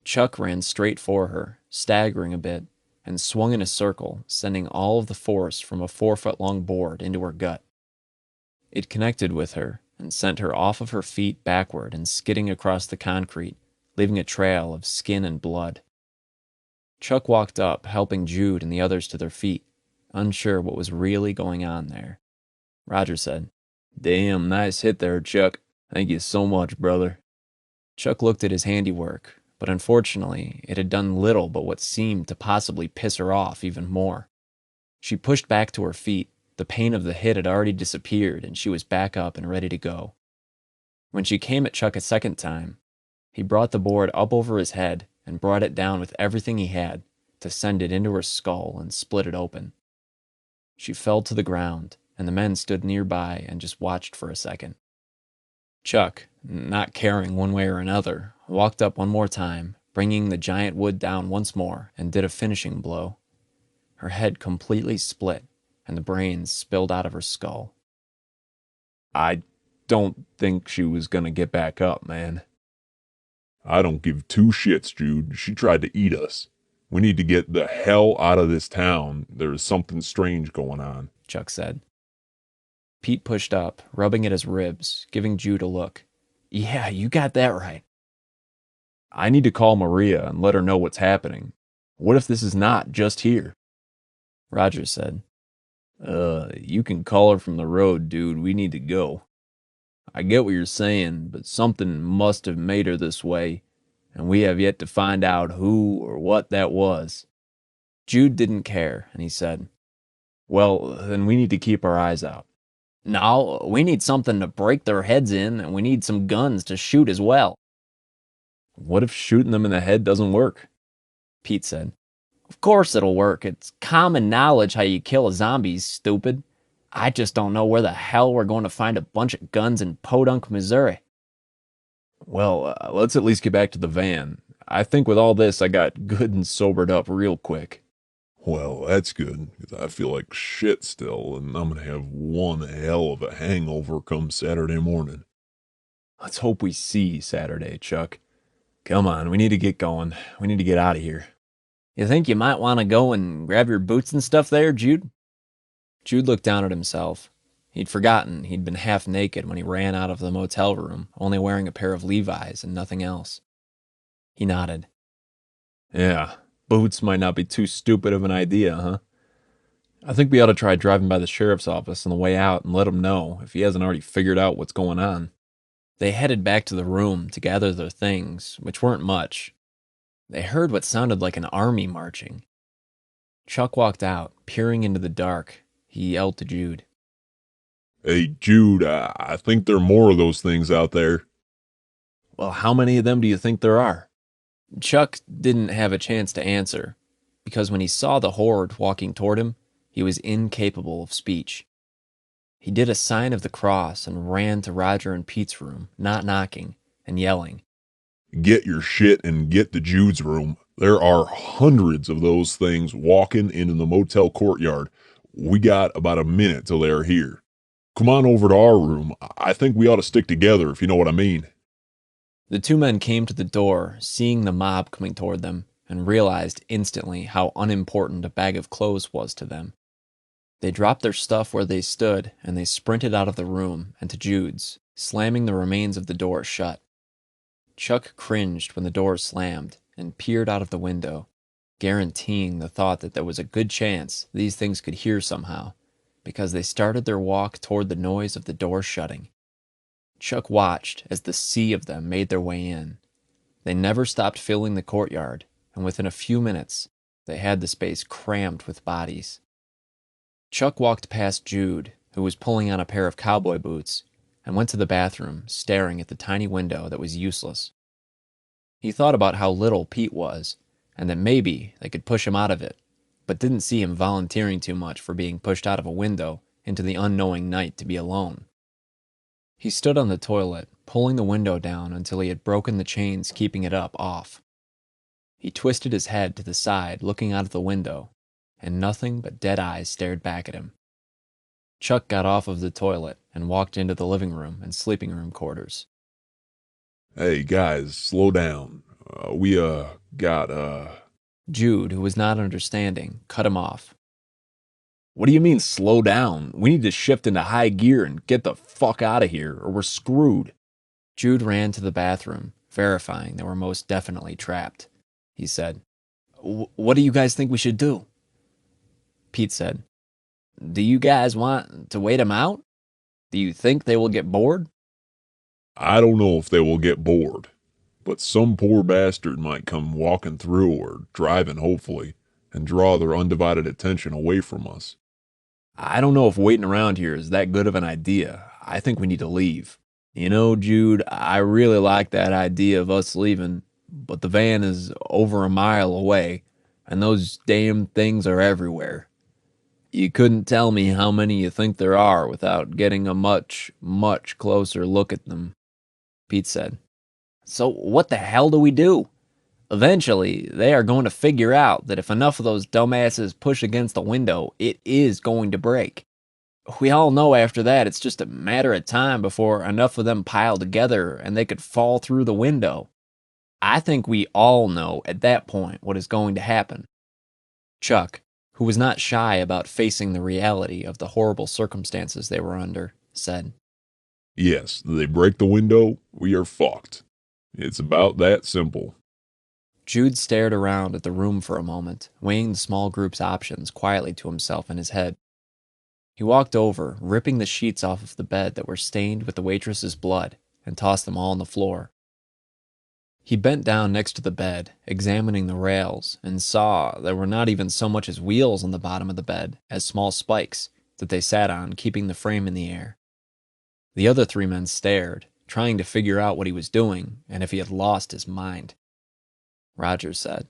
Chuck ran straight for her, staggering a bit, and swung in a circle, sending all of the force from a 4-foot-long board into her gut. It connected with her and sent her off of her feet backward and skidding across the concrete, leaving a trail of skin and blood. Chuck walked up, helping Jude and the others to their feet, unsure what was really going on there. Roger said, Damn, nice hit there, Chuck. Thank you so much, brother. Chuck looked at his handiwork, but unfortunately, it had done little but what seemed to possibly piss her off even more. She pushed back to her feet. The pain of the hit had already disappeared, and she was back up and ready to go. When she came at Chuck a second time, he brought the board up over his head and brought it down with everything he had to send it into her skull and split it open. She fell to the ground, and the men stood nearby and just watched for a second. Chuck, not caring one way or another, walked up one more time, bringing the giant wood down once more, and did a finishing blow. Her head completely split, and the brains spilled out of her skull. I don't think she was gonna get back up, man. I don't give two shits, Jude. She tried to eat us. We need to get the hell out of this town. There is something strange going on, Chuck said. Pete pushed up, rubbing at his ribs, giving Jude a look. Yeah, you got that right. I need to call Maria and let her know what's happening. What if this is not just here? Roger said. You can call her from the road, dude. We need to go. I get what you're saying, but something must have made her this way, and we have yet to find out who or what that was. Jude didn't care, and he said, well, then we need to keep our eyes out. No, we need something to break their heads in, and we need some guns to shoot as well. What if shooting them in the head doesn't work? Pete said. Of course it'll work. It's common knowledge how you kill a zombie, stupid. I just don't know where the hell we're going to find a bunch of guns in Podunk, Missouri. Well, let's at least get back to the van. I think with all this, I got good and sobered up real quick. Well, that's good, because I feel like shit still, and I'm gonna have one hell of a hangover come Saturday morning. Let's hope we see Saturday, Chuck. Come on, we need to get going. We need to get out of here. You think you might want to go and grab your boots and stuff there, Jude? Jude looked down at himself. He'd forgotten he'd been half naked when he ran out of the motel room, only wearing a pair of Levi's and nothing else. He nodded. Yeah, boots might not be too stupid of an idea, huh? I think we ought to try driving by the sheriff's office on the way out and let him know if he hasn't already figured out what's going on. They headed back to the room to gather their things, which weren't much. They heard what sounded like an army marching. Chuck walked out, peering into the dark. He yelled to Jude. Hey, Jude, I think there are more of those things out there. Well, how many of them do you think there are? Chuck didn't have a chance to answer, because when he saw the horde walking toward him, he was incapable of speech. He did a sign of the cross and ran to Roger and Pete's room, not knocking, and yelling. Get your shit and get to Jude's room. There are hundreds of those things walking into the motel courtyard. We got about a minute till they're here. Come on over to our room. I think we ought to stick together, if you know what I mean. The two men came to the door, seeing the mob coming toward them, and realized instantly how unimportant a bag of clothes was to them. They dropped their stuff where they stood, and they sprinted out of the room and to Jude's, slamming the remains of the door shut. Chuck cringed when the door slammed and peered out of the window, guaranteeing the thought that there was a good chance these things could hear somehow, because they started their walk toward the noise of the door shutting. Chuck watched as the sea of them made their way in. They never stopped filling the courtyard, and within a few minutes, they had the space crammed with bodies. Chuck walked past Jude, who was pulling on a pair of cowboy boots, and went to the bathroom, staring at the tiny window that was useless. He thought about how little Pete was, and that maybe they could push him out of it, but didn't see him volunteering too much for being pushed out of a window into the unknowing night to be alone. He stood on the toilet, pulling the window down until he had broken the chains keeping it up off. He twisted his head to the side, looking out of the window, and nothing but dead eyes stared back at him. Chuck got off of the toilet and walked into the living room and sleeping room quarters. Hey, guys, slow down. We got. Jude, who was not understanding, cut him off. What do you mean, slow down? We need to shift into high gear and get the fuck out of here, or we're screwed. Jude ran to the bathroom, verifying they were most definitely trapped. He said, What do you guys think we should do? Pete said, Do you guys want to wait them out? Do you think they will get bored? I don't know if they will get bored, but some poor bastard might come walking through or driving, hopefully, and draw their undivided attention away from us. I don't know if waiting around here is that good of an idea. I think we need to leave. You know, Jude, I really like that idea of us leaving, but the van is over a mile away, and those damn things are everywhere. You couldn't tell me how many you think there are without getting a much, much closer look at them, Pete said. So what the hell do we do? Eventually, they are going to figure out that if enough of those dumbasses push against the window, it is going to break. We all know after that it's just a matter of time before enough of them pile together and they could fall through the window. I think we all know at that point what is going to happen. Chuck, who was not shy about facing the reality of the horrible circumstances they were under, said, Yes, they break the window, we are fucked. It's about that simple. Jude stared around at the room for a moment, weighing the small group's options quietly to himself in his head. He walked over, ripping the sheets off of the bed that were stained with the waitress's blood, and tossed them all on the floor. He bent down next to the bed, examining the rails, and saw there were not even so much as wheels on the bottom of the bed as small spikes that they sat on, keeping the frame in the air. The other three men stared, trying to figure out what he was doing and if he had lost his mind. Rogers said,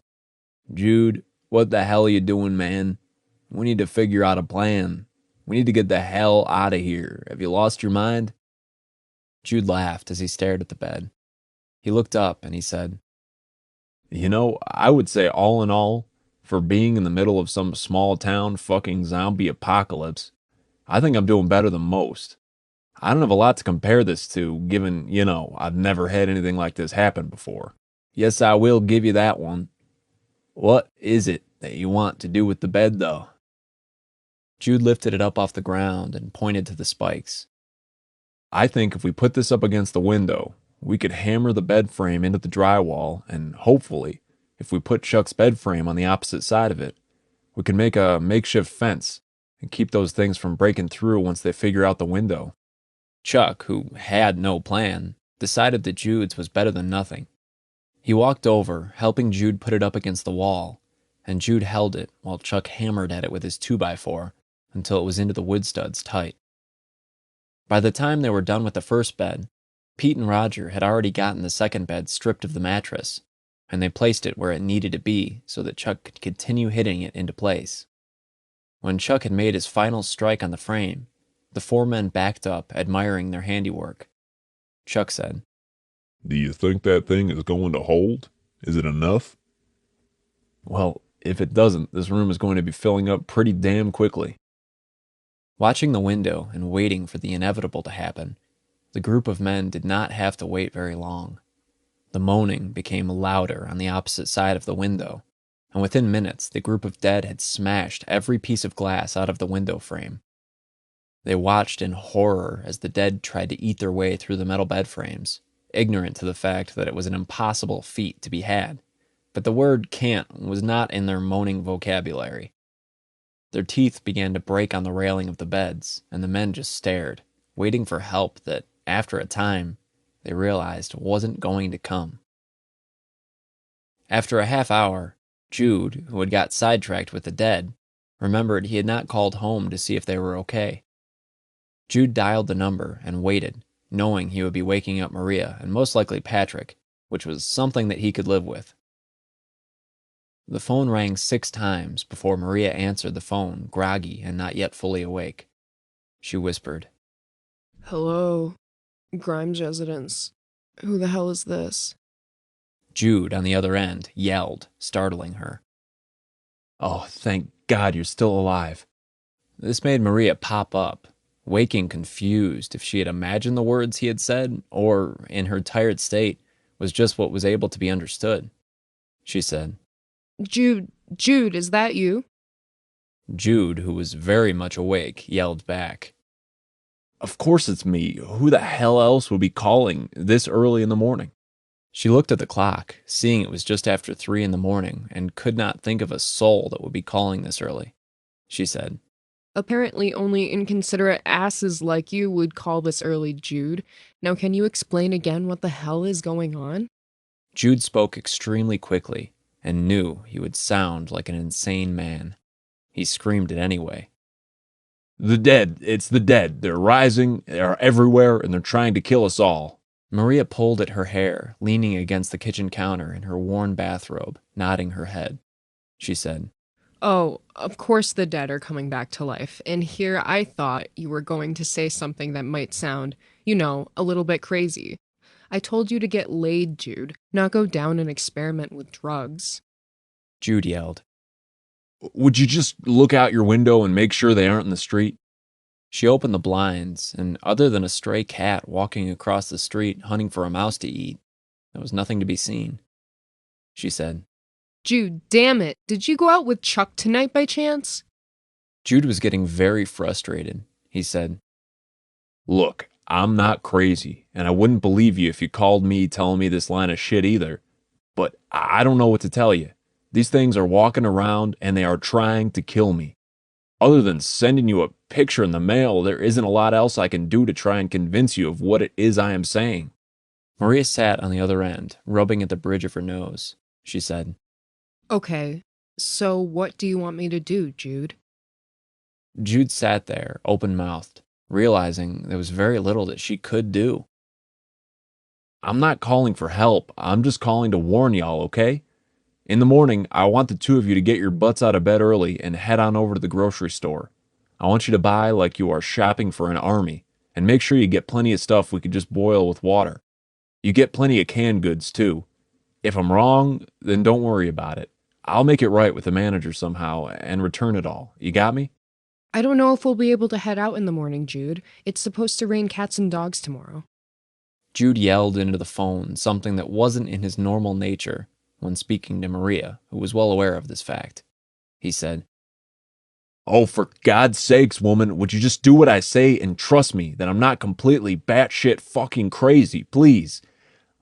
"Jude, what the hell are you doing, man? We need to figure out a plan. We need to get the hell out of here. Have you lost your mind?" Jude laughed as he stared at the bed. He looked up and he said, I would say all in all, for being in the middle of some small town fucking zombie apocalypse, I think I'm doing better than most. I don't have a lot to compare this to, given, I've never had anything like this happen before. Yes, I will give you that one. What is it that you want to do with the bed, though? Jude lifted it up off the ground and pointed to the spikes. I think if we put this up against the window, we could hammer the bed frame into the drywall, and hopefully, if we put Chuck's bed frame on the opposite side of it, we can make a makeshift fence and keep those things from breaking through once they figure out the window. Chuck, who had no plan, decided that Jude's was better than nothing. He walked over, helping Jude put it up against the wall, and Jude held it while Chuck hammered at it with his 2x4 until it was into the wood studs tight. By the time they were done with the first bed, Pete and Roger had already gotten the second bed stripped of the mattress, and they placed it where it needed to be so that Chuck could continue hitting it into place. When Chuck had made his final strike on the frame, the four men backed up, admiring their handiwork. Chuck said, Do you think that thing is going to hold? Is it enough? Well, if it doesn't, this room is going to be filling up pretty damn quickly. Watching the window and waiting for the inevitable to happen, the group of men did not have to wait very long. The moaning became louder on the opposite side of the window, and within minutes the group of dead had smashed every piece of glass out of the window frame. They watched in horror as the dead tried to eat their way through the metal bed frames, ignorant to the fact that it was an impossible feat to be had, but the word can't was not in their moaning vocabulary. Their teeth began to break on the railing of the beds, and the men just stared, waiting for help that, after a time, they realized wasn't going to come. After a half hour, Jude, who had got sidetracked with the dead, remembered he had not called home to see if they were okay. Jude dialed the number and waited, knowing he would be waking up Maria and most likely Patrick, which was something that he could live with. The phone rang 6 times before Maria answered the phone, groggy and not yet fully awake. She whispered, Hello, Grimes residence. Who the hell is this? Jude, on the other end, yelled, startling her. Oh, thank God you're still alive. This made Maria pop up, waking confused if she had imagined the words he had said, or, in her tired state, was just what was able to be understood. She said, Jude, is that you? Jude, who was very much awake, yelled back, Of course it's me. Who the hell else would be calling this early in the morning? She looked at the clock, seeing it was just after 3 in the morning, and could not think of a soul that would be calling this early. She said, Apparently only inconsiderate asses like you would call this early, Jude. Now can you explain again what the hell is going on? Jude spoke extremely quickly, and knew he would sound like an insane man. He screamed it anyway. The dead, it's the dead. They're rising, they're everywhere, and they're trying to kill us all. Maria pulled at her hair, leaning against the kitchen counter in her worn bathrobe, nodding her head. She said, Oh, of course the dead are coming back to life. And here I thought you were going to say something that might sound, a little bit crazy. I told you to get laid, Jude, not go down and experiment with drugs. Jude yelled, Would you just look out your window and make sure they aren't in the street? She opened the blinds, and other than a stray cat walking across the street hunting for a mouse to eat, there was nothing to be seen. She said, Jude, damn it. Did you go out with Chuck tonight by chance? Jude was getting very frustrated. He said, Look, I'm not crazy, and I wouldn't believe you if you called me telling me this line of shit either. but I don't know what to tell you. These things are walking around and they are trying to kill me. Other than sending you a picture in the mail, there isn't a lot else I can do to try and convince you of what it is I am saying. Maria sat on the other end, rubbing at the bridge of her nose. She said, Okay, so what do you want me to do, Jude? Jude sat there, open-mouthed, realizing there was very little that she could do. I'm not calling for help. I'm just calling to warn y'all, okay? In the morning, I want the two of you to get your butts out of bed early and head on over to the grocery store. I want you to buy like you are shopping for an army, and make sure you get plenty of stuff we could just boil with water. You get plenty of canned goods, too. If I'm wrong, then don't worry about it. I'll make it right with the manager somehow and return it all. You got me? I don't know if we'll be able to head out in the morning, Jude. It's supposed to rain cats and dogs tomorrow. Jude yelled into the phone something that wasn't in his normal nature when speaking to Maria, who was well aware of this fact. He said, Oh, for God's sakes, woman, would you just do what I say and trust me that I'm not completely batshit fucking crazy, please?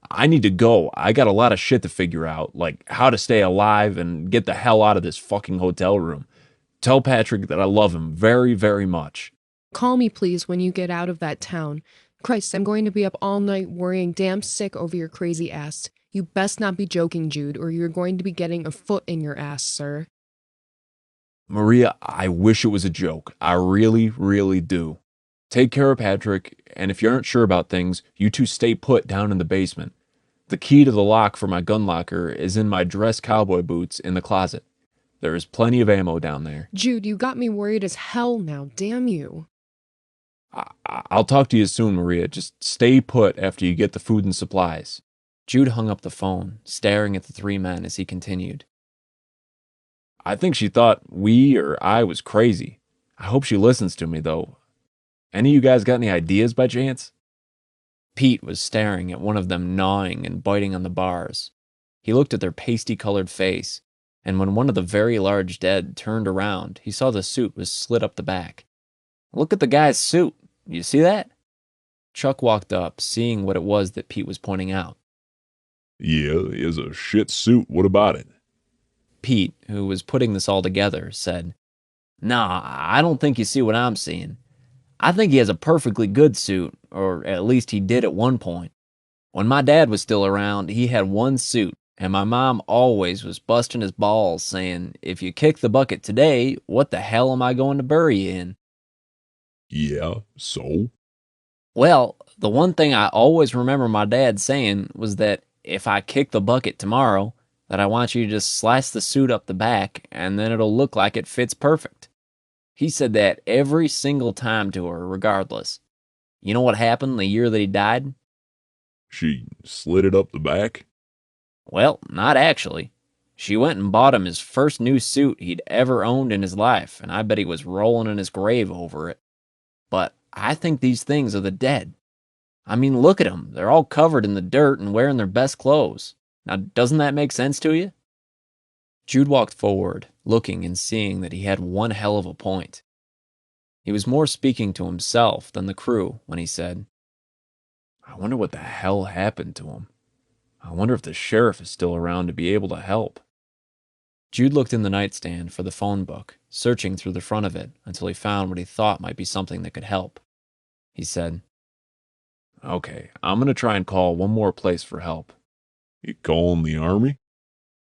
I need to go. I got a lot of shit to figure out, like how to stay alive and get the hell out of this fucking hotel room. Tell Patrick that I love him very, very much. Call me, please, when you get out of that town. Christ, I'm going to be up all night worrying damn sick over your crazy ass. You best not be joking, Jude, or you're going to be getting a foot in your ass, sir. Maria, I wish it was a joke. I really, really do. Take care of Patrick, and if you aren't sure about things, you two stay put down in the basement. The key to the lock for my gun locker is in my dress cowboy boots in the closet. There is plenty of ammo down there. Jude, you got me worried as hell now, damn you. I'll talk to you soon, Maria. Just stay put after you get the food and supplies. Jude hung up the phone, staring at the three men as he continued. I think she thought we or I was crazy. I hope she listens to me, though. Any of you guys got any ideas by chance? Pete was staring at one of them gnawing and biting on the bars. He looked at their pasty-colored face, and when one of the very large dead turned around, he saw the suit was slit up the back. Look at the guy's suit. You see that? Chuck walked up, seeing what it was that Pete was pointing out. Yeah, it's a shit suit. What about it? Pete, who was putting this all together, said, Nah, I don't think you see what I'm seeing. I think he has a perfectly good suit, or at least he did at one point. When my dad was still around, he had one suit, and my mom always was busting his balls saying, if you kick the bucket today, what the hell am I going to bury you in? Yeah, so? Well, the one thing I always remember my dad saying was that if I kick the bucket tomorrow, that I want you to just slice the suit up the back, and then it'll look like it fits perfect. He said that every single time to her, regardless. You know what happened the year that he died? She slid it up the back? Well, not actually. She went and bought him his first new suit he'd ever owned in his life, and I bet he was rolling in his grave over it. But I think these things are the dead. I mean, look at them. They're all covered in the dirt and wearing their best clothes. Now, doesn't that make sense to you? Jude walked forward, looking and seeing that he had one hell of a point. He was more speaking to himself than the crew when he said, I wonder what the hell happened to him. I wonder if the sheriff is still around to be able to help. Jude looked in the nightstand for the phone book, searching through the front of it until he found what he thought might be something that could help. He said, Okay, I'm going to try and call one more place for help. You calling the army?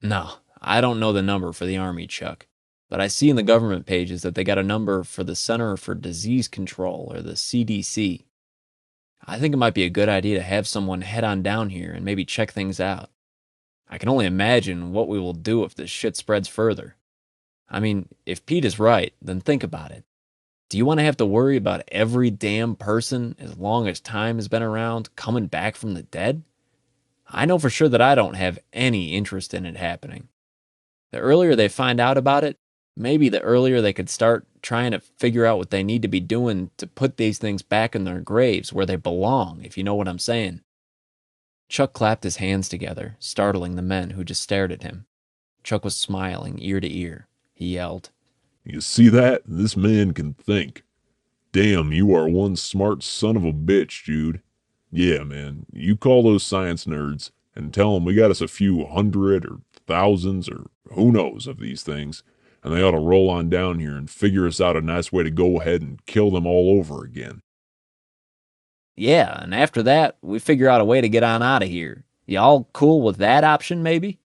No, I don't know the number for the Army, Chuck. But I see in the government pages that they got a number for the Center for Disease Control, or the CDC. I think it might be a good idea to have someone head on down here and maybe check things out. I can only imagine what we will do if this shit spreads further. I mean, if Pete is right, then think about it. Do you want to have to worry about every damn person, as long as time has been around, coming back from the dead? I know for sure that I don't have any interest in it happening. The earlier they find out about it, maybe the earlier they could start trying to figure out what they need to be doing to put these things back in their graves where they belong, if you know what I'm saying. Chuck clapped his hands together, startling the men who just stared at him. Chuck was smiling ear to ear. He yelled, You see that? This man can think. Damn, you are one smart son of a bitch, Jude. Yeah, man, you call those science nerds. and tell them we got us a few hundred or thousands or who knows of these things, and they ought to roll on down here and figure us out a nice way to go ahead and kill them all over again. Yeah, and after that, we figure out a way to get on out of here. Y'all cool with that option, maybe?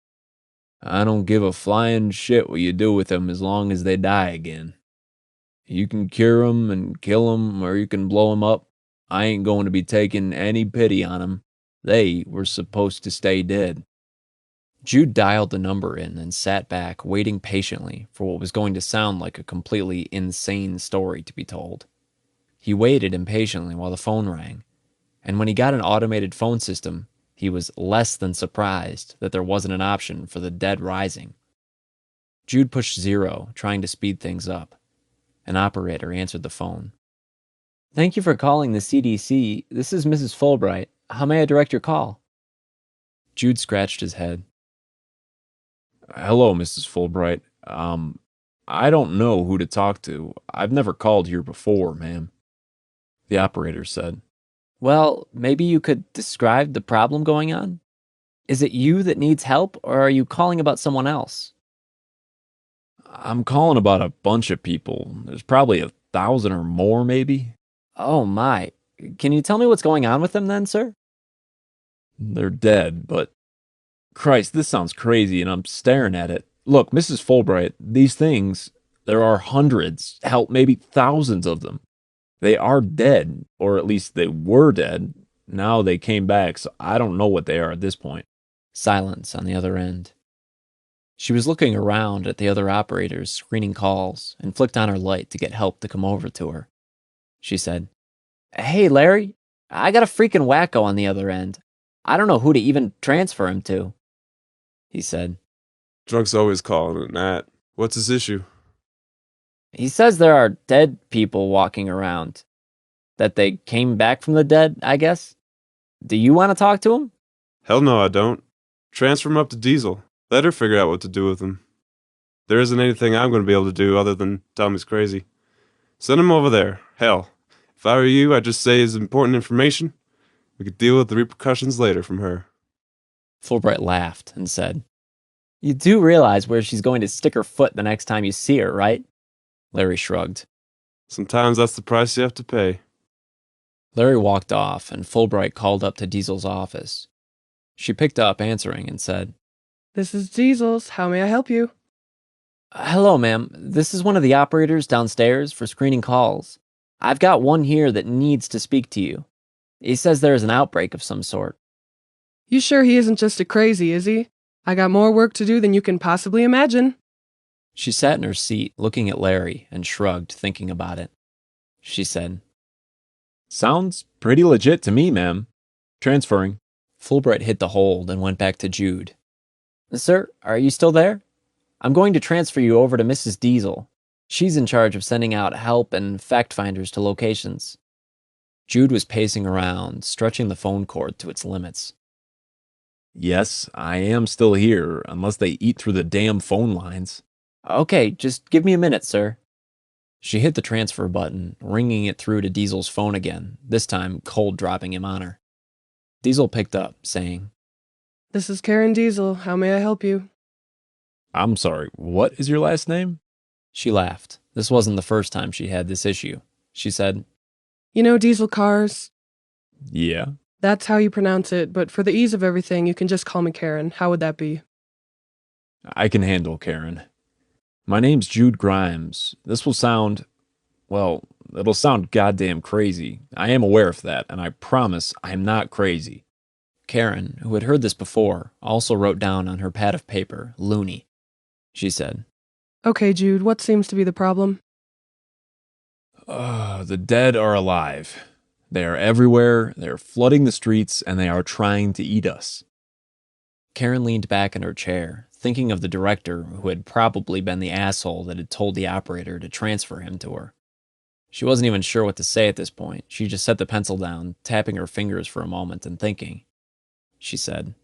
I don't give a flying shit what you do with them as long as they die again. You can cure 'em and kill 'em, or you can blow 'em up. I ain't going to be taking any pity on 'em. They were supposed to stay dead. Jude dialed the number in and sat back, waiting patiently for what was going to sound like a completely insane story to be told. He waited impatiently while the phone rang, and when he got an automated phone system, he was less than surprised that there wasn't an option for the dead rising. Jude pushed 0, trying to speed things up. An operator answered the phone. Thank you for calling the CDC. This is Mrs. Fulbright. How may I direct your call? Jude scratched his head. Hello, Mrs. Fulbright. I don't know who to talk to. I've never called here before, ma'am. The operator said. Well, maybe you could describe the problem going on? Is it you that needs help, or are you calling about someone else? I'm calling about a bunch of people. There's probably 1,000 or more, maybe. Oh my. Can you tell me what's going on with them then, sir? They're dead, but Christ, this sounds crazy and I'm staring at it. Look, Mrs. Fulbright, these things, there are hundreds, hell, maybe thousands of them. They are dead, or at least they were dead. Now they came back, so I don't know what they are at this point. Silence on the other end. She was looking around at the other operators screening calls and flicked on her light to get help to come over to her. She said, Hey, Larry, I got a freaking wacko on the other end. I don't know who to even transfer him to. He said, Drunk's always calling it that. What's his issue? He says there are dead people walking around. That they came back from the dead, I guess. Do you want to talk to him? Hell no, I don't. Transfer him up to Diesel. Let her figure out what to do with him. There isn't anything I'm going to be able to do other than tell him he's crazy. Send him over there. Hell, if I were you, I'd just say his important information. We could deal with the repercussions later from her. Fulbright laughed and said, You do realize where she's going to stick her foot the next time you see her, right? Larry shrugged. Sometimes that's the price you have to pay. Larry walked off, and Fulbright called up to Diesel's office. She picked up, answering, and said, This is Diesel's. How may I help you? Hello, ma'am. This is one of the operators downstairs for screening calls. I've got one here that needs to speak to you. He says there is an outbreak of some sort. You sure he isn't just a crazy, is he? I got more work to do than you can possibly imagine. She sat in her seat, looking at Larry, and shrugged, thinking about it. She said, Sounds pretty legit to me, ma'am. Transferring. Fulbright hit the hold and went back to Jude. Sir, are you still there? I'm going to transfer you over to Mrs. Diesel. She's in charge of sending out help and fact-finders to locations. Jude was pacing around, stretching the phone cord to its limits. Yes, I am still here, unless they eat through the damn phone lines. Okay, just give me a minute, sir. She hit the transfer button, ringing it through to Diesel's phone again, this time cold dropping him on her. Diesel picked up, saying, This is Karen Diesel. How may I help you? I'm sorry, what is your last name? She laughed. This wasn't the first time she had this issue. She said, You know Diesel Cars? Yeah. That's how you pronounce it, but for the ease of everything, you can just call me Karen. How would that be? I can handle Karen. My name's Jude Grimes. This will sound, well, it'll sound goddamn crazy. I am aware of that, and I promise I'm not crazy. Karen, who had heard this before, also wrote down on her pad of paper, loony. She said, Okay, Jude, what seems to be the problem? The dead are alive. They are everywhere, they are flooding the streets, and they are trying to eat us. Karen leaned back in her chair, thinking of the director who had probably been the asshole that had told the operator to transfer him to her. She wasn't even sure what to say at this point. She just set the pencil down, tapping her fingers for a moment and thinking. She said,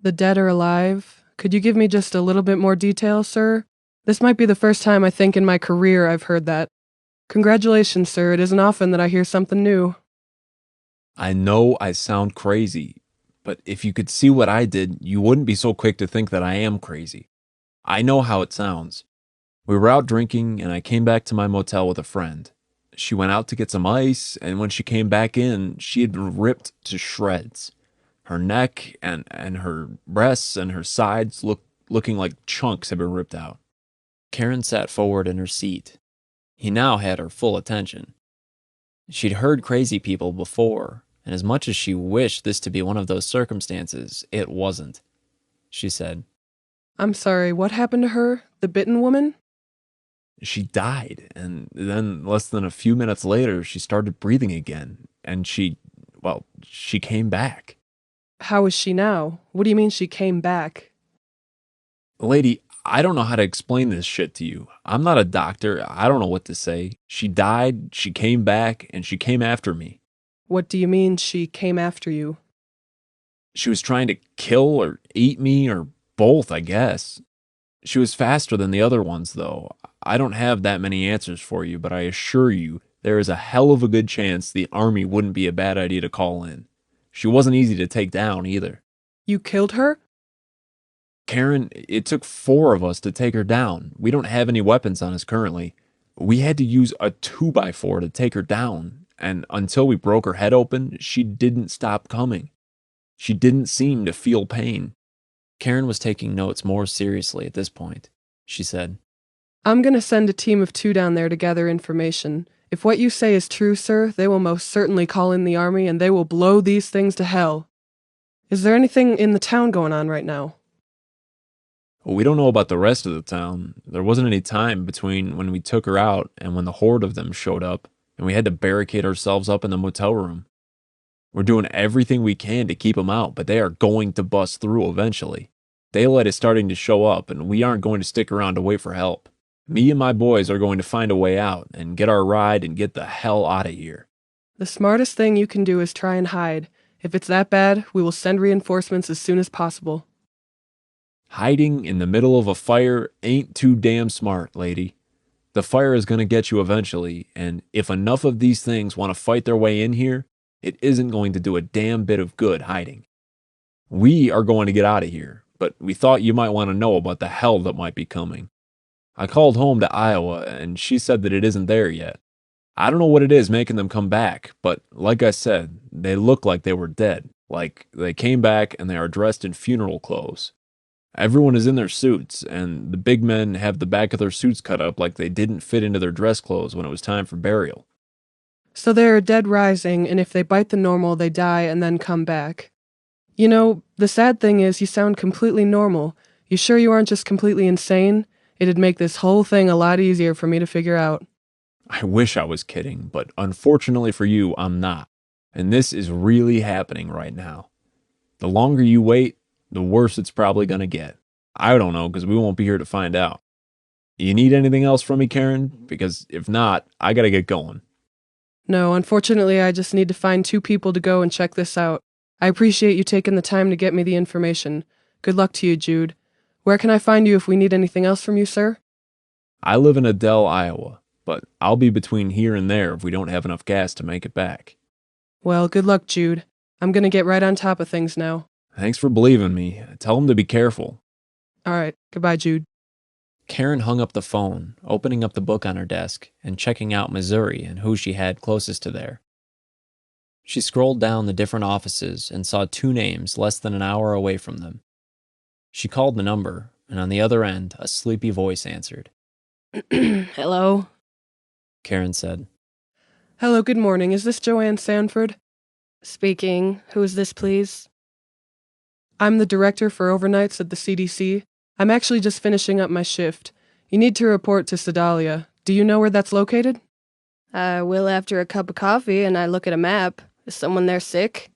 The dead are alive. Could you give me just a little bit more detail, sir? This might be the first time I think in my career I've heard that. Congratulations, sir. It isn't often that I hear something new. I know I sound crazy, But if you could see what I did, you wouldn't be so quick to think that I am crazy. I know how it sounds. We were out drinking, and I came back to my motel with a friend. She went out to get some ice, and when she came back in, she had been ripped to shreds. Her neck and her breasts and her sides looking like chunks had been ripped out. Karen sat forward in her seat. He now had her full attention. She'd heard crazy people before, and as much as she wished this to be one of those circumstances, it wasn't. She said, I'm sorry, what happened to her? The bitten woman? she died, and then less than a few minutes later, she started breathing again, and she came back. How is she now? What do you mean she came back? Lady, I don't know how to explain this shit to you. I'm not a doctor. I don't know what to say. She died, she came back, and she came after me. What do you mean she came after you? She was trying to kill or eat me, or both, I guess. She was faster than the other ones, though. I don't have that many answers for you, but I assure you there is a hell of a good chance the army wouldn't be a bad idea to call in. She wasn't easy to take down, either. You killed her? Karen, it took 4 of us to take her down. We don't have any weapons on us currently. We had to use a 2x4 to take her down, and until we broke her head open, she didn't stop coming. She didn't seem to feel pain. Karen was taking notes more seriously at this point. She said, I'm going to send a team of 2 down there to gather information. If what you say is true, sir, they will most certainly call in the army and they will blow these things to hell. Is there anything in the town going on right now? well, we don't know about the rest of the town. There wasn't any time between when we took her out and when the horde of them showed up, and we had to barricade ourselves up in the motel room. We're doing everything we can to keep them out, but they are going to bust through eventually. Daylight is starting to show up, and we aren't going to stick around to wait for help. Me and my boys are going to find a way out and get our ride and get the hell out of here. The smartest thing you can do is try and hide. If it's that bad, we will send reinforcements as soon as possible. Hiding in the middle of a fire ain't too damn smart, lady. The fire is going to get you eventually, and if enough of these things want to fight their way in here, it isn't going to do a damn bit of good hiding. We are going to get out of here, but we thought you might want to know about the hell that might be coming. I called home to Iowa, and she said that it isn't there yet. I don't know what it is making them come back, but like I said, they look like they were dead. Like they came back and they are dressed in funeral clothes. Everyone is in their suits, and the big men have the back of their suits cut up like they didn't fit into their dress clothes when it was time for burial. So they're dead rising, and if they bite the normal, they die and then come back. You know, the sad thing is you sound completely normal. You sure you aren't just completely insane? It'd make this whole thing a lot easier for me to figure out. I wish I was kidding, but unfortunately for you, I'm not. And this is really happening right now. The longer you wait, the worse it's probably going to get. I don't know, because we won't be here to find out. You need anything else from me, Karen? Because if not, I got to get going. No, unfortunately, I just need to find 2 people to go and check this out. I appreciate you taking the time to get me the information. Good luck to you, Jude. Where can I find you if we need anything else from you, sir? I live in Adele, Iowa, but I'll be between here and there if we don't have enough gas to make it back. Well, good luck, Jude. I'm gonna get right on top of things now. Thanks for believing me. Tell them to be careful. All right, goodbye, Jude. Karen hung up the phone, opening up the book on her desk and checking out Missouri and who she had closest to there. She scrolled down the different offices and saw 2 names less than an hour away from them. She called the number, and on the other end, a sleepy voice answered. Hello? Karen said, Hello, good morning. Is this Joanne Sanford? Speaking. Who is this, please? I'm the director for overnights at the CDC. I'm actually just finishing up my shift. You need to report to Sedalia. Do you know where that's located? I will after a cup of coffee and I look at a map. Is someone there sick?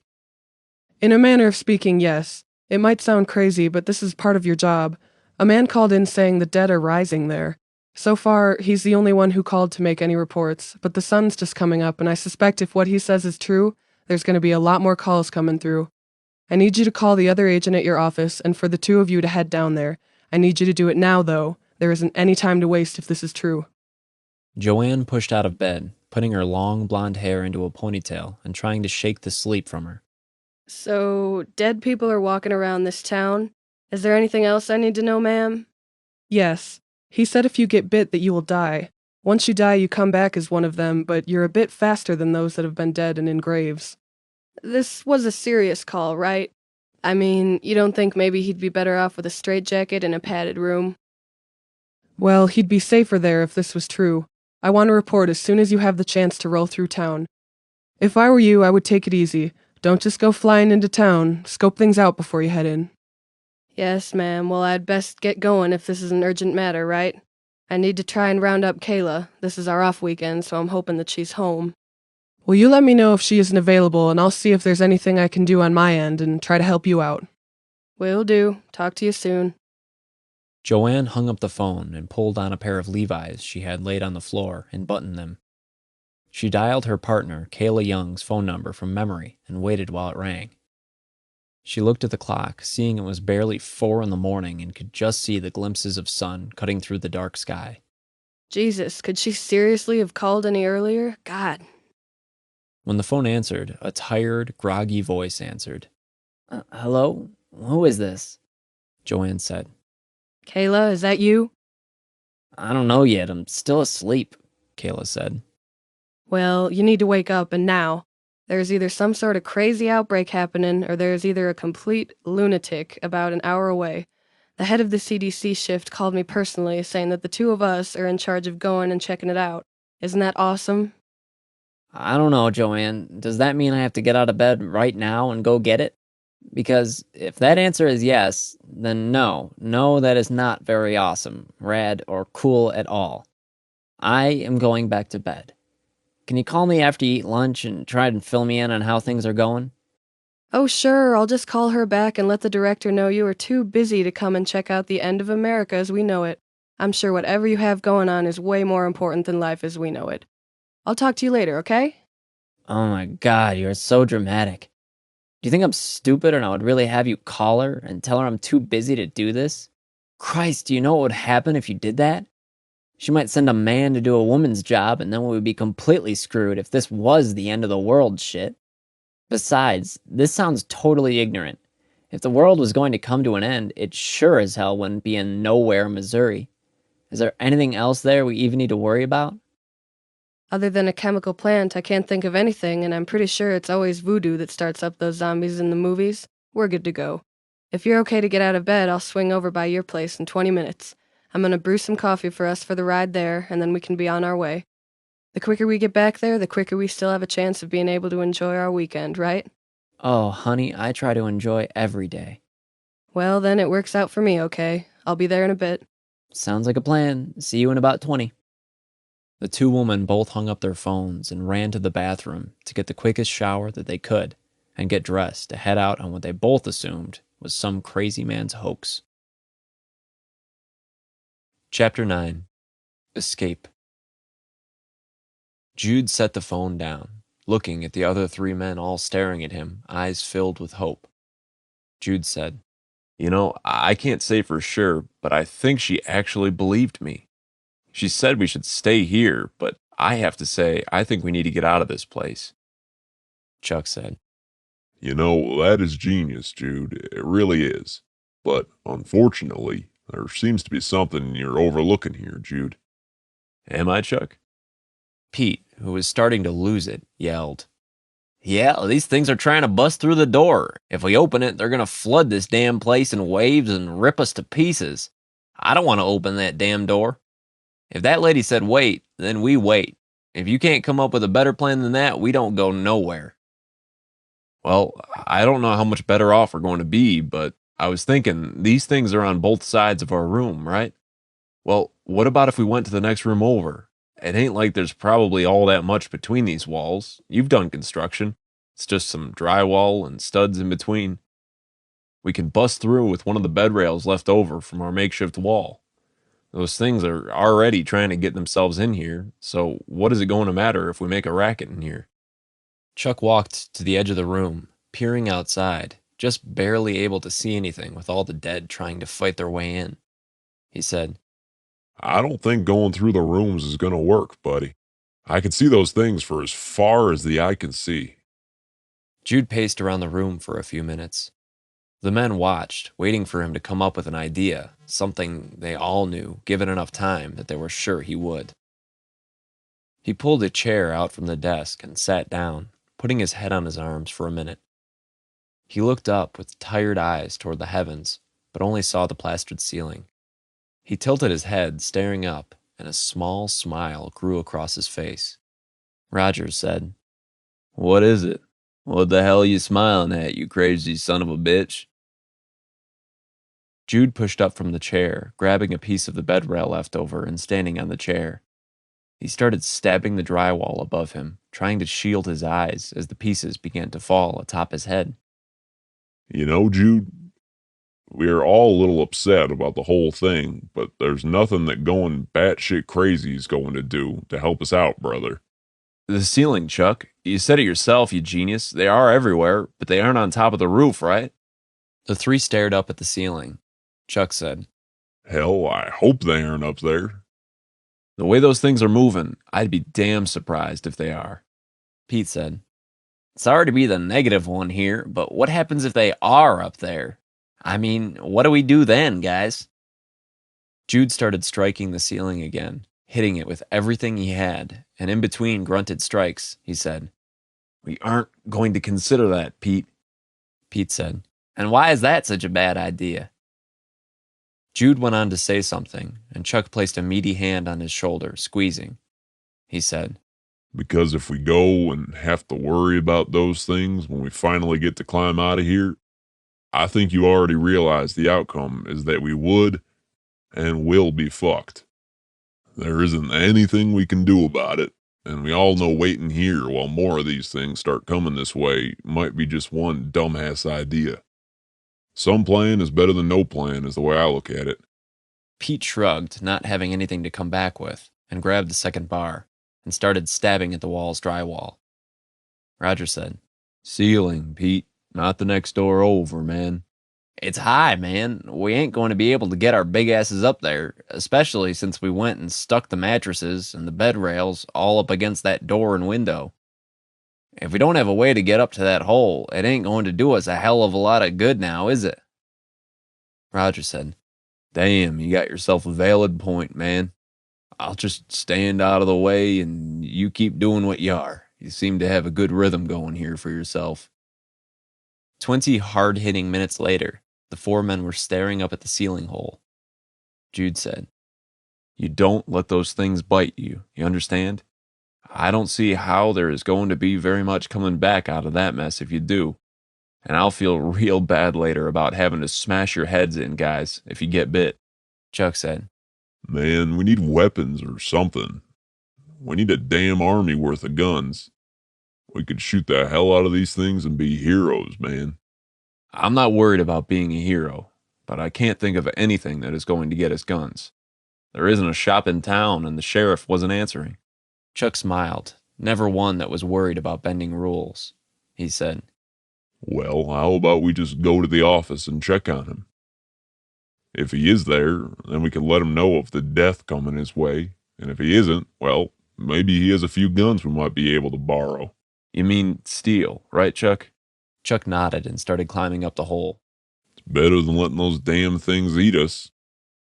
In a manner of speaking, yes. It might sound crazy, but this is part of your job. A man called in saying the dead are rising there. So far, he's the only one who called to make any reports, but the sun's just coming up, and I suspect if what he says is true, there's going to be a lot more calls coming through. I need you to call the other agent at your office, and for the 2 of you to head down there. I need you to do it now, though. There isn't any time to waste if this is true. Joanne pushed out of bed, putting her long blonde hair into a ponytail and trying to shake the sleep from her. So, dead people are walking around this town. Is there anything else I need to know, ma'am? Yes. He said if you get bit that you will die. Once you die, you come back as one of them, but you're a bit faster than those that have been dead and in graves. This was a serious call, right? I mean, you don't think maybe he'd be better off with a straitjacket and a padded room? Well, he'd be safer there if this was true. I want to report as soon as you have the chance to roll through town. If I were you, I would take it easy. Don't just go flying into town. Scope things out before you head in. Yes, ma'am. Well, I'd best get going if this is an urgent matter, right? I need to try and round up Kayla. This is our off weekend, so I'm hoping that she's home. Will you let me know if she isn't available, and I'll see if there's anything I can do on my end and try to help you out. Will do. Talk to you soon. Joanne hung up the phone and pulled on a pair of Levi's she had laid on the floor and buttoned them. She dialed her partner, Kayla Young's phone number from memory and waited while it rang. She looked at the clock, seeing it was barely 4 in the morning and could just see the glimpses of sun cutting through the dark sky. Jesus, could she seriously have called any earlier? God. When the phone answered, a tired, groggy voice answered. Hello? Who is this? Joanne said. Kayla, is that you? I don't know yet. I'm still asleep. Kayla said. Well, you need to wake up, and now. There's either some sort of crazy outbreak happening, or there's either a complete lunatic about an hour away. The head of the CDC shift called me personally, saying that the two of us are in charge of going and checking it out. Isn't that awesome? I don't know, Joanne. Does that mean I have to get out of bed right now and go get it? Because if that answer is yes, then no. No, that is not very awesome, rad, or cool at all. I am going back to bed. Can you call me after you eat lunch and try and fill me in on how things are going? Oh, sure, I'll just call her back and let the director know you are too busy to come and check out the end of America as we know it. I'm sure whatever you have going on is way more important than life as we know it. I'll talk to you later, okay? Oh my God, you're so dramatic. Do you think I'm stupid and I would really have you call her and tell her I'm too busy to do this? Christ, do you know what would happen if you did that? She might send a man to do a woman's job, and then we would be completely screwed if this was the end of the world shit. Besides, this sounds totally ignorant. If the world was going to come to an end, it sure as hell wouldn't be in nowhere, Missouri. Is there anything else there we even need to worry about? Other than a chemical plant, I can't think of anything, and I'm pretty sure it's always voodoo that starts up those zombies in the movies. We're good to go. If you're okay to get out of bed, I'll swing over by your place in 20 minutes. I'm gonna brew some coffee for us for the ride there, and then we can be on our way. The quicker we get back there, the quicker we still have a chance of being able to enjoy our weekend, right? Oh, honey, I try to enjoy every day. Well, then it works out for me, okay? I'll be there in a bit. Sounds like a plan. See you in about 20. The two women both hung up their phones and ran to the bathroom to get the quickest shower that they could and get dressed to head out on what they both assumed was some crazy man's hoax. Chapter 9. Escape. Jude set the phone down, looking at the other 3 men all staring at him, eyes filled with hope. Jude said, You know, I can't say for sure, but I think she actually believed me. She said we should stay here, but I have to say, I think we need to get out of this place. Chuck said. You know, that is genius, Jude. It really is. But unfortunately, there seems to be something you're overlooking here, Jude. Am I, Chuck? Pete, who was starting to lose it, yelled. Yeah, these things are trying to bust through the door. If we open it, they're going to flood this damn place in waves and rip us to pieces. I don't want to open that damn door. If that lady said wait, then we wait. If you can't come up with a better plan than that, we don't go nowhere. Well, I don't know how much better off we're going to be, but I was thinking these things are on both sides of our room, right? Well, what about if we went to the next room over? It ain't like there's probably all that much between these walls. You've done construction. It's just some drywall and studs in between. We can bust through with one of the bed rails left over from our makeshift wall. Those things are already trying to get themselves in here, so what is it going to matter if we make a racket in here? Chuck walked to the edge of the room, peering outside, just barely able to see anything with all the dead trying to fight their way in. He said, I don't think going through the rooms is going to work, buddy. I can see those things for as far as the eye can see. Jude paced around the room for a few minutes. The men watched, waiting for him to come up with an idea, something they all knew, given enough time, that they were sure he would. He pulled a chair out from the desk and sat down, putting his head on his arms for a minute. He looked up with tired eyes toward the heavens, but only saw the plastered ceiling. He tilted his head, staring up, and a small smile grew across his face. Rogers said, "What is it? What the hell are you smiling at, you crazy son of a bitch?" Jude pushed up from the chair, grabbing a piece of the bed rail left over and standing on the chair. He started stabbing the drywall above him, trying to shield his eyes as the pieces began to fall atop his head. You know, Jude, we are all a little upset about the whole thing, but there's nothing that going batshit crazy is going to do to help us out, brother. The ceiling, Chuck. You said it yourself, you genius. They are everywhere, but they aren't on top of the roof, right? The three stared up at the ceiling. Chuck said, Hell, I hope they aren't up there. The way those things are moving, I'd be damn surprised if they are. Pete said, Sorry to be the negative one here, but what happens if they are up there? I mean, what do we do then, guys? Jude started striking the ceiling again, hitting it with everything he had, and in between grunted strikes, he said, We aren't going to consider that, Pete. Pete said, And why is that such a bad idea? Jude went on to say something, and Chuck placed a meaty hand on his shoulder, squeezing. He said, Because if we go and have to worry about those things when we finally get to climb out of here, I think you already realize the outcome is that we would and will be fucked. There isn't anything we can do about it, and we all know waiting here while more of these things start coming this way might be just one dumbass idea. Some plan is better than no plan is the way I look at it. Pete shrugged, not having anything to come back with, and grabbed the second bar, and started stabbing at the wall's drywall. Roger said, Ceiling, Pete. Not the next door over, man. It's high, man. We ain't going to be able to get our big asses up there, especially since we went and stuck the mattresses and the bed rails all up against that door and window. If we don't have a way to get up to that hole, it ain't going to do us a hell of a lot of good now, is it? Roger said, Damn, you got yourself a valid point, man. I'll just stand out of the way and you keep doing what you are. You seem to have a good rhythm going here for yourself. 20 hard-hitting minutes later, the four men were staring up at the ceiling hole. Jude said, You don't let those things bite you, you understand? I don't see how there is going to be very much coming back out of that mess if you do. And I'll feel real bad later about having to smash your heads in, guys, if you get bit. Chuck said, Man, we need weapons or something. We need a damn army worth of guns. We could shoot the hell out of these things and be heroes, man. I'm not worried about being a hero, but I can't think of anything that is going to get us guns. There isn't a shop in town and the sheriff wasn't answering. Chuck smiled, never one that was worried about bending rules. He said, Well, how about we just go to the office and check on him? If he is there, then we can let him know of the death coming his way. And if he isn't, well, maybe he has a few guns we might be able to borrow. You mean steal, right, Chuck? Chuck nodded and started climbing up the hole. It's better than letting those damn things eat us.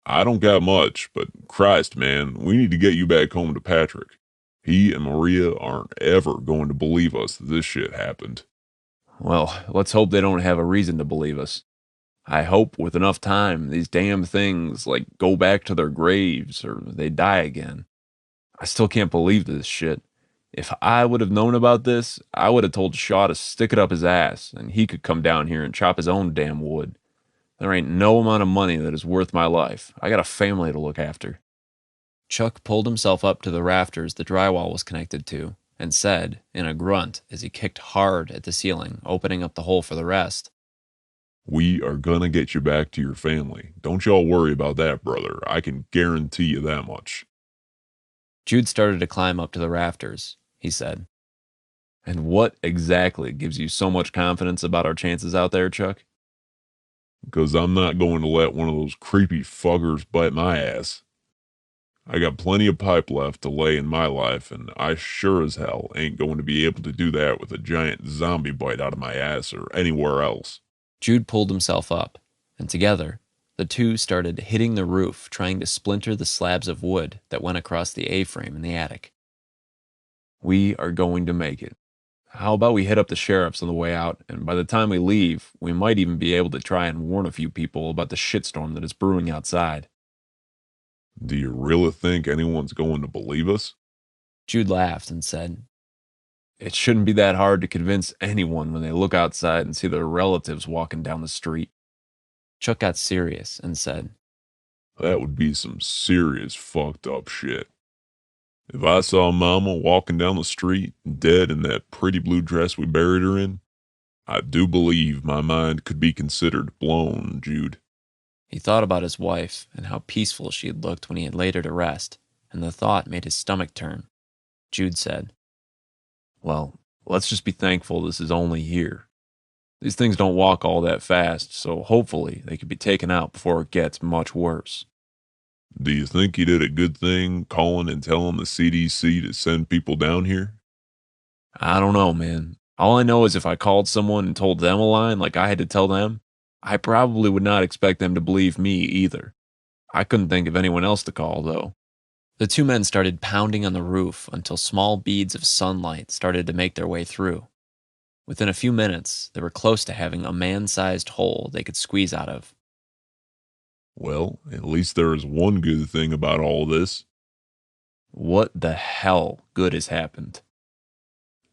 I don't got much, but Christ, man, we need to get you back home to Patrick. He and Maria aren't ever going to believe us that this shit happened. Well, let's hope they don't have a reason to believe us. I hope with enough time, these damn things, go back to their graves or they die again. I still can't believe this shit. If I would have known about this, I would have told Shaw to stick it up his ass and he could come down here and chop his own damn wood. There ain't no amount of money that is worth my life. I got a family to look after. Chuck pulled himself up to the rafters the drywall was connected to and said, in a grunt as he kicked hard at the ceiling, opening up the hole for the rest, We are gonna get you back to your family. Don't y'all worry about that, brother. I can guarantee you that much. Jude started to climb up to the rafters. He said, And what exactly gives you so much confidence about our chances out there, Chuck? Because I'm not going to let one of those creepy fuckers bite my ass. I got plenty of pipe left to lay in my life, and I sure as hell ain't going to be able to do that with a giant zombie bite out of my ass or anywhere else. Jude pulled himself up, and together, the two started hitting the roof, trying to splinter the slabs of wood that went across the A-frame in the attic. We are going to make it. How about we hit up the sheriff's on the way out, and by the time we leave, we might even be able to try and warn a few people about the shitstorm that is brewing outside. Do you really think anyone's going to believe us? Jude laughed and said, It shouldn't be that hard to convince anyone when they look outside and see their relatives walking down the street. Chuck got serious and said, That would be some serious fucked up shit. If I saw Mama walking down the street, dead in that pretty blue dress we buried her in, I do believe my mind could be considered blown, Jude. He thought about his wife and how peaceful she had looked when he had laid her to rest, and the thought made his stomach turn. Jude said, Well, let's just be thankful this is only here. These things don't walk all that fast, so hopefully they could be taken out before it gets much worse. Do you think you did a good thing calling and telling the CDC to send people down here? I don't know, man. All I know is if I called someone and told them a line like I had to tell them, I probably would not expect them to believe me either. I couldn't think of anyone else to call, though. The two men started pounding on the roof until small beads of sunlight started to make their way through. Within a few minutes, they were close to having a man-sized hole they could squeeze out of. Well, at least there is one good thing about all this. What the hell good has happened?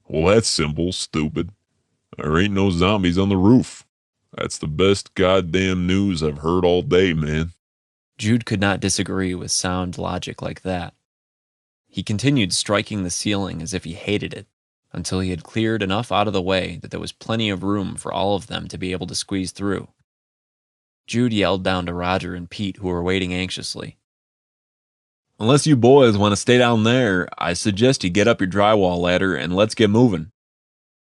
Well, that's simple, stupid. There ain't no zombies on the roof. That's the best goddamn news I've heard all day, man. Jude could not disagree with sound logic like that. He continued striking the ceiling as if he hated it, until he had cleared enough out of the way that there was plenty of room for all of them to be able to squeeze through. Jude yelled down to Roger and Pete, who were waiting anxiously. Unless you boys want to stay down there, I suggest you get up your drywall ladder and let's get moving.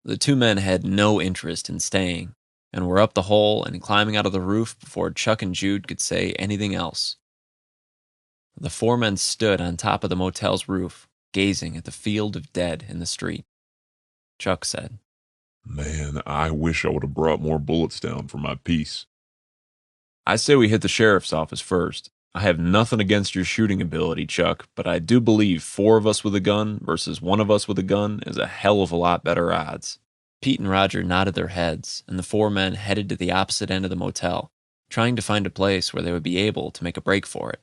The two men had no interest in staying, and were up the hole and climbing out of the roof before Chuck and Jude could say anything else. The four men stood on top of the motel's roof, gazing at the field of dead in the street. Chuck said, Man, I wish I would have brought more bullets down for my piece. I say we hit the sheriff's office first. I have nothing against your shooting ability, Chuck, but I do believe 4 of us with a gun versus 1 of us with a gun is a hell of a lot better odds. Pete and Roger nodded their heads, and the 4 men headed to the opposite end of the motel, trying to find a place where they would be able to make a break for it.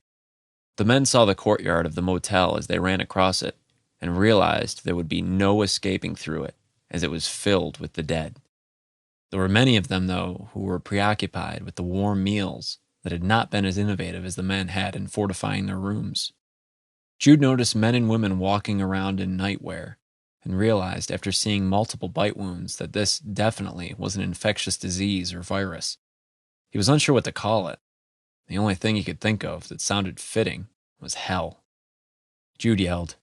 The men saw the courtyard of the motel as they ran across it, and realized there would be no escaping through it, as it was filled with the dead. There were many of them, though, who were preoccupied with the warm meals that had not been as innovative as the men had in fortifying their rooms. Jude noticed men and women walking around in nightwear, and realized after seeing multiple bite wounds that this definitely was an infectious disease or virus. He was unsure what to call it. The only thing he could think of that sounded fitting was hell. Jude yelled,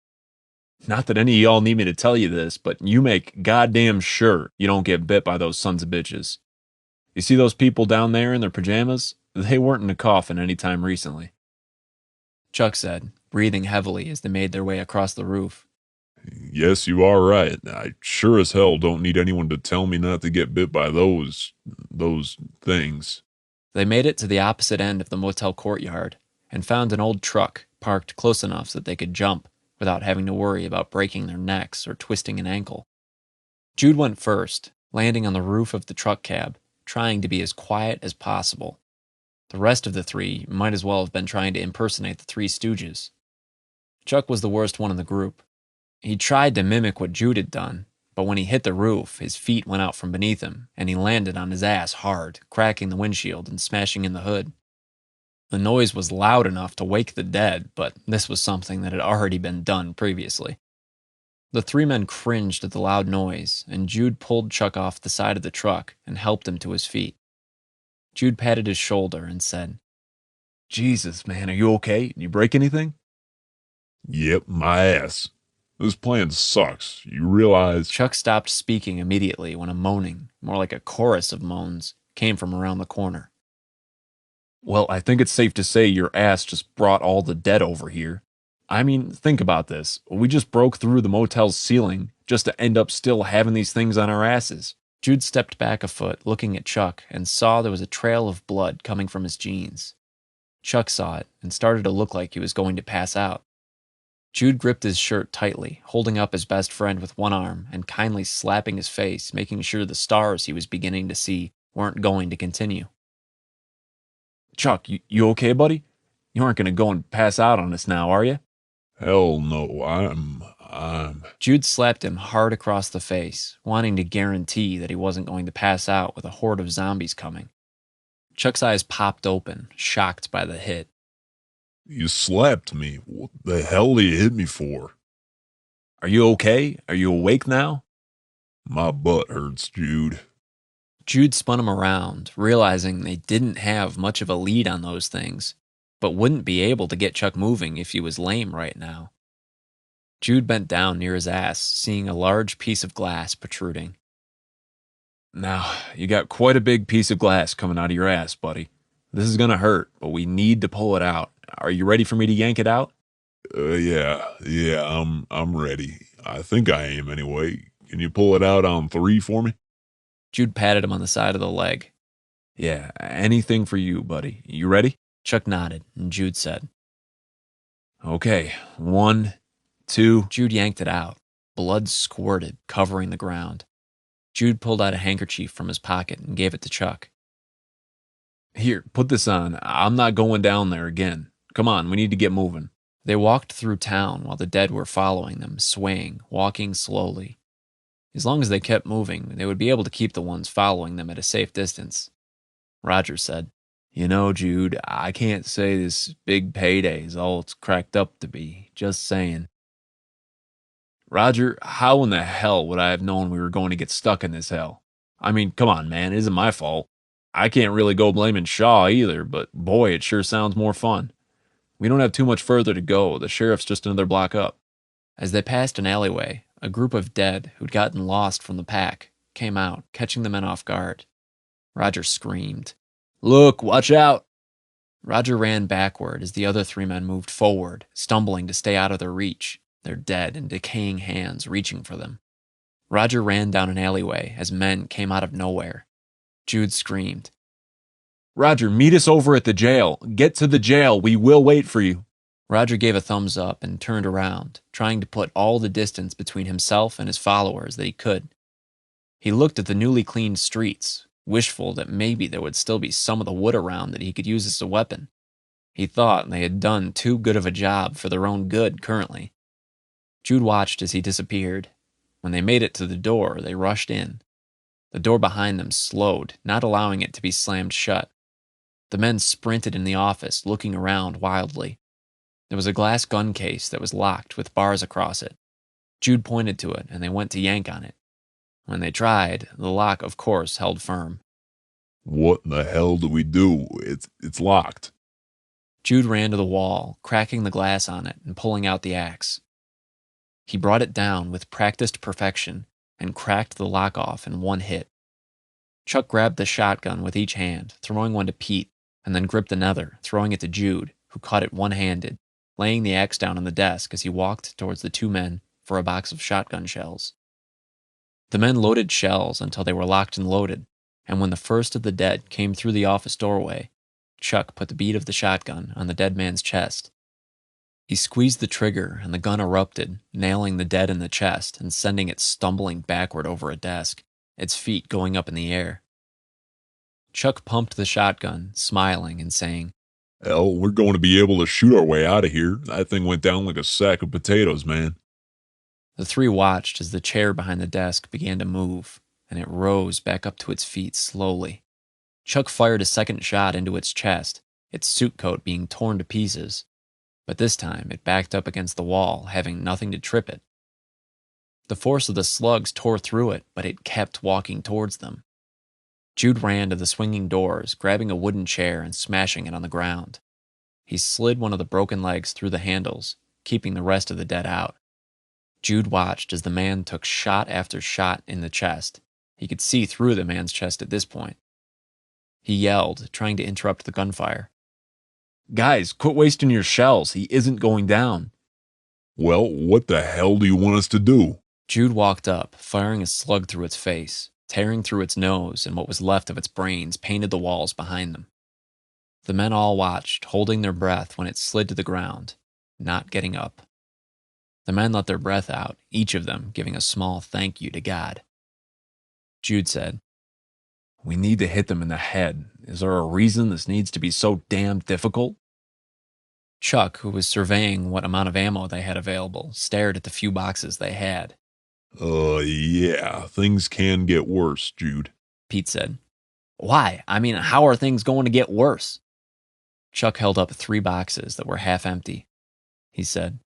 Not that any of y'all need me to tell you this, but you make goddamn sure you don't get bit by those sons of bitches. You see those people down there in their pajamas? They weren't in a coffin any time recently. Chuck said, breathing heavily as they made their way across the roof. Yes, you are right. I sure as hell don't need anyone to tell me not to get bit by those things. They made it to the opposite end of the motel courtyard and found an old truck parked close enough so that they could jump without having to worry about breaking their necks or twisting an ankle. Jude went first, landing on the roof of the truck cab, trying to be as quiet as possible. The rest of the 3 might as well have been trying to impersonate the 3 Stooges. Chuck was the worst one in the group. He tried to mimic what Jude had done, but when he hit the roof, his feet went out from beneath him, and he landed on his ass hard, cracking the windshield and smashing in the hood. The noise was loud enough to wake the dead, but this was something that had already been done previously. The 3 men cringed at the loud noise, and Jude pulled Chuck off the side of the truck and helped him to his feet. Jude patted his shoulder and said, Jesus, man, are you okay? Did you break anything? Yep, my ass. This plan sucks. You realize... Chuck stopped speaking immediately when a moaning, more like a chorus of moans, came from around the corner. Well, I think it's safe to say your ass just brought all the dead over here. I mean, think about this. We just broke through the motel's ceiling just to end up still having these things on our asses. Jude stepped back a foot, looking at Chuck, and saw there was a trail of blood coming from his jeans. Chuck saw it and started to look like he was going to pass out. Jude gripped his shirt tightly, holding up his best friend with one arm and kindly slapping his face, making sure the stars he was beginning to see weren't going to continue. Chuck, you okay, buddy? You aren't going to go and pass out on us now, are you? Hell no, I'm... Jude slapped him hard across the face, wanting to guarantee that he wasn't going to pass out with a horde of zombies coming. Chuck's eyes popped open, shocked by the hit. You slapped me. What the hell did you hit me for? Are you okay? Are you awake now? My butt hurts, Jude. Jude spun him around, realizing they didn't have much of a lead on those things, but wouldn't be able to get Chuck moving if he was lame right now. Jude bent down near his ass, seeing a large piece of glass protruding. Now, you got quite a big piece of glass coming out of your ass, buddy. This is gonna hurt, but we need to pull it out. Are you ready for me to yank it out? Yeah, I'm ready. I think I am anyway. Can you pull it out on 3 for me? Jude patted him on the side of the leg. Yeah, anything for you, buddy. You ready? Chuck nodded, and Jude said, Okay, 1, 2. Jude yanked it out. Blood squirted, covering the ground. Jude pulled out a handkerchief from his pocket and gave it to Chuck. Here, put this on. I'm not going down there again. Come on, we need to get moving. They walked through town while the dead were following them, swaying, walking slowly. As long as they kept moving, they would be able to keep the ones following them at a safe distance. Roger said, You know, Jude, I can't say this big payday is all it's cracked up to be. Just saying. Roger, how in the hell would I have known we were going to get stuck in this hell? I mean, come on, man, it isn't my fault. I can't really go blaming Shaw either, but boy, it sure sounds more fun. We don't have too much further to go. The sheriff's just another block up. As they passed an alleyway, a group of dead who'd gotten lost from the pack came out, catching the men off guard. Roger screamed, Look, watch out! Roger ran backward as the other 3 men moved forward, stumbling to stay out of their reach, their dead and decaying hands reaching for them. Roger ran down an alleyway as men came out of nowhere. Jude screamed, Roger, meet us over at the jail. Get to the jail. We will wait for you. Roger gave a thumbs up and turned around, trying to put all the distance between himself and his followers that he could. He looked at the newly cleaned streets, wishful that maybe there would still be some of the wood around that he could use as a weapon. He thought they had done too good of a job for their own good currently. Jude watched as he disappeared. When they made it to the door, they rushed in. The door behind them slowed, not allowing it to be slammed shut. The men sprinted in the office, looking around wildly. There was a glass gun case that was locked with bars across it. Jude pointed to it, and they went to yank on it. When they tried, the lock, of course, held firm. What in the hell do we do? It's locked. Jude ran to the wall, cracking the glass on it and pulling out the axe. He brought it down with practiced perfection and cracked the lock off in one hit. Chuck grabbed the shotgun with each hand, throwing one to Pete, and then gripped another, throwing it to Jude, who caught it one-handed, laying the axe down on the desk as he walked towards the 2 men for a box of shotgun shells. The men loaded shells until they were locked and loaded, and when the first of the dead came through the office doorway, Chuck put the bead of the shotgun on the dead man's chest. He squeezed the trigger and the gun erupted, nailing the dead in the chest and sending it stumbling backward over a desk, its feet going up in the air. Chuck pumped the shotgun, smiling and saying, Hell, we're going to be able to shoot our way out of here. That thing went down like a sack of potatoes, man. The 3 watched as the chair behind the desk began to move, and it rose back up to its feet slowly. Chuck fired a second shot into its chest, its suit coat being torn to pieces, but this time it backed up against the wall, having nothing to trip it. The force of the slugs tore through it, but it kept walking towards them. Jude ran to the swinging doors, grabbing a wooden chair and smashing it on the ground. He slid one of the broken legs through the handles, keeping the rest of the dead out. Jude watched as the man took shot after shot in the chest. He could see through the man's chest at this point. He yelled, trying to interrupt the gunfire. Guys, quit wasting your shells. He isn't going down. Well, what the hell do you want us to do? Jude walked up, firing a slug through its face, tearing through its nose, and what was left of its brains painted the walls behind them. The men all watched, holding their breath when it slid to the ground, not getting up. The men let their breath out, each of them giving a small thank you to God. Jude said, We need to hit them in the head. Is there a reason this needs to be so damn difficult? Chuck, who was surveying what amount of ammo they had available, stared at the few boxes they had. Yeah, things can get worse, Jude. Pete said, Why? I mean, how are things going to get worse? Chuck held up 3 boxes that were half empty. He said,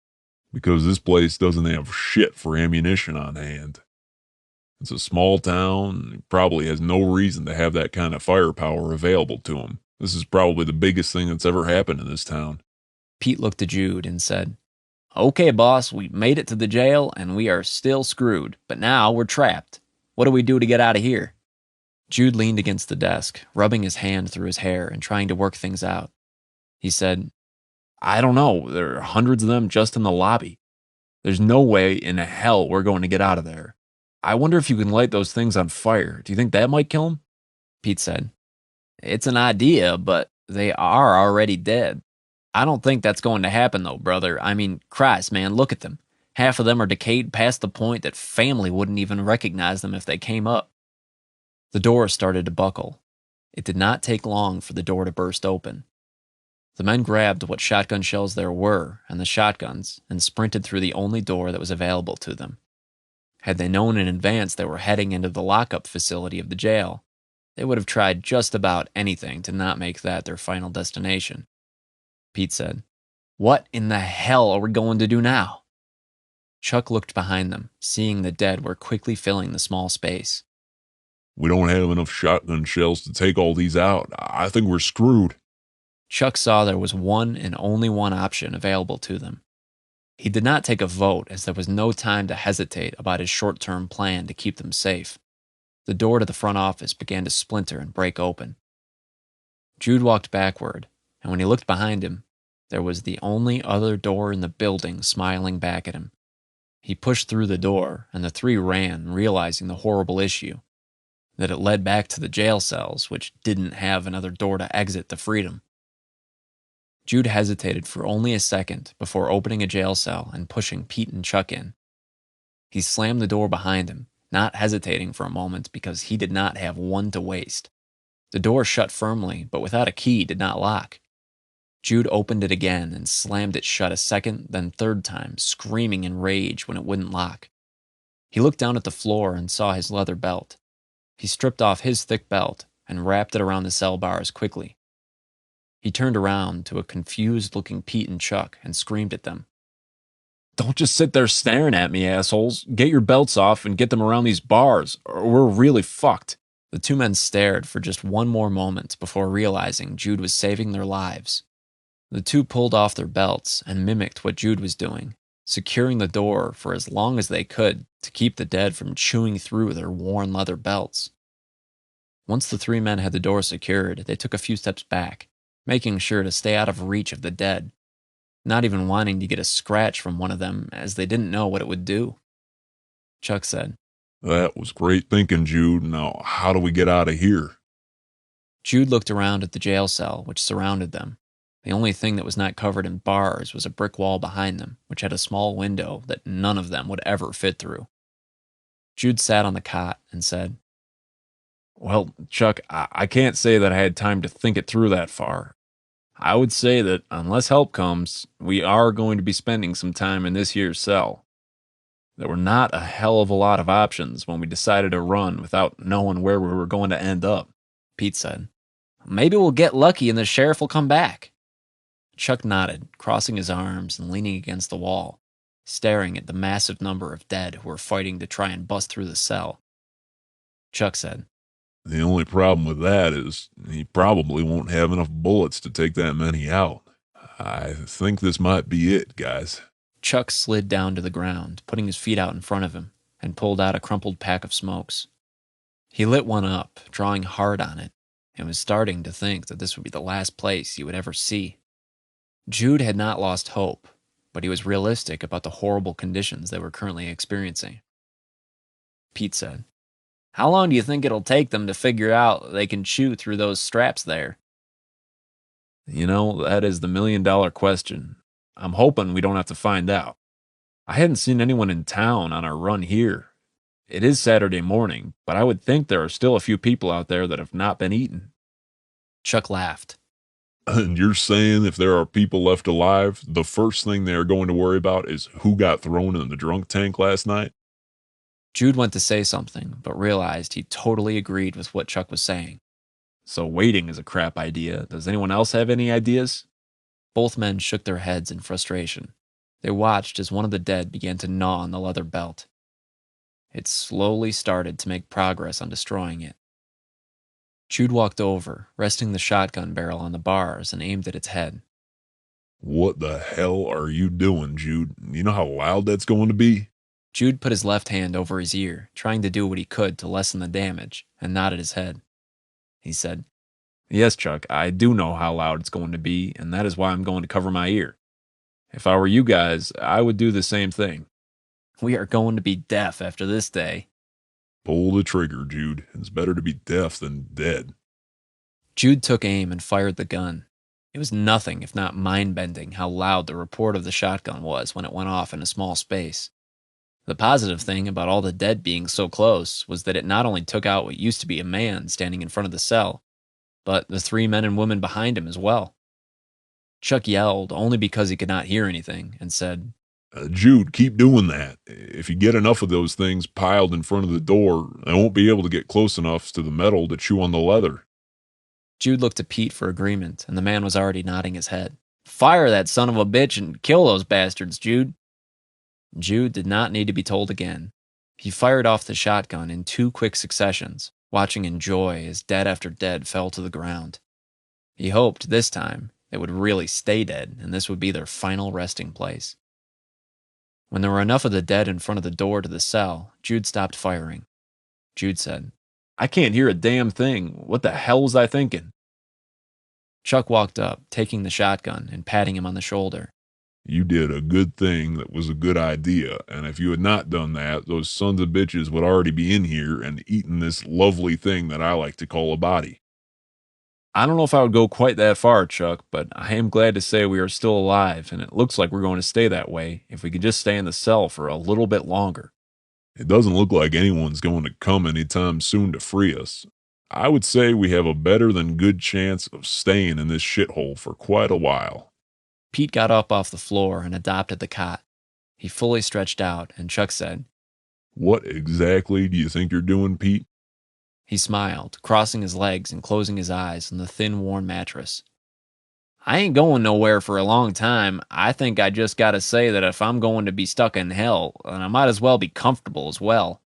Because this place doesn't have shit for ammunition on hand. It's a small town, and probably has no reason to have that kind of firepower available to him. This is probably the biggest thing that's ever happened in this town. Pete looked at Jude and said, Okay, boss, we made it to the jail and we are still screwed, but now we're trapped. What do we do to get out of here? Jude leaned against the desk, rubbing his hand through his hair and trying to work things out. He said, I don't know. There are hundreds of them just in the lobby. There's no way in hell we're going to get out of there. I wonder if you can light those things on fire. Do you think that might kill them? Pete said, It's an idea, but they are already dead. I don't think that's going to happen, though, brother. I mean, Christ, man, look at them. Half of them are decayed past the point that family wouldn't even recognize them if they came up. The door started to buckle. It did not take long for the door to burst open. The men grabbed what shotgun shells there were and the shotguns and sprinted through the only door that was available to them. Had they known in advance they were heading into the lockup facility of the jail, they would have tried just about anything to not make that their final destination. Pete said, What in the hell are we going to do now? Chuck looked behind them, seeing the dead were quickly filling the small space. We don't have enough shotgun shells to take all these out. I think we're screwed. Chuck saw there was one and only one option available to them. He did not take a vote as there was no time to hesitate about his short-term plan to keep them safe. The door to the front office began to splinter and break open. Jude walked backward, and when he looked behind him, there was the only other door in the building smiling back at him. He pushed through the door, and the 3 ran, realizing the horrible issue, that it led back to the jail cells, which didn't have another door to exit to freedom. Jude hesitated for only a second before opening a jail cell and pushing Pete and Chuck in. He slammed the door behind him, not hesitating for a moment because he did not have one to waste. The door shut firmly, but without a key did not lock. Jude opened it again and slammed it shut a second, then 3rd time, screaming in rage when it wouldn't lock. He looked down at the floor and saw his leather belt. He stripped off his thick belt and wrapped it around the cell bars quickly. He turned around to a confused-looking Pete and Chuck and screamed at them. Don't just sit there staring at me, assholes. Get your belts off and get them around these bars, or we're really fucked. The 2 men stared for just one more moment before realizing Jude was saving their lives. The 2 pulled off their belts and mimicked what Jude was doing, securing the door for as long as they could to keep the dead from chewing through their worn leather belts. Once the 3 men had the door secured, they took a few steps back, making sure to stay out of reach of the dead, not even wanting to get a scratch from one of them as they didn't know what it would do. Chuck said, That was great thinking, Jude. Now, how do we get out of here? Jude looked around at the jail cell which surrounded them. The only thing that was not covered in bars was a brick wall behind them, which had a small window that none of them would ever fit through. Jude sat on the cot and said, Well, Chuck, I can't say that I had time to think it through that far. I would say that unless help comes, we are going to be spending some time in this here cell. There were not a hell of a lot of options when we decided to run without knowing where we were going to end up. Pete said, Maybe we'll get lucky and the sheriff will come back. Chuck nodded, crossing his arms and leaning against the wall, staring at the massive number of dead who were fighting to try and bust through the cell. Chuck said, The only problem with that is he probably won't have enough bullets to take that many out. I think this might be it, guys. Chuck slid down to the ground, putting his feet out in front of him, and pulled out a crumpled pack of smokes. He lit one up, drawing hard on it, and was starting to think that this would be the last place he would ever see. Jude had not lost hope, but he was realistic about the horrible conditions they were currently experiencing. Pete said, "How long do you think it'll take them to figure out they can chew through those straps there?" You know, that is the million-dollar question. I'm hoping we don't have to find out. I hadn't seen anyone in town on our run here. It is Saturday morning, but I would think there are still a few people out there that have not been eaten. Chuck laughed. And you're saying if there are people left alive, the first thing they are going to worry about is who got thrown in the drunk tank last night? Jude went to say something, but realized he totally agreed with what Chuck was saying. So waiting is a crap idea. Does anyone else have any ideas? Both men shook their heads in frustration. They watched as one of the dead began to gnaw on the leather belt. It slowly started to make progress on destroying it. Jude walked over, resting the shotgun barrel on the bars, and aimed at its head. What the hell are you doing, Jude? You know how loud that's going to be? Jude put his left hand over his ear, trying to do what he could to lessen the damage, and nodded his head. He said, Yes, Chuck, I do know how loud it's going to be, and that is why I'm going to cover my ear. If I were you guys, I would do the same thing. "We are going to be deaf after this day." Pull the trigger, Jude. It's better to be deaf than dead. Jude took aim and fired the gun. It was nothing if not mind-bending how loud the report of the shotgun was when it went off in a small space. The positive thing about all the dead being so close was that it not only took out what used to be a man standing in front of the cell, but the 3 men and women behind him as well. Chuck yelled only because he could not hear anything and said, Jude, keep doing that. If you get enough of those things piled in front of the door, I won't be able to get close enough to the metal to chew on the leather. Jude looked to Pete for agreement, and the man was already nodding his head. "Fire that son of a bitch and kill those bastards, Jude." Jude did not need to be told again. He fired off the shotgun in 2 quick successions, watching in joy as dead after dead fell to the ground. He hoped this time they would really stay dead, and this would be their final resting place. When there were enough of the dead in front of the door to the cell, Jude stopped firing. Jude said, I can't hear a damn thing. What the hell was I thinking? Chuck walked up, taking the shotgun and patting him on the shoulder. You did a good thing that was a good idea, and if you had not done that, those sons of bitches would already be in here and eating this lovely thing that I like to call a body. I don't know if I would go quite that far, Chuck, but I am glad to say we are still alive, and it looks like we're going to stay that way if we could just stay in the cell for a little bit longer. It doesn't look like anyone's going to come anytime soon to free us. I would say we have a better than good chance of staying in this shithole for quite a while. Pete got up off the floor and adopted the cot. He fully stretched out, and Chuck said, What exactly do you think you're doing, Pete? He smiled, crossing his legs and closing his eyes on the thin, warm mattress. I ain't going nowhere for a long time. I think I just gotta say that if I'm going to be stuck in hell, then I might as well be comfortable as well.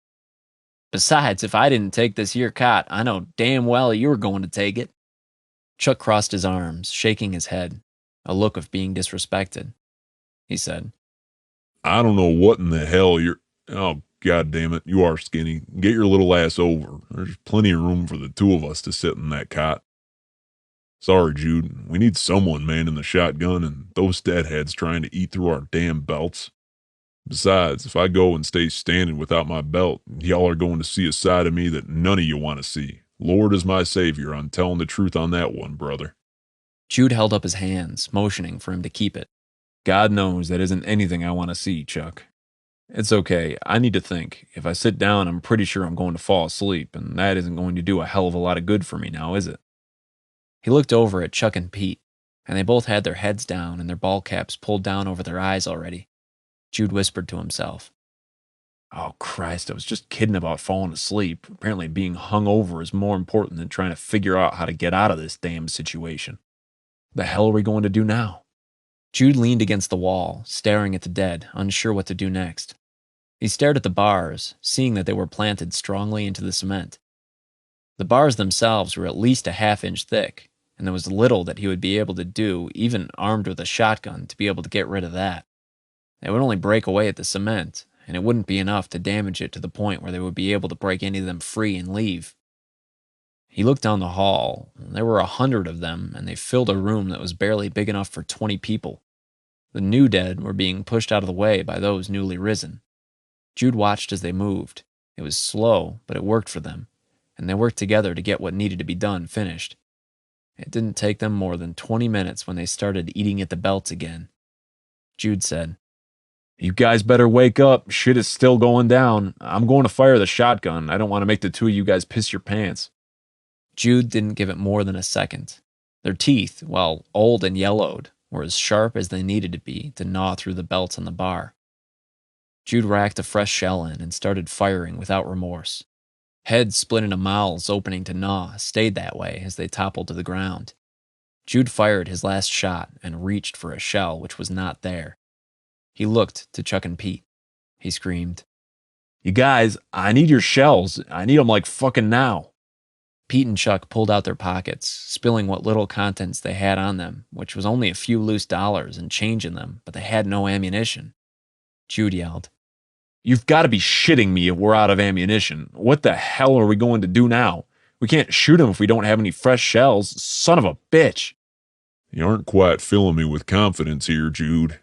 Besides, if I didn't take this here cot, I know damn well you were going to take it. Chuck crossed his arms, shaking his head, a look of being disrespected. He said, I don't know what in the hell you're... Oh, God damn it, you are skinny. Get your little ass over. There's plenty of room for the 2 of us to sit in that cot. Sorry, Jude. We need someone manning the shotgun and those deadheads trying to eat through our damn belts. Besides, if I go and stay standing without my belt, y'all are going to see a side of me that none of you want to see. Lord is my savior. I'm telling the truth on that one, brother. Jude held up his hands, motioning for him to keep it. God knows that isn't anything I want to see, Chuck. It's okay. I need to think. If I sit down, I'm pretty sure I'm going to fall asleep, and that isn't going to do a hell of a lot of good for me now, is it? He looked over at Chuck and Pete, and they both had their heads down and their ball caps pulled down over their eyes already. Jude whispered to himself, Oh, Christ, I was just kidding about falling asleep. Apparently being hung over is more important than trying to figure out how to get out of this damn situation. The hell are we going to do now? Jude leaned against the wall, staring at the dead, unsure what to do next. He stared at the bars, seeing that they were planted strongly into the cement. The bars themselves were at least a half-inch thick, and there was little that he would be able to do, even armed with a shotgun, to be able to get rid of that. They would only break away at the cement, and it wouldn't be enough to damage it to the point where they would be able to break any of them free and leave. He looked down the hall. There were 100 of them, and they filled a room that was barely big enough for 20 people. The new dead were being pushed out of the way by those newly risen. Jude watched as they moved. It was slow, but it worked for them, and they worked together to get what needed to be done finished. It didn't take them more than 20 minutes when they started eating at the belts again. Jude said, You guys better wake up. Shit is still going down. I'm going to fire the shotgun. I don't want to make the two of you guys piss your pants. Jude didn't give it more than a second. Their teeth, while old and yellowed, were as sharp as they needed to be to gnaw through the belts on the bar. Jude racked a fresh shell in and started firing without remorse. Heads split into mouths opening to gnaw stayed that way as they toppled to the ground. Jude fired his last shot and reached for a shell which was not there. He looked to Chuck and Pete. He screamed, You guys, I need your shells. I need them like fucking now. Pete and Chuck pulled out their pockets, spilling what little contents they had on them, which was only a few loose dollars and change in them, but they had no ammunition. Jude yelled, You've got to be shitting me if we're out of ammunition. What the hell are we going to do now? We can't shoot him if we don't have any fresh shells. Son of a bitch. You aren't quite filling me with confidence here, Jude.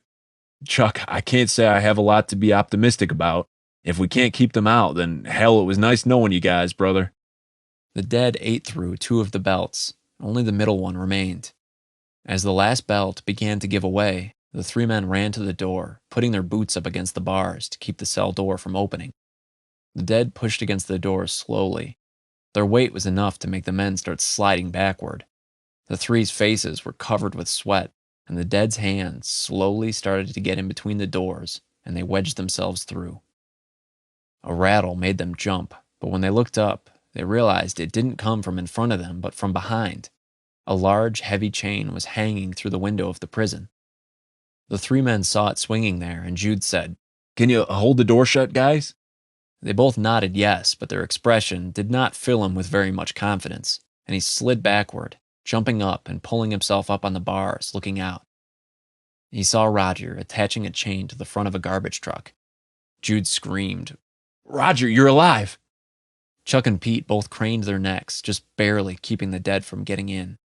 Chuck, I can't say I have a lot to be optimistic about. If we can't keep them out, then hell, it was nice knowing you guys, brother. The dead ate through 2 of the belts. Only the middle one remained. As the last belt began to give away, the 3 men ran to the door, putting their boots up against the bars to keep the cell door from opening. The dead pushed against the door slowly. Their weight was enough to make the men start sliding backward. The 3's faces were covered with sweat, and the dead's hands slowly started to get in between the doors, and they wedged themselves through. A rattle made them jump, but when they looked up, they realized it didn't come from in front of them, but from behind. A large, heavy chain was hanging through the window of the prison. The 3 men saw it swinging there, and Jude said, Can you hold the door shut, guys? They both nodded yes, but their expression did not fill him with very much confidence, and he slid backward, jumping up and pulling himself up on the bars, looking out. He saw Roger attaching a chain to the front of a garbage truck. Jude screamed, Roger, you're alive! Chuck and Pete both craned their necks, just barely keeping the dead from getting in.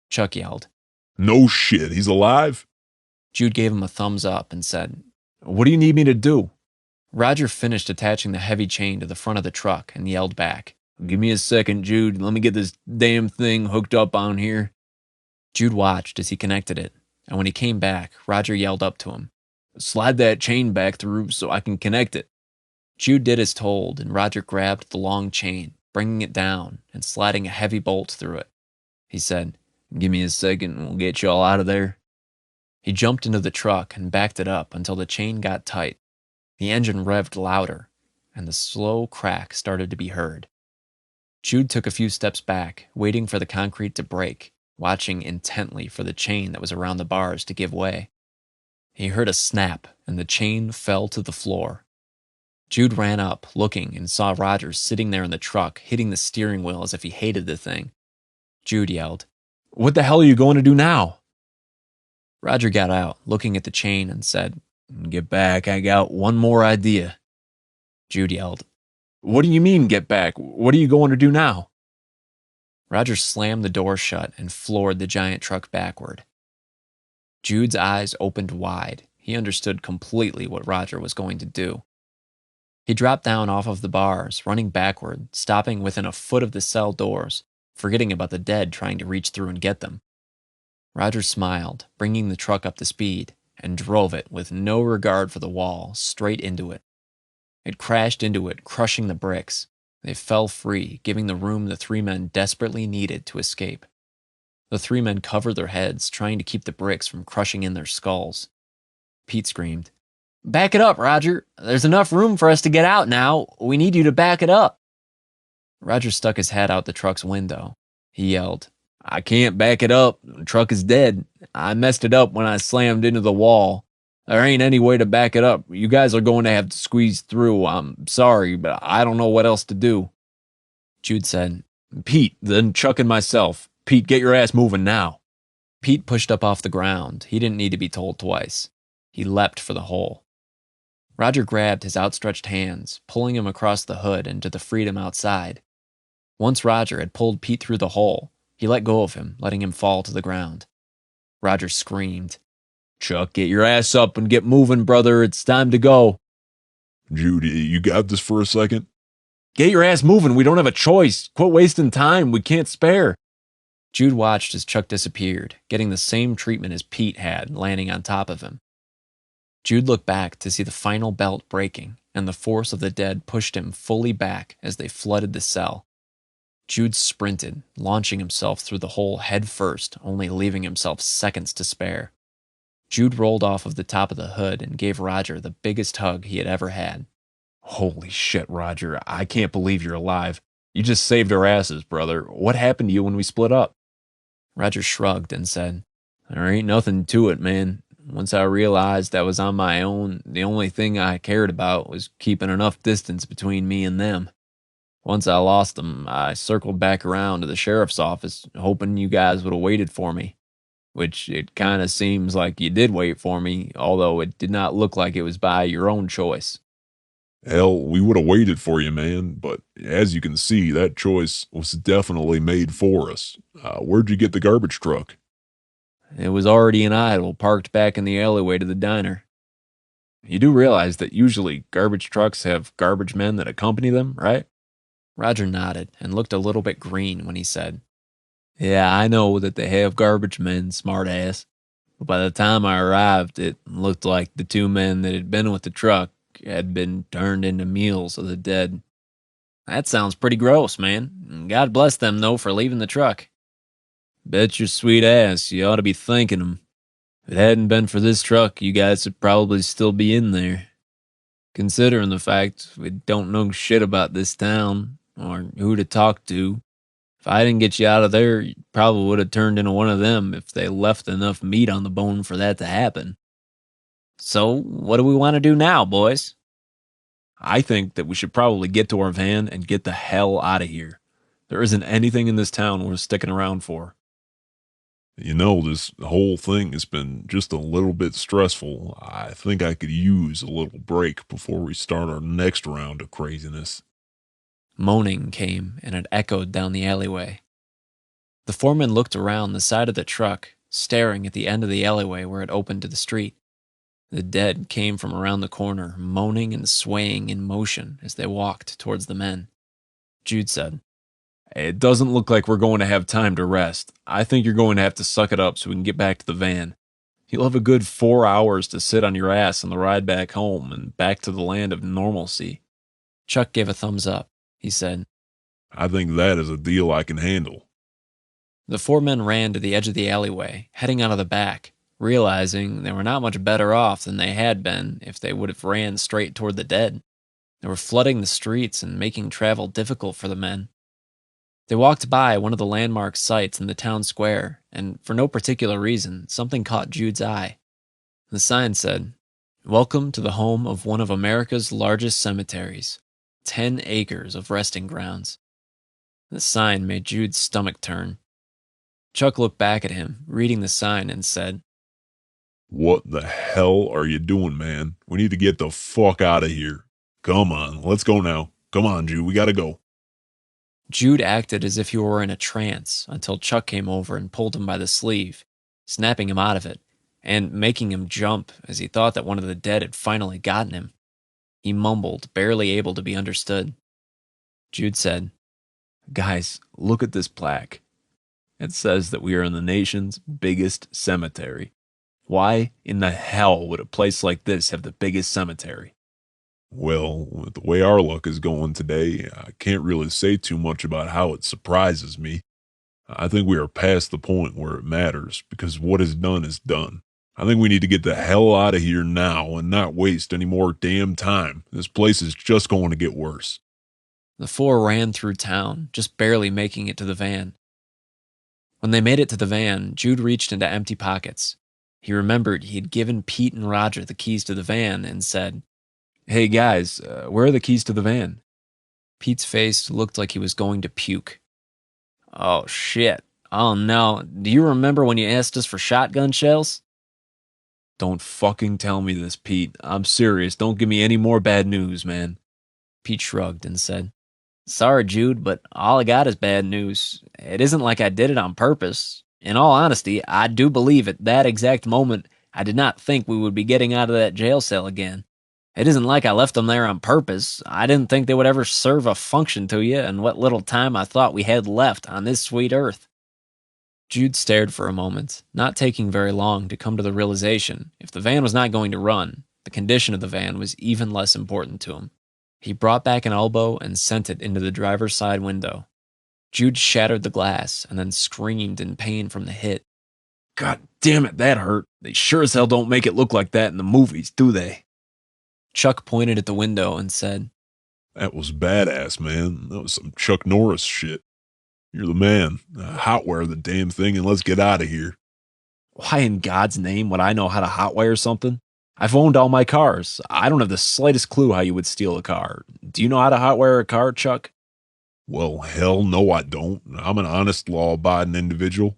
Chuck yelled, No shit, he's alive? Jude gave him a thumbs up and said, What do you need me to do? Roger finished attaching the heavy chain to the front of the truck and yelled back, Give me a second, Jude. Let me get this damn thing hooked up on here. Jude watched as he connected it, and when he came back, Roger yelled up to him, Slide that chain back through so I can connect it. Jude did as told, and Roger grabbed the long chain, bringing it down and sliding a heavy bolt through it. He said, Give me a second and we'll get you all out of there. He jumped into the truck and backed it up until the chain got tight. The engine revved louder, and the slow crack started to be heard. Jude took a few steps back, waiting for the concrete to break, watching intently for the chain that was around the bars to give way. He heard a snap, and the chain fell to the floor. Jude ran up, looking, and saw Roger sitting there in the truck, hitting the steering wheel as if he hated the thing. Jude yelled, What the hell are you going to do now? Roger got out, looking at the chain, and said, Get back, I got one more idea. Jude yelled, What do you mean, get back? What are you going to do now? Roger slammed the door shut and floored the giant truck backward. Jude's eyes opened wide. He understood completely what Roger was going to do. He dropped down off of the bars, running backward, stopping within a foot of the cell doors, forgetting about the dead trying to reach through and get them. Roger smiled, bringing the truck up to speed, and drove it with no regard for the wall straight into it. It crashed into it, crushing the bricks. They fell free, giving the room the 3 men desperately needed to escape. The 3 men covered their heads, trying to keep the bricks from crushing in their skulls. Pete screamed, Back it up, Roger. There's enough room for us to get out now. We need you to back it up. Roger stuck his head out the truck's window. He yelled, I can't back it up. The truck is dead. I messed it up when I slammed into the wall. There ain't any way to back it up. You guys are going to have to squeeze through. I'm sorry, but I don't know what else to do. Jude said, Pete, then Chuck and myself. Pete, get your ass moving now. Pete pushed up off the ground. He didn't need to be told twice. He leapt for the hole. Roger grabbed his outstretched hands, pulling him across the hood into the freedom outside. Once Roger had pulled Pete through the hole, he let go of him, letting him fall to the ground. Roger screamed, Chuck, get your ass up and get moving, brother. It's time to go. Jude, you got this for a second? Get your ass moving. We don't have a choice. Quit wasting time. We can't spare. Jude watched as Chuck disappeared, getting the same treatment as Pete had, landing on top of him. Jude looked back to see the final belt breaking, and the force of the dead pushed him fully back as they flooded the cell. Jude sprinted, launching himself through the hole head first, only leaving himself seconds to spare. Jude rolled off of the top of the hood and gave Roger the biggest hug he had ever had. Holy shit, Roger. I can't believe you're alive. You just saved our asses, brother. What happened to you when we split up? Roger shrugged and said, "There ain't nothing to it, man. Once I realized I was on my own, the only thing I cared about was keeping enough distance between me and them. Once I lost them, I circled back around to the sheriff's office, hoping you guys would have waited for me. Which it kind of seems like you did wait for me, although it did not look like it was by your own choice." Hell, we would have waited for you, man, but as you can see, that choice was definitely made for us. Where'd you get the garbage truck? It was already in idle, parked back in the alleyway to the diner. You do realize that usually garbage trucks have garbage men that accompany them, right? Roger nodded and looked a little bit green when he said, "Yeah, I know that they have garbage men, smartass. But by the time I arrived, it looked like the two men that had been with the truck had been turned into meals of the dead." "That sounds pretty gross, man. God bless them, though, for leaving the truck." Bet your sweet ass you ought to be thanking them. If it hadn't been for this truck, you guys would probably still be in there. Considering the fact we don't know shit about this town or who to talk to, if I didn't get you out of there, you probably would have turned into one of them if they left enough meat on the bone for that to happen. "So, what do we want to do now, boys?" I think that we should probably get to our van and get the hell out of here. There isn't anything in this town worth sticking around for. You know, this whole thing has been just a little bit stressful. I think I could use a little break before we start our next round of craziness. Moaning came, and it echoed down the alleyway. The foreman looked around the side of the truck, staring at the end of the alleyway where it opened to the street. The dead came from around the corner, moaning and swaying in motion as they walked towards the men. Jude said, It doesn't look like we're going to have time to rest. I think you're going to have to suck it up so we can get back to the van. You'll have a good 4 hours to sit on your ass on the ride back home and back to the land of normalcy. Chuck gave a thumbs up. He said, I think that is a deal I can handle. The four men ran to the edge of the alleyway, heading out of the back, realizing they were not much better off than they had been if they would have ran straight toward the dead. They were flooding the streets and making travel difficult for the men. They walked by one of the landmark sites in the town square, and for no particular reason, something caught Jude's eye. The sign said, "Welcome to the home of one of America's largest cemeteries. 10 acres of resting grounds." The sign made Jude's stomach turn. Chuck looked back at him, reading the sign, and said, What the hell are you doing, man? We need to get the fuck out of here. Come on, let's go now. Come on, Jude, we gotta go. Jude acted as if he were in a trance until Chuck came over and pulled him by the sleeve, snapping him out of it, and making him jump as he thought that one of the dead had finally gotten him. He mumbled, barely able to be understood. Jude said, Guys, look at this plaque. It says that we are in the nation's biggest cemetery. Why in the hell would a place like this have the biggest cemetery? Well, with the way our luck is going today, I can't really say too much about how it surprises me. I think we are past the point where it matters, because what is done is done. I think we need to get the hell out of here now and not waste any more damn time. This place is just going to get worse. The four ran through town, just barely making it to the van. When they made it to the van, Jude reached into empty pockets. He remembered he had given Pete and Roger the keys to the van and said, Hey guys, where are the keys to the van? Pete's face looked like he was going to puke. "Oh, shit. Oh, no. Do you remember when you asked us for shotgun shells?" Don't fucking tell me this, Pete. I'm serious. Don't give me any more bad news, man. Pete shrugged and said, "Sorry, Jude, but all I got is bad news. It isn't like I did it on purpose. In all honesty, I do believe at that exact moment I did not think we would be getting out of that jail cell again. It isn't like I left them there on purpose. I didn't think they would ever serve a function to you in what little time I thought we had left on this sweet earth." Jude stared for a moment, not taking very long to come to the realization if the van was not going to run, the condition of the van was even less important to him. He brought back an elbow and sent it into the driver's side window. Jude shattered the glass and then screamed in pain from the hit. God damn it, that hurt. They sure as hell don't make it look like that in the movies, do they? Chuck pointed at the window and said, That was badass, man. That was some Chuck Norris shit. You're the man. Hotwire the damn thing and let's get out of here. Why in God's name would I know how to hotwire something? I've owned all my cars. I don't have the slightest clue how you would steal a car. Do you know how to hotwire a car, Chuck? Well, hell no, I don't. I'm an honest, law-abiding individual.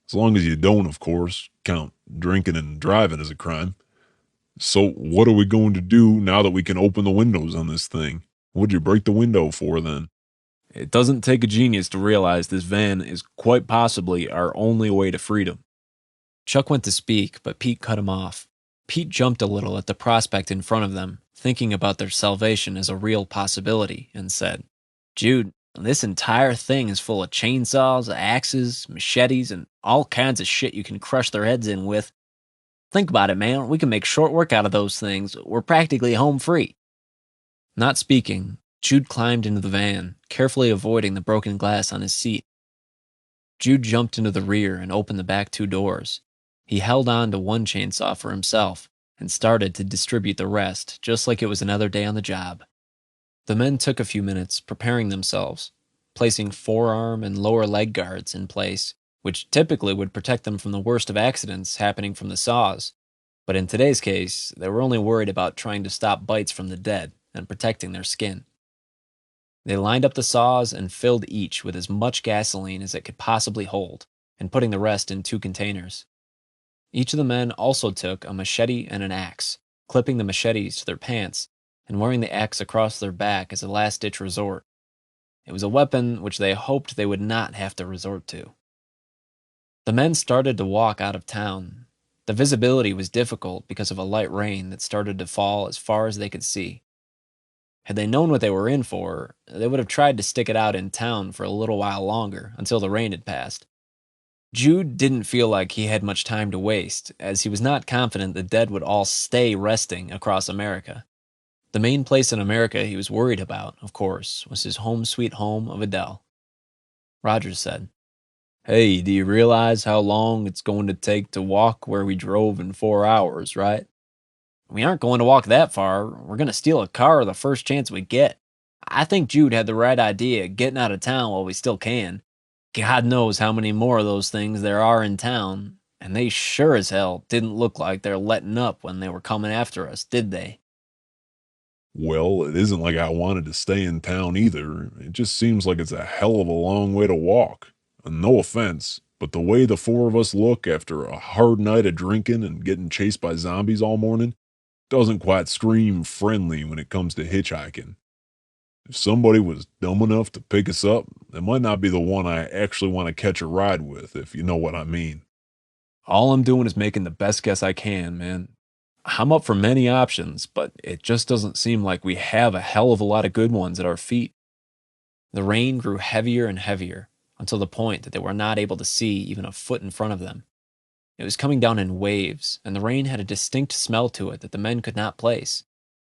As long as you don't, of course, count drinking and driving as a crime. So what are we going to do now that we can open the windows on this thing? What'd you break the window for then? It doesn't take a genius to realize this van is quite possibly our only way to freedom. Chuck went to speak, but Pete cut him off. Pete jumped a little at the prospect in front of them, thinking about their salvation as a real possibility, and said, "Jude, this entire thing is full of chainsaws, axes, machetes, and all kinds of shit you can crush their heads in with. Think about it, man. We can make short work out of those things. We're practically home free." Not speaking, Jude climbed into the van, carefully avoiding the broken glass on his seat. Jude jumped into the rear and opened the back two doors. He held on to one chainsaw for himself and started to distribute the rest, just like it was another day on the job. The men took a few minutes preparing themselves, placing forearm and lower leg guards in place, which typically would protect them from the worst of accidents happening from the saws. But in today's case, they were only worried about trying to stop bites from the dead and protecting their skin. They lined up the saws and filled each with as much gasoline as it could possibly hold, and putting the rest in 2 containers. Each of the men also took a machete and an axe, clipping the machetes to their pants and wearing the axe across their back as a last-ditch resort. It was a weapon which they hoped they would not have to resort to. The men started to walk out of town. The visibility was difficult because of a light rain that started to fall as far as they could see. Had they known what they were in for, they would have tried to stick it out in town for a little while longer until the rain had passed. Jude didn't feel like he had much time to waste, as he was not confident the dead would all stay resting across America. The main place in America he was worried about, of course, was his home sweet home of Adele. Rogers said, Hey, do you realize how long it's going to take to walk where we drove in 4 hours, right? "We aren't going to walk that far. We're going to steal a car the first chance we get." I think Jude had the right idea, getting out of town while we still can. God knows how many more of those things there are in town, and they sure as hell didn't look like they're letting up when they were coming after us, did they? Well, it isn't like I wanted to stay in town either. It just seems like it's a hell of a long way to walk. And no offense, but the way the 4 of us look after a hard night of drinking and getting chased by zombies all morning doesn't quite scream friendly when it comes to hitchhiking. If somebody was dumb enough to pick us up, it might not be the one I actually want to catch a ride with, if you know what I mean. All I'm doing is making the best guess I can, man. I'm up for many options, but it just doesn't seem like we have a hell of a lot of good ones at our feet. The rain grew heavier and heavier until the point that they were not able to see even a foot in front of them. It was coming down in waves, and the rain had a distinct smell to it that the men could not place,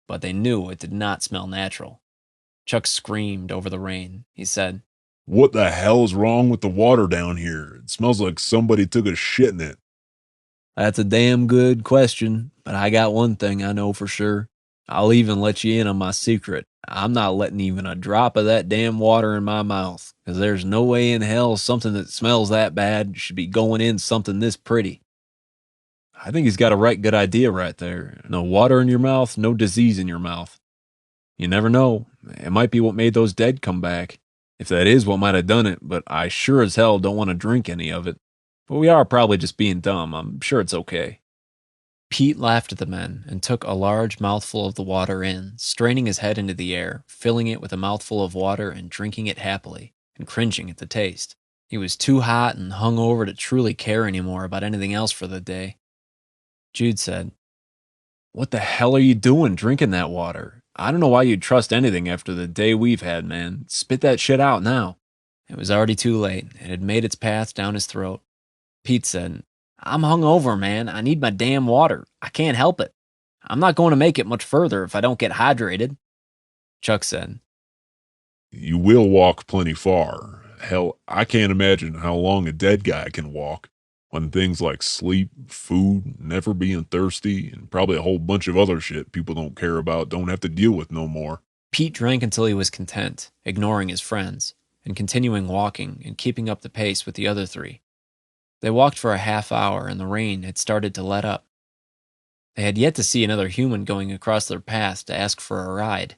but they knew it did not smell natural. Chuck screamed over the rain. He said, What the hell is wrong with the water down here? It smells like somebody took a shit in it. That's a damn good question, but I got one thing I know for sure. I'll even let you in on my secret. I'm not letting even a drop of that damn water in my mouth, because there's no way in hell something that smells that bad should be going in something this pretty. I think he's got a right good idea right there. No water in your mouth, no disease in your mouth. You never know. It might be what made those dead come back. If that is what might have done it, but I sure as hell don't want to drink any of it. But we are probably just being dumb. I'm sure it's okay. Pete laughed at the men and took a large mouthful of the water in, straining his head into the air, filling it with a mouthful of water and drinking it happily, and cringing at the taste. He was too hot and hung over to truly care anymore about anything else for the day. Jude said, "What the hell are you doing drinking that water? I don't know why you'd trust anything after the day we've had, man. Spit that shit out now." It was already too late. It had made its path down his throat. Pete said, "I'm hungover, man. I need my damn water. I can't help it. I'm not going to make it much further if I don't get hydrated." Chuck said, You will walk plenty far. Hell, I can't imagine how long a dead guy can walk when things like sleep, food, never being thirsty, and probably a whole bunch of other shit people don't care about don't have to deal with no more. Pete drank until he was content, ignoring his friends, and continuing walking and keeping up the pace with the other three. They walked for a half hour and the rain had started to let up. They had yet to see another human going across their path to ask for a ride.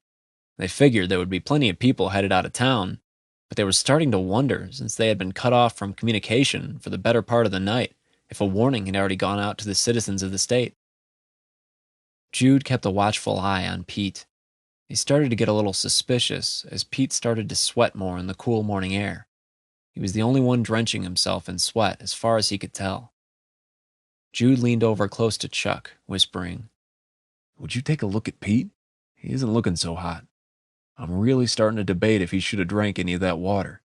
They figured there would be plenty of people headed out of town, but they were starting to wonder, since they had been cut off from communication for the better part of the night, if a warning had already gone out to the citizens of the state. Jude kept a watchful eye on Pete. He started to get a little suspicious as Pete started to sweat more in the cool morning air. He was the only one drenching himself in sweat as far as he could tell. Jude leaned over close to Chuck, whispering, Would you take a look at Pete? He isn't looking so hot. I'm really starting to debate if he should have drank any of that water.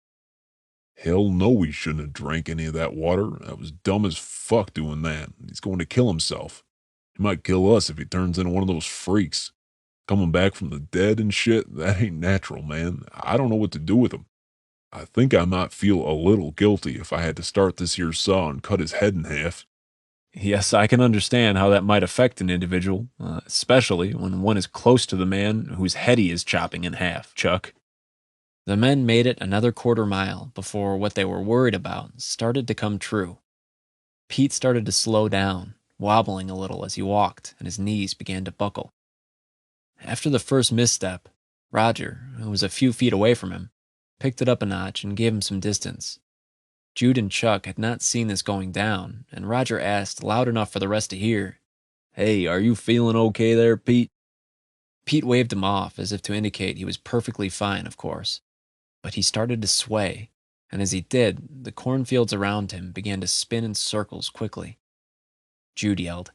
Hell no, he shouldn't have drank any of that water. That was dumb as fuck doing that. He's going to kill himself. He might kill us if he turns into one of those freaks. Coming back from the dead and shit, that ain't natural, man. I don't know what to do with him. I think I might feel a little guilty if I had to start this here saw and cut his head in half. Yes, I can understand how that might affect an individual, especially when one is close to the man whose head he is chopping in half, Chuck. The men made it another quarter mile before what they were worried about started to come true. Pete started to slow down, wobbling a little as he walked, and his knees began to buckle. After the first misstep, Roger, who was a few feet away from him, picked it up a notch and gave him some distance. Jude and Chuck had not seen this going down, and Roger asked loud enough for the rest to hear, "Hey, are you feeling okay there, Pete?" Pete waved him off as if to indicate he was perfectly fine, of course. But he started to sway, and as he did, the cornfields around him began to spin in circles quickly. Jude yelled,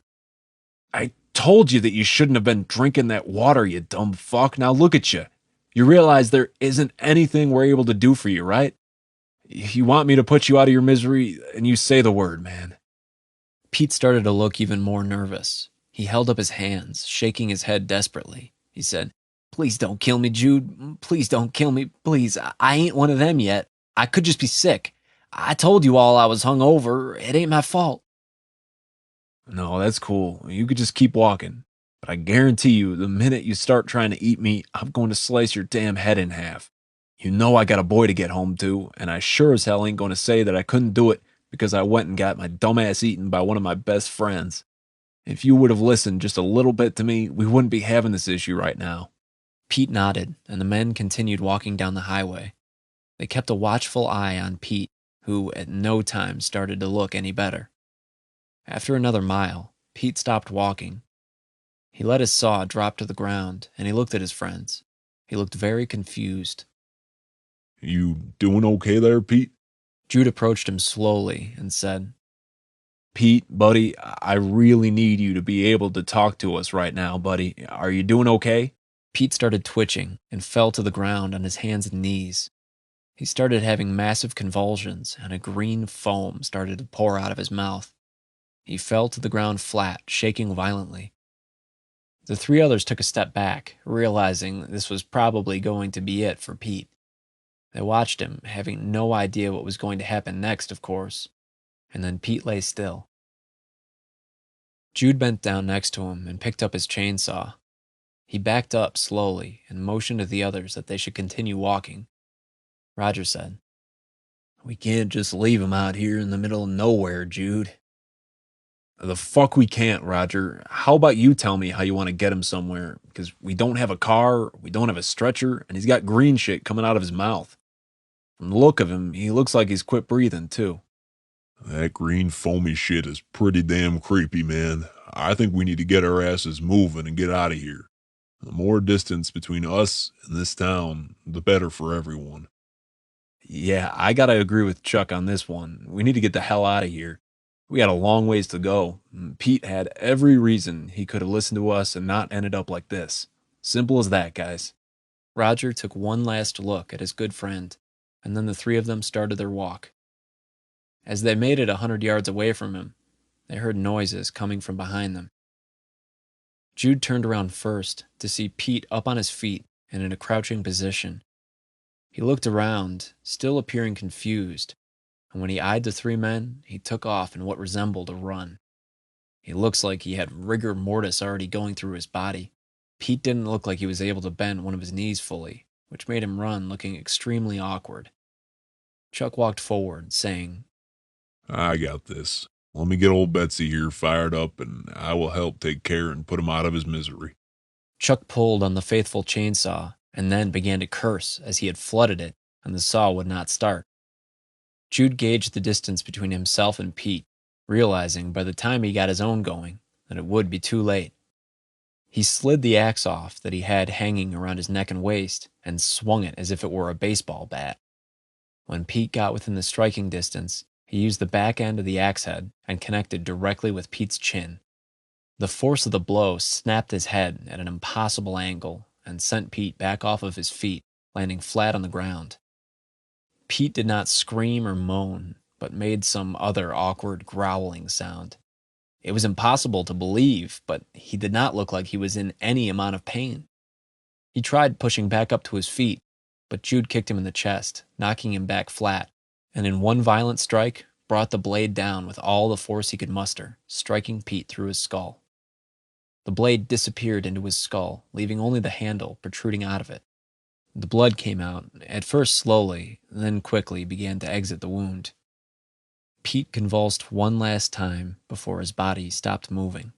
"I told you that you shouldn't have been drinking that water, you dumb fuck. Now look at you. You realize there isn't anything we're able to do for you, right? You want me to put you out of your misery, and you say the word, man." Pete started to look even more nervous. He held up his hands, shaking his head desperately. He said, "Please don't kill me, Jude. Please don't kill me. Please, I ain't one of them yet. I could just be sick. I told you all I was hungover. It ain't my fault." "No, that's cool. You could just keep walking. But I guarantee you, the minute you start trying to eat me, I'm going to slice your damn head in half. You know I got a boy to get home to, and I sure as hell ain't going to say that I couldn't do it because I went and got my dumbass eaten by one of my best friends. If you would have listened just a little bit to me, we wouldn't be having this issue right now." Pete nodded, and the men continued walking down the highway. They kept a watchful eye on Pete, who at no time started to look any better. After another mile, Pete stopped walking. He let his saw drop to the ground, and he looked at his friends. He looked very confused. You doing okay there, Pete? Jude approached him slowly and said, "Pete, buddy, I really need you to be able to talk to us right now, buddy. Are you doing okay?" Pete started twitching and fell to the ground on his hands and knees. He started having massive convulsions, and a green foam started to pour out of his mouth. He fell to the ground flat, shaking violently. The three others took a step back, realizing this was probably going to be it for Pete. They watched him, having no idea what was going to happen next, of course, and then Pete lay still. Jude bent down next to him and picked up his chainsaw. He backed up slowly and motioned to the others that they should continue walking. Roger said, "We can't just leave him out here in the middle of nowhere, Jude." "The fuck we can't, Roger. How about you tell me how you want to get him somewhere? Because we don't have a car, we don't have a stretcher, and he's got green shit coming out of his mouth. From the look of him, he looks like he's quit breathing, too." That green foamy shit is pretty damn creepy, man. I think we need to get our asses moving and get out of here. The more distance between us and this town, the better for everyone. "Yeah, I gotta agree with Chuck on this one. We need to get the hell out of here. We had a long ways to go. Pete had every reason he could have listened to us and not ended up like this. Simple as that, guys. Roger took one last look at his good friend, and then the three of them started their walk. As they made it 100 yards away from him, they heard noises coming from behind them. Jude turned around first to see Pete up on his feet and in a crouching position. He looked around, still appearing confused, and when he eyed the three men, he took off in what resembled a run. He looks like he had rigor mortis already going through his body. Pete didn't look like he was able to bend one of his knees fully, which made him run looking extremely awkward. Chuck walked forward, saying, I got this. Let me get old Betsy here fired up, and I will help take care and put him out of his misery. Chuck pulled on the faithful chainsaw and then began to curse as he had flooded it and the saw would not start. Jude gauged the distance between himself and Pete, realizing by the time he got his own going that it would be too late. He slid the axe off that he had hanging around his neck and waist and swung it as if it were a baseball bat. When Pete got within the striking distance, he used the back end of the axe head and connected directly with Pete's chin. The force of the blow snapped his head at an impossible angle and sent Pete back off of his feet, landing flat on the ground. Pete did not scream or moan, but made some other awkward growling sound. It was impossible to believe, but he did not look like he was in any amount of pain. He tried pushing back up to his feet, but Jude kicked him in the chest, knocking him back flat, and in one violent strike, brought the blade down with all the force he could muster, striking Pete through his skull. The blade disappeared into his skull, leaving only the handle protruding out of it. The blood came out, at first slowly, then quickly began to exit the wound. Pete convulsed one last time before his body stopped moving.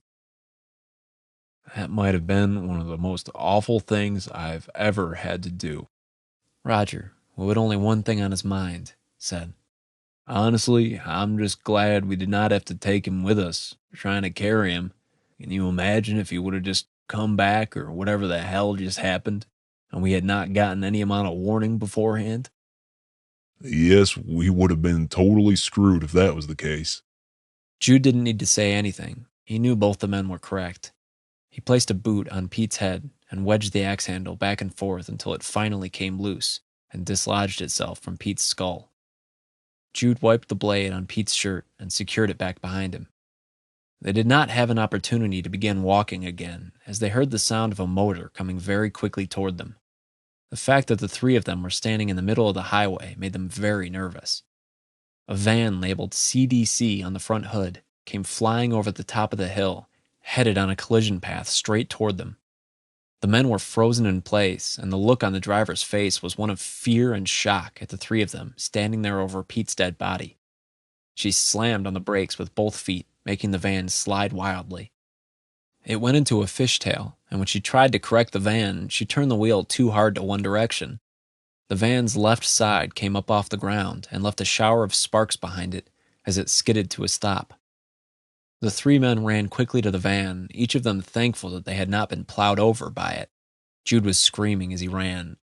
That might have been one of the most awful things I've ever had to do. Roger, with only one thing on his mind, said, Honestly, I'm just glad we did not have to take him with us, trying to carry him. Can you imagine if he would have just come back or whatever the hell just happened, and we had not gotten any amount of warning beforehand? Yes, we would have been totally screwed if that was the case. Jude didn't need to say anything. He knew both the men were correct. He placed a boot on Pete's head and wedged the axe handle back and forth until it finally came loose and dislodged itself from Pete's skull. Jude wiped the blade on Pete's shirt and secured it back behind him. They did not have an opportunity to begin walking again, as they heard the sound of a motor coming very quickly toward them. The fact that the three of them were standing in the middle of the highway made them very nervous. A van labeled CDC on the front hood came flying over the top of the hill, headed on a collision path straight toward them. The men were frozen in place, and the look on the driver's face was one of fear and shock at the three of them standing there over Pete's dead body. She slammed on the brakes with both feet, making the van slide wildly. It went into a fishtail, and when she tried to correct the van, she turned the wheel too hard to one direction. The van's left side came up off the ground and left a shower of sparks behind it as it skidded to a stop. The three men ran quickly to the van, each of them thankful that they had not been plowed over by it. Jude was screaming as he ran.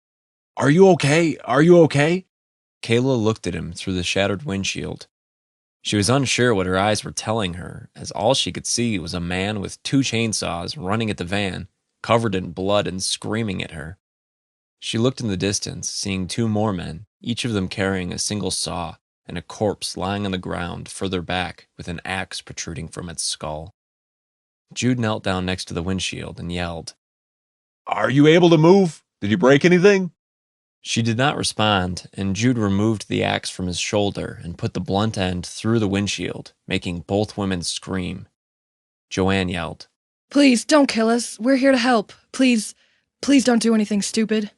Are you okay? Are you okay? Kayla looked at him through the shattered windshield. She was unsure what her eyes were telling her, as all she could see was a man with two chainsaws running at the van, covered in blood and screaming at her. She looked in the distance, seeing two more men, each of them carrying a single saw, and a corpse lying on the ground further back with an axe protruding from its skull. Jude knelt down next to the windshield and yelled, Are you able to move? Did you break anything? She did not respond, and Jude removed the axe from his shoulder and put the blunt end through the windshield, making both women scream. Joanne yelled, Please, don't kill us. We're here to help. Please don't do anything stupid.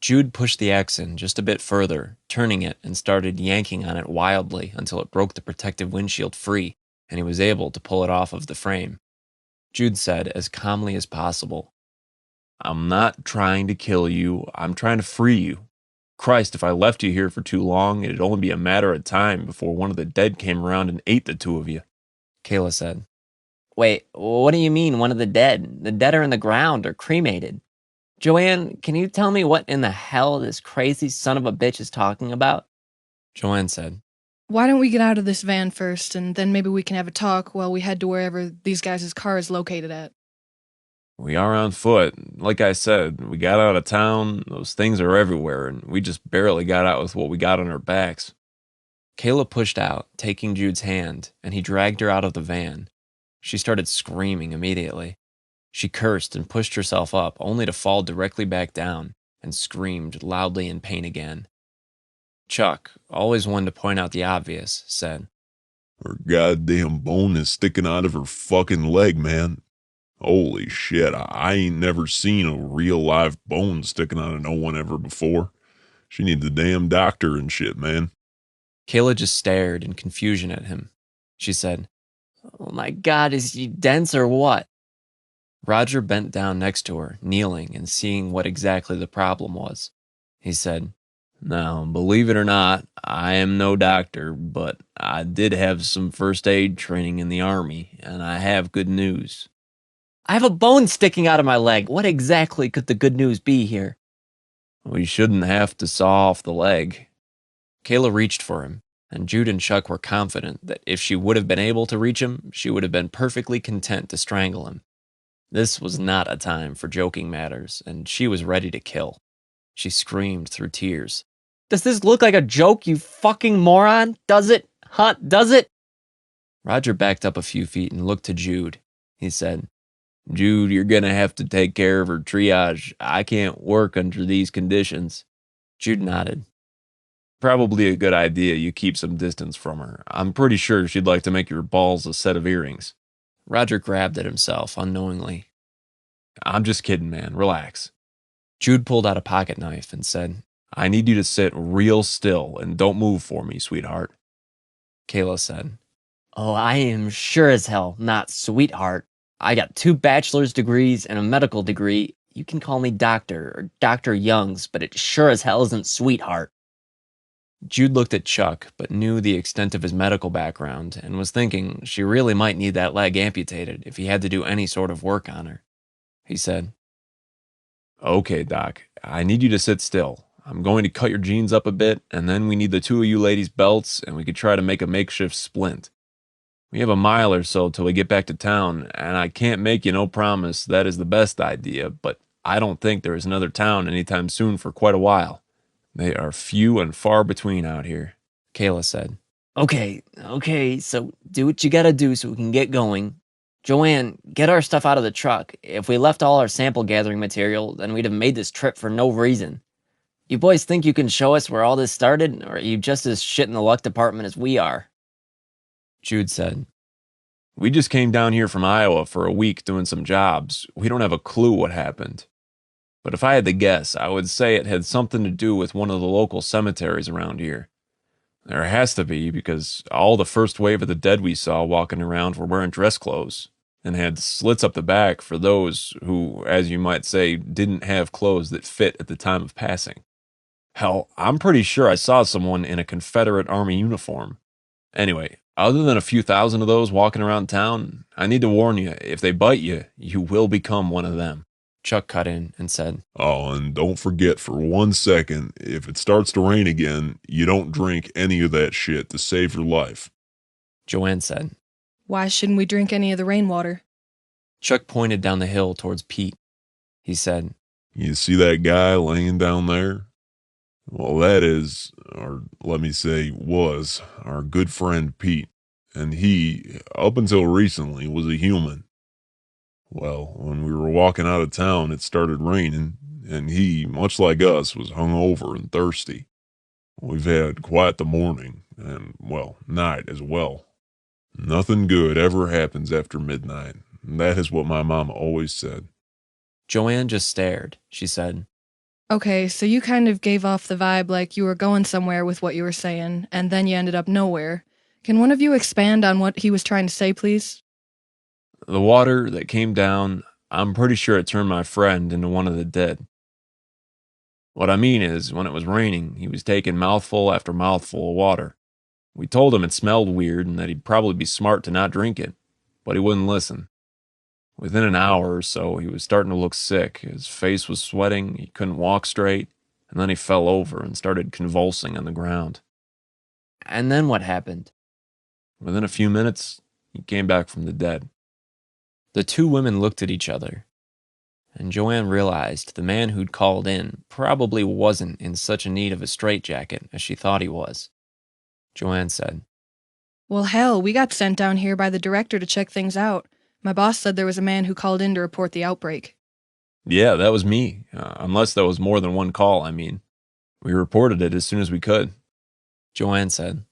Jude pushed the axe in just a bit further, turning it and started yanking on it wildly until it broke the protective windshield free, and he was able to pull it off of the frame. Jude said as calmly as possible, I'm not trying to kill you. I'm trying to free you. Christ, if I left you here for too long, it'd only be a matter of time before one of the dead came around and ate the two of you. Kayla said. Wait, what do you mean, one of the dead? The dead are in the ground or cremated. Joanne, can you tell me what in the hell this crazy son of a bitch is talking about? Joanne said, Why don't we get out of this van first, and then maybe we can have a talk while we head to wherever these guys' car is located at? We are on foot. Like I said, we got out of town. Those things are everywhere, and we just barely got out with what we got on our backs. Kayla pushed out, taking Jude's hand, and he dragged her out of the van. She started screaming immediately. She cursed and pushed herself up, only to fall directly back down, and screamed loudly in pain again. Chuck, always one to point out the obvious, said, Her goddamn bone is sticking out of her fucking leg, man. Holy shit, I ain't never seen a real live bone sticking out of no one ever before. She needs a damn doctor and shit, man. Kayla just stared in confusion at him. She said, Oh my God, is he dense or what? Roger bent down next to her, kneeling and seeing what exactly the problem was. He said, Now, believe it or not, I am no doctor, but I did have some first aid training in the Army, and I have good news. I have a bone sticking out of my leg. What exactly could the good news be here? We shouldn't have to saw off the leg. Kayla reached for him, and Jude and Chuck were confident that if she would have been able to reach him, she would have been perfectly content to strangle him. This was not a time for joking matters, and she was ready to kill. She screamed through tears. Does this look like a joke, you fucking moron? Does it? Huh? Does it? Roger backed up a few feet and looked to Jude. He said, Jude, you're gonna have to take care of her triage. I can't work under these conditions. Jude nodded. Probably a good idea you keep some distance from her. I'm pretty sure she'd like to make your balls a set of earrings. Roger grabbed at himself unknowingly. I'm just kidding, man. Relax. Jude pulled out a pocket knife and said, I need you to sit real still and don't move for me, sweetheart. Kayla said, Oh, I am sure as hell not sweetheart. I got 2 bachelor's degrees and a medical degree. You can call me Doctor or Dr. Youngs, but it sure as hell isn't sweetheart. Jude looked at Chuck, but knew the extent of his medical background and was thinking she really might need that leg amputated if he had to do any sort of work on her. He said, Okay, Doc, I need you to sit still. I'm going to cut your jeans up a bit, and then we need the 2 of you ladies' belts, and we could try to make a makeshift splint. We have a mile or so till we get back to town, and I can't make you no promise that is the best idea, but I don't think there is another town anytime soon for quite a while. They are few and far between out here. Kayla said, Okay, so do what you gotta do so we can get going. Joanne, get our stuff out of the truck. If we left all our sample gathering material, then we'd have made this trip for no reason. You boys think you can show us where all this started, or are you just as shit in the luck department as we are? Jude said, We just came down here from Iowa for a week doing some jobs. We don't have a clue what happened. But if I had to guess, I would say it had something to do with one of the local cemeteries around here. There has to be, because all the first wave of the dead we saw walking around were wearing dress clothes and had slits up the back for those who, as you might say, didn't have clothes that fit at the time of passing. Hell, I'm pretty sure I saw someone in a Confederate Army uniform. Anyway, other than a few thousand of those walking around town, I need to warn you, if they bite you, you will become one of them. Chuck cut in and said, Oh, and don't forget for 1 second, if it starts to rain again, you don't drink any of that shit to save your life. Joanne said, Why shouldn't we drink any of the rainwater? Chuck pointed down the hill towards Pete. He said, You see that guy laying down there? Well, that is, or let me say, was our good friend Pete. And he, up until recently, was a human. Well, when we were walking out of town, it started raining, and he, much like us, was hungover and thirsty. We've had quite the morning, and, well, night as well. Nothing good ever happens after midnight. That is what my mama always said. Joanne just stared. She said, Okay, so you kind of gave off the vibe like you were going somewhere with what you were saying, and then you ended up nowhere. Can one of you expand on what he was trying to say, please? The water that came down, I'm pretty sure it turned my friend into one of the dead. What I mean is, when it was raining, he was taking mouthful after mouthful of water. We told him it smelled weird and that he'd probably be smart to not drink it, but he wouldn't listen. Within an hour or so, he was starting to look sick. His face was sweating, he couldn't walk straight, and then he fell over and started convulsing on the ground. And then what happened? Within a few minutes, he came back from the dead. The two women looked at each other, and Joanne realized the man who'd called in probably wasn't in such a need of a straitjacket as she thought he was. Joanne said, Well, hell, we got sent down here by the director to check things out. My boss said there was a man who called in to report the outbreak. Yeah, that was me. Unless there was more than one call, I mean. We reported it as soon as we could. Joanne said,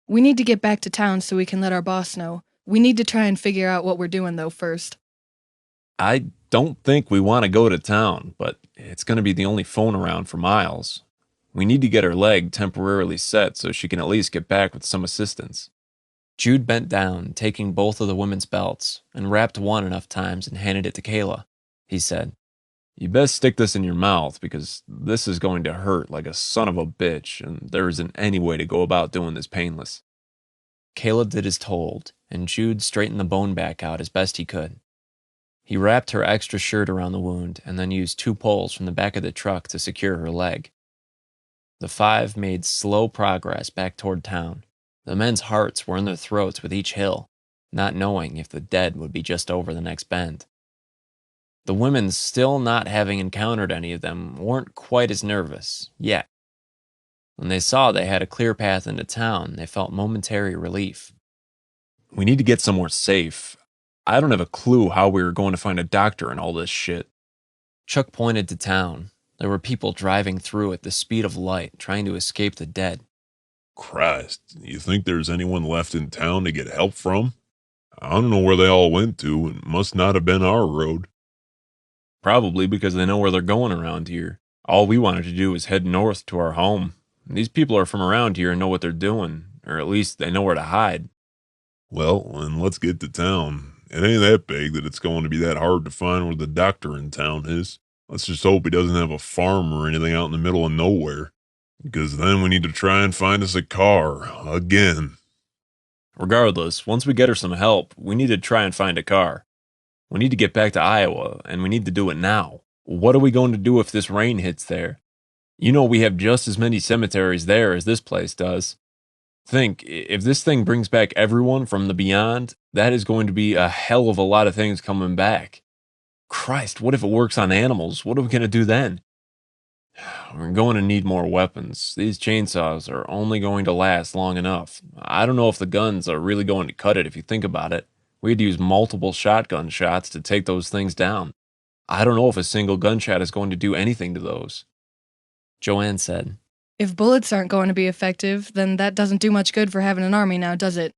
We need to get back to town so we can let our boss know. We need to try and figure out what we're doing, though, first. I don't think we want to go to town, but it's going to be the only phone around for miles. We need to get her leg temporarily set so she can at least get back with some assistance. Jude bent down, taking both of the women's belts, and wrapped one enough times and handed it to Kayla. He said, You best stick this in your mouth because this is going to hurt like a son of a bitch, and there isn't any way to go about doing this painless. Kayla did as told, and Jude straightened the bone back out as best he could. He wrapped her extra shirt around the wound and then used 2 poles from the back of the truck to secure her leg. The 5 made slow progress back toward town. The men's hearts were in their throats with each hill, not knowing if the dead would be just over the next bend. The women, still not having encountered any of them, weren't quite as nervous, yet. When they saw they had a clear path into town, they felt momentary relief. We need to get somewhere safe. I don't have a clue how we were going to find a doctor and all this shit. Chuck pointed to town. There were people driving through at the speed of light, trying to escape the dead. Christ, you think there's anyone left in town to get help from? I don't know where they all went to. It must not have been our road. Probably because they know where they're going around here. All we wanted to do was head north to our home. These people are from around here and know what they're doing, or at least they know where to hide. Well, then let's get to town. It ain't that big that it's going to be that hard to find where the doctor in town is. Let's just hope he doesn't have a farm or anything out in the middle of nowhere. Because then we need to try and find us a car, again. Regardless, once we get her some help, we need to try and find a car. We need to get back to Iowa, and we need to do it now. What are we going to do if this rain hits there? You know we have just as many cemeteries there as this place does. Think, if this thing brings back everyone from the beyond, that is going to be a hell of a lot of things coming back. Christ, what if it works on animals? What are we going to do then? We're going to need more weapons. These chainsaws are only going to last long enough. I don't know if the guns are really going to cut it if you think about it. We had to use multiple shotgun shots to take those things down. I don't know if a single gunshot is going to do anything to those. Joanne said, If bullets aren't going to be effective, then that doesn't do much good for having an army now, does it?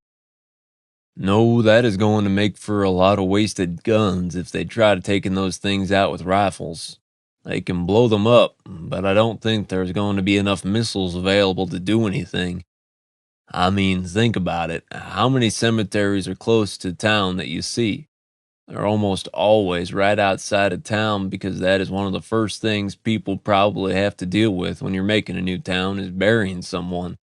No, that is going to make for a lot of wasted guns if they try to taking those things out with rifles. They can blow them up, but I don't think there's going to be enough missiles available to do anything. I mean, think about it. How many cemeteries are close to town that you see? They're almost always right outside of town because that is one of the first things people probably have to deal with when you're making a new town is burying someone.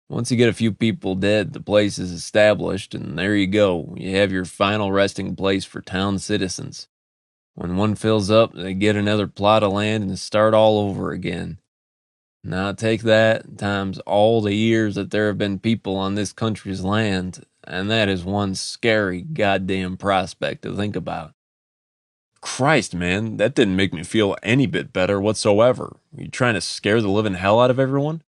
Once you get a few people dead, the place is established, and there you go. You have your final resting place for town citizens. When one fills up, they get another plot of land and start all over again. Now take that times all the years that there have been people on this country's land, and that is one scary goddamn prospect to think about. Christ, man, that didn't make me feel any bit better whatsoever. Are you trying to scare the living hell out of everyone?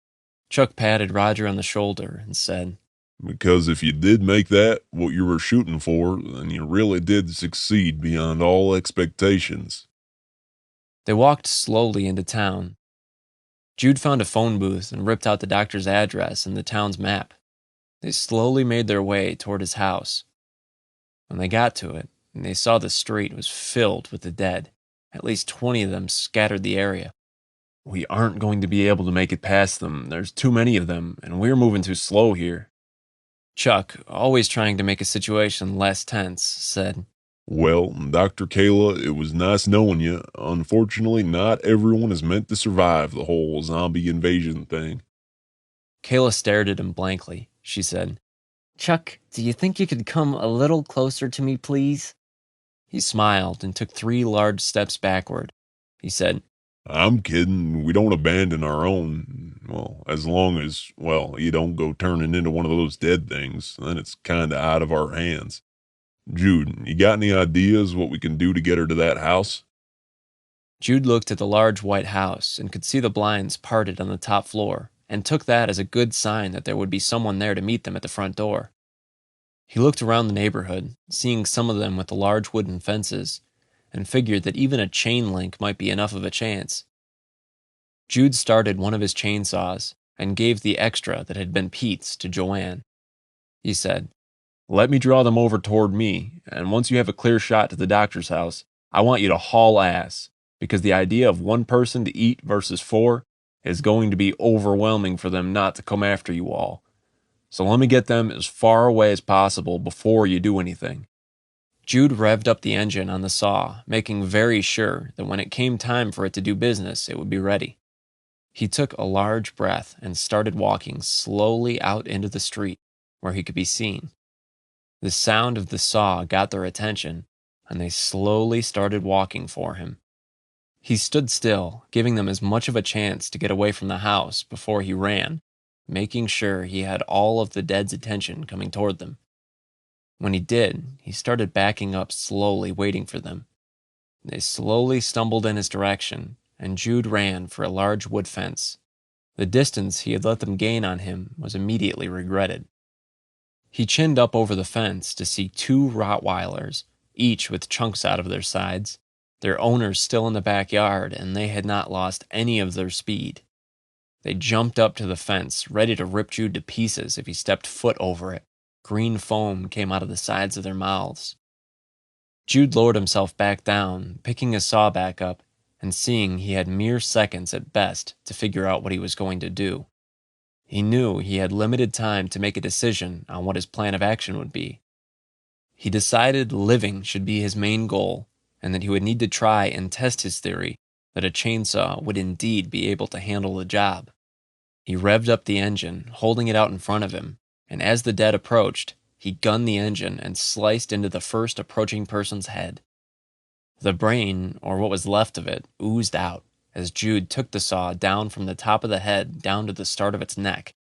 Chuck patted Roger on the shoulder and said, Because if you did make that what you were shooting for, then you really did succeed beyond all expectations. They walked slowly into town. Jude found a phone booth and ripped out the doctor's address and the town's map. They slowly made their way toward his house. When they got to it, they saw the street was filled with the dead. At least 20 of them scattered the area. We aren't going to be able to make it past them. There's too many of them, and we're moving too slow here. Chuck, always trying to make a situation less tense, said, Well, Dr. Kayla, it was nice knowing you. Unfortunately, not everyone is meant to survive the whole zombie invasion thing. Kayla stared at him blankly. She said, Chuck, do you think you could come a little closer to me, please? He smiled and took 3 large steps backward. He said, I'm kidding. We don't abandon our own. Well, as long as, you don't go turning into one of those dead things, then it's kinda out of our hands. Jude, you got any ideas what we can do to get her to that house? Jude looked at the large white house and could see the blinds parted on the top floor, and took that as a good sign that there would be someone there to meet them at the front door. He looked around the neighborhood, seeing some of them with the large wooden fences, and figured that even a chain link might be enough of a chance. Jude started one of his chainsaws and gave the extra that had been Pete's to Joanne. He said, Let me draw them over toward me, and once you have a clear shot to the doctor's house, I want you to haul ass, because the idea of one person to eat versus 4 is going to be overwhelming for them not to come after you all. So let me get them as far away as possible before you do anything. Jude revved up the engine on the saw, making very sure that when it came time for it to do business, it would be ready. He took a large breath and started walking slowly out into the street where he could be seen. The sound of the saw got their attention, and they slowly started walking for him. He stood still, giving them as much of a chance to get away from the house before he ran, making sure he had all of the dead's attention coming toward them. When he did, he started backing up slowly, waiting for them. They slowly stumbled in his direction, and Jude ran for a large wood fence. The distance he had let them gain on him was immediately regretted. He chinned up over the fence to see 2 Rottweilers, each with chunks out of their sides, their owners still in the backyard, and they had not lost any of their speed. They jumped up to the fence, ready to rip Jude to pieces if he stepped foot over it. Green foam came out of the sides of their mouths. Jude lowered himself back down, picking his saw back up, and seeing he had mere seconds at best to figure out what he was going to do. He knew he had limited time to make a decision on what his plan of action would be. He decided living should be his main goal, and that he would need to try and test his theory that a chainsaw would indeed be able to handle the job. He revved up the engine, holding it out in front of him, and as the dead approached, he gunned the engine and sliced into the first approaching person's head. The brain, or what was left of it, oozed out as Jude took the saw down from the top of the head down to the start of its neck.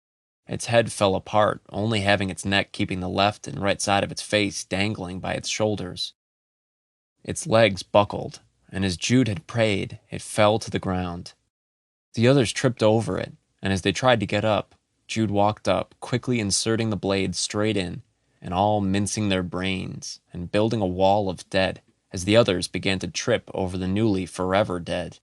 Its head fell apart, only having its neck keeping the left and right side of its face dangling by its shoulders. Its legs buckled, and as Jude had prayed, it fell to the ground. The others tripped over it, and as they tried to get up, Jude walked up, quickly inserting the blade straight in, and all mincing their brains and building a wall of dead as the others began to trip over the newly forever dead.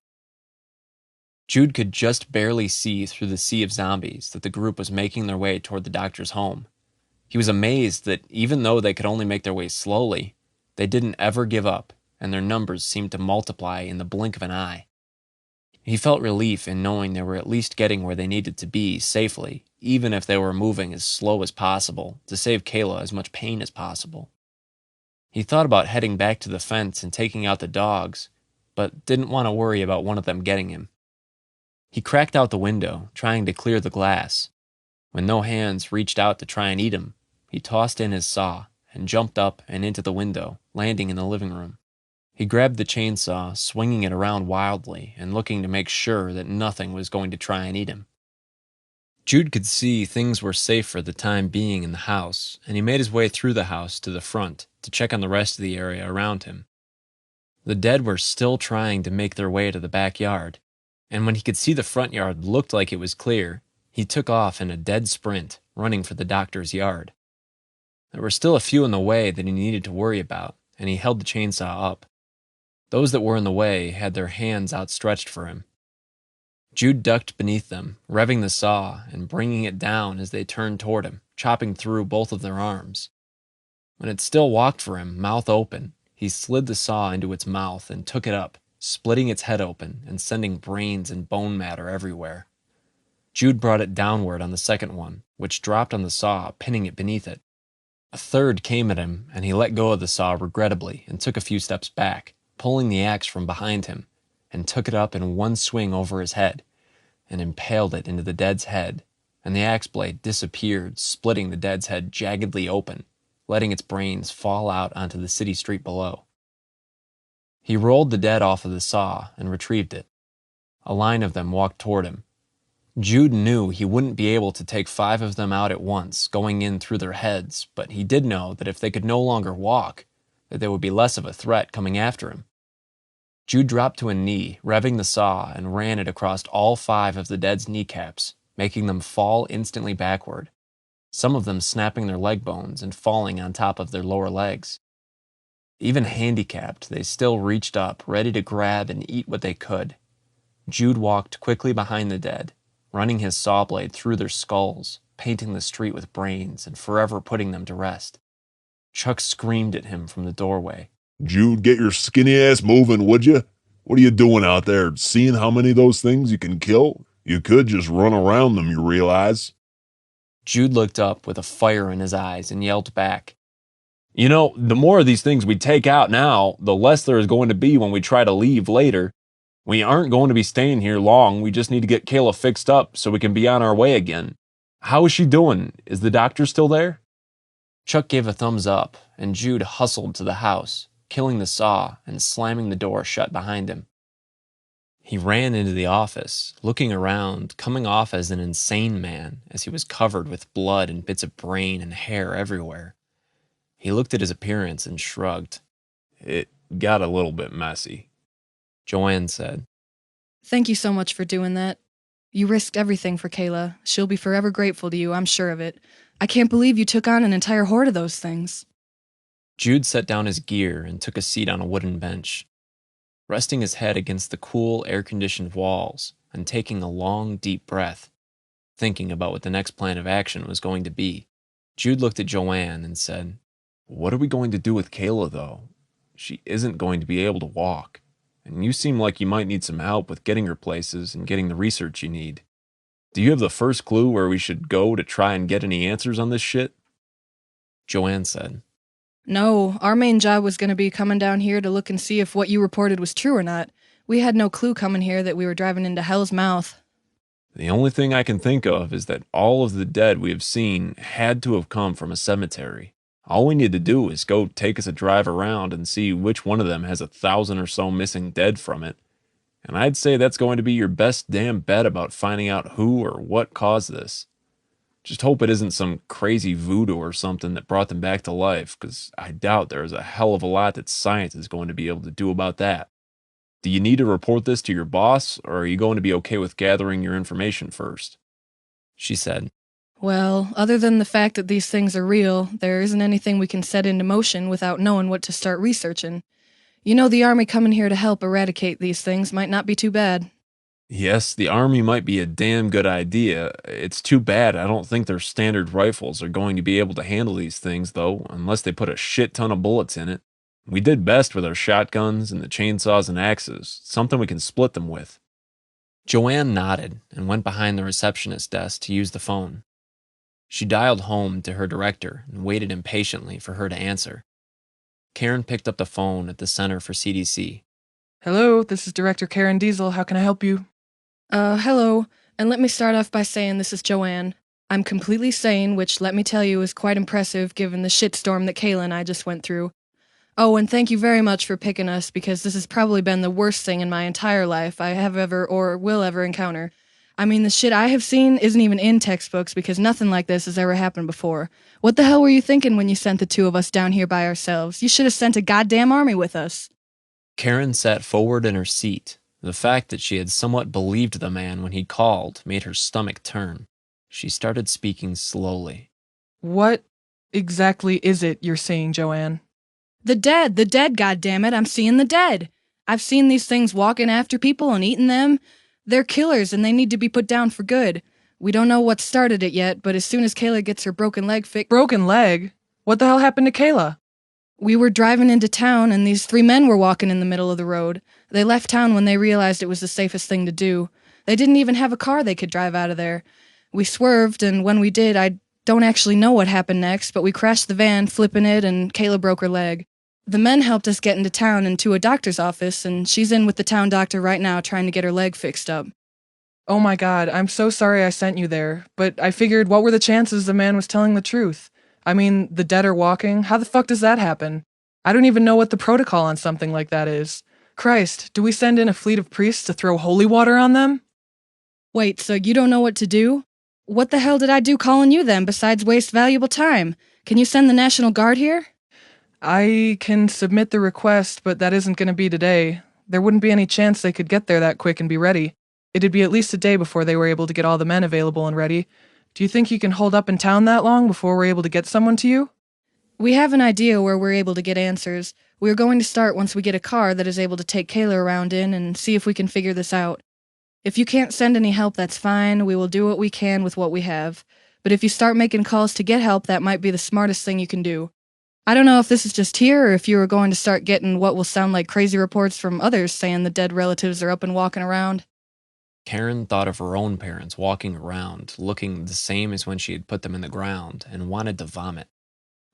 Jude could just barely see through the sea of zombies that the group was making their way toward the doctor's home. He was amazed that even though they could only make their way slowly, they didn't ever give up, and their numbers seemed to multiply in the blink of an eye. He felt relief in knowing they were at least getting where they needed to be safely, even if they were moving as slow as possible to save Kayla as much pain as possible. He thought about heading back to the fence and taking out the dogs, but didn't want to worry about one of them getting him. He cracked out the window, trying to clear the glass. When no hands reached out to try and eat him, he tossed in his saw and jumped up and into the window, landing in the living room. He grabbed the chainsaw, swinging it around wildly and looking to make sure that nothing was going to try and eat him. Jude could see things were safe for the time being in the house, and he made his way through the house to the front to check on the rest of the area around him. The dead were still trying to make their way to the backyard, and when he could see the front yard looked like it was clear, he took off in a dead sprint, running for the doctor's yard. There were still a few in the way that he needed to worry about, and he held the chainsaw up. Those that were in the way had their hands outstretched for him. Jude ducked beneath them, revving the saw and bringing it down as they turned toward him, chopping through both of their arms. When it still walked for him, mouth open, he slid the saw into its mouth and took it up, splitting its head open and sending brains and bone matter everywhere. Jude brought it downward on the second one, which dropped on the saw, pinning it beneath it. A third came at him, and he let go of the saw regrettably and took a few steps back, pulling the axe from behind him, and took it up in one swing over his head, and impaled it into the dead's head, and the axe blade disappeared, splitting the dead's head jaggedly open, letting its brains fall out onto the city street below. He rolled the dead off of the saw and retrieved it. A line of them walked toward him. Jude knew he wouldn't be able to take 5 of them out at once, going in through their heads, but he did know that if they could no longer walk, that there would be less of a threat coming after him. Jude dropped to a knee, revving the saw, and ran it across all 5 of the dead's kneecaps, making them fall instantly backward, some of them snapping their leg bones and falling on top of their lower legs. Even handicapped, they still reached up, ready to grab and eat what they could. Jude walked quickly behind the dead, running his saw blade through their skulls, painting the street with brains and forever putting them to rest. Chuck screamed at him from the doorway. Jude, get your skinny ass moving, would you? What are you doing out there? Seeing how many of those things you can kill? You could just run around them, you realize? Jude looked up with a fire in his eyes and yelled back, You know, the more of these things we take out now, the less there is going to be when we try to leave later. We aren't going to be staying here long. We just need to get Kayla fixed up so we can be on our way again. How is she doing? Is the doctor still there? Chuck gave a thumbs up, and Jude hustled to the house, killing the saw and slamming the door shut behind him. He ran into the office, looking around, coming off as an insane man as he was covered with blood and bits of brain and hair everywhere. He looked at his appearance and shrugged. It got a little bit messy. Joanne said, Thank you so much for doing that. You risked everything for Kayla. She'll be forever grateful to you, I'm sure of it. I can't believe you took on an entire horde of those things. Jude set down his gear and took a seat on a wooden bench. Resting his head against the cool, air-conditioned walls and taking a long, deep breath, thinking about what the next plan of action was going to be, Jude looked at Joanne and said, What are we going to do with Kayla, though? She isn't going to be able to walk, and you seem like you might need some help with getting her places and getting the research you need. Do you have the first clue where we should go to try and get any answers on this shit? Joanne said, No, our main job was going to be coming down here to look and see if what you reported was true or not. We had no clue coming here that we were driving into hell's mouth. The only thing I can think of is that all of the dead we have seen had to have come from a cemetery. All we need to do is go take us a drive around and see which one of them has 1,000 or so missing dead from it. And I'd say that's going to be your best damn bet about finding out who or what caused this. Just hope it isn't some crazy voodoo or something that brought them back to life, because I doubt there is a hell of a lot that science is going to be able to do about that. Do you need to report this to your boss, or are you going to be okay with gathering your information first? She said, Well, other than the fact that these things are real, there isn't anything we can set into motion without knowing what to start researching. You know, the army coming here to help eradicate these things might not be too bad. Yes, the army might be a damn good idea. It's too bad I don't think their standard rifles are going to be able to handle these things, though, unless they put a shit ton of bullets in it. We did best with our shotguns and the chainsaws and axes, something we can split them with. Joanne nodded and went behind the receptionist desk to use the phone. She dialed home to her director and waited impatiently for her to answer. Karen picked up the phone at the Center for CDC. Hello, this is Director Karen Diesel. How can I help you? Hello, and let me start off by saying this is Joanne. I'm completely sane, which, let me tell you, is quite impressive given the shitstorm that Kayla and I just went through. Oh, and thank you very much for picking us, because this has probably been the worst thing in my entire life I have ever or will ever encounter. I mean, the shit I have seen isn't even in textbooks because nothing like this has ever happened before. What the hell were you thinking when you sent the two of us down here by ourselves? You should have sent a goddamn army with us. Karen sat forward in her seat. The fact that she had somewhat believed the man when he called made her stomach turn. She started speaking slowly. What exactly is it you're saying, Joanne? The dead, goddammit, I'm seeing the dead. I've seen these things walking after people and eating them. They're killers and they need to be put down for good. We don't know what started it yet, but as soon as Kayla gets her broken leg fixed... Broken leg? What the hell happened to Kayla? We were driving into town and these 3 men were walking in the middle of the road. They left town when they realized it was the safest thing to do. They didn't even have a car they could drive out of there. We swerved, and when we did, I don't actually know what happened next, but we crashed the van, flipping it, and Kayla broke her leg. The men helped us get into town and to a doctor's office, and she's in with the town doctor right now trying to get her leg fixed up. Oh my god, I'm so sorry I sent you there, but I figured what were the chances the man was telling the truth? I mean, the dead are walking, how the fuck does that happen? I don't even know what the protocol on something like that is. Christ, do we send in a fleet of priests to throw holy water on them? Wait, so you don't know what to do? What the hell did I do calling you then, besides waste valuable time? Can you send the National Guard here? I can submit the request, but that isn't going to be today. There wouldn't be any chance they could get there that quick and be ready. It'd be at least a day before they were able to get all the men available and ready. Do you think you can hold up in town that long before we're able to get someone to you? We have an idea where we're able to get answers. We're going to start once we get a car that is able to take Kayla around in and see if we can figure this out. If you can't send any help, that's fine. We will do what we can with what we have. But if you start making calls to get help, that might be the smartest thing you can do. I don't know if this is just here or if you are going to start getting what will sound like crazy reports from others saying the dead relatives are up and walking around. Karen thought of her own parents walking around, looking the same as when she had put them in the ground, and wanted to vomit.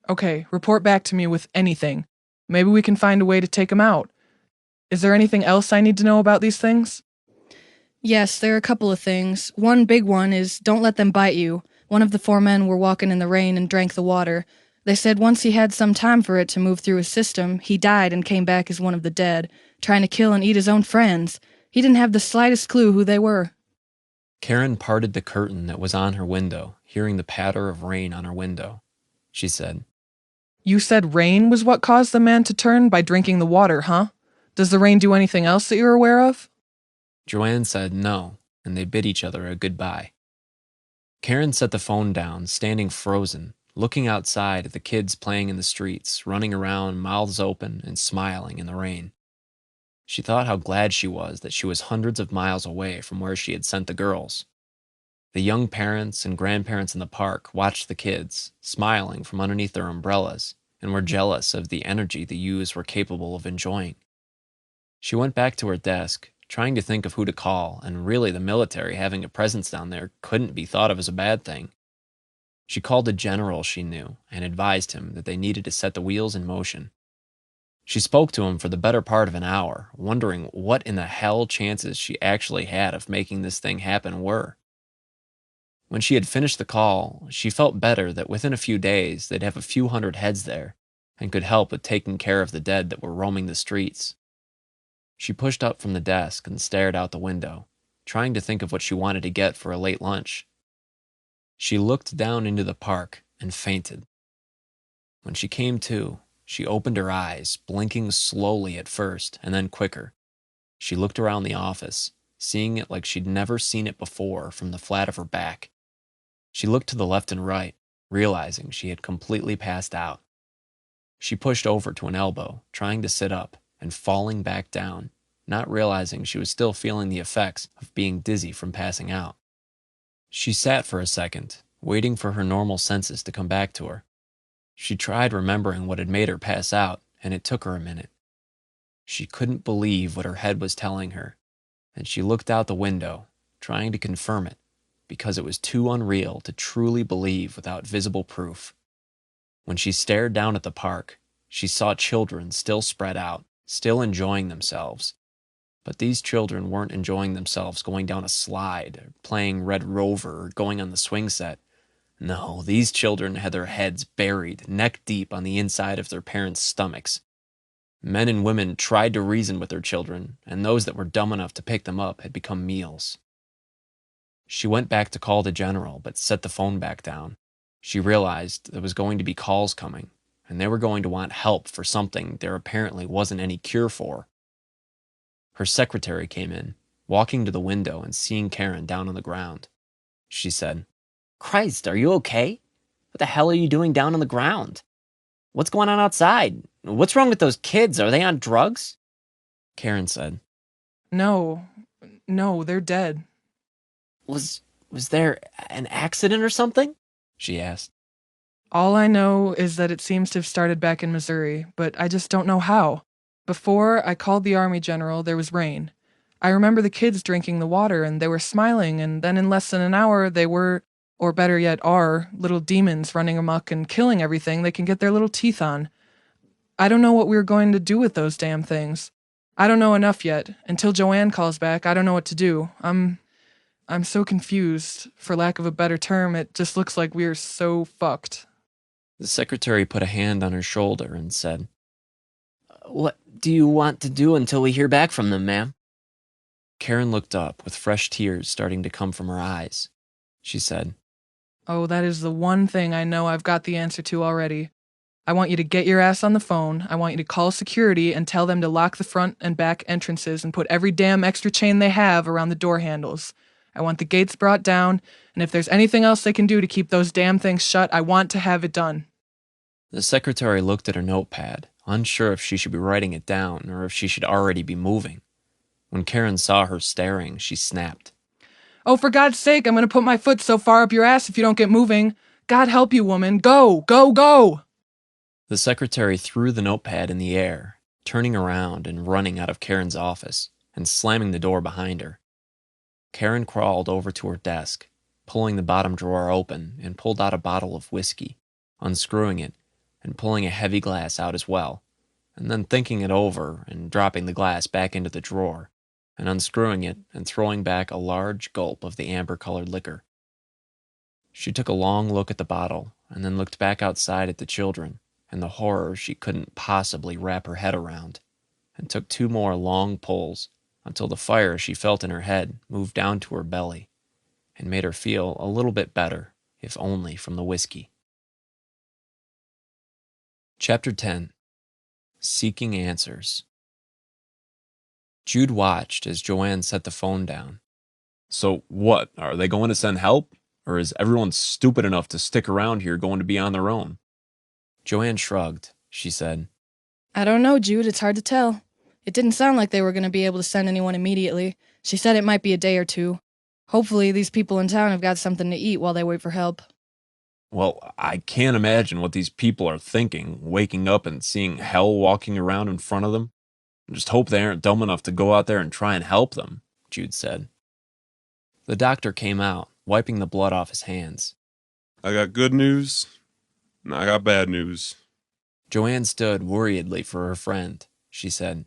Okay, report back to me with anything. Maybe we can find a way to take them out. Is there anything else I need to know about these things? Yes, there are a couple of things. One big one is don't let them bite you. One of the 4 men were walking in the rain and drank the water. They said once he had some time for it to move through his system, he died and came back as one of the dead, trying to kill and eat his own friends. He didn't have the slightest clue who they were. Karen parted the curtain that was on her window, hearing the patter of rain on her window. She said, You said rain was what caused the man to turn by drinking the water, huh? Does the rain do anything else that you're aware of? Joanne said no, and they bid each other a goodbye. Karen set the phone down, standing frozen, looking outside at the kids playing in the streets, running around, mouths open and smiling in the rain. She thought how glad she was that she was hundreds of miles away from where she had sent the girls. The young parents and grandparents in the park watched the kids, smiling from underneath their umbrellas, and were jealous of the energy the youths were capable of enjoying. She went back to her desk, trying to think of who to call, and really the military having a presence down there couldn't be thought of as a bad thing. She called a general she knew and advised him that they needed to set the wheels in motion. She spoke to him for the better part of an hour, wondering what in the hell chances she actually had of making this thing happen were. When she had finished the call, she felt better that within a few days they'd have a few hundred heads there and could help with taking care of the dead that were roaming the streets. She pushed up from the desk and stared out the window, trying to think of what she wanted to get for a late lunch. She looked down into the park and fainted. When she came to, she opened her eyes, blinking slowly at first and then quicker. She looked around the office, seeing it like she'd never seen it before from the flat of her back. She looked to the left and right, realizing she had completely passed out. She pushed over to an elbow, trying to sit up, and falling back down, not realizing she was still feeling the effects of being dizzy from passing out. She sat for a second, waiting for her normal senses to come back to her. She tried remembering what had made her pass out, and it took her a minute. She couldn't believe what her head was telling her, and she looked out the window, trying to confirm it, because it was too unreal to truly believe without visible proof. When she stared down at the park, she saw children still spread out, still enjoying themselves. But these children weren't enjoying themselves going down a slide, or playing Red Rover, or going on the swing set. No, these children had their heads buried, neck deep on the inside of their parents' stomachs. Men and women tried to reason with their children, and those that were dumb enough to pick them up had become meals. She went back to call the general, but set the phone back down. She realized there was going to be calls coming, and they were going to want help for something there apparently wasn't any cure for. Her secretary came in, walking to the window and seeing Karen down on the ground. She said, Christ, are you okay? What the hell are you doing down on the ground? What's going on outside? What's wrong with those kids? Are they on drugs? Karen said, No, they're dead. Was there an accident or something? she asked. All I know is that it seems to have started back in Missouri, but I just don't know how. Before I called the Army general, there was rain. I remember the kids drinking the water, and they were smiling, and then in less than an hour they were, or better yet are, little demons running amok and killing everything they can get their little teeth on. I don't know what we're going to do with those damn things. I don't know enough yet. Until Joanne calls back, I don't know what to do. I'm so confused. For lack of a better term, it just looks like we're so fucked. The secretary put a hand on her shoulder and said, What do you want to do until we hear back from them, ma'am? Karen looked up with fresh tears starting to come from her eyes. She said, Oh, that is the one thing I know I've got the answer to already. I want you to get your ass on the phone. I want you to call security and tell them to lock the front and back entrances and put every damn extra chain they have around the door handles. I want the gates brought down, and if there's anything else they can do to keep those damn things shut, I want to have it done. The secretary looked at her notepad, unsure if she should be writing it down or if she should already be moving. When Karen saw her staring, she snapped. Oh, for God's sake, I'm going to put my foot so far up your ass if you don't get moving. God help you, woman. Go, go, go! The secretary threw the notepad in the air, turning around and running out of Karen's office and slamming the door behind her. Karen crawled over to her desk, pulling the bottom drawer open and pulled out a bottle of whiskey, unscrewing it and pulling a heavy glass out as well, and then thinking it over and dropping the glass back into the drawer and unscrewing it and throwing back a large gulp of the amber-colored liquor. She took a long look at the bottle and then looked back outside at the children and the horror she couldn't possibly wrap her head around, and took 2 more long pulls until the fire she felt in her head moved down to her belly and made her feel a little bit better, if only from the whiskey. Chapter 10. Seeking Answers. Jude watched as Joanne set the phone down. So what? Are they going to send help? Or is everyone stupid enough to stick around here going to be on their own? Joanne shrugged. She said, I don't know, Jude. It's hard to tell. It didn't sound like they were going to be able to send anyone immediately. She said it might be a day or two. Hopefully, these people in town have got something to eat while they wait for help. Well, I can't imagine what these people are thinking, waking up and seeing hell walking around in front of them. Just hope they aren't dumb enough to go out there and try and help them, Jude said. The doctor came out, wiping the blood off his hands. I got good news, and I got bad news. Joanne stood worriedly for her friend. She said,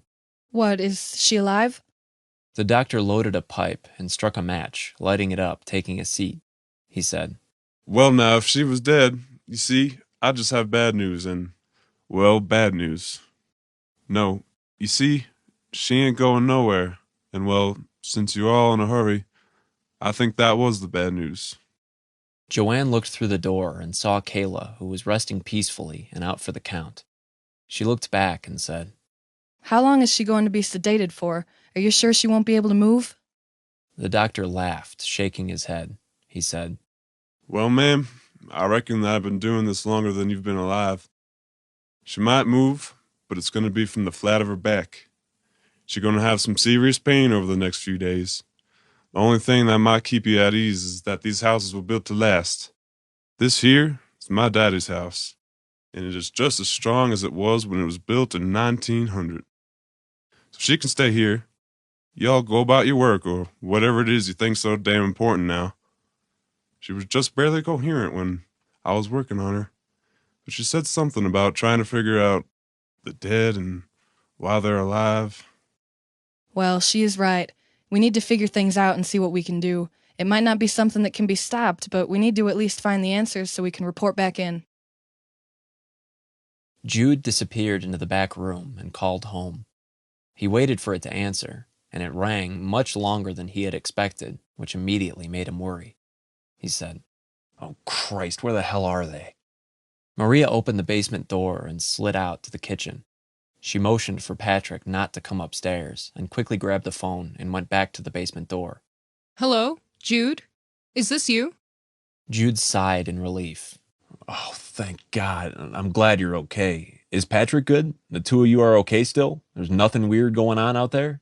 What, is she alive? The doctor loaded a pipe and struck a match, lighting it up, taking a seat. He said, Well, now, if she was dead, you see, I just have bad news and, well, bad news. No, you see, she ain't going nowhere, and, well, since you're all in a hurry, I think that was the bad news. Joanne looked through the door and saw Kayla, who was resting peacefully and out for the count. She looked back and said, How long is she going to be sedated for? Are you sure she won't be able to move? The doctor laughed, shaking his head. He said, Well, ma'am, I reckon that I've been doing this longer than you've been alive. She might move, but it's going to be from the flat of her back. She's going to have some serious pain over the next few days. The only thing that might keep you at ease is that these houses were built to last. This here is my daddy's house, and it is just as strong as it was when it was built in 1900. So she can stay here. Y'all go about your work or whatever it is you think so damn important now. She was just barely coherent when I was working on her, but she said something about trying to figure out the dead and why they're alive. Well, she is right. We need to figure things out and see what we can do. It might not be something that can be stopped, but we need to at least find the answers so we can report back in. Jude disappeared into the back room and called home. He waited for it to answer, and it rang much longer than he had expected, which immediately made him worry. He said, Oh, Christ, where the hell are they? Maria opened the basement door and slid out to the kitchen. She motioned for Patrick not to come upstairs and quickly grabbed the phone and went back to the basement door. Hello, Jude? Is this you? Jude sighed in relief. Oh, thank God. I'm glad you're okay. Is Patrick good? The two of you are okay still? There's nothing weird going on out there?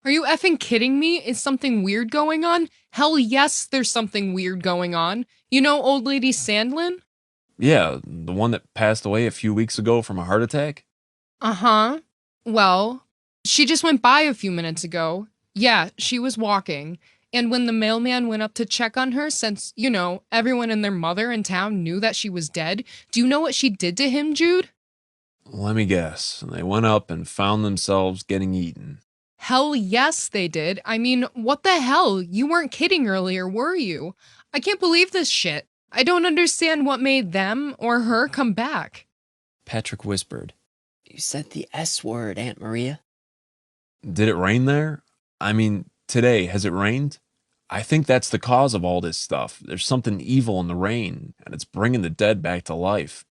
Are you effing kidding me? Is something weird going on? Hell yes, there's something weird going on. You know old lady Sandlin? Yeah, the one that passed away a few weeks ago from a heart attack? Uh-huh. Well, she just went by a few minutes ago. Yeah, she was walking. And when the mailman went up to check on her, since, you know, everyone and their mother in town knew that she was dead, do you know what she did to him, Jude? Let me guess. They went up and found themselves getting eaten. Hell yes, they did. I mean, what the hell? You weren't kidding earlier, were you? I can't believe this shit. I don't understand what made them or her come back. Patrick whispered, You said the S word, Aunt Maria. Did it rain there? I mean, today, has it rained? I think that's the cause of all this stuff. There's something evil in the rain, and it's bringing the dead back to life.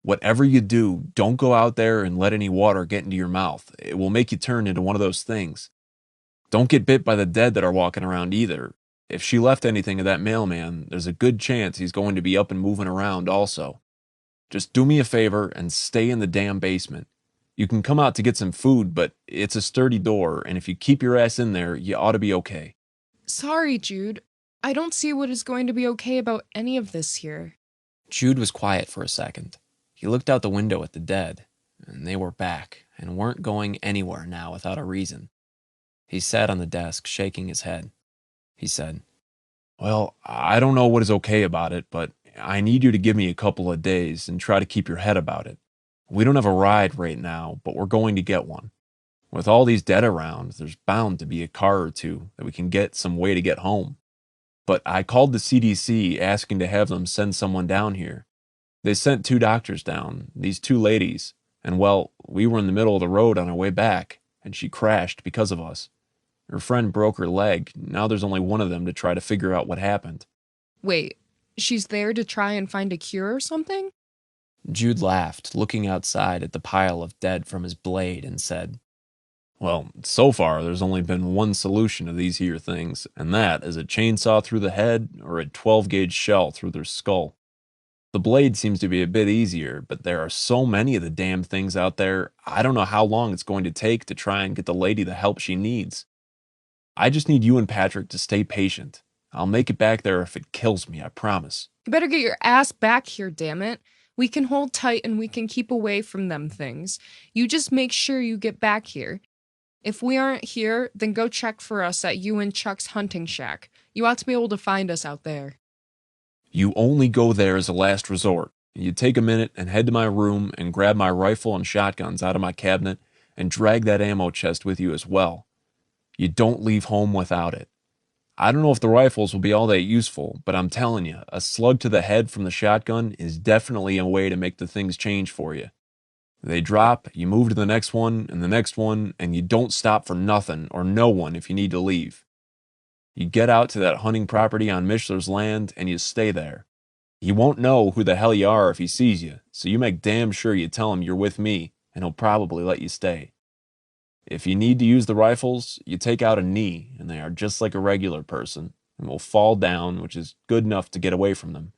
Whatever you do, don't go out there and let any water get into your mouth. It will make you turn into one of those things. Don't get bit by the dead that are walking around either. If she left anything to that mailman, there's a good chance he's going to be up and moving around also. Just do me a favor and stay in the damn basement. You can come out to get some food, but it's a sturdy door, and if you keep your ass in there, you ought to be okay. Sorry, Jude. I don't see what is going to be okay about any of this here. Jude was quiet for a second. He looked out the window at the dead, and they were back and weren't going anywhere now without a reason. He sat on the desk, shaking his head. He said, Well, I don't know what is okay about it, but I need you to give me a couple of days and try to keep your head about it. We don't have a ride right now, but we're going to get one. With all these dead around, there's bound to be a car or two that we can get some way to get home. But I called the CDC asking to have them send someone down here. They sent 2 doctors down, these 2 ladies, and well, we were in the middle of the road on our way back, and she crashed because of us. Her friend broke her leg. Now there's only one of them to try to figure out what happened. Wait, she's there to try and find a cure or something? Jude laughed, looking outside at the pile of dead from his blade, and said, Well, so far there's only been one solution to these here things, and that is a chainsaw through the head or a 12-gauge shell through their skull. The blade seems to be a bit easier, but there are so many of the damn things out there, I don't know how long it's going to take to try and get the lady the help she needs. I just need you and Patrick to stay patient. I'll make it back there if it kills me, I promise. You better get your ass back here, damn it. We can hold tight and we can keep away from them things. You just make sure you get back here. If we aren't here, then go check for us at you and Chuck's hunting shack. You ought to be able to find us out there. You only go there as a last resort. You take a minute and head to my room and grab my rifle and shotguns out of my cabinet and drag that ammo chest with you as well. You don't leave home without it. I don't know if the rifles will be all that useful, but I'm telling you, a slug to the head from the shotgun is definitely a way to make the things change for you. They drop, you move to the next one, and you don't stop for nothing or no one if you need to leave. You get out to that hunting property on Mishler's land, and you stay there. He won't know who the hell you are if he sees you, so you make damn sure you tell him you're with me, and he'll probably let you stay. If you need to use the rifles, you take out a knee, and they are just like a regular person, and will fall down, which is good enough to get away from them.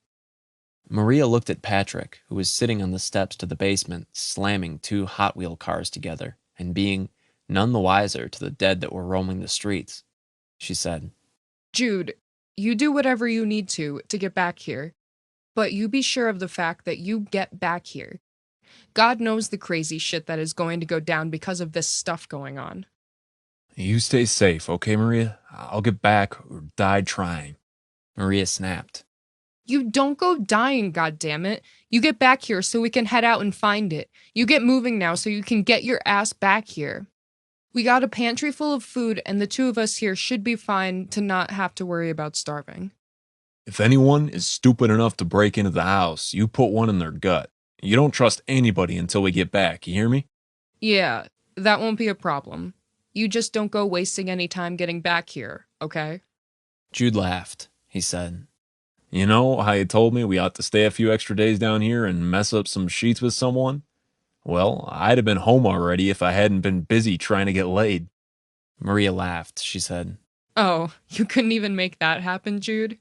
Maria looked at Patrick, who was sitting on the steps to the basement, slamming 2 Hot Wheel cars together, and being none the wiser to the dead that were roaming the streets. She said, Jude, you do whatever you need to get back here. But you be sure of the fact that you get back here. God knows the crazy shit that is going to go down because of this stuff going on. You stay safe, okay, Maria? I'll get back or die trying. Maria snapped. You don't go dying, goddammit. You get back here so we can head out and find it. You get moving now so you can get your ass back here. We got a pantry full of food, and the 2 of us here should be fine to not have to worry about starving. If anyone is stupid enough to break into the house, you put one in their gut. You don't trust anybody until we get back, you hear me? Yeah, that won't be a problem. You just don't go wasting any time getting back here, okay? Jude laughed. He said, You know how you told me we ought to stay a few extra days down here and mess up some sheets with someone? Well, I'd have been home already if I hadn't been busy trying to get laid. Maria laughed. She said, Oh, you couldn't even make that happen, Jude?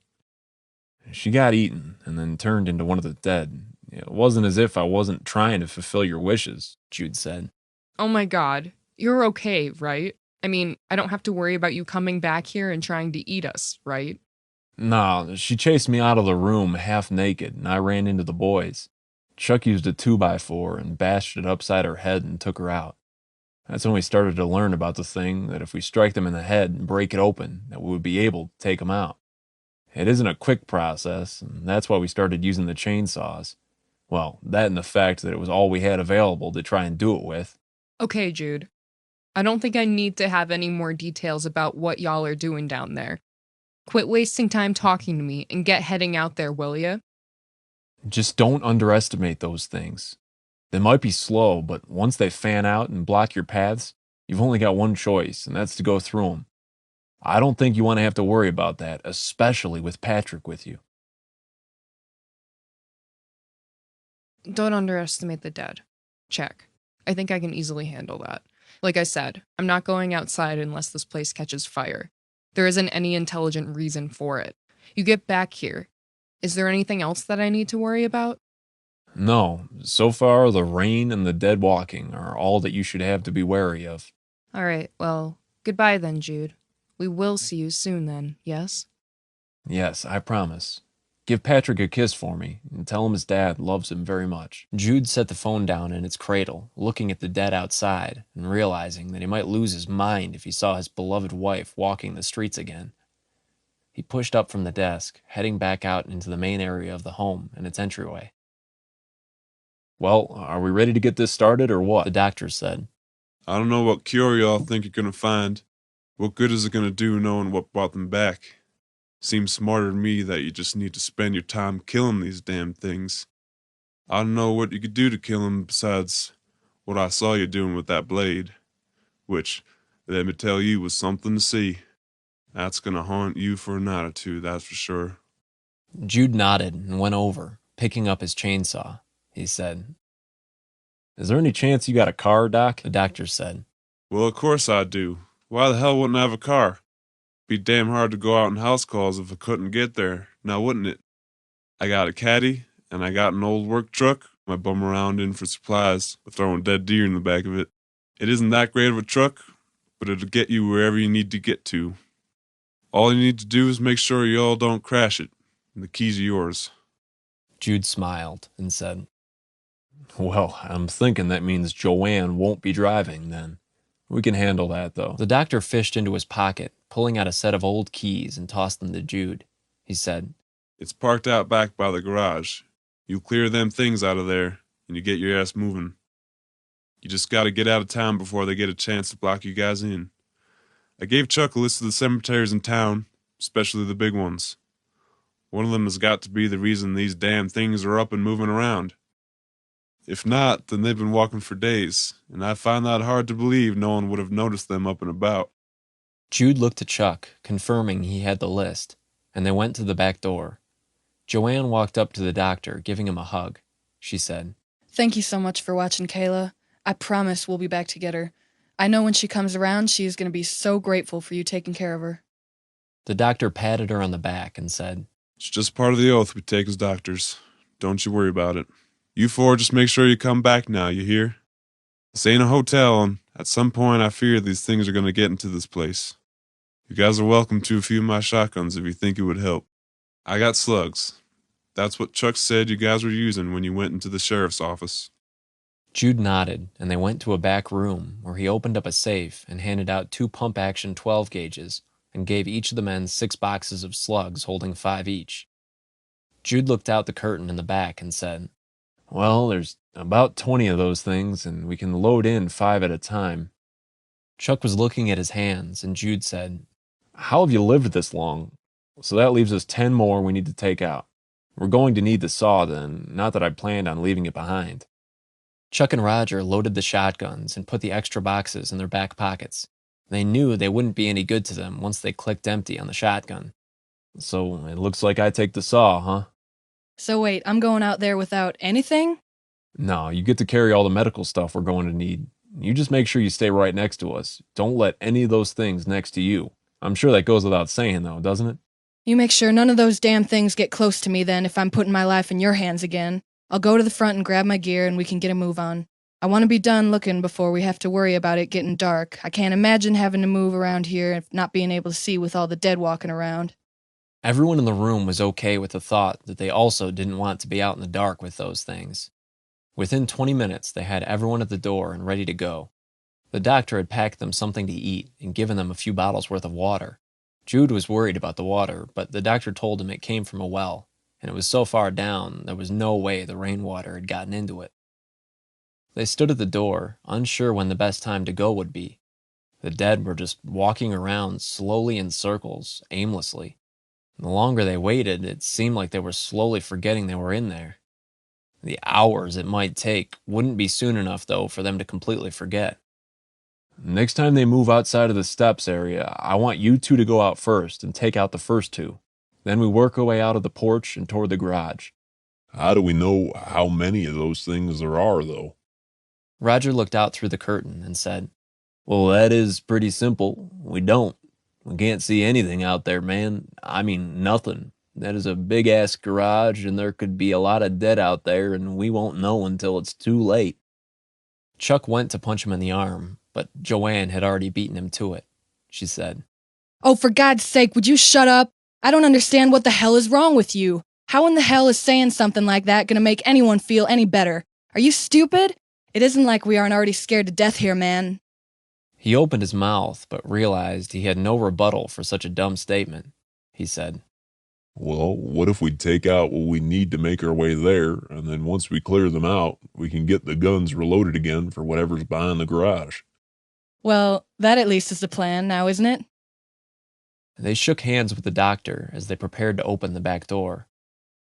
She got eaten and then turned into one of the dead. It wasn't as if I wasn't trying to fulfill your wishes, Jude said. Oh my god. You're okay, right? I mean, I don't have to worry about you coming back here and trying to eat us, right? No, she chased me out of the room half naked, and I ran into the boys. Chuck used a 2x4 and bashed it upside her head and took her out. That's when we started to learn about the thing, that if we strike them in the head and break it open, that we would be able to take them out. It isn't a quick process, and that's why we started using the chainsaws. Well, that and the fact that it was all we had available to try and do it with. Okay, Jude. I don't think I need to have any more details about what y'all are doing down there. Quit wasting time talking to me and get heading out there, will ya? Just don't underestimate those things. They might be slow, but once they fan out and block your paths, you've only got one choice, and that's to go through them. I don't think you want to have to worry about that, especially with Patrick with you. Don't underestimate the dead. Check. I think I can easily handle that. Like I said, I'm not going outside unless this place catches fire. There isn't any intelligent reason for it. You get back here. Is there anything else that I need to worry about? No, so far the rain and the dead walking are all that you should have to be wary of. All right, well, goodbye then, Jude. We will see you soon then, yes? Yes, I promise. Give Patrick a kiss for me and tell him his dad loves him very much. Jude set the phone down in its cradle, looking at the dead outside and realizing that he might lose his mind if he saw his beloved wife walking the streets again. He pushed up from the desk, heading back out into the main area of the home and its entryway. Well, are we ready to get this started or what? The doctor said. I don't know what cure y'all think you're gonna find. What good is it gonna do knowing what brought them back? Seems smarter to me that you just need to spend your time killing these damn things. I don't know what you could do to kill them besides what I saw you doing with that blade. Which, let me tell you, was something to see. That's gonna haunt you for a night or two, that's for sure. Jude nodded and went over, picking up his chainsaw. He said, Is there any chance you got a car, Doc? The doctor said. Well, of course I do. Why the hell wouldn't I have a car? Be damn hard to go out in house calls if I couldn't get there, now wouldn't it? I got a caddy, and I got an old work truck I bum around in for supplies, with throwing dead deer in the back of it. It isn't that great of a truck, but it'll get you wherever you need to get to. All you need to do is make sure you all don't crash it, and the keys are yours. Jude smiled and said, Well, I'm thinking that means Joanne won't be driving then. We can handle that, though. The doctor fished into his pocket, pulling out a set of old keys and tossed them to Jude. He said, It's parked out back by the garage. You clear them things out of there, and you get your ass moving. You just gotta get out of town before they get a chance to block you guys in. I gave Chuck a list of the cemeteries in town, especially the big ones. One of them has got to be the reason these damn things are up and moving around. If not, then they've been walking for days, and I find that hard to believe no one would have noticed them up and about. Jude looked at Chuck, confirming he had the list, and they went to the back door. Joanne walked up to the doctor, giving him a hug. She said, Thank you so much for watching, Kayla. I promise we'll be back to get her. I know when she comes around, she is going to be so grateful for you taking care of her. The doctor patted her on the back and said, It's just part of the oath we take as doctors. Don't you worry about it. You four just make sure you come back now, you hear? This ain't a hotel, and at some point I fear these things are going to get into this place. You guys are welcome to a few of my shotguns if you think it would help. I got slugs. That's what Chuck said you guys were using when you went into the sheriff's office. Jude nodded, and they went to a back room where he opened up a safe and handed out 2 pump-action 12 gauges and gave each of the men 6 boxes of slugs holding 5 each. Jude looked out the curtain in the back and said, Well, there's about 20 of those things, and we can load in 5 at a time. Chuck was looking at his hands, and Jude said, How have you lived this long? So that leaves us 10 more we need to take out. We're going to need the saw then, not that I planned on leaving it behind. Chuck and Roger loaded the shotguns and put the extra boxes in their back pockets. They knew they wouldn't be any good to them once they clicked empty on the shotgun. So it looks like I take the saw, huh? So wait, I'm going out there without anything? No, you get to carry all the medical stuff we're going to need. You just make sure you stay right next to us. Don't let any of those things next to you. I'm sure that goes without saying, though, doesn't it? You make sure none of those damn things get close to me then if I'm putting my life in your hands again. I'll go to the front and grab my gear and we can get a move on. I want to be done looking before we have to worry about it getting dark. I can't imagine having to move around here and not being able to see with all the dead walking around. Everyone in the room was okay with the thought that they also didn't want to be out in the dark with those things. Within 20 minutes, they had everyone at the door and ready to go. The doctor had packed them something to eat and given them a few bottles worth of water. Jude was worried about the water, but the doctor told him it came from a well, and it was so far down there was no way the rainwater had gotten into it. They stood at the door, unsure when the best time to go would be. The dead were just walking around slowly in circles, aimlessly. The longer they waited, it seemed like they were slowly forgetting they were in there. The hours it might take wouldn't be soon enough, though, for them to completely forget. Next time they move outside of the steps area, I want you two to go out first and take out the first two. Then we work our way out of the porch and toward the garage. How do we know how many of those things there are, though? Roger looked out through the curtain and said, Well, that is pretty simple. We don't. We can't see anything out there, man. I mean, nothing. That is a big-ass garage, and there could be a lot of dead out there, and we won't know until it's too late. Chuck went to punch him in the arm, but Joanne had already beaten him to it. She said, Oh, for God's sake, would you shut up? I don't understand what the hell is wrong with you. How in the hell is saying something like that gonna make anyone feel any better? Are you stupid? It isn't like we aren't already scared to death here, man. He opened his mouth, but realized he had no rebuttal for such a dumb statement. He said, Well, what if we take out what we need to make our way there, and then once we clear them out, we can get the guns reloaded again for whatever's behind the garage? Well, that at least is the plan now, isn't it? They shook hands with the doctor as they prepared to open the back door.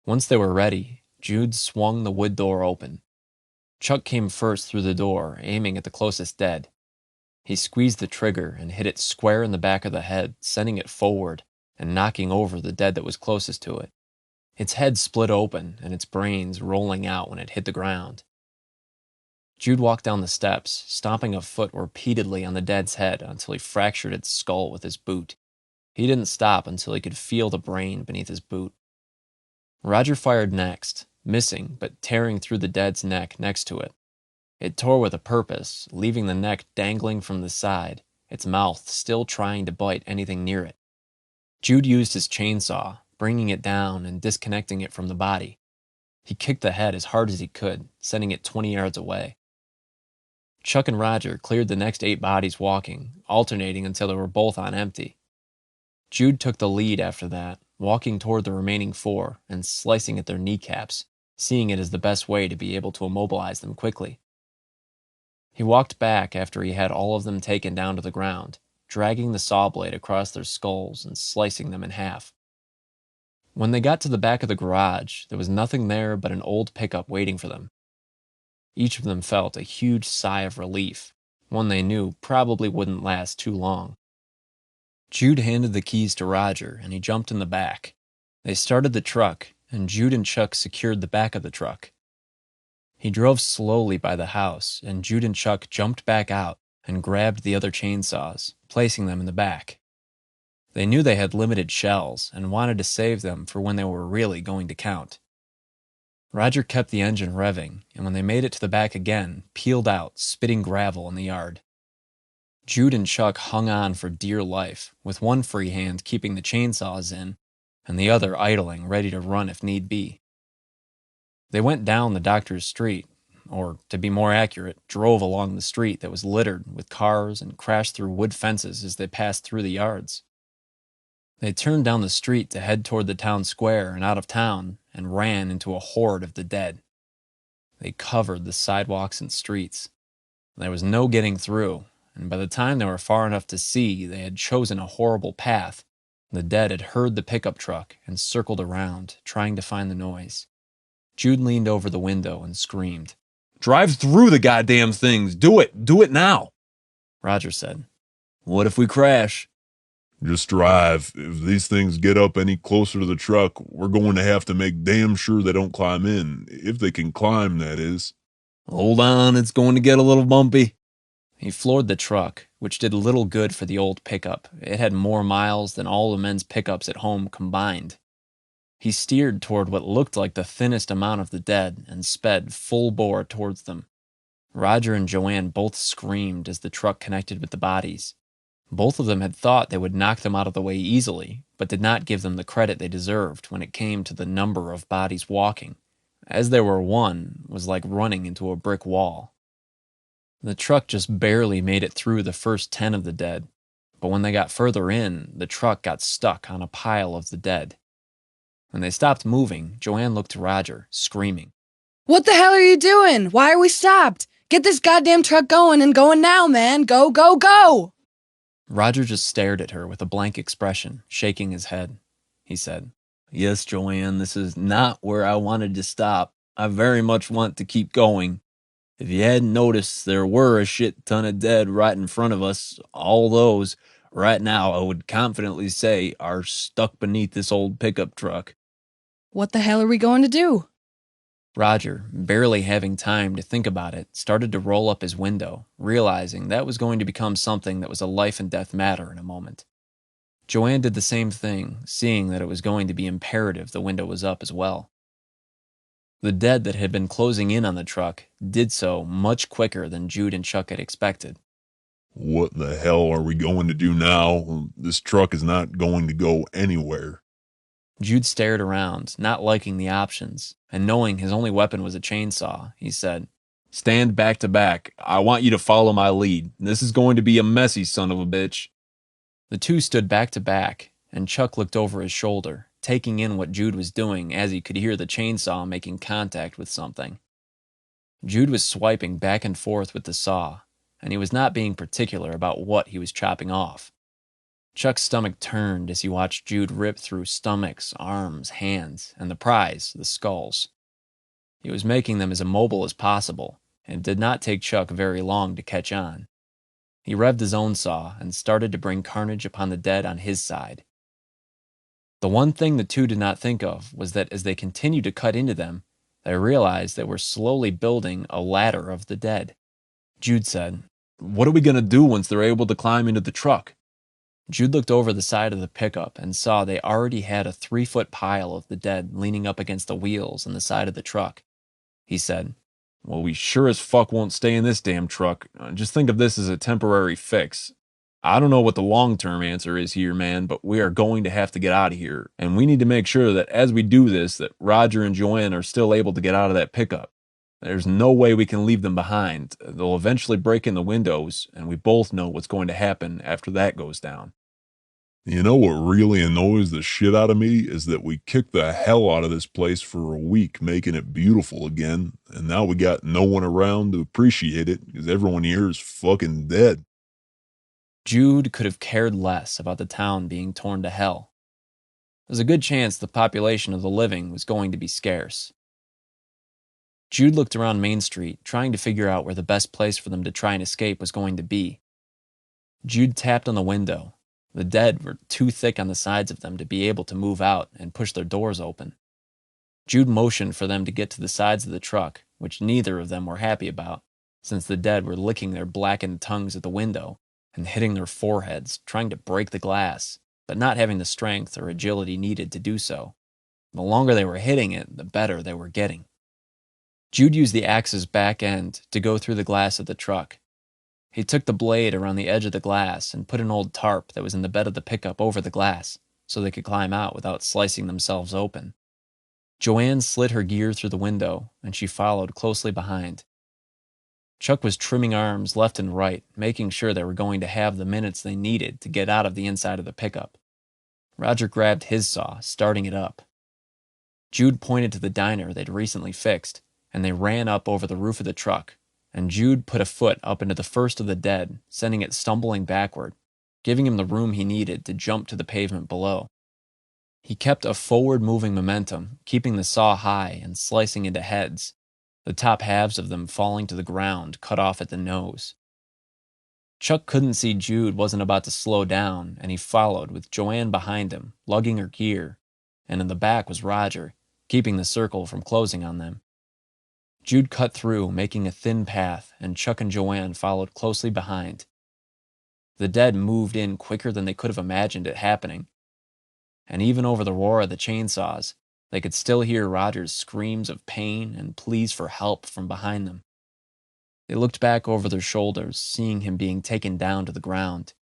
Once they were ready, Jude swung the wood door open. Chuck came first through the door, aiming at the closest dead. He squeezed the trigger and hit it square in the back of the head, sending it forward and knocking over the dead that was closest to it. Its head split open and its brains rolling out when it hit the ground. Jude walked down the steps, stomping a foot repeatedly on the dead's head until he fractured its skull with his boot. He didn't stop until he could feel the brain beneath his boot. Roger fired next, missing but tearing through the dead's neck next to it. It tore with a purpose, leaving the neck dangling from the side, its mouth still trying to bite anything near it. Jude used his chainsaw, bringing it down and disconnecting it from the body. He kicked the head as hard as he could, sending it 20 yards away. Chuck and Roger cleared the next 8 bodies walking, alternating until they were both on empty. Jude took the lead after that, walking toward the remaining 4 and slicing at their kneecaps, seeing it as the best way to be able to immobilize them quickly. He walked back after he had all of them taken down to the ground, dragging the saw blade across their skulls and slicing them in half. When they got to the back of the garage, there was nothing there but an old pickup waiting for them. Each of them felt a huge sigh of relief, one they knew probably wouldn't last too long. Jude handed the keys to Roger, and he jumped in the back. They started the truck, and Jude and Chuck secured the back of the truck. He drove slowly by the house, and Jude and Chuck jumped back out and grabbed the other chainsaws, placing them in the back. They knew they had limited shells and wanted to save them for when they were really going to count. Roger kept the engine revving, and when they made it to the back again, peeled out, spitting gravel in the yard. Jude and Chuck hung on for dear life, with one free hand keeping the chainsaws in, and the other idling, ready to run if need be. They went down the doctor's street, or, to be more accurate, drove along the street that was littered with cars and crashed through wood fences as they passed through the yards. They turned down the street to head toward the town square and out of town, and ran into a horde of the dead. They covered the sidewalks and streets. There was no getting through, and by the time they were far enough to see, they had chosen a horrible path. The dead had heard the pickup truck and circled around, trying to find the noise. Jude leaned over the window and screamed. Drive through the goddamn things. Do it. Do it now. Roger said, What if we crash? Just drive. If these things get up any closer to the truck, we're going to have to make damn sure they don't climb in. If they can climb, that is. Hold on, it's going to get a little bumpy. He floored the truck, which did little good for the old pickup. It had more miles than all the men's pickups at home combined. He steered toward what looked like the thinnest amount of the dead and sped full bore towards them. Roger and Joanne both screamed as the truck connected with the bodies. Both of them had thought they would knock them out of the way easily, but did not give them the credit they deserved when it came to the number of bodies walking. As they were one was like running into a brick wall. The truck just barely made it through the first 10 of the dead, but when they got further in, the truck got stuck on a pile of the dead. When they stopped moving, Joanne looked to Roger, screaming. What the hell are you doing? Why are we stopped? Get this goddamn truck going and going now, man. Go, go, go! Roger just stared at her with a blank expression, shaking his head. He said, Yes, Joanne, this is not where I wanted to stop. I very much want to keep going. If you hadn't noticed, there were a shit ton of dead right in front of us. All those, right now, I would confidently say, are stuck beneath this old pickup truck. What the hell are we going to do? Roger, barely having time to think about it, started to roll up his window, realizing that was going to become something that was a life and death matter in a moment. Joanne did the same thing, seeing that it was going to be imperative the window was up as well. The dead that had been closing in on the truck did so much quicker than Jude and Chuck had expected. What the hell are we going to do now? This truck is not going to go anywhere. Jude stared around, not liking the options, and knowing his only weapon was a chainsaw, he said, Stand back to back. I want you to follow my lead. This is going to be a messy son of a bitch. The two stood back to back, and Chuck looked over his shoulder, taking in what Jude was doing as he could hear the chainsaw making contact with something. Jude was swiping back and forth with the saw, and he was not being particular about what he was chopping off. Chuck's stomach turned as he watched Jude rip through stomachs, arms, hands, and the prize, the skulls. He was making them as immobile as possible, and it did not take Chuck very long to catch on. He revved his own saw and started to bring carnage upon the dead on his side. The one thing the two did not think of was that as they continued to cut into them, they realized they were slowly building a ladder of the dead. Jude said, What are we going to do once they're able to climb into the truck? Jude looked over the side of the pickup and saw they already had a 3-foot pile of the dead leaning up against the wheels on the side of the truck. He said, Well, we sure as fuck won't stay in this damn truck. Just think of this as a temporary fix. I don't know what the long-term answer is here, man, but we are going to have to get out of here. And we need to make sure that as we do this, that Roger and Joanne are still able to get out of that pickup. There's no way we can leave them behind. They'll eventually break in the windows, and we both know what's going to happen after that goes down. You know what really annoys the shit out of me is that we kicked the hell out of this place for a week, making it beautiful again, and now we got no one around to appreciate it because everyone here is fucking dead. Jude could have cared less about the town being torn to hell. There's a good chance the population of the living was going to be scarce. Jude looked around Main Street, trying to figure out where the best place for them to try and escape was going to be. Jude tapped on the window. The dead were too thick on the sides of them to be able to move out and push their doors open. Jude motioned for them to get to the sides of the truck, which neither of them were happy about, since the dead were licking their blackened tongues at the window and hitting their foreheads, trying to break the glass, but not having the strength or agility needed to do so. The longer they were hitting it, the better they were getting. Jude used the axe's back end to go through the glass of the truck. He took the blade around the edge of the glass and put an old tarp that was in the bed of the pickup over the glass, so they could climb out without slicing themselves open. Joanne slid her gear through the window, and she followed closely behind. Chuck was trimming arms left and right, making sure they were going to have the minutes they needed to get out of the inside of the pickup. Roger grabbed his saw, starting it up. Jude pointed to the diner they'd recently fixed, and they ran up over the roof of the truck, and Jude put a foot up into the first of the dead, sending it stumbling backward, giving him the room he needed to jump to the pavement below. He kept a forward-moving momentum, keeping the saw high and slicing into heads, the top halves of them falling to the ground, cut off at the nose. Chuck couldn't see Jude wasn't about to slow down, and he followed with Joanne behind him, lugging her gear, and in the back was Roger, keeping the circle from closing on them. Jude cut through, making a thin path, and Chuck and Joanne followed closely behind. The dead moved in quicker than they could have imagined it happening, and even over the roar of the chainsaws, they could still hear Roger's screams of pain and pleas for help from behind them. They looked back over their shoulders, seeing him being taken down to the ground.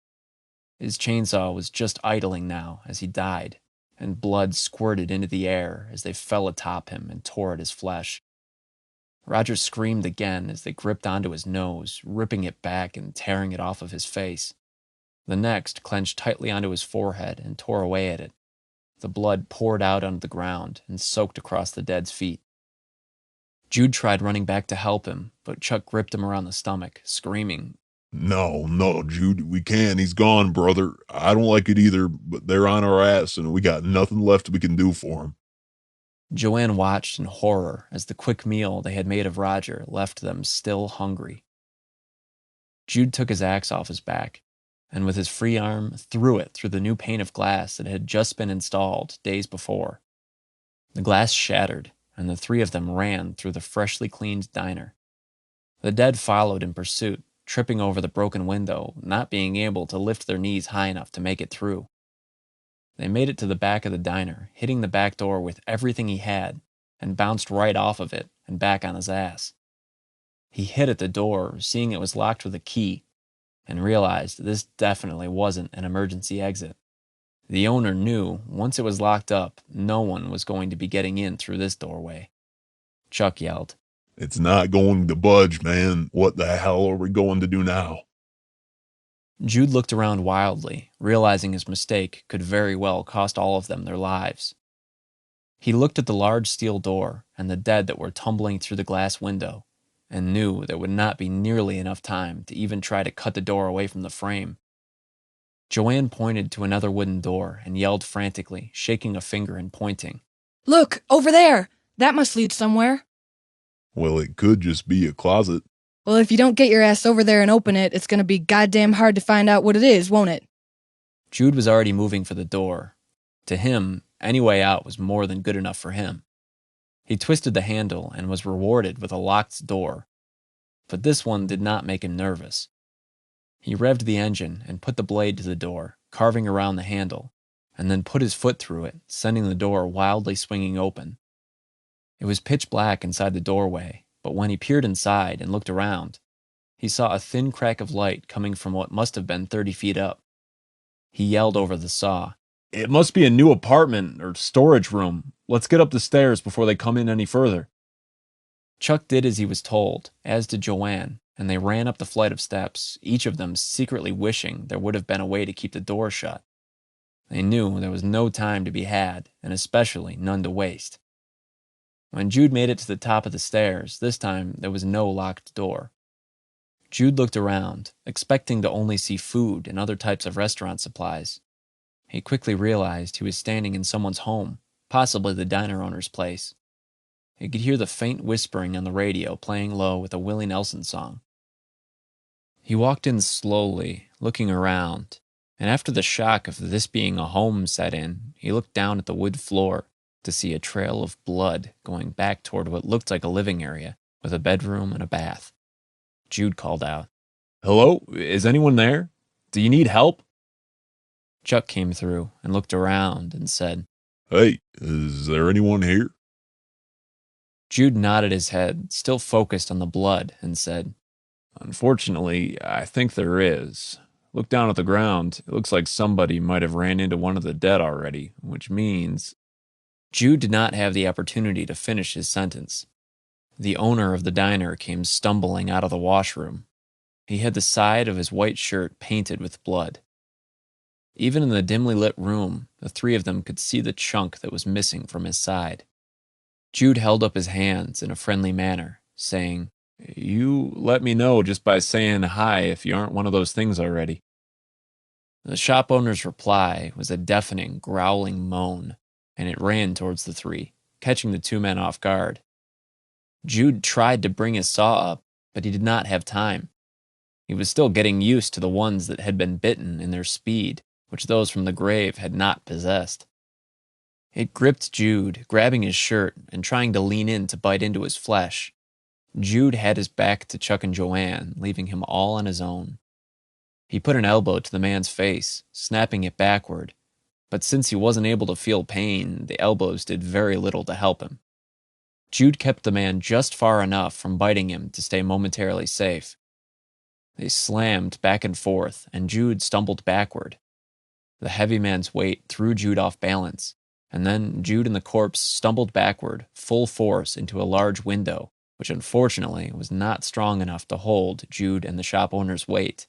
His chainsaw was just idling now as he died, and blood squirted into the air as they fell atop him and tore at his flesh. Roger screamed again as they gripped onto his nose, ripping it back and tearing it off of his face. The next clenched tightly onto his forehead and tore away at it. The blood poured out onto the ground and soaked across the dead's feet. Jude tried running back to help him, but Chuck gripped him around the stomach, screaming, No, Jude, we can't. He's gone, brother. I don't like it either, but they're on our ass, and we got nothing left we can do for him. Joanne watched in horror as the quick meal they had made of Roger left them still hungry. Jude took his axe off his back, and with his free arm threw it through the new pane of glass that had just been installed days before. The glass shattered, and the three of them ran through the freshly cleaned diner. The dead followed in pursuit, tripping over the broken window, not being able to lift their knees high enough to make it through. They made it to the back of the diner, hitting the back door with everything he had, and bounced right off of it and back on his ass. He hit at the door, seeing it was locked with a key, and realized this definitely wasn't an emergency exit. The owner knew once it was locked up, no one was going to be getting in through this doorway. Chuck yelled, It's not going to budge, man. What the hell are we going to do now? Jude looked around wildly, realizing his mistake could very well cost all of them their lives. He looked at the large steel door and the dead that were tumbling through the glass window, and knew there would not be nearly enough time to even try to cut the door away from the frame. Joanne pointed to another wooden door and yelled frantically, shaking a finger and pointing. Look, over there! That must lead somewhere. Well, it could just be a closet. Well, if you don't get your ass over there and open it, it's gonna be goddamn hard to find out what it is, won't it? Jude was already moving for the door. To him, any way out was more than good enough for him. He twisted the handle and was rewarded with a locked door. But this one did not make him nervous. He revved the engine and put the blade to the door, carving around the handle, and then put his foot through it, sending the door wildly swinging open. It was pitch black inside the doorway, but when he peered inside and looked around, he saw a thin crack of light coming from what must have been 30 feet up. He yelled over the saw, It must be a new apartment or storage room. Let's get up the stairs before they come in any further. Chuck did as he was told, as did Joanne, and they ran up the flight of steps, each of them secretly wishing there would have been a way to keep the door shut. They knew there was no time to be had, and especially none to waste. When Jude made it to the top of the stairs, this time there was no locked door. Jude looked around, expecting to only see food and other types of restaurant supplies. He quickly realized he was standing in someone's home, possibly the diner owner's place. He could hear the faint whispering on the radio playing low with a Willie Nelson song. He walked in slowly, looking around, and after the shock of this being a home set in, he looked down at the wood floor to see a trail of blood going back toward what looked like a living area with a bedroom and a bath. Jude called out, Hello? Is anyone there? Do you need help? Chuck came through and looked around and said, Hey, is there anyone here? Jude nodded his head, still focused on the blood, and said, Unfortunately, I think there is. Look down at the ground. It looks like somebody might have ran into one of the dead already, which means... Jude did not have the opportunity to finish his sentence. The owner of the diner came stumbling out of the washroom. He had the side of his white shirt painted with blood. Even in the dimly lit room, the three of them could see the chunk that was missing from his side. Jude held up his hands in a friendly manner, saying, You let me know just by saying hi if you aren't one of those things already. The shop owner's reply was a deafening, growling moan, and it ran towards the three, catching the two men off guard. Jude tried to bring his saw up, but he did not have time. He was still getting used to the ones that had been bitten in their speed, which those from the grave had not possessed. It gripped Jude, grabbing his shirt and trying to lean in to bite into his flesh. Jude had his back to Chuck and Joanne, leaving him all on his own. He put an elbow to the man's face, snapping it backward, but since he wasn't able to feel pain, the elbows did very little to help him. Jude kept the man just far enough from biting him to stay momentarily safe. They slammed back and forth, and Jude stumbled backward. The heavy man's weight threw Jude off balance, and then Jude and the corpse stumbled backward, full force, into a large window, which unfortunately was not strong enough to hold Jude and the shop owner's weight.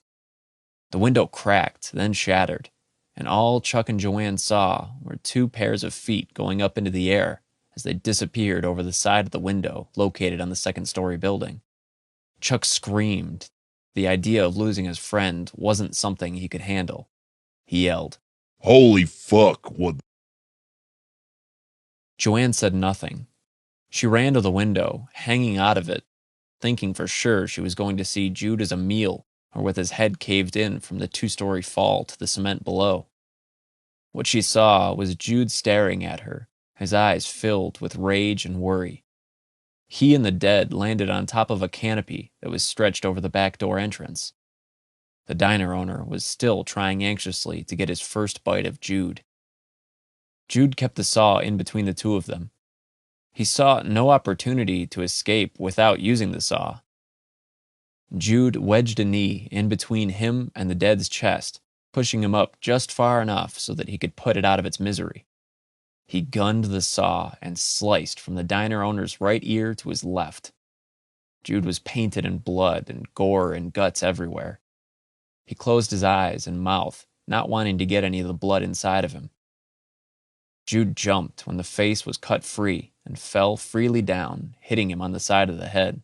The window cracked, then shattered, and all Chuck and Joanne saw were two pairs of feet going up into the air as they disappeared over the side of the window located on the second-story building. Chuck screamed. The idea of losing his friend wasn't something he could handle. He yelled, Holy fuck, what? Joanne said nothing. She ran to the window, hanging out of it, thinking for sure she was going to see Jude as a meal or with his head caved in from the 2-story fall to the cement below. What she saw was Jude staring at her, his eyes filled with rage and worry. He and the dead landed on top of a canopy that was stretched over the back door entrance. The diner owner was still trying anxiously to get his first bite of Jude. Jude kept the saw in between the two of them. He saw no opportunity to escape without using the saw. Jude wedged a knee in between him and the dead's chest, pushing him up just far enough so that he could put it out of its misery. He gunned the saw and sliced from the diner owner's right ear to his left. Jude was painted in blood and gore and guts everywhere. He closed his eyes and mouth, not wanting to get any of the blood inside of him. Jude jumped when the face was cut free and fell freely down, hitting him on the side of the head.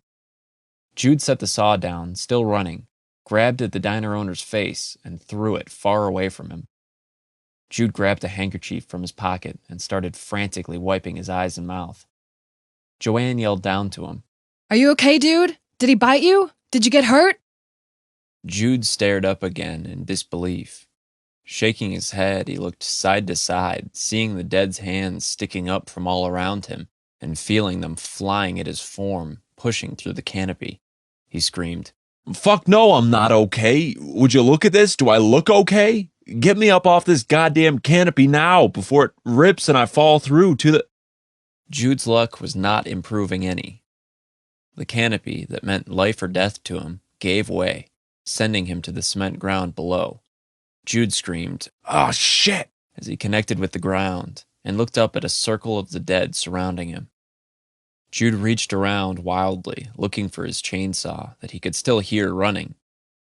Jude set the saw down, still running, grabbed at the diner owner's face, and threw it far away from him. Jude grabbed a handkerchief from his pocket and started frantically wiping his eyes and mouth. Joanne yelled down to him, Are you okay, dude? Did he bite you? Did you get hurt? Jude stared up again in disbelief. Shaking his head, he looked side to side, seeing the dead's hands sticking up from all around him and feeling them flying at his form, pushing through the canopy. He screamed, Fuck no, I'm not okay. Would you look at this? Do I look okay? Get me up off this goddamn canopy now before it rips and I fall through to the... Jude's luck was not improving any. The canopy that meant life or death to him gave way, sending him to the cement ground below. Jude screamed, Oh, shit! as he connected with the ground and looked up at a circle of the dead surrounding him. Jude reached around wildly, looking for his chainsaw that he could still hear running,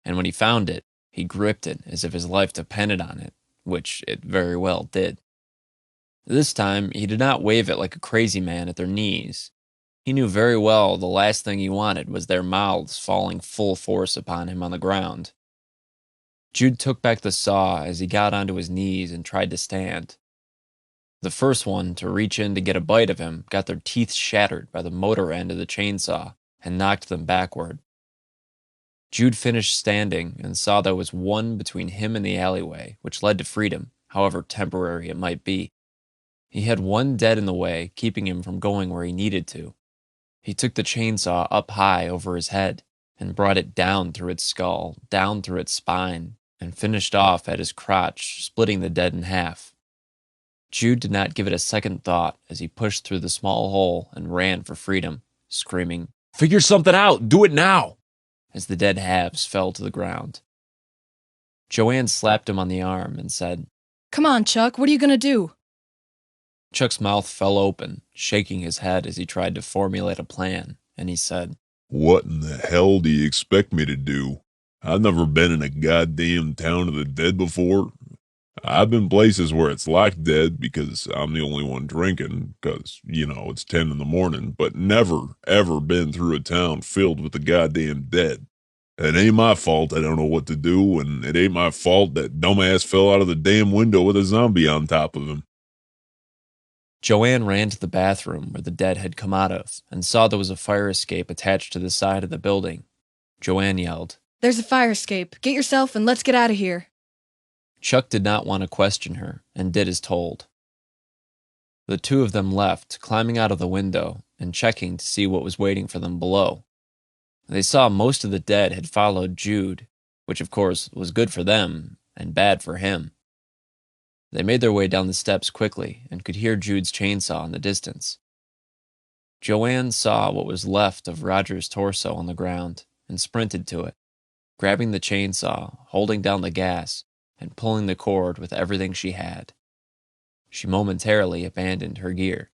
and when he found it, he gripped it as if his life depended on it, which it very well did. This time, he did not wave it like a crazy man at their knees. He knew very well the last thing he wanted was their mouths falling full force upon him on the ground. Jude took back the saw as he got onto his knees and tried to stand. The first one to reach in to get a bite of him got their teeth shattered by the motor end of the chainsaw and knocked them backward. Jude finished standing and saw there was one between him and the alleyway, which led to freedom, however temporary it might be. He had one dead in the way, keeping him from going where he needed to. He took the chainsaw up high over his head and brought it down through its skull, down through its spine, and finished off at his crotch, splitting the dead in half. Jude did not give it a second thought as he pushed through the small hole and ran for freedom, screaming, Figure something out! Do it now! as the dead halves fell to the ground. Joanne slapped him on the arm and said, Come on, Chuck, what are you gonna do? Chuck's mouth fell open, shaking his head as he tried to formulate a plan, and he said, What in the hell do you expect me to do? I've never been in a goddamn town of the dead before. I've been places where it's like dead because I'm the only one drinking, because, it's 10 in the morning, but never, ever been through a town filled with the goddamn dead. It ain't my fault I don't know what to do, and it ain't my fault that dumbass fell out of the damn window with a zombie on top of him. Joanne ran to the bathroom where the dead had come out of and saw there was a fire escape attached to the side of the building. Joanne yelled, There's a fire escape. Get yourself and let's get out of here. Chuck did not want to question her and did as told. The two of them left, climbing out of the window and checking to see what was waiting for them below. They saw most of the dead had followed Jude, which of course was good for them and bad for him. They made their way down the steps quickly and could hear Jude's chainsaw in the distance. Joanne saw what was left of Roger's torso on the ground and sprinted to it, grabbing the chainsaw, holding down the gas, and pulling the cord with everything she had. She momentarily abandoned her gear.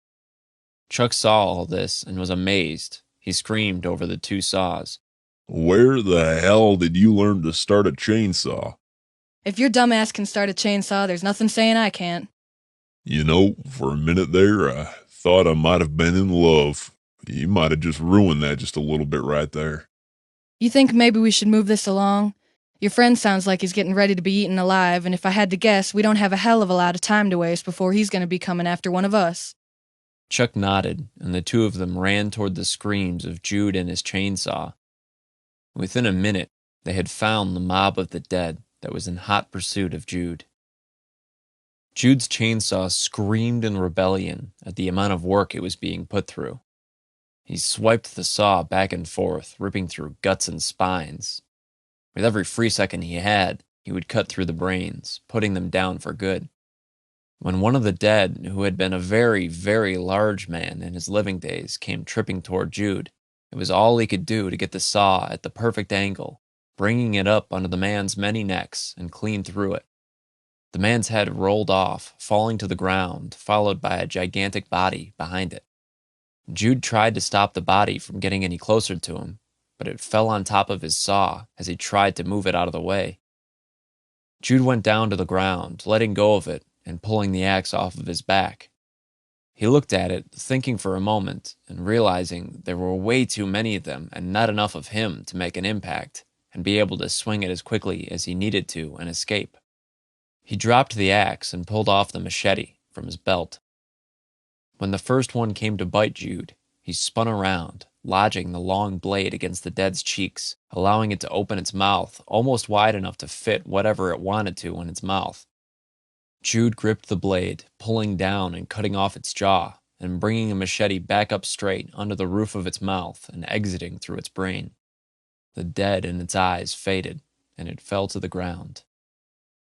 Chuck saw all this and was amazed. He screamed over the two saws. Where the hell did you learn to start a chainsaw? If your dumbass can start a chainsaw, there's nothing saying I can't. For a minute there, I thought I might have been in love. You might have just ruined that just a little bit right there. You think maybe we should move this along? Your friend sounds like he's getting ready to be eaten alive, and if I had to guess, we don't have a hell of a lot of time to waste before he's going to be coming after one of us. Chuck nodded, and the two of them ran toward the screams of Jude and his chainsaw. Within a minute, they had found the mob of the dead that was in hot pursuit of Jude. Jude's chainsaw screamed in rebellion at the amount of work it was being put through. He swiped the saw back and forth, ripping through guts and spines. With every free second he had, he would cut through the brains, putting them down for good. When one of the dead, who had been a very, very large man in his living days, came tripping toward Jude, it was all he could do to get the saw at the perfect angle, bringing it up under the man's many necks and clean through it. The man's head rolled off, falling to the ground, followed by a gigantic body behind it. Jude tried to stop the body from getting any closer to him, but it fell on top of his saw as he tried to move it out of the way. Jude went down to the ground, letting go of it and pulling the axe off of his back. He looked at it, thinking for a moment, and realizing there were way too many of them and not enough of him to make an impact and be able to swing it as quickly as he needed to and escape. He dropped the axe and pulled off the machete from his belt. When the first one came to bite Jude, he spun around, lodging the long blade against the dead's cheeks, allowing it to open its mouth almost wide enough to fit whatever it wanted to in its mouth. Jude gripped the blade, pulling down and cutting off its jaw, and bringing the machete back up straight under the roof of its mouth and exiting through its brain. The dead in its eyes faded, and it fell to the ground.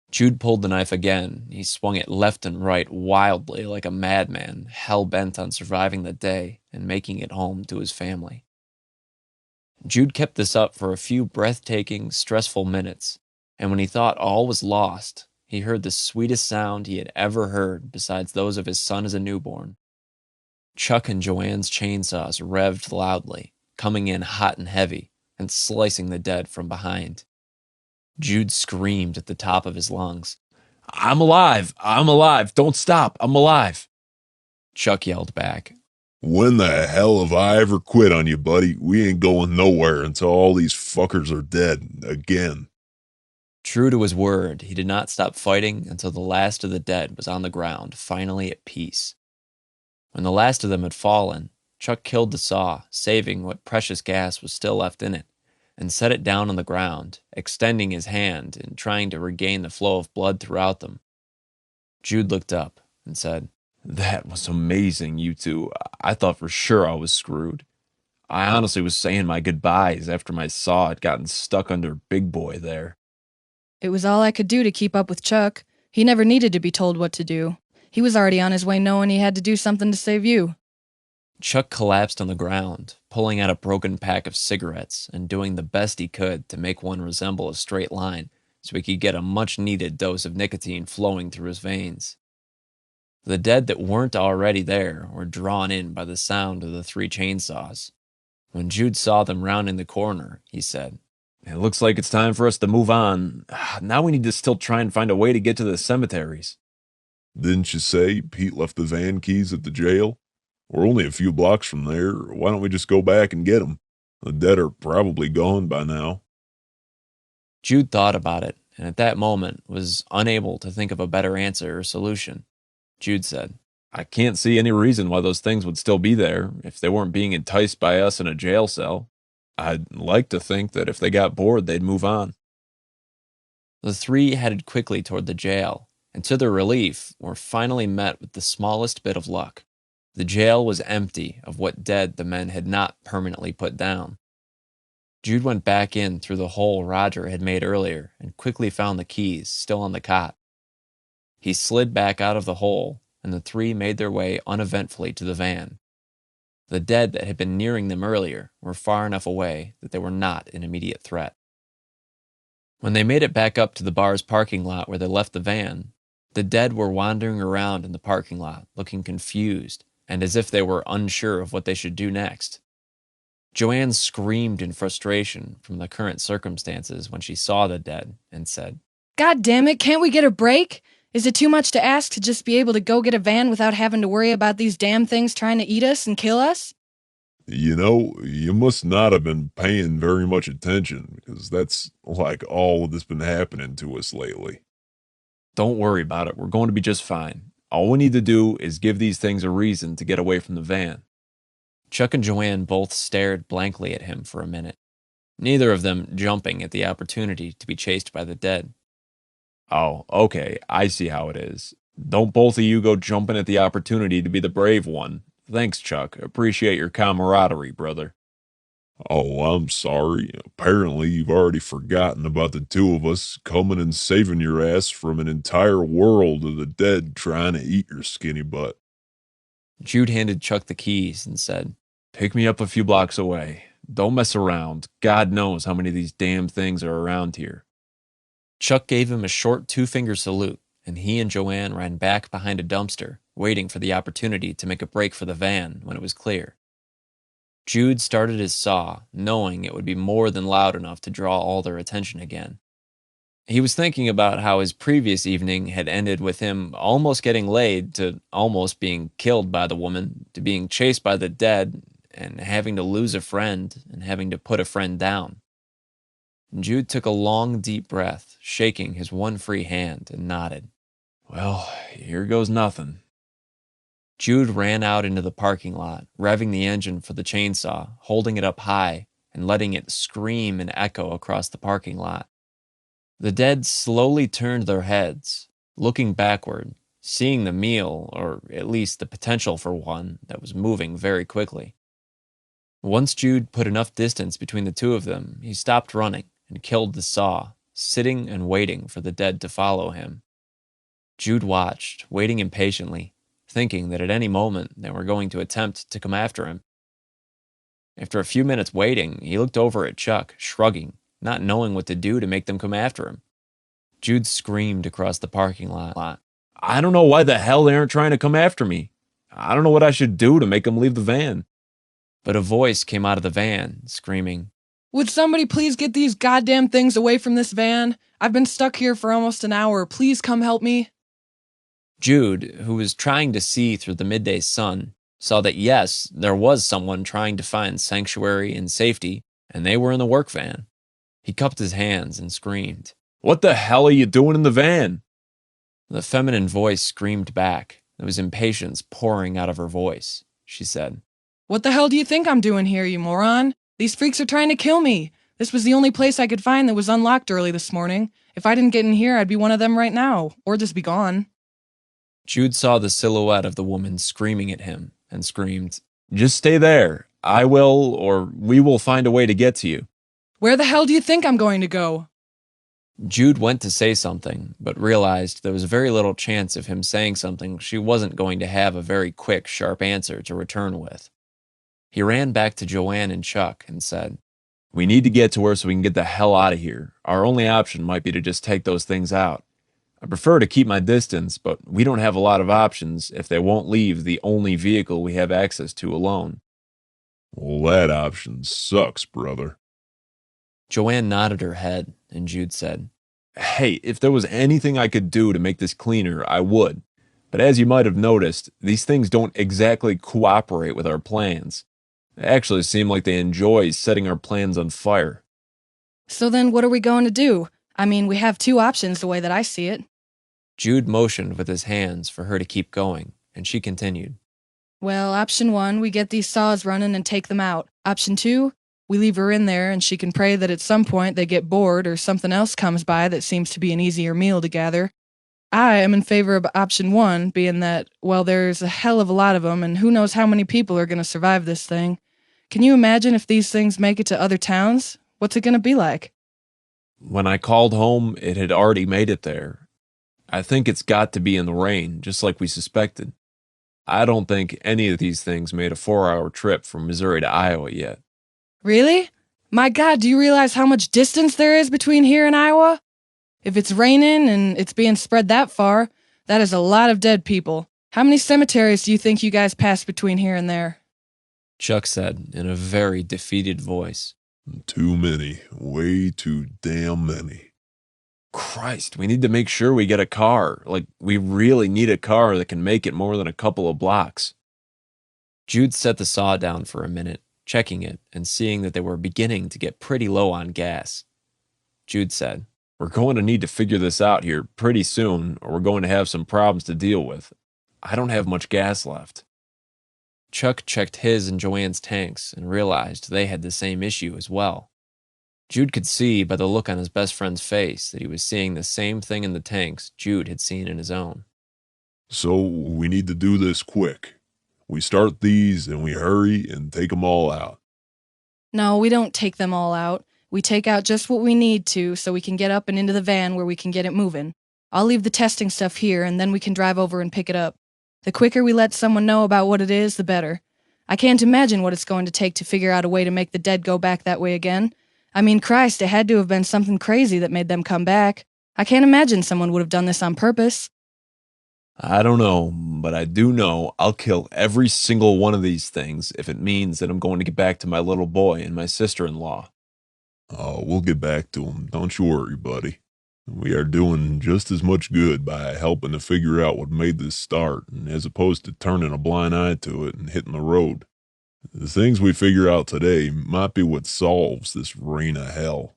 Jude pulled the knife again. He swung it left and right wildly like a madman, hell-bent on surviving the day and making it home to his family. Jude kept this up for a few breathtaking, stressful minutes, and when he thought all was lost, he heard the sweetest sound he had ever heard besides those of his son as a newborn. Chuck and Joanne's chainsaws revved loudly, coming in hot and heavy, and slicing the dead from behind. Jude screamed at the top of his lungs. "I'm alive! I'm alive! Don't stop! I'm alive!" Chuck yelled back. When the hell have I ever quit on you, buddy? We ain't going nowhere until all these fuckers are dead again. True to his word, he did not stop fighting until the last of the dead was on the ground, finally at peace. When the last of them had fallen, Chuck killed the saw, saving what precious gas was still left in it, and set it down on the ground, extending his hand and trying to regain the flow of blood throughout them. Jude looked up and said, That was amazing, you two. I thought for sure I was screwed. I honestly was saying my goodbyes after my saw had gotten stuck under Big Boy there. It was all I could do to keep up with Chuck. He never needed to be told what to do. He was already on his way knowing he had to do something to save you. Chuck collapsed on the ground, pulling out a broken pack of cigarettes and doing the best he could to make one resemble a straight line so he could get a much-needed dose of nicotine flowing through his veins. The dead that weren't already there were drawn in by the sound of the three chainsaws. When Jude saw them rounding the corner, he said, It looks like it's time for us to move on. Now we need to still try and find a way to get to the cemeteries. Didn't you say Pete left the van keys at the jail? We're only a few blocks from there. Why don't we just go back and get them? The dead are probably gone by now. Jude thought about it, and at that moment was unable to think of a better answer or solution. Jude said, I can't see any reason why those things would still be there if they weren't being enticed by us in a jail cell. I'd like to think that if they got bored, they'd move on. The three headed quickly toward the jail, and to their relief, were finally met with the smallest bit of luck. The jail was empty of what dead the men had not permanently put down. Jude went back in through the hole Roger had made earlier and quickly found the keys still on the cot. He slid back out of the hole, and the three made their way uneventfully to the van. The dead that had been nearing them earlier were far enough away that they were not an immediate threat. When they made it back up to the bar's parking lot where they left the van, the dead were wandering around in the parking lot, looking confused and as if they were unsure of what they should do next. Joanne screamed in frustration from the current circumstances when she saw the dead and said, God damn it, can't we get a break? Is it too much to ask to just be able to go get a van without having to worry about these damn things trying to eat us and kill us? You know, you must not have been paying very much attention, because that's like all that's been happening to us lately. Don't worry about it. We're going to be just fine. All we need to do is give these things a reason to get away from the van. Chuck and Joanne both stared blankly at him for a minute, neither of them jumping at the opportunity to be chased by the dead. Oh, okay, I see how it is. Don't both of you go jumping at the opportunity to be the brave one. Thanks, Chuck. Appreciate your camaraderie, brother. Oh, I'm sorry. Apparently, you've already forgotten about the two of us coming and saving your ass from an entire world of the dead trying to eat your skinny butt. Jude handed Chuck the keys and said, Pick me up a few blocks away. Don't mess around. God knows how many of these damn things are around here. Chuck gave him a short two-finger salute, and he and Joanne ran back behind a dumpster, waiting for the opportunity to make a break for the van when it was clear. Jude started his saw, knowing it would be more than loud enough to draw all their attention again. He was thinking about how his previous evening had ended with him almost getting laid, to almost being killed by the woman, to being chased by the dead, and having to lose a friend, and having to put a friend down. Jude took a long, deep breath, shaking his one free hand, and nodded. Well, here goes nothing. Jude ran out into the parking lot, revving the engine for the chainsaw, holding it up high, and letting it scream and echo across the parking lot. The dead slowly turned their heads, looking backward, seeing the meal, or at least the potential for one, that was moving very quickly. Once Jude put enough distance between the two of them, he stopped running and killed the saw, sitting and waiting for the dead to follow him. Jude watched, waiting impatiently, thinking that at any moment they were going to attempt to come after him. After a few minutes waiting, he looked over at Chuck, shrugging, not knowing what to do to make them come after him. Jude screamed across the parking lot. I don't know why the hell they aren't trying to come after me. I don't know what I should do to make them leave the van. But a voice came out of the van, screaming, Would somebody please get these goddamn things away from this van? I've been stuck here for almost an hour. Please come help me. Jude, who was trying to see through the midday sun, saw that yes, there was someone trying to find sanctuary and safety, and they were in the work van. He cupped his hands and screamed. What the hell are you doing in the van? The feminine voice screamed back. There was impatience pouring out of her voice. She said, What the hell do you think I'm doing here, you moron? These freaks are trying to kill me. This was the only place I could find that was unlocked early this morning. If I didn't get in here, I'd be one of them right now, or just be gone. Jude saw the silhouette of the woman screaming at him and screamed, Just stay there. I will, or we will find a way to get to you. Where the hell do you think I'm going to go? Jude went to say something, but realized there was very little chance of him saying something she wasn't going to have a very quick, sharp answer to return with. He ran back to Joanne and Chuck and said, We need to get to her so we can get the hell out of here. Our only option might be to just take those things out. I prefer to keep my distance, but we don't have a lot of options if they won't leave the only vehicle we have access to alone. Well, that option sucks, brother. Joanne nodded her head, and Jude said, Hey, if there was anything I could do to make this cleaner, I would. But as you might have noticed, these things don't exactly cooperate with our plans. They actually seem like they enjoy setting our plans on fire. So then what are we going to do? I mean, we have two options the way that I see it. Jude motioned with his hands for her to keep going, and she continued. Well, option 1, we get these saws running and take them out. Option 2, we leave her in there and she can pray that at some point they get bored or something else comes by that seems to be an easier meal to gather. I am in favor of option 1, being that, well, there's a hell of a lot of them and who knows how many people are going to survive this thing. Can you imagine if these things make it to other towns? What's it going to be like? When I called home, it had already made it there. I think it's got to be in the rain, just like we suspected. I don't think any of these things made a 4-hour trip from Missouri to Iowa yet. Really? My God, do you realize how much distance there is between here and Iowa? If it's raining and it's being spread that far, that is a lot of dead people. How many cemeteries do you think you guys pass between here and there? Chuck said in a very defeated voice. Too many. Way too damn many. Christ, we need to make sure we get a car. Like, we really need a car that can make it more than a couple of blocks. Jude set the saw down for a minute, checking it and seeing that they were beginning to get pretty low on gas. Jude said, We're going to need to figure this out here pretty soon, or we're going to have some problems to deal with. I don't have much gas left. Chuck checked his and Joanne's tanks and realized they had the same issue as well. Jude could see by the look on his best friend's face that he was seeing the same thing in the tanks Jude had seen in his own. So we need to do this quick. We start these and we hurry and take them all out. No, we don't take them all out. We take out just what we need to so we can get up and into the van where we can get it moving. I'll leave the testing stuff here and then we can drive over and pick it up. The quicker we let someone know about what it is, the better. I can't imagine what it's going to take to figure out a way to make the dead go back that way again. I mean, Christ, it had to have been something crazy that made them come back. I can't imagine someone would have done this on purpose. I don't know, but I do know I'll kill every single one of these things if it means that I'm going to get back to my little boy and my sister-in-law. Oh, we'll get back to them. Don't you worry, buddy. We are doing just as much good by helping to figure out what made this start, as opposed to turning a blind eye to it and hitting the road. The things we figure out today might be what solves this reign of hell.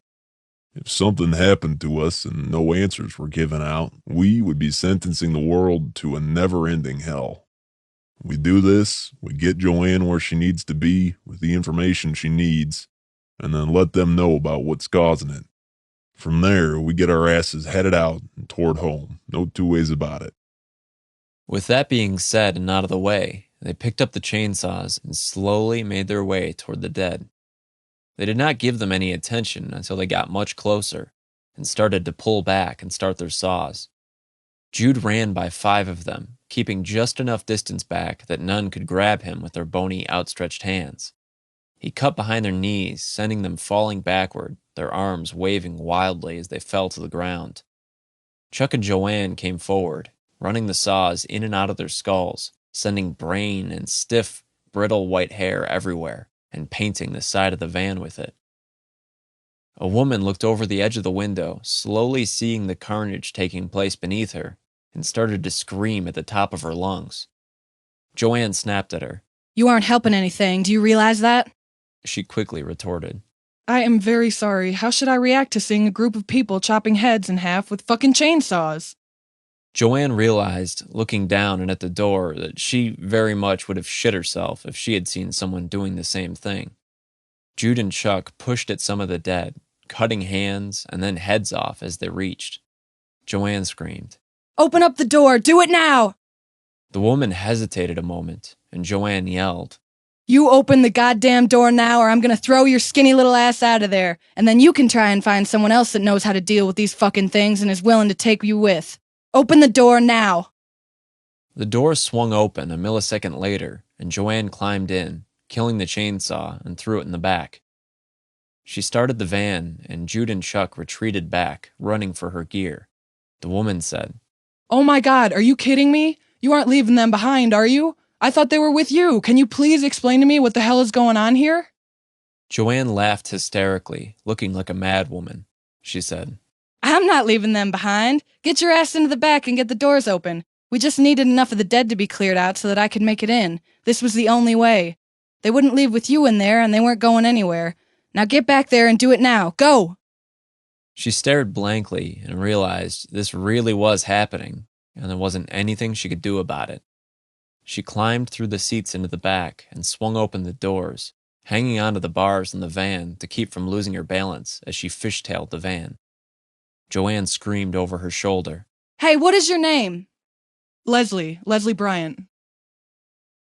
If something happened to us and no answers were given out, we would be sentencing the world to a never-ending hell. We do this, we get Joanne where she needs to be with the information she needs, and then let them know about what's causing it. From there, we get our asses headed out and toward home. No two ways about it. With that being said and out of the way, they picked up the chainsaws and slowly made their way toward the dead. They did not give them any attention until they got much closer and started to pull back and start their saws. Jude ran by 5 of them, keeping just enough distance back that none could grab him with their bony, outstretched hands. He cut behind their knees, sending them falling backward, their arms waving wildly as they fell to the ground. Chuck and Joanne came forward, running the saws in and out of their skulls, sending brain and stiff, brittle white hair everywhere, and painting the side of the van with it. A woman looked over the edge of the window, slowly seeing the carnage taking place beneath her, and started to scream at the top of her lungs. Joanne snapped at her. You aren't helping anything, do you realize that? She quickly retorted. I am very sorry. How should I react to seeing a group of people chopping heads in half with fucking chainsaws? Joanne realized, looking down and at the door, that she very much would have shit herself if she had seen someone doing the same thing. Jude and Chuck pushed at some of the dead, cutting hands and then heads off as they reached. Joanne screamed. Open up the door! Do it now! The woman hesitated a moment, and Joanne yelled. You open the goddamn door now or I'm gonna throw your skinny little ass out of there, and then you can try and find someone else that knows how to deal with these fucking things and is willing to take you with. Open the door now! The door swung open a millisecond later, and Joanne climbed in, killing the chainsaw, and threw it in the back. She started the van, and Jude and Chuck retreated back, running for her gear. The woman said, Oh my god, are you kidding me? You aren't leaving them behind, are you? I thought they were with you. Can you please explain to me what the hell is going on here? Joanne laughed hysterically, looking like a mad woman. She said, I'm not leaving them behind. Get your ass into the back and get the doors open. We just needed enough of the dead to be cleared out so that I could make it in. This was the only way. They wouldn't leave with you in there, and they weren't going anywhere. Now get back there and do it now. Go! She stared blankly and realized this really was happening, and there wasn't anything she could do about it. She climbed through the seats into the back and swung open the doors, hanging onto the bars in the van to keep from losing her balance as she fishtailed the van. Joanne screamed over her shoulder. Hey, what is your name? Leslie Bryant.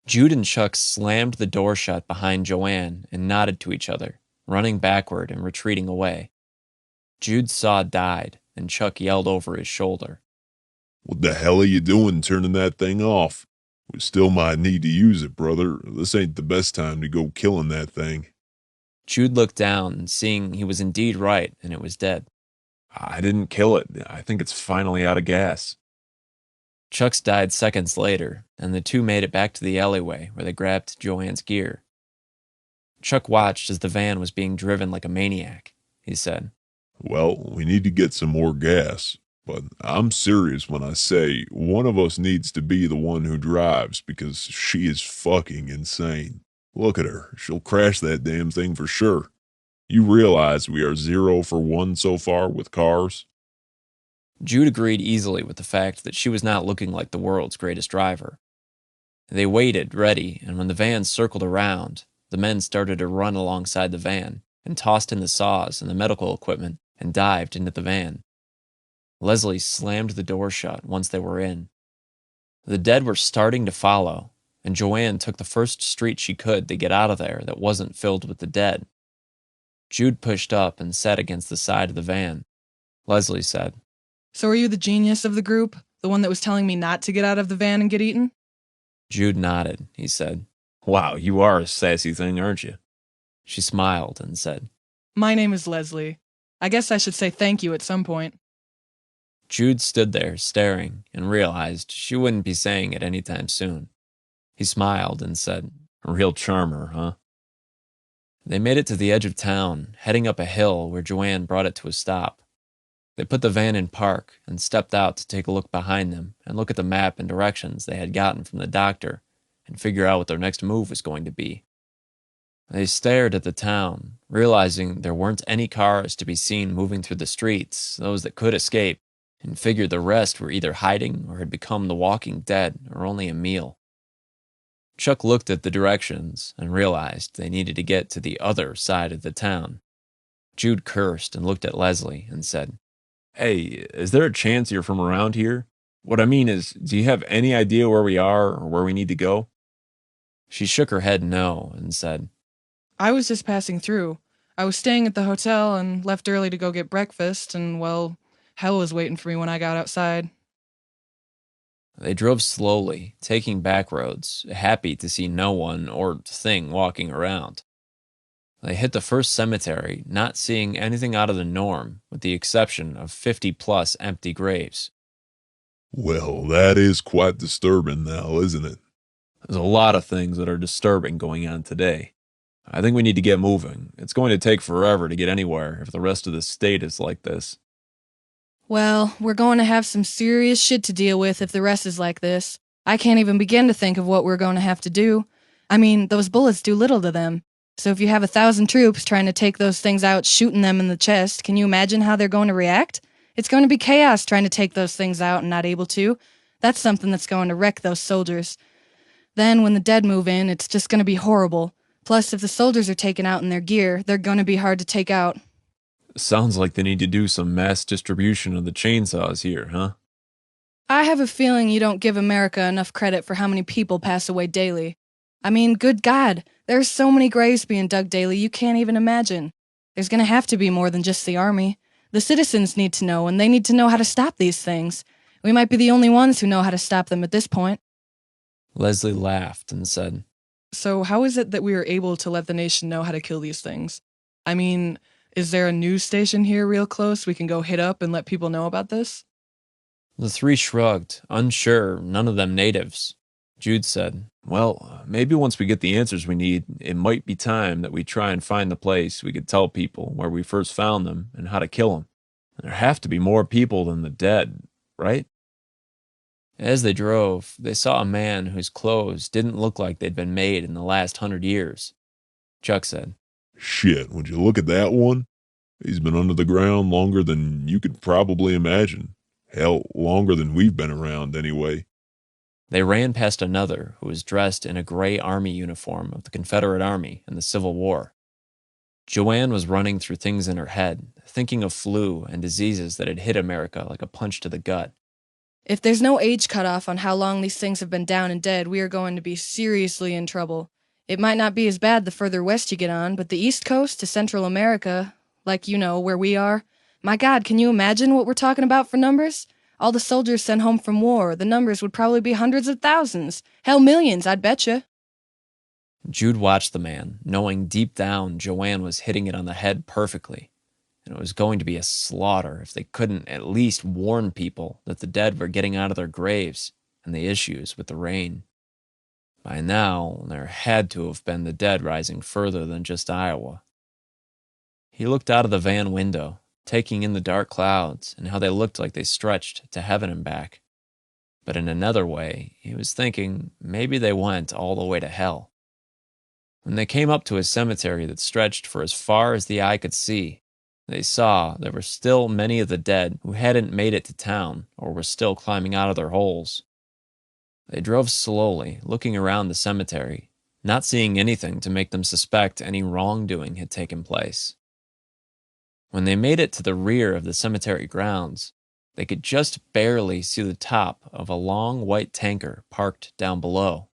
Jude and Chuck slammed the door shut behind Joanne and nodded to each other, running backward and retreating away. Jude's saw died, and Chuck yelled over his shoulder. What the hell are you doing turning that thing off? We still might need to use it, brother. This ain't the best time to go killing that thing. Jude looked down, seeing he was indeed right, and it was dead. I didn't kill it. I think it's finally out of gas. Chuck's died seconds later, and the two made it back to the alleyway where they grabbed Joanne's gear. Chuck watched as the van was being driven like a maniac. He said, Well, we need to get some more gas. But I'm serious when I say one of us needs to be the one who drives because she is fucking insane. Look at her. She'll crash that damn thing for sure. You realize we are 0 for 1 so far with cars? Jude agreed easily with the fact that she was not looking like the world's greatest driver. They waited, ready, and when the van circled around, the men started to run alongside the van and tossed in the saws and the medical equipment and dived into the van. Leslie slammed the door shut once they were in. The dead were starting to follow, and Joanne took the first street she could to get out of there that wasn't filled with the dead. Jude pushed up and sat against the side of the van. Leslie said, So are you the genius of the group? The one that was telling me not to get out of the van and get eaten? Jude nodded. He said, Wow, you are a sassy thing, aren't you? She smiled and said, My name is Leslie. I guess I should say thank you at some point. Jude stood there staring and realized she wouldn't be saying it any time soon. He smiled and said, A real charmer, huh? They made it to the edge of town, heading up a hill where Joanne brought it to a stop. They put the van in park and stepped out to take a look behind them and look at the map and directions they had gotten from the doctor and figure out what their next move was going to be. They stared at the town, realizing there weren't any cars to be seen moving through the streets, those that could escape, and figured the rest were either hiding or had become the walking dead or only a meal. Chuck looked at the directions and realized they needed to get to the other side of the town. Jude cursed and looked at Leslie and said, Hey, is there a chance you're from around here? What I mean is, do you have any idea where we are or where we need to go? She shook her head no and said, I was just passing through. I was staying at the hotel and left early to go get breakfast, and, well, hell was waiting for me when I got outside. They drove slowly, taking back roads, happy to see no one or thing walking around. They hit the first cemetery, not seeing anything out of the norm, with the exception of 50-plus empty graves. Well, that is quite disturbing now, isn't it? There's a lot of things that are disturbing going on today. I think we need to get moving. It's going to take forever to get anywhere if the rest of the state is like this. Well, we're going to have some serious shit to deal with if the rest is like this. I can't even begin to think of what we're going to have to do. I mean, those bullets do little to them. So if you have 1,000 troops trying to take those things out, shooting them in the chest, can you imagine how they're going to react? It's going to be chaos trying to take those things out and not able to. That's something that's going to wreck those soldiers. Then when the dead move in, it's just going to be horrible. Plus, if the soldiers are taken out in their gear, they're going to be hard to take out. Sounds like they need to do some mass distribution of the chainsaws here, huh? I have a feeling you don't give America enough credit for how many people pass away daily. I mean, good God, there are so many graves being dug daily you can't even imagine. There's going to have to be more than just the army. The citizens need to know, and they need to know how to stop these things. We might be the only ones who know how to stop them at this point. Leslie laughed and said, So how is it that we are able to let the nation know how to kill these things? I mean, is there a news station here real close we can go hit up and let people know about this? The three shrugged, unsure, none of them natives. Jude said, Well, maybe once we get the answers we need, it might be time that we try and find the place we could tell people where we first found them and how to kill them. There have to be more people than the dead, right? As they drove, they saw a man whose clothes didn't look like they'd been made in the last 100 years. Chuck said, Shit, would you look at that one? He's been under the ground longer than you could probably imagine. Hell, longer than we've been around anyway. They ran past another who was dressed in a gray army uniform of the Confederate Army in the Civil War. Joanne was running through things in her head, thinking of flu and diseases that had hit America like a punch to the gut. If there's no age cutoff on how long these things have been down and dead, we are going to be seriously in trouble. It might not be as bad the further west you get on, but the East Coast to Central America, like, where we are, my God, can you imagine what we're talking about for numbers? All the soldiers sent home from war, the numbers would probably be hundreds of thousands. Hell, millions, I'd betcha. Jude watched the man, knowing deep down Joanne was hitting it on the head perfectly, and it was going to be a slaughter if they couldn't at least warn people that the dead were getting out of their graves and the issues with the rain. By now, there had to have been the dead rising further than just Iowa. He looked out of the van window, taking in the dark clouds and how they looked like they stretched to heaven and back. But in another way, he was thinking maybe they went all the way to hell. When they came up to a cemetery that stretched for as far as the eye could see, They saw there were still many of the dead who hadn't made it to town or were still climbing out of their holes. They drove slowly, looking around the cemetery, not seeing anything to make them suspect any wrongdoing had taken place. When they made it to the rear of the cemetery grounds, they could just barely see the top of a long white tanker parked down below.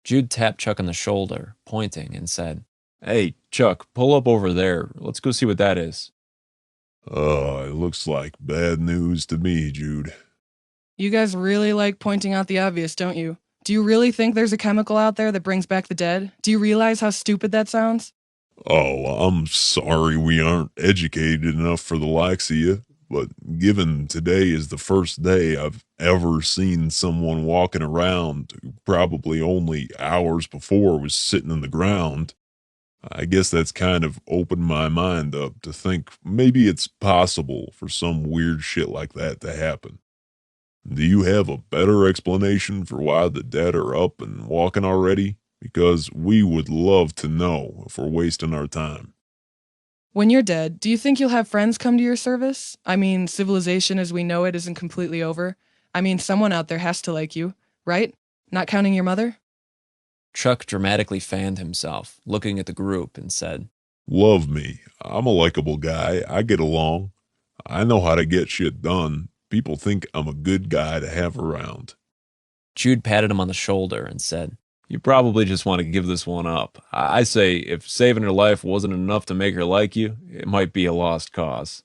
Jude tapped Chuck on the shoulder, pointing, and said, Hey, Chuck, pull up over there. Let's go see what that is. It looks like bad news to me, Jude. You guys really like pointing out the obvious, don't you? Do you really think there's a chemical out there that brings back the dead? Do you realize how stupid that sounds? Oh, I'm sorry we aren't educated enough for the likes of you, but given today is the first day I've ever seen someone walking around who probably only hours before was sitting in the ground, I guess that's kind of opened my mind up to think maybe it's possible for some weird shit like that to happen. Do you have a better explanation for why the dead are up and walking already? Because we would love to know if we're wasting our time. When you're dead, do you think you'll have friends come to your service? I mean, civilization as we know it isn't completely over. I mean, someone out there has to like you, right? Not counting your mother? Chuck dramatically fanned himself, looking at the group, and said, Love me. I'm a likable guy. I get along. I know how to get shit done. People think I'm a good guy to have around. Jude patted him on the shoulder and said, You probably just want to give this one up. I say if saving her life wasn't enough to make her like you, it might be a lost cause.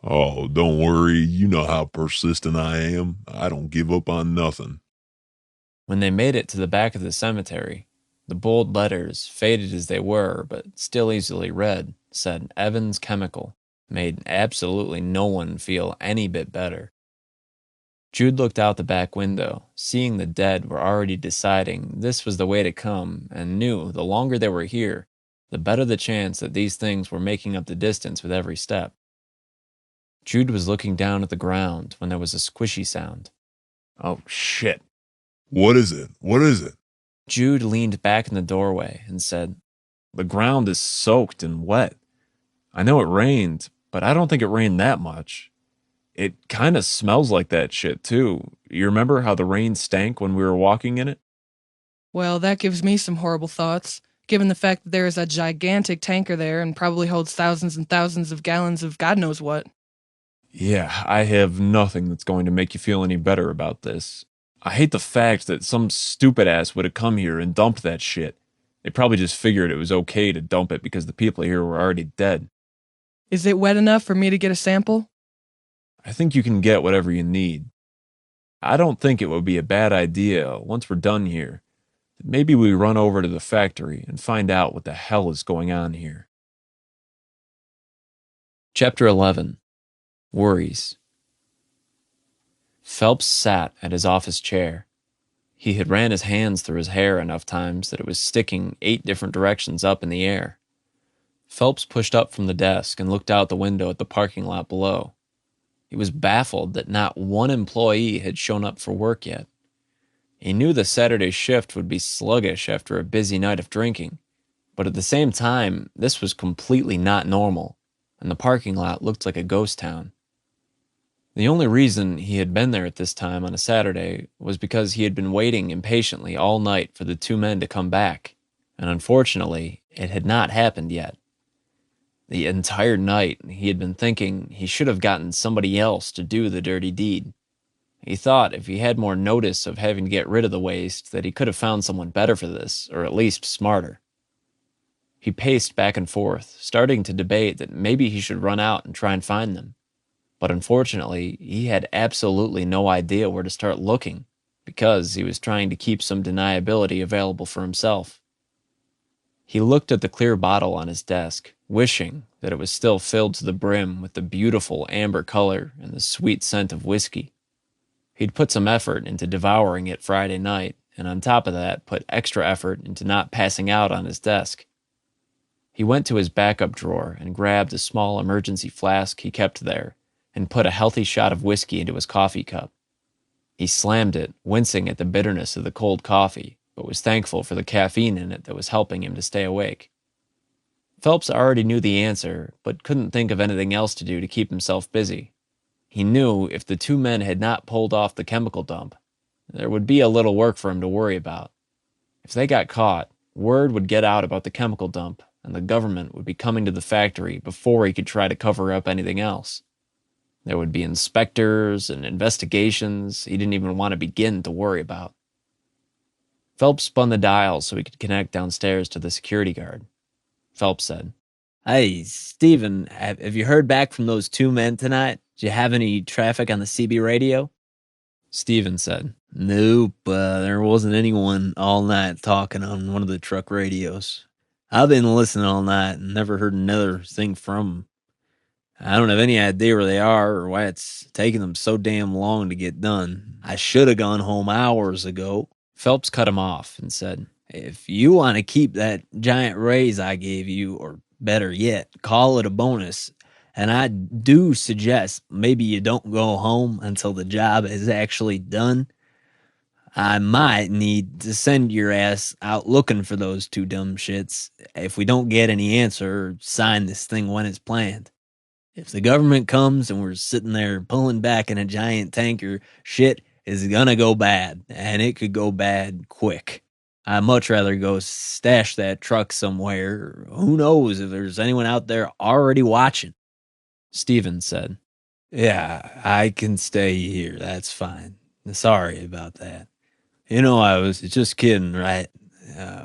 Oh, don't worry. You know how persistent I am. I don't give up on nothing. When they made it to the back of the cemetery, the bold letters, faded as they were but still easily read, said Evans Chemical, made absolutely no one feel any bit better. Jude looked out the back window, seeing the dead were already deciding this was the way to come, and knew the longer they were here, the better the chance that these things were making up the distance with every step. Jude was looking down at the ground when there was a squishy sound. Oh, shit. What is it? What is it? Jude leaned back in the doorway and said, The ground is soaked and wet. I know it rained, but I don't think it rained that much. It kind of smells like that shit, too. You remember how the rain stank when we were walking in it? Well, that gives me some horrible thoughts, given the fact that there is a gigantic tanker there and probably holds thousands and thousands of gallons of God knows what. Yeah, I have nothing that's going to make you feel any better about this. I hate the fact that some stupid ass would have come here and dumped that shit. They probably just figured it was okay to dump it because the people here were already dead. Is it wet enough for me to get a sample? I think you can get whatever you need. I don't think it would be a bad idea, once we're done here, that maybe we run over to the factory and find out what the hell is going on here. Chapter 11. Worries. Phelps sat at his office chair. He had ran his hands through his hair enough times that it was sticking 8 different directions up in the air. Phelps pushed up from the desk and looked out the window at the parking lot below. He was baffled that not one employee had shown up for work yet. He knew the Saturday shift would be sluggish after a busy night of drinking, but at the same time, this was completely not normal, and the parking lot looked like a ghost town. The only reason he had been there at this time on a Saturday was because he had been waiting impatiently all night for the 2 men to come back, and unfortunately, it had not happened yet. The entire night, he had been thinking he should have gotten somebody else to do the dirty deed. He thought if he had more notice of having to get rid of the waste, that he could have found someone better for this, or at least smarter. He paced back and forth, starting to debate that maybe he should run out and try and find them. But unfortunately, he had absolutely no idea where to start looking, because he was trying to keep some deniability available for himself. He looked at the clear bottle on his desk, wishing that it was still filled to the brim with the beautiful amber color and the sweet scent of whiskey. He'd put some effort into devouring it Friday night, and on top of that, put extra effort into not passing out on his desk. He went to his backup drawer and grabbed a small emergency flask he kept there, and put a healthy shot of whiskey into his coffee cup. He slammed it, wincing at the bitterness of the cold coffee, but was thankful for the caffeine in it that was helping him to stay awake. Phelps already knew the answer, but couldn't think of anything else to do to keep himself busy. He knew if the two men had not pulled off the chemical dump, there would be a little work for him to worry about. If they got caught, word would get out about the chemical dump, and the government would be coming to the factory before he could try to cover up anything else. There would be inspectors and investigations he didn't even want to begin to worry about. Phelps spun the dial so he could connect downstairs to the security guard. Phelps said, "Hey, Steven, have you heard back from those two men tonight? Did you have any traffic on the CB radio?" Steven said, "Nope, there wasn't anyone all night talking on one of the truck radios. I've been listening all night and never heard another thing from them. I don't have any idea where they are or why it's taking them so damn long to get done. I should have gone home hours ago." Phelps cut him off and said, "If you want to keep that giant raise I gave you, or better yet, call it a bonus, and I do suggest maybe you don't go home until the job is actually done, I might need to send your ass out looking for those two dumb shits if we don't get any answer or sign this thing when it's planned. If the government comes and we're sitting there pulling back in a giant tanker, shit is gonna go bad, and it could go bad quick. I'd much rather go stash that truck somewhere. Who knows if there's anyone out there already watching." Steven said, "Yeah, I can stay here. That's fine. Sorry about that. You know, I was just kidding, right?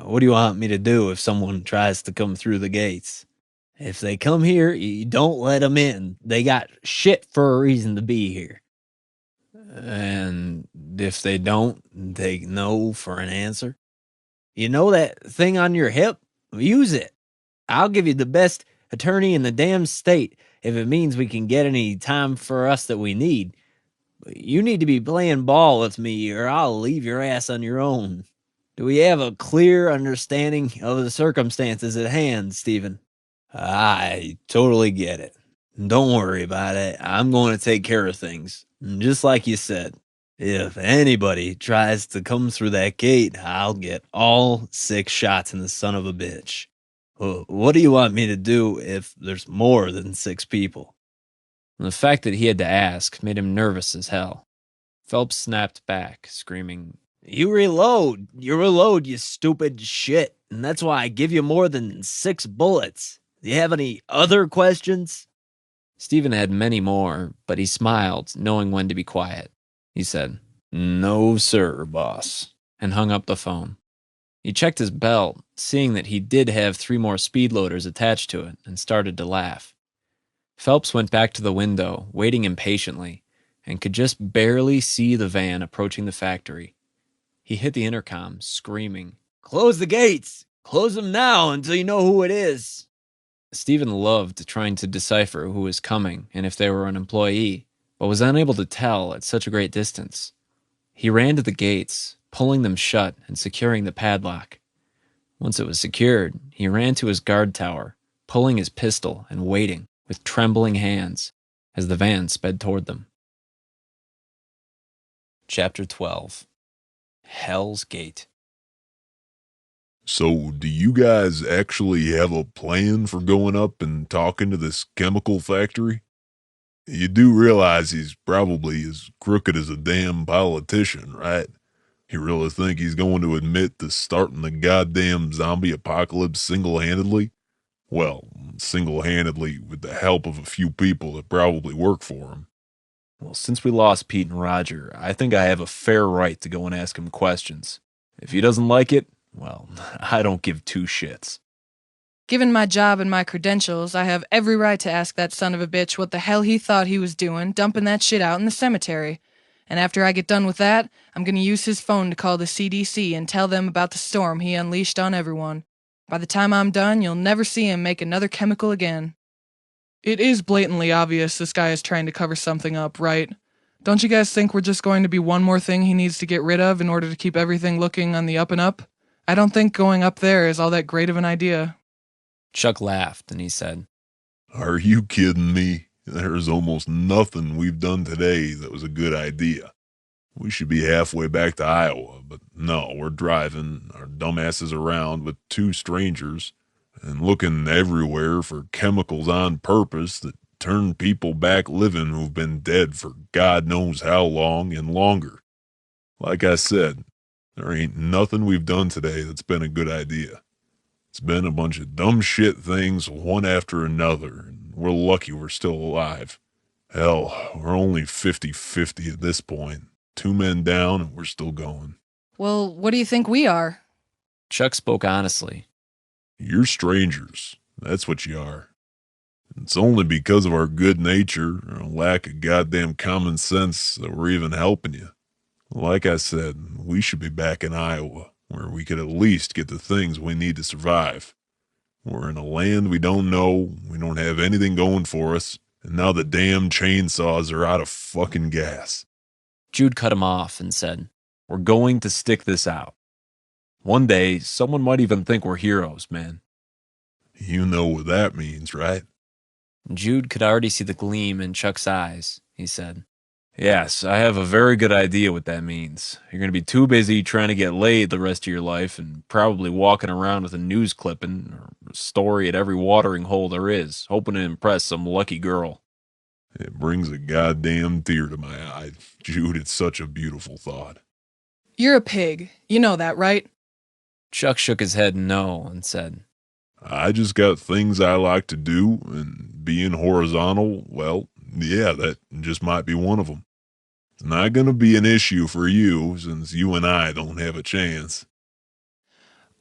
What do you want me to do if someone tries to come through the gates? If they come here, you don't let them in. They got shit for a reason to be here. And if they don't take no for an answer, you know that thing on your hip? Use it. I'll give you the best attorney in the damn state if it means we can get any time for us that we need. But you need to be playing ball with me or I'll leave your ass on your own. Do we have a clear understanding of the circumstances at hand, Stephen?" "I totally get it. Don't worry about it. I'm going to take care of things. And just like you said, if anybody tries to come through that gate, I'll get all 6 shots in the son of a bitch. What do you want me to do if there's more than 6 people?" And the fact that he had to ask made him nervous as hell. Phelps snapped back, screaming, You reload, you stupid shit. And that's why I give you more than 6 bullets. Do you have any other questions?" Stephen had many more, but he smiled, knowing when to be quiet. He said, "No, sir, boss," and hung up the phone. He checked his belt, seeing that he did have 3 more speed loaders attached to it, and started to laugh. Phelps went back to the window, waiting impatiently, and could just barely see the van approaching the factory. He hit the intercom, screaming, "Close the gates! Close them now until you know who it is!" Stephen loved trying to decipher who was coming and if they were an employee, but was unable to tell at such a great distance. He ran to the gates, pulling them shut and securing the padlock. Once it was secured, he ran to his guard tower, pulling his pistol and waiting with trembling hands as the van sped toward them. Chapter 12. Hell's Gate. So, do you guys actually have a plan for going up and talking to this chemical factory? You do realize he's probably as crooked as a damn politician, right? You really think he's going to admit to starting the goddamn zombie apocalypse single-handedly? Well, single-handedly with the help of a few people that probably work for him. Well, since we lost Pete and Roger, I think I have a fair right to go and ask him questions. If he doesn't like it, well, I don't give 2 shits. Given my job and my credentials, I have every right to ask that son of a bitch what the hell he thought he was doing, dumping that shit out in the cemetery. And after I get done with that, I'm gonna use his phone to call the CDC and tell them about the storm he unleashed on everyone. By the time I'm done, you'll never see him make another chemical again. It is blatantly obvious this guy is trying to cover something up, right? Don't you guys think we're just going to be one more thing he needs to get rid of in order to keep everything looking on the up and up? I don't think going up there is all that great of an idea. Chuck laughed and he said, Are you kidding me? There's almost nothing we've done today that was a good idea. We should be halfway back to Iowa, but no, we're driving our dumbasses around with 2 strangers, and looking everywhere for chemicals on purpose that turn people back living who've been dead for God knows how long and longer. Like I said, there ain't nothing we've done today that's been a good idea. It's been a bunch of dumb shit things one after another, and we're lucky we're still alive. Hell, we're only 50-50 at this point. 2 men down and we're still going. Well, what do you think we are? Chuck spoke honestly. You're strangers. That's what you are. It's only because of our good nature or lack of goddamn common sense that we're even helping you. Like I said, we should be back in Iowa, where we could at least get the things we need to survive. We're in a land we don't know, we don't have anything going for us, and now the damn chainsaws are out of fucking gas. Jude cut him off and said, We're going to stick this out. One day, someone might even think we're heroes, man. You know what that means, right? Jude could already see the gleam in Chuck's eyes. He said, Yes, I have a very good idea what that means. You're going to be too busy trying to get laid the rest of your life and probably walking around with a news clipping or a story at every watering hole there is, hoping to impress some lucky girl. It brings a goddamn tear to my eye. Jude, it's such a beautiful thought. You're a pig. You know that, right? Chuck shook his head no and said, I just got things I like to do, and being horizontal, well, yeah, that just might be one of them. It's not going to be an issue for you, since you and I don't have a chance.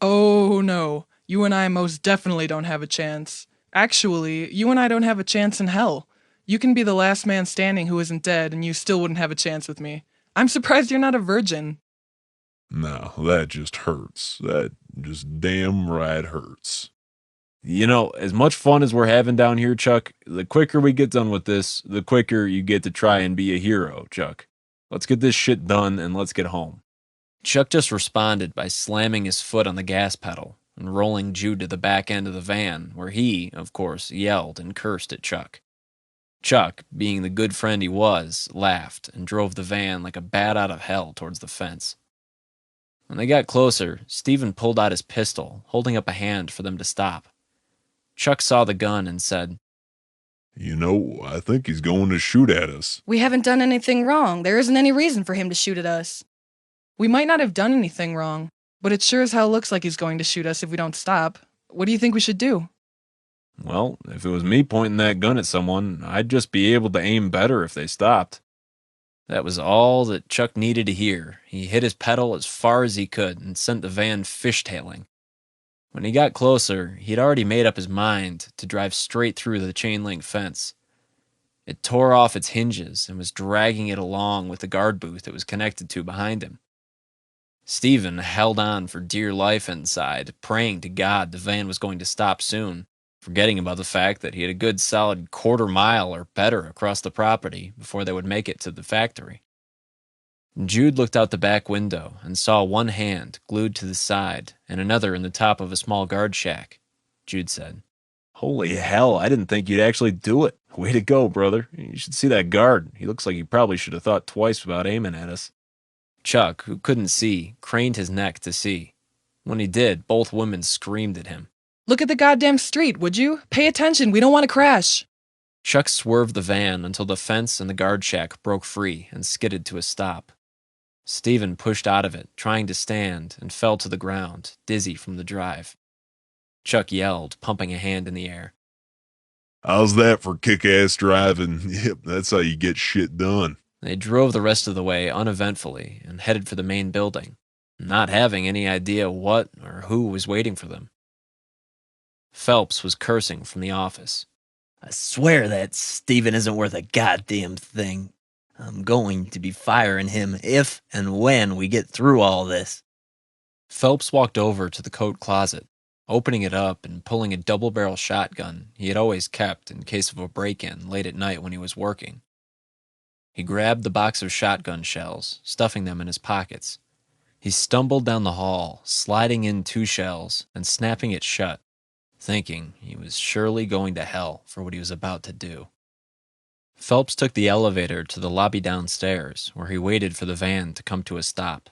Oh, no. You and I most definitely don't have a chance. Actually, you and I don't have a chance in hell. You can be the last man standing who isn't dead, and you still wouldn't have a chance with me. I'm surprised you're not a virgin. No, that just hurts. That just damn right hurts. You know, as much fun as we're having down here, Chuck, the quicker we get done with this, the quicker you get to try and be a hero, Chuck. Let's get this shit done and let's get home. Chuck just responded by slamming his foot on the gas pedal and rolling Jude to the back end of the van, where he, of course, yelled and cursed at Chuck. Chuck, being the good friend he was, laughed and drove the van like a bat out of hell towards the fence. When they got closer, Stephen pulled out his pistol, holding up a hand for them to stop. Chuck saw the gun and said, You know, I think he's going to shoot at us. We haven't done anything wrong. There isn't any reason for him to shoot at us. We might not have done anything wrong, but it sure as hell looks like he's going to shoot us if we don't stop. What do you think we should do? Well, if it was me pointing that gun at someone, I'd just be able to aim better if they stopped. That was all that Chuck needed to hear. He hit his pedal as far as he could and sent the van fishtailing. When he got closer, he'd already made up his mind to drive straight through the chain-link fence. It tore off its hinges and was dragging it along with the guard booth it was connected to behind him. Stephen held on for dear life inside, praying to God the van was going to stop soon, forgetting about the fact that he had a good solid quarter-mile or better across the property before they would make it to the factory. Jude looked out the back window and saw one hand glued to the side and another in the top of a small guard shack. Jude said, Holy hell, I didn't think you'd actually do it. Way to go, brother. You should see that guard. He looks like he probably should have thought twice about aiming at us. Chuck, who couldn't see, craned his neck to see. When he did, both women screamed at him. Look at the goddamn street, would you? Pay attention, we don't want to crash. Chuck swerved the van until the fence and the guard shack broke free and skidded to a stop. Stephen pushed out of it, trying to stand, and fell to the ground, dizzy from the drive. Chuck yelled, pumping a hand in the air. How's that for kick-ass driving? Yep, that's how you get shit done. They drove the rest of the way uneventfully and headed for the main building, not having any idea what or who was waiting for them. Phelps was cursing from the office. I swear that Steven isn't worth a goddamn thing. I'm going to be firing him if and when we get through all this. Phelps walked over to the coat closet, opening it up and pulling a double-barrel shotgun he had always kept in case of a break-in late at night when he was working. He grabbed the box of shotgun shells, stuffing them in his pockets. He stumbled down the hall, sliding in 2 shells and snapping it shut, thinking he was surely going to hell for what he was about to do. Phelps took the elevator to the lobby downstairs, where he waited for the van to come to a stop.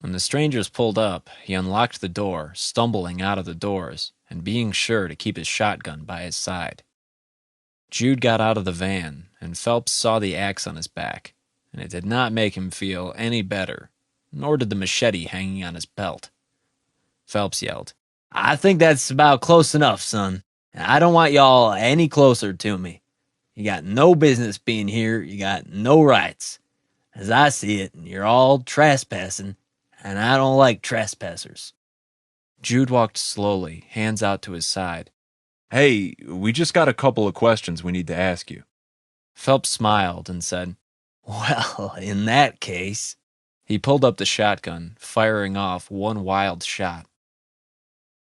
When the strangers pulled up, he unlocked the door, stumbling out of the doors, and being sure to keep his shotgun by his side. Jude got out of the van, and Phelps saw the axe on his back, and it did not make him feel any better, nor did the machete hanging on his belt. Phelps yelled, I think that's about close enough, son. I don't want y'all any closer to me. You got no business being here. You got no rights. As I see it, you're all trespassing, and I don't like trespassers. Jude walked slowly, hands out to his side. Hey, we just got a couple of questions we need to ask you. Phelps smiled and said, Well, in that case, he pulled up the shotgun, firing off one wild shot.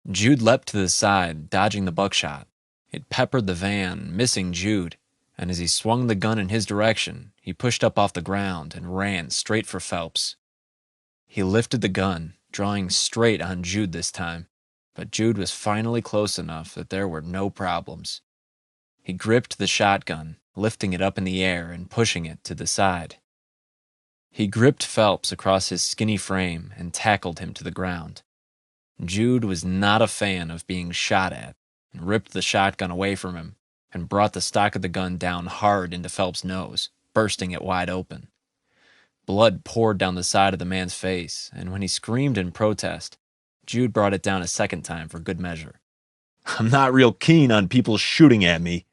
Jude leapt to the side, dodging the buckshot. It peppered the van, missing Jude, and as he swung the gun in his direction, he pushed up off the ground and ran straight for Phelps. He lifted the gun, drawing straight on Jude this time, but Jude was finally close enough that there were no problems. He gripped the shotgun, lifting it up in the air and pushing it to the side. He gripped Phelps across his skinny frame and tackled him to the ground. Jude was not a fan of being shot at and ripped the shotgun away from him and brought the stock of the gun down hard into Phelps' nose, bursting it wide open. Blood poured down the side of the man's face, and when he screamed in protest, Jude brought it down a second time for good measure. I'm not real keen on people shooting at me.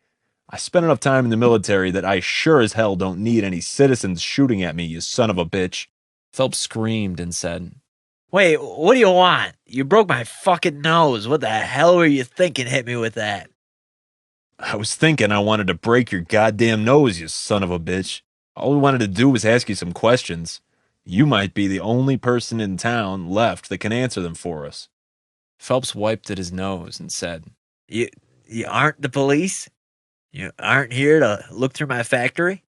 I spent enough time in the military that I sure as hell don't need any citizens shooting at me, you son of a bitch. Phelps screamed and said, Wait, what do you want? You broke my fucking nose. What the hell were you thinking hit me with that? I was thinking I wanted to break your goddamn nose, you son of a bitch. All we wanted to do was ask you some questions. You might be the only person in town left that can answer them for us. Phelps wiped at his nose and said, You aren't the police? You aren't here to look through my factory?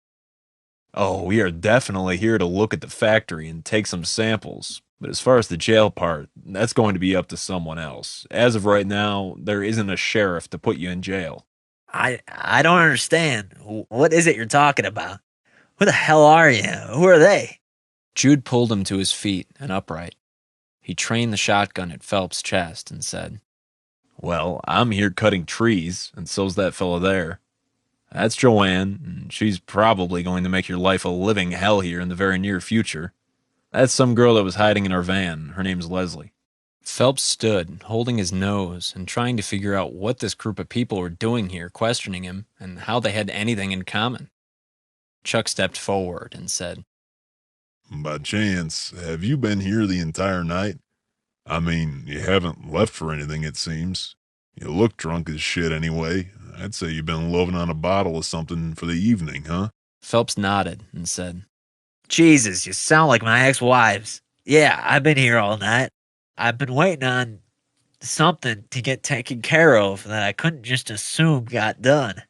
Oh, we are definitely here to look at the factory and take some samples. But as far as the jail part, that's going to be up to someone else. As of right now, there isn't a sheriff to put you in jail. I don't understand. What is it you're talking about? Who the hell are you? Who are they? Jude pulled him to his feet and upright. He trained the shotgun at Phelps' chest and said, Well, I'm here cutting trees, and so's that fella there. That's Joanne, and she's probably going to make your life a living hell here in the very near future. That's some girl that was hiding in our van. Her name's Leslie. Phelps stood, holding his nose and trying to figure out what this group of people were doing here, questioning him, and how they had anything in common. Chuck stepped forward and said, By chance, have you been here the entire night? I mean, you haven't left for anything, it seems. You look drunk as shit anyway. I'd say you've been loving on a bottle of something for the evening, huh? Phelps nodded and said, Jesus, you sound like my ex-wives. Yeah, I've been here all night. I've been waiting on something to get taken care of that I couldn't just assume got done.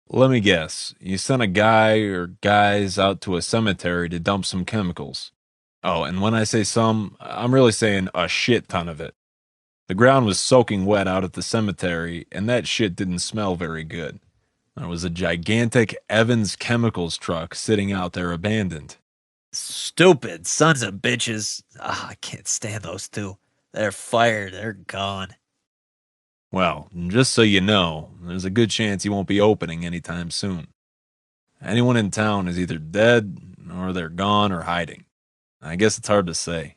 Let me guess. You sent a guy or guys out to a cemetery to dump some chemicals. Oh, and when I say some, I'm really saying a shit ton of it. The ground was soaking wet out at the cemetery, and that shit didn't smell very good. There was a gigantic Evans Chemicals truck sitting out there abandoned. Stupid sons of bitches. I can't stand those two. They're fired. They're gone. Well, just so you know, there's a good chance he won't be opening anytime soon. Anyone in town is either dead, or they're gone or hiding. I guess it's hard to say.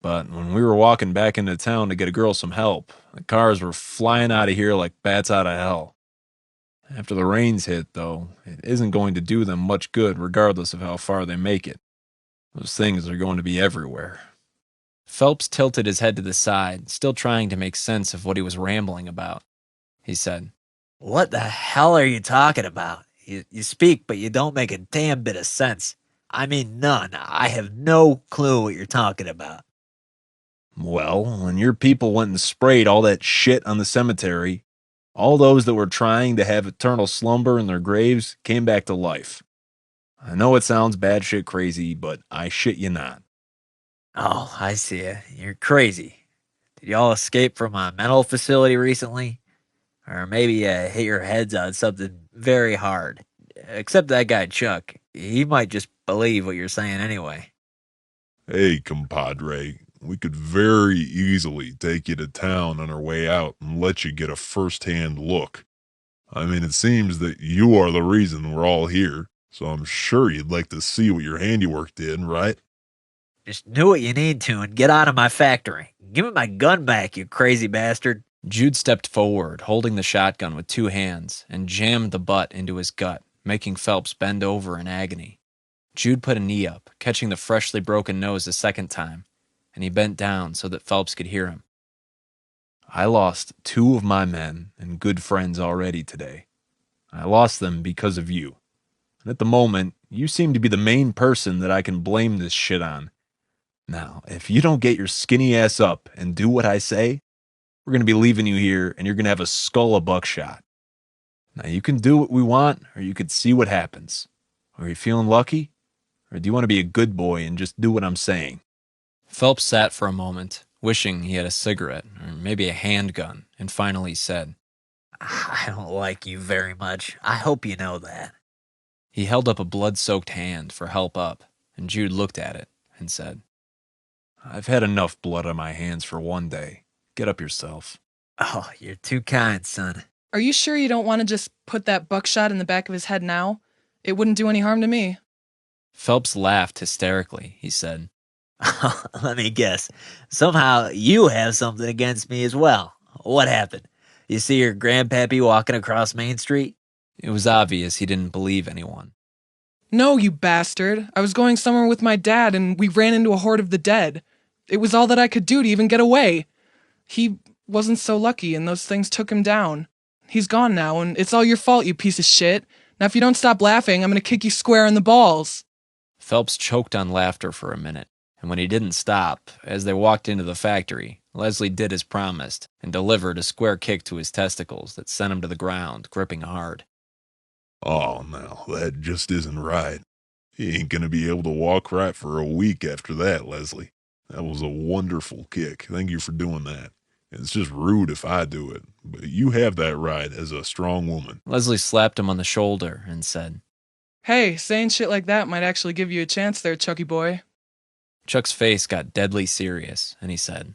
But when we were walking back into town to get a girl some help, the cars were flying out of here like bats out of hell. After the rains hit, though, it isn't going to do them much good regardless of how far they make it. Those things are going to be everywhere. Phelps tilted his head to the side, still trying to make sense of what he was rambling about. He said, What the hell are you talking about? You speak, but you don't make a damn bit of sense. I mean, none. I have no clue what you're talking about. Well, when your people went and sprayed all that shit on the cemetery, all those that were trying to have eternal slumber in their graves came back to life. I know it sounds bad shit crazy, but I shit you not. Oh, I see ya. You're crazy. Did y'all escape from a mental facility recently? Or maybe you hit your heads on something very hard. Except that guy Chuck. He might just believe what you're saying anyway. Hey, compadre, we could very easily take you to town on our way out and let you get a first-hand look. I mean, it seems that you are the reason we're all here, so I'm sure you'd like to see what your handiwork did, right? Just do what you need to and get out of my factory. Give me my gun back, you crazy bastard. Jude stepped forward, holding the shotgun with 2 hands, and jammed the butt into his gut, making Phelps bend over in agony. Jude put a knee up, catching the freshly broken nose a second time, and he bent down so that Phelps could hear him. I lost 2 of my men and good friends already today. I lost them because of you. And at the moment, you seem to be the main person that I can blame this shit on. Now, if you don't get your skinny ass up and do what I say, we're going to be leaving you here and you're going to have a skull of buckshot. Now, you can do what we want, or you could see what happens. Are you feeling lucky? Or do you want to be a good boy and just do what I'm saying? Phelps sat for a moment, wishing he had a cigarette or maybe a handgun, and finally said, I don't like you very much. I hope you know that. He held up a blood-soaked hand for help up, and Jude looked at it and said, I've had enough blood on my hands for one day. Get up yourself. Oh, you're too kind, son. Are you sure you don't want to just put that buckshot in the back of his head now? It wouldn't do any harm to me. Phelps laughed hysterically. He said, Let me guess. Somehow you have something against me as well. What happened? You see your grandpappy walking across Main Street? It was obvious he didn't believe anyone. No, you bastard. I was going somewhere with my dad and we ran into a horde of the dead. It was all that I could do to even get away. He wasn't so lucky and those things took him down. He's gone now and it's all your fault, you piece of shit. Now if you don't stop laughing, I'm gonna kick you square in the balls. Phelps choked on laughter for a minute, and when he didn't stop, as they walked into the factory, Leslie did as promised and delivered a square kick to his testicles that sent him to the ground, gripping hard. Oh, now, that just isn't right. He ain't gonna be able to walk right for a week after that, Leslie. That was a wonderful kick. Thank you for doing that. It's just rude if I do it, but you have that right as a strong woman. Leslie slapped him on the shoulder and said, Hey, saying shit like that might actually give you a chance there, Chucky boy. Chuck's face got deadly serious, and he said,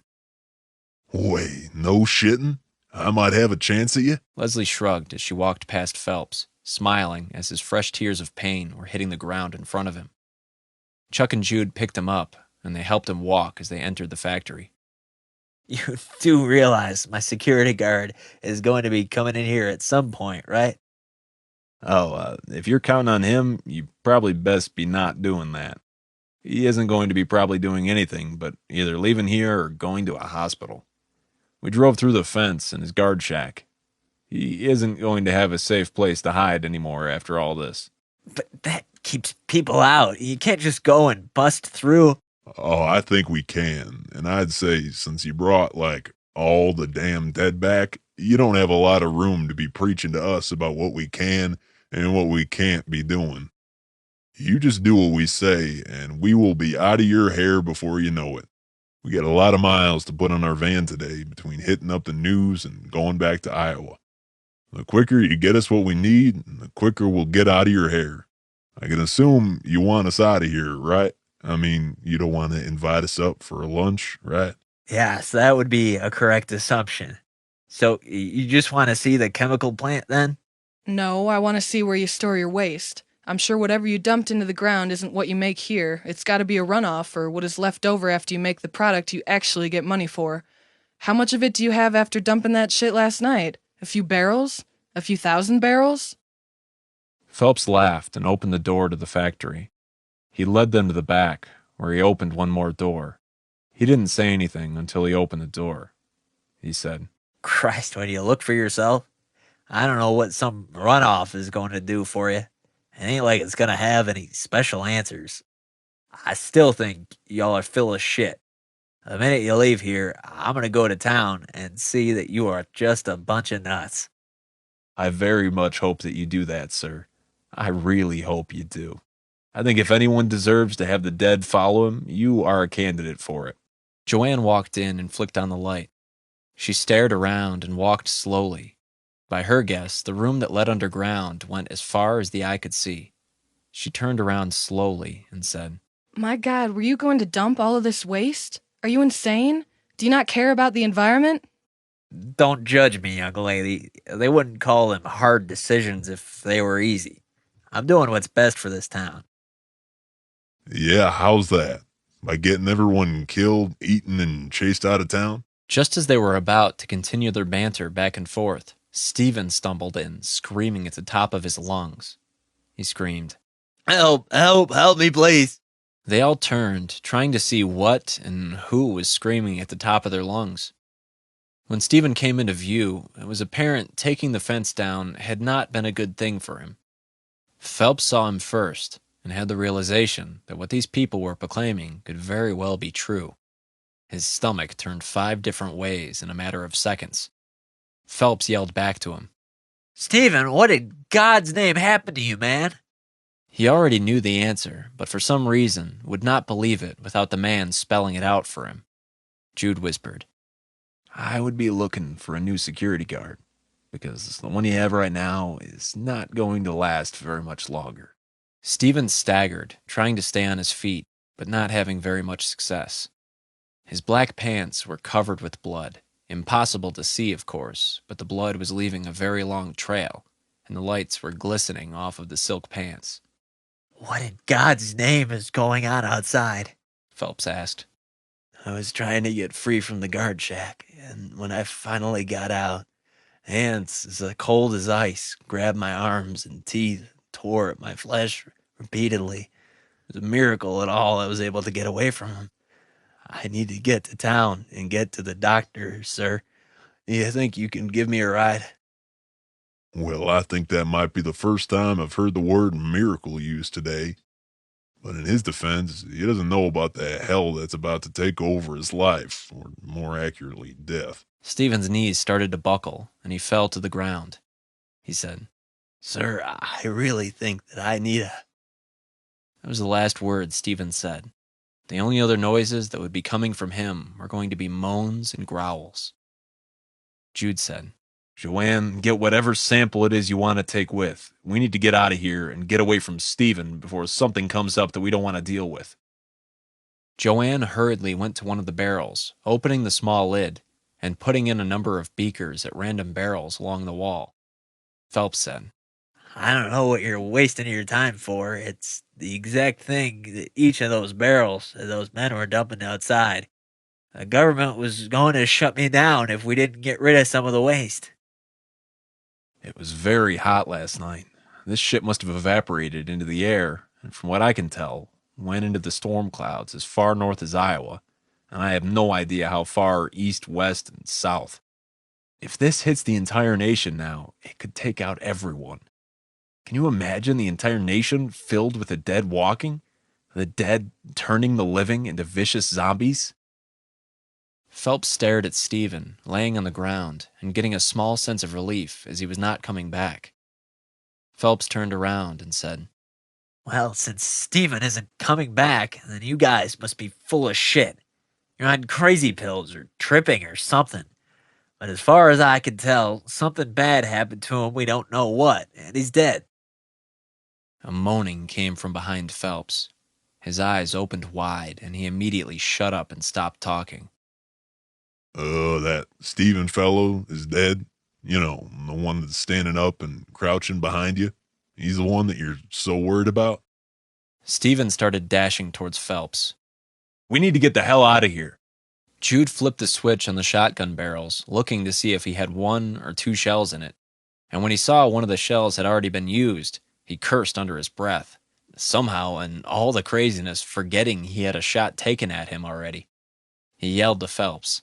Wait, no shitting? I might have a chance at you? Leslie shrugged as she walked past Phelps, smiling as his fresh tears of pain were hitting the ground in front of him. Chuck and Jude picked him up, and they helped him walk as they entered the factory. You do realize my security guard is going to be coming in here at some point, right? Oh, if you're counting on him, you probably best be not doing that. He isn't going to be probably doing anything but either leaving here or going to a hospital. We drove through the fence in his guard shack. He isn't going to have a safe place to hide anymore after all this. But that keeps people out. You can't just go and bust through. Oh, I think we can. And I'd say since you brought, like, all the damn dead back, you don't have a lot of room to be preaching to us about what we can and what we can't be doing. You just do what we say, and we will be out of your hair before you know it. We got a lot of miles to put on our van today between hitting up the news and going back to Iowa. The quicker you get us what we need, the quicker we'll get out of your hair. I can assume you want us out of here, right? I mean, you don't want to invite us up for lunch, right? Yes, that would be a correct assumption. So you just want to see the chemical plant then? No, I want to see where you store your waste. I'm sure whatever you dumped into the ground isn't what you make here. It's got to be a runoff or what is left over after you make the product you actually get money for. How much of it do you have after dumping that shit last night? A few barrels? A few thousand barrels? Phelps laughed and opened the door to the factory. He led them to the back, where he opened one more door. He didn't say anything until he opened the door. He said, Christ, when you look for yourself, I don't know what some runoff is going to do for you. It ain't like it's going to have any special answers. I still think y'all are full of shit. The minute you leave here, I'm going to go to town and see that you are just a bunch of nuts. I very much hope that you do that, sir. I really hope you do. I think if anyone deserves to have the dead follow him, you are a candidate for it. Joanne walked in and flicked on the light. She stared around and walked slowly. By her guess, the room that led underground went as far as the eye could see. She turned around slowly and said, My God, were you going to dump all of this waste? Are you insane? Do you not care about the environment? Don't judge me, young lady. They wouldn't call them hard decisions if they were easy. I'm doing what's best for this town. Yeah, how's that? By getting everyone killed, eaten, and chased out of town? Just as they were about to continue their banter back and forth, Stephen stumbled in, screaming at the top of his lungs. He screamed, Help, help, help me, please. They all turned, trying to see what and who was screaming at the top of their lungs. When Stephen came into view, it was apparent taking the fence down had not been a good thing for him. Phelps saw him first and had the realization that what these people were proclaiming could very well be true. His stomach turned 5 different ways in a matter of seconds. Phelps yelled back to him. Stephen, what in God's name happened to you, man? He already knew the answer, but for some reason would not believe it without the man spelling it out for him. Jude whispered, I would be looking for a new security guard, because the one you have right now is not going to last very much longer. Stephen staggered, trying to stay on his feet, but not having very much success. His black pants were covered with blood. Impossible to see, of course, but the blood was leaving a very long trail, and the lights were glistening off of the silk pants. What in God's name is going on outside? Phelps asked. I was trying to get free from the guard shack, and when I finally got out, ants as cold as ice grabbed my arms and teeth, tore at my flesh repeatedly. It was a miracle at all I was able to get away from them. I need to get to town and get to the doctor, sir. Do you think you can give me a ride? Well, I think that might be the first time I've heard the word miracle used today. But in his defense, he doesn't know about the hell that's about to take over his life, or more accurately, death. Stephen's knees started to buckle, and he fell to the ground. He said, Sir, I really think that I need a... That was the last word Stephen said. The only other noises that would be coming from him were going to be moans and growls. Jude said, Joanne, get whatever sample it is you want to take with. We need to get out of here and get away from Stephen before something comes up that we don't want to deal with. Joanne hurriedly went to one of the barrels, opening the small lid, and putting in a number of beakers at random barrels along the wall. Phelps said, I don't know what you're wasting your time for. It's the exact thing that each of those barrels that those men were dumping outside. The government was going to shut me down if we didn't get rid of some of the waste. It was very hot last night. This shit must have evaporated into the air, and from what I can tell, went into the storm clouds as far north as Iowa, and I have no idea how far east, west, and south. If this hits the entire nation now, it could take out everyone. Can you imagine the entire nation filled with the dead walking? The dead turning the living into vicious zombies? Phelps stared at Stephen, laying on the ground, and getting a small sense of relief as he was not coming back. Phelps turned around and said, Well, since Stephen isn't coming back, then you guys must be full of shit. You're on crazy pills or tripping or something. But as far as I can tell, something bad happened to him, we don't know what, and he's dead. A moaning came from behind Phelps. His eyes opened wide, and he immediately shut up and stopped talking. That Steven fellow is dead. You know, the one that's standing up and crouching behind you. He's the one that you're so worried about. Stephen started dashing towards Phelps. We need to get the hell out of here. Jude flipped the switch on the shotgun barrels, looking to see if he had 1 or 2 shells in it. And when he saw one of the shells had already been used, he cursed under his breath. Somehow, in all the craziness, forgetting he had a shot taken at him already. He yelled to Phelps.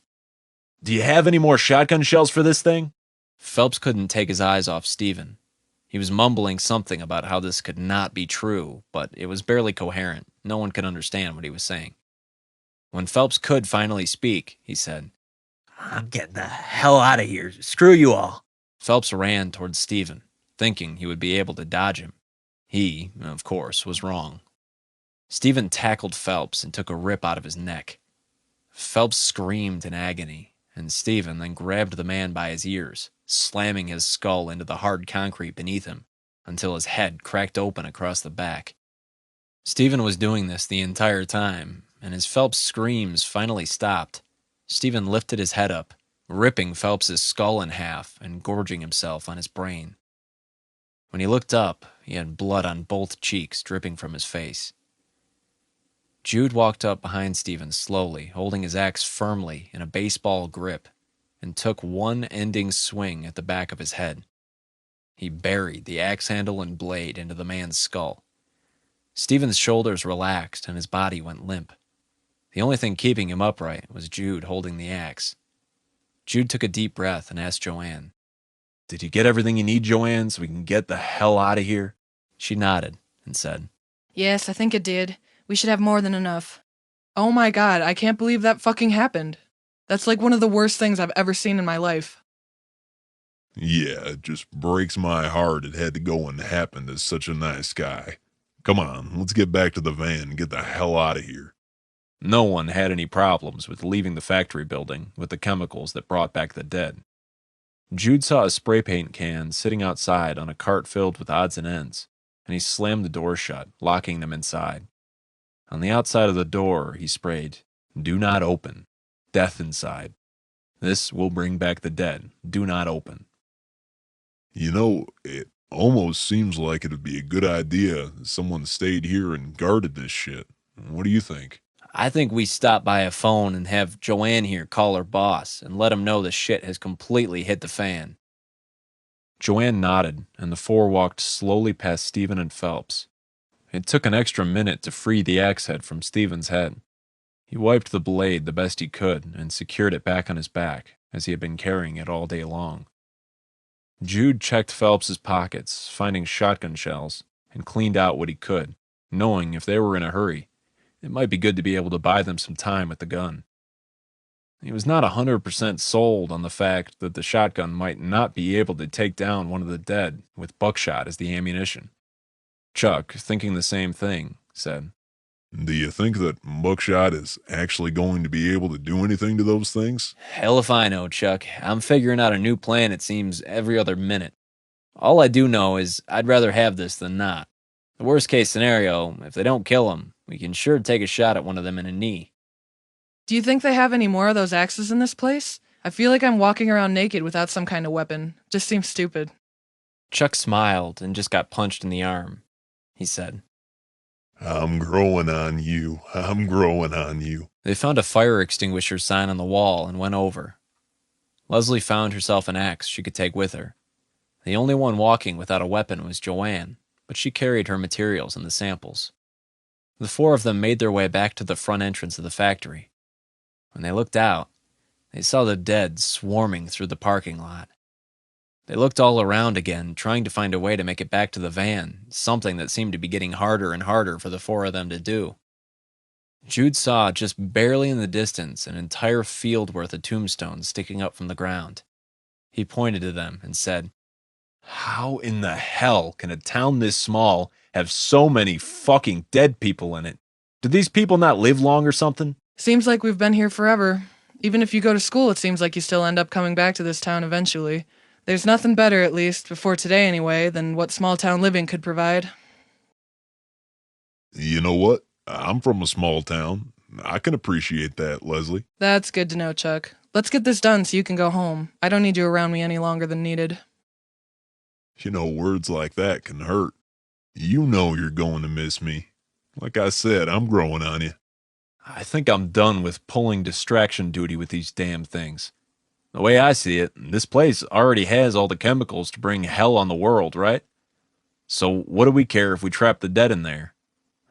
Do you have any more shotgun shells for this thing? Phelps couldn't take his eyes off Stephen. He was mumbling something about how this could not be true, but it was barely coherent. No one could understand what he was saying. When Phelps could finally speak, he said, I'm getting the hell out of here. Screw you all. Phelps ran towards Stephen, thinking he would be able to dodge him. He, of course, was wrong. Stephen tackled Phelps and took a rip out of his neck. Phelps screamed in agony, and Stephen then grabbed the man by his ears, slamming his skull into the hard concrete beneath him until his head cracked open across the back. Stephen was doing this the entire time, and as Phelps' screams finally stopped, Stephen lifted his head up, ripping Phelps' skull in half and gorging himself on his brain. When he looked up, he had blood on both cheeks dripping from his face. Jude walked up behind Stephen slowly, holding his axe firmly in a baseball grip, and took one ending swing at the back of his head. He buried the axe handle and blade into the man's skull. Stephen's shoulders relaxed and his body went limp. The only thing keeping him upright was Jude holding the axe. Jude took a deep breath and asked Joanne, Did you get everything you need, Joanne, so we can get the hell out of here? She nodded and said, Yes, I think it did. We should have more than enough. Oh my god, I can't believe that fucking happened. That's like one of the worst things I've ever seen in my life. Yeah, it just breaks my heart it had to go and happen to such a nice guy. Come on, let's get back to the van and get the hell out of here. No one had any problems with leaving the factory building with the chemicals that brought back the dead. Jude saw a spray paint can sitting outside on a cart filled with odds and ends, and he slammed the door shut, locking them inside. On the outside of the door, he sprayed, "Do not open. Death inside. This will bring back the dead. Do not open." You know, it almost seems like it'd be a good idea if someone stayed here and guarded this shit. What do you think? I think we stop by a phone and have Joanne here call her boss and let him know the shit has completely hit the fan. Joanne nodded, and the four walked slowly past Stephen and Phelps. It took an extra minute to free the axe head from Stephen's head. He wiped the blade the best he could and secured it back on his back, as he had been carrying it all day long. Jude checked Phelps's pockets, finding shotgun shells, and cleaned out what he could, knowing if they were in a hurry, it might be good to be able to buy them some time with the gun. He was not 100% sold on the fact that the shotgun might not be able to take down one of the dead with buckshot as the ammunition. Chuck, thinking the same thing, said, Do you think that buckshot is actually going to be able to do anything to those things? Hell if I know, Chuck. I'm figuring out a new plan, it seems, every other minute. All I do know is I'd rather have this than not. The worst case scenario, if they don't kill him, we can sure take a shot at one of them in a knee. Do you think they have any more of those axes in this place? I feel like I'm walking around naked without some kind of weapon. Just seems stupid. Chuck smiled and just got punched in the arm. He said, I'm growing on you. I'm growing on you. They found a fire extinguisher sign on the wall and went over. Leslie found herself an axe she could take with her. The only one walking without a weapon was Joanne, but she carried her materials and the samples. The four of them made their way back to the front entrance of the factory. When they looked out, they saw the dead swarming through the parking lot. They looked all around again, trying to find a way to make it back to the van, something that seemed to be getting harder and harder for the four of them to do. Jude saw just barely in the distance an entire field worth of tombstones sticking up from the ground. He pointed to them and said, How in the hell can a town this small have so many fucking dead people in it? Do these people not live long or something? Seems like we've been here forever. Even if you go to school, it seems like you still end up coming back to this town eventually. There's nothing better, at least, before today anyway, than what small-town living could provide. You know what? I'm from a small town. I can appreciate that, Leslie. That's good to know, Chuck. Let's get this done so you can go home. I don't need you around me any longer than needed. You know, words like that can hurt. You know you're going to miss me. Like I said, I'm growing on you. I think I'm done with pulling distraction duty with these damn things. The way I see it, this place already has all the chemicals to bring hell on the world, right? So what do we care if we trap the dead in there?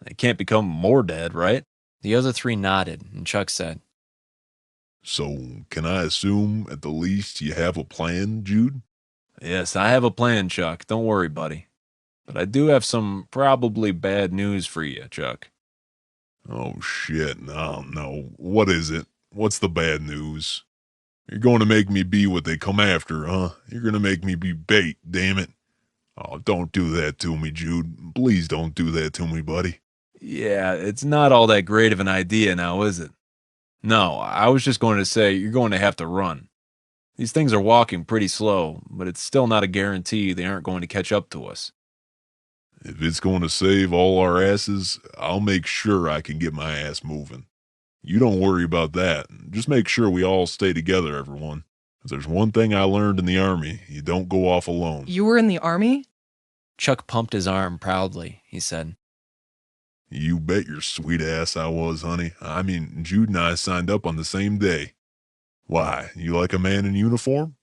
They can't become more dead, right? The other three nodded, and Chuck said, So, can I assume at the least you have a plan, Jude? Yes, I have a plan, Chuck. Don't worry, buddy. But I do have some probably bad news for you, Chuck. Oh shit, no. What is it? What's the bad news? You're going to make me be what they come after, huh? You're going to make me be bait, damn it. Oh, don't do that to me, Jude. Please don't do that to me, buddy. Yeah, it's not all that great of an idea now, is it? No, I was just going to say you're going to have to run. These things are walking pretty slow, but it's still not a guarantee they aren't going to catch up to us. If it's going to save all our asses, I'll make sure I can get my ass moving. You don't worry about that. Just make sure we all stay together, everyone. If there's one thing I learned in the Army, you don't go off alone. You were in the Army? Chuck pumped his arm proudly. He said, You bet your sweet ass I was, honey. I mean, Jude and I signed up on the same day. Why, you like a man in uniform?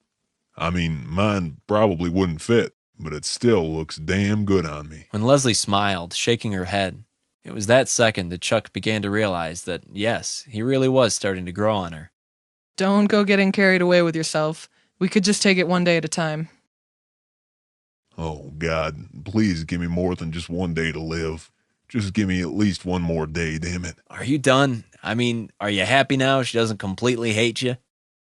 I mean, mine probably wouldn't fit, but it still looks damn good on me. When Leslie smiled, shaking her head, it was that second that Chuck began to realize that, yes, he really was starting to grow on her. Don't go getting carried away with yourself. We could just take it one day at a time. Oh, God, please give me more than just one day to live. Just give me at least one more day, damn it. Are you done? I mean, are you happy now she doesn't completely hate you?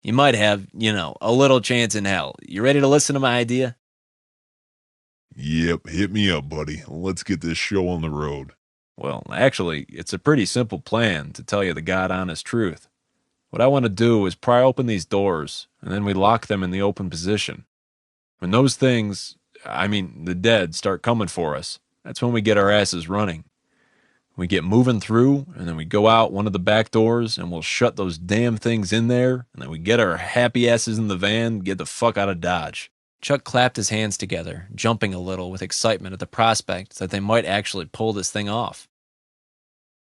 You might have, a little chance in hell. You ready to listen to my idea? Yep, hit me up, buddy. Let's get this show on the road. Well, actually, it's a pretty simple plan, to tell you the God-honest truth. What I want to do is pry open these doors, and then we lock them in the open position. When those things, the dead, start coming for us, that's when we get our asses running. We get moving through, and then we go out one of the back doors, and we'll shut those damn things in there, and then we get our happy asses in the van, get the fuck out of Dodge. Chuck clapped his hands together, jumping a little with excitement at the prospect that they might actually pull this thing off.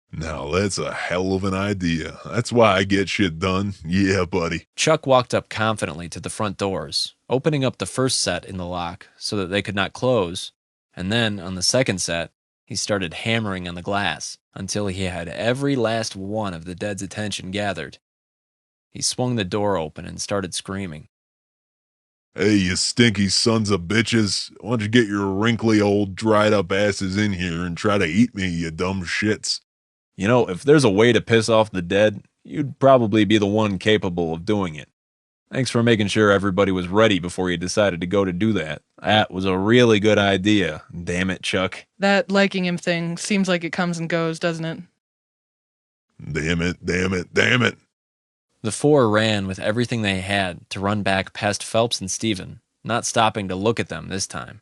Now that's a hell of an idea. That's why I get shit done. Yeah, buddy. Chuck walked up confidently to the front doors, opening up the first set in the lock so that they could not close, and then on the second set, he started hammering on the glass until he had every last one of the dead's attention gathered. He swung the door open and started screaming. Hey, you stinky sons of bitches. Why don't you get your wrinkly old dried up asses in here and try to eat me, you dumb shits. If there's a way to piss off the dead, you'd probably be the one capable of doing it. Thanks for making sure everybody was ready before you decided to go to do that. That was a really good idea. Damn it, Chuck. That liking him thing seems like it comes and goes, doesn't it? Damn it, damn it, damn it. The four ran with everything they had to run back past Phelps and Stephen, not stopping to look at them this time.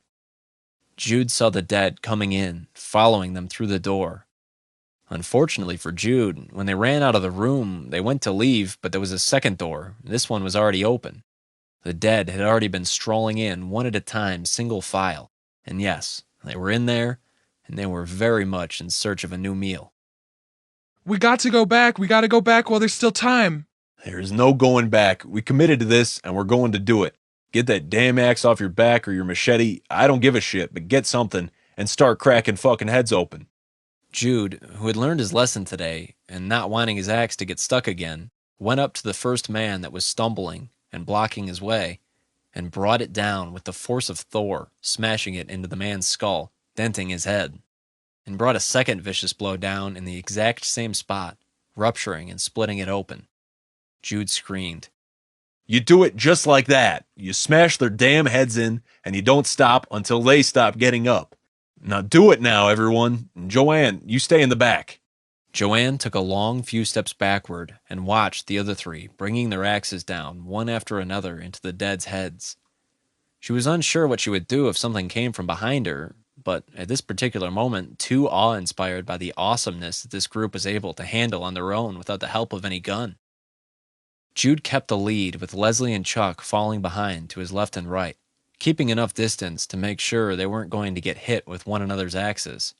Jude saw the dead coming in, following them through the door. Unfortunately for Jude, when they ran out of the room, they went to leave, but there was a second door. This one was already open. The dead had already been strolling in, one at a time, single file. And yes, they were in there, and they were very much in search of a new meal. We got to go back. We got to go back while there's still time. There's no going back. We committed to this, and we're going to do it. Get that damn axe off your back or your machete. I don't give a shit, but get something and start cracking fucking heads open. Jude, who had learned his lesson today, and not wanting his axe to get stuck again, went up to the first man that was stumbling and blocking his way, and brought it down with the force of Thor, smashing it into the man's skull, denting his head, and brought a second vicious blow down in the exact same spot, rupturing and splitting it open. Jude screamed. You do it just like that. You smash their damn heads in, and you don't stop until they stop getting up. Now do it now, everyone. Joanne, you stay in the back. Joanne took a long few steps backward and watched the other three bringing their axes down, one after another, into the dead's heads. She was unsure what she would do if something came from behind her, but at this particular moment, too awe-inspired by the awesomeness that this group was able to handle on their own without the help of any gun. Jude kept the lead, with Leslie and Chuck falling behind to his left and right, keeping enough distance to make sure they weren't going to get hit with one another's axes.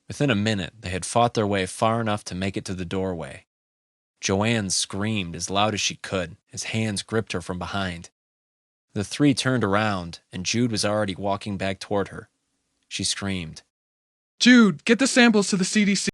Within a minute, they had fought their way far enough to make it to the doorway. Joanne screamed as loud as she could as hands gripped her from behind. The three turned around, and Jude was already walking back toward her. She screamed, Jude, get the samples to the CDC.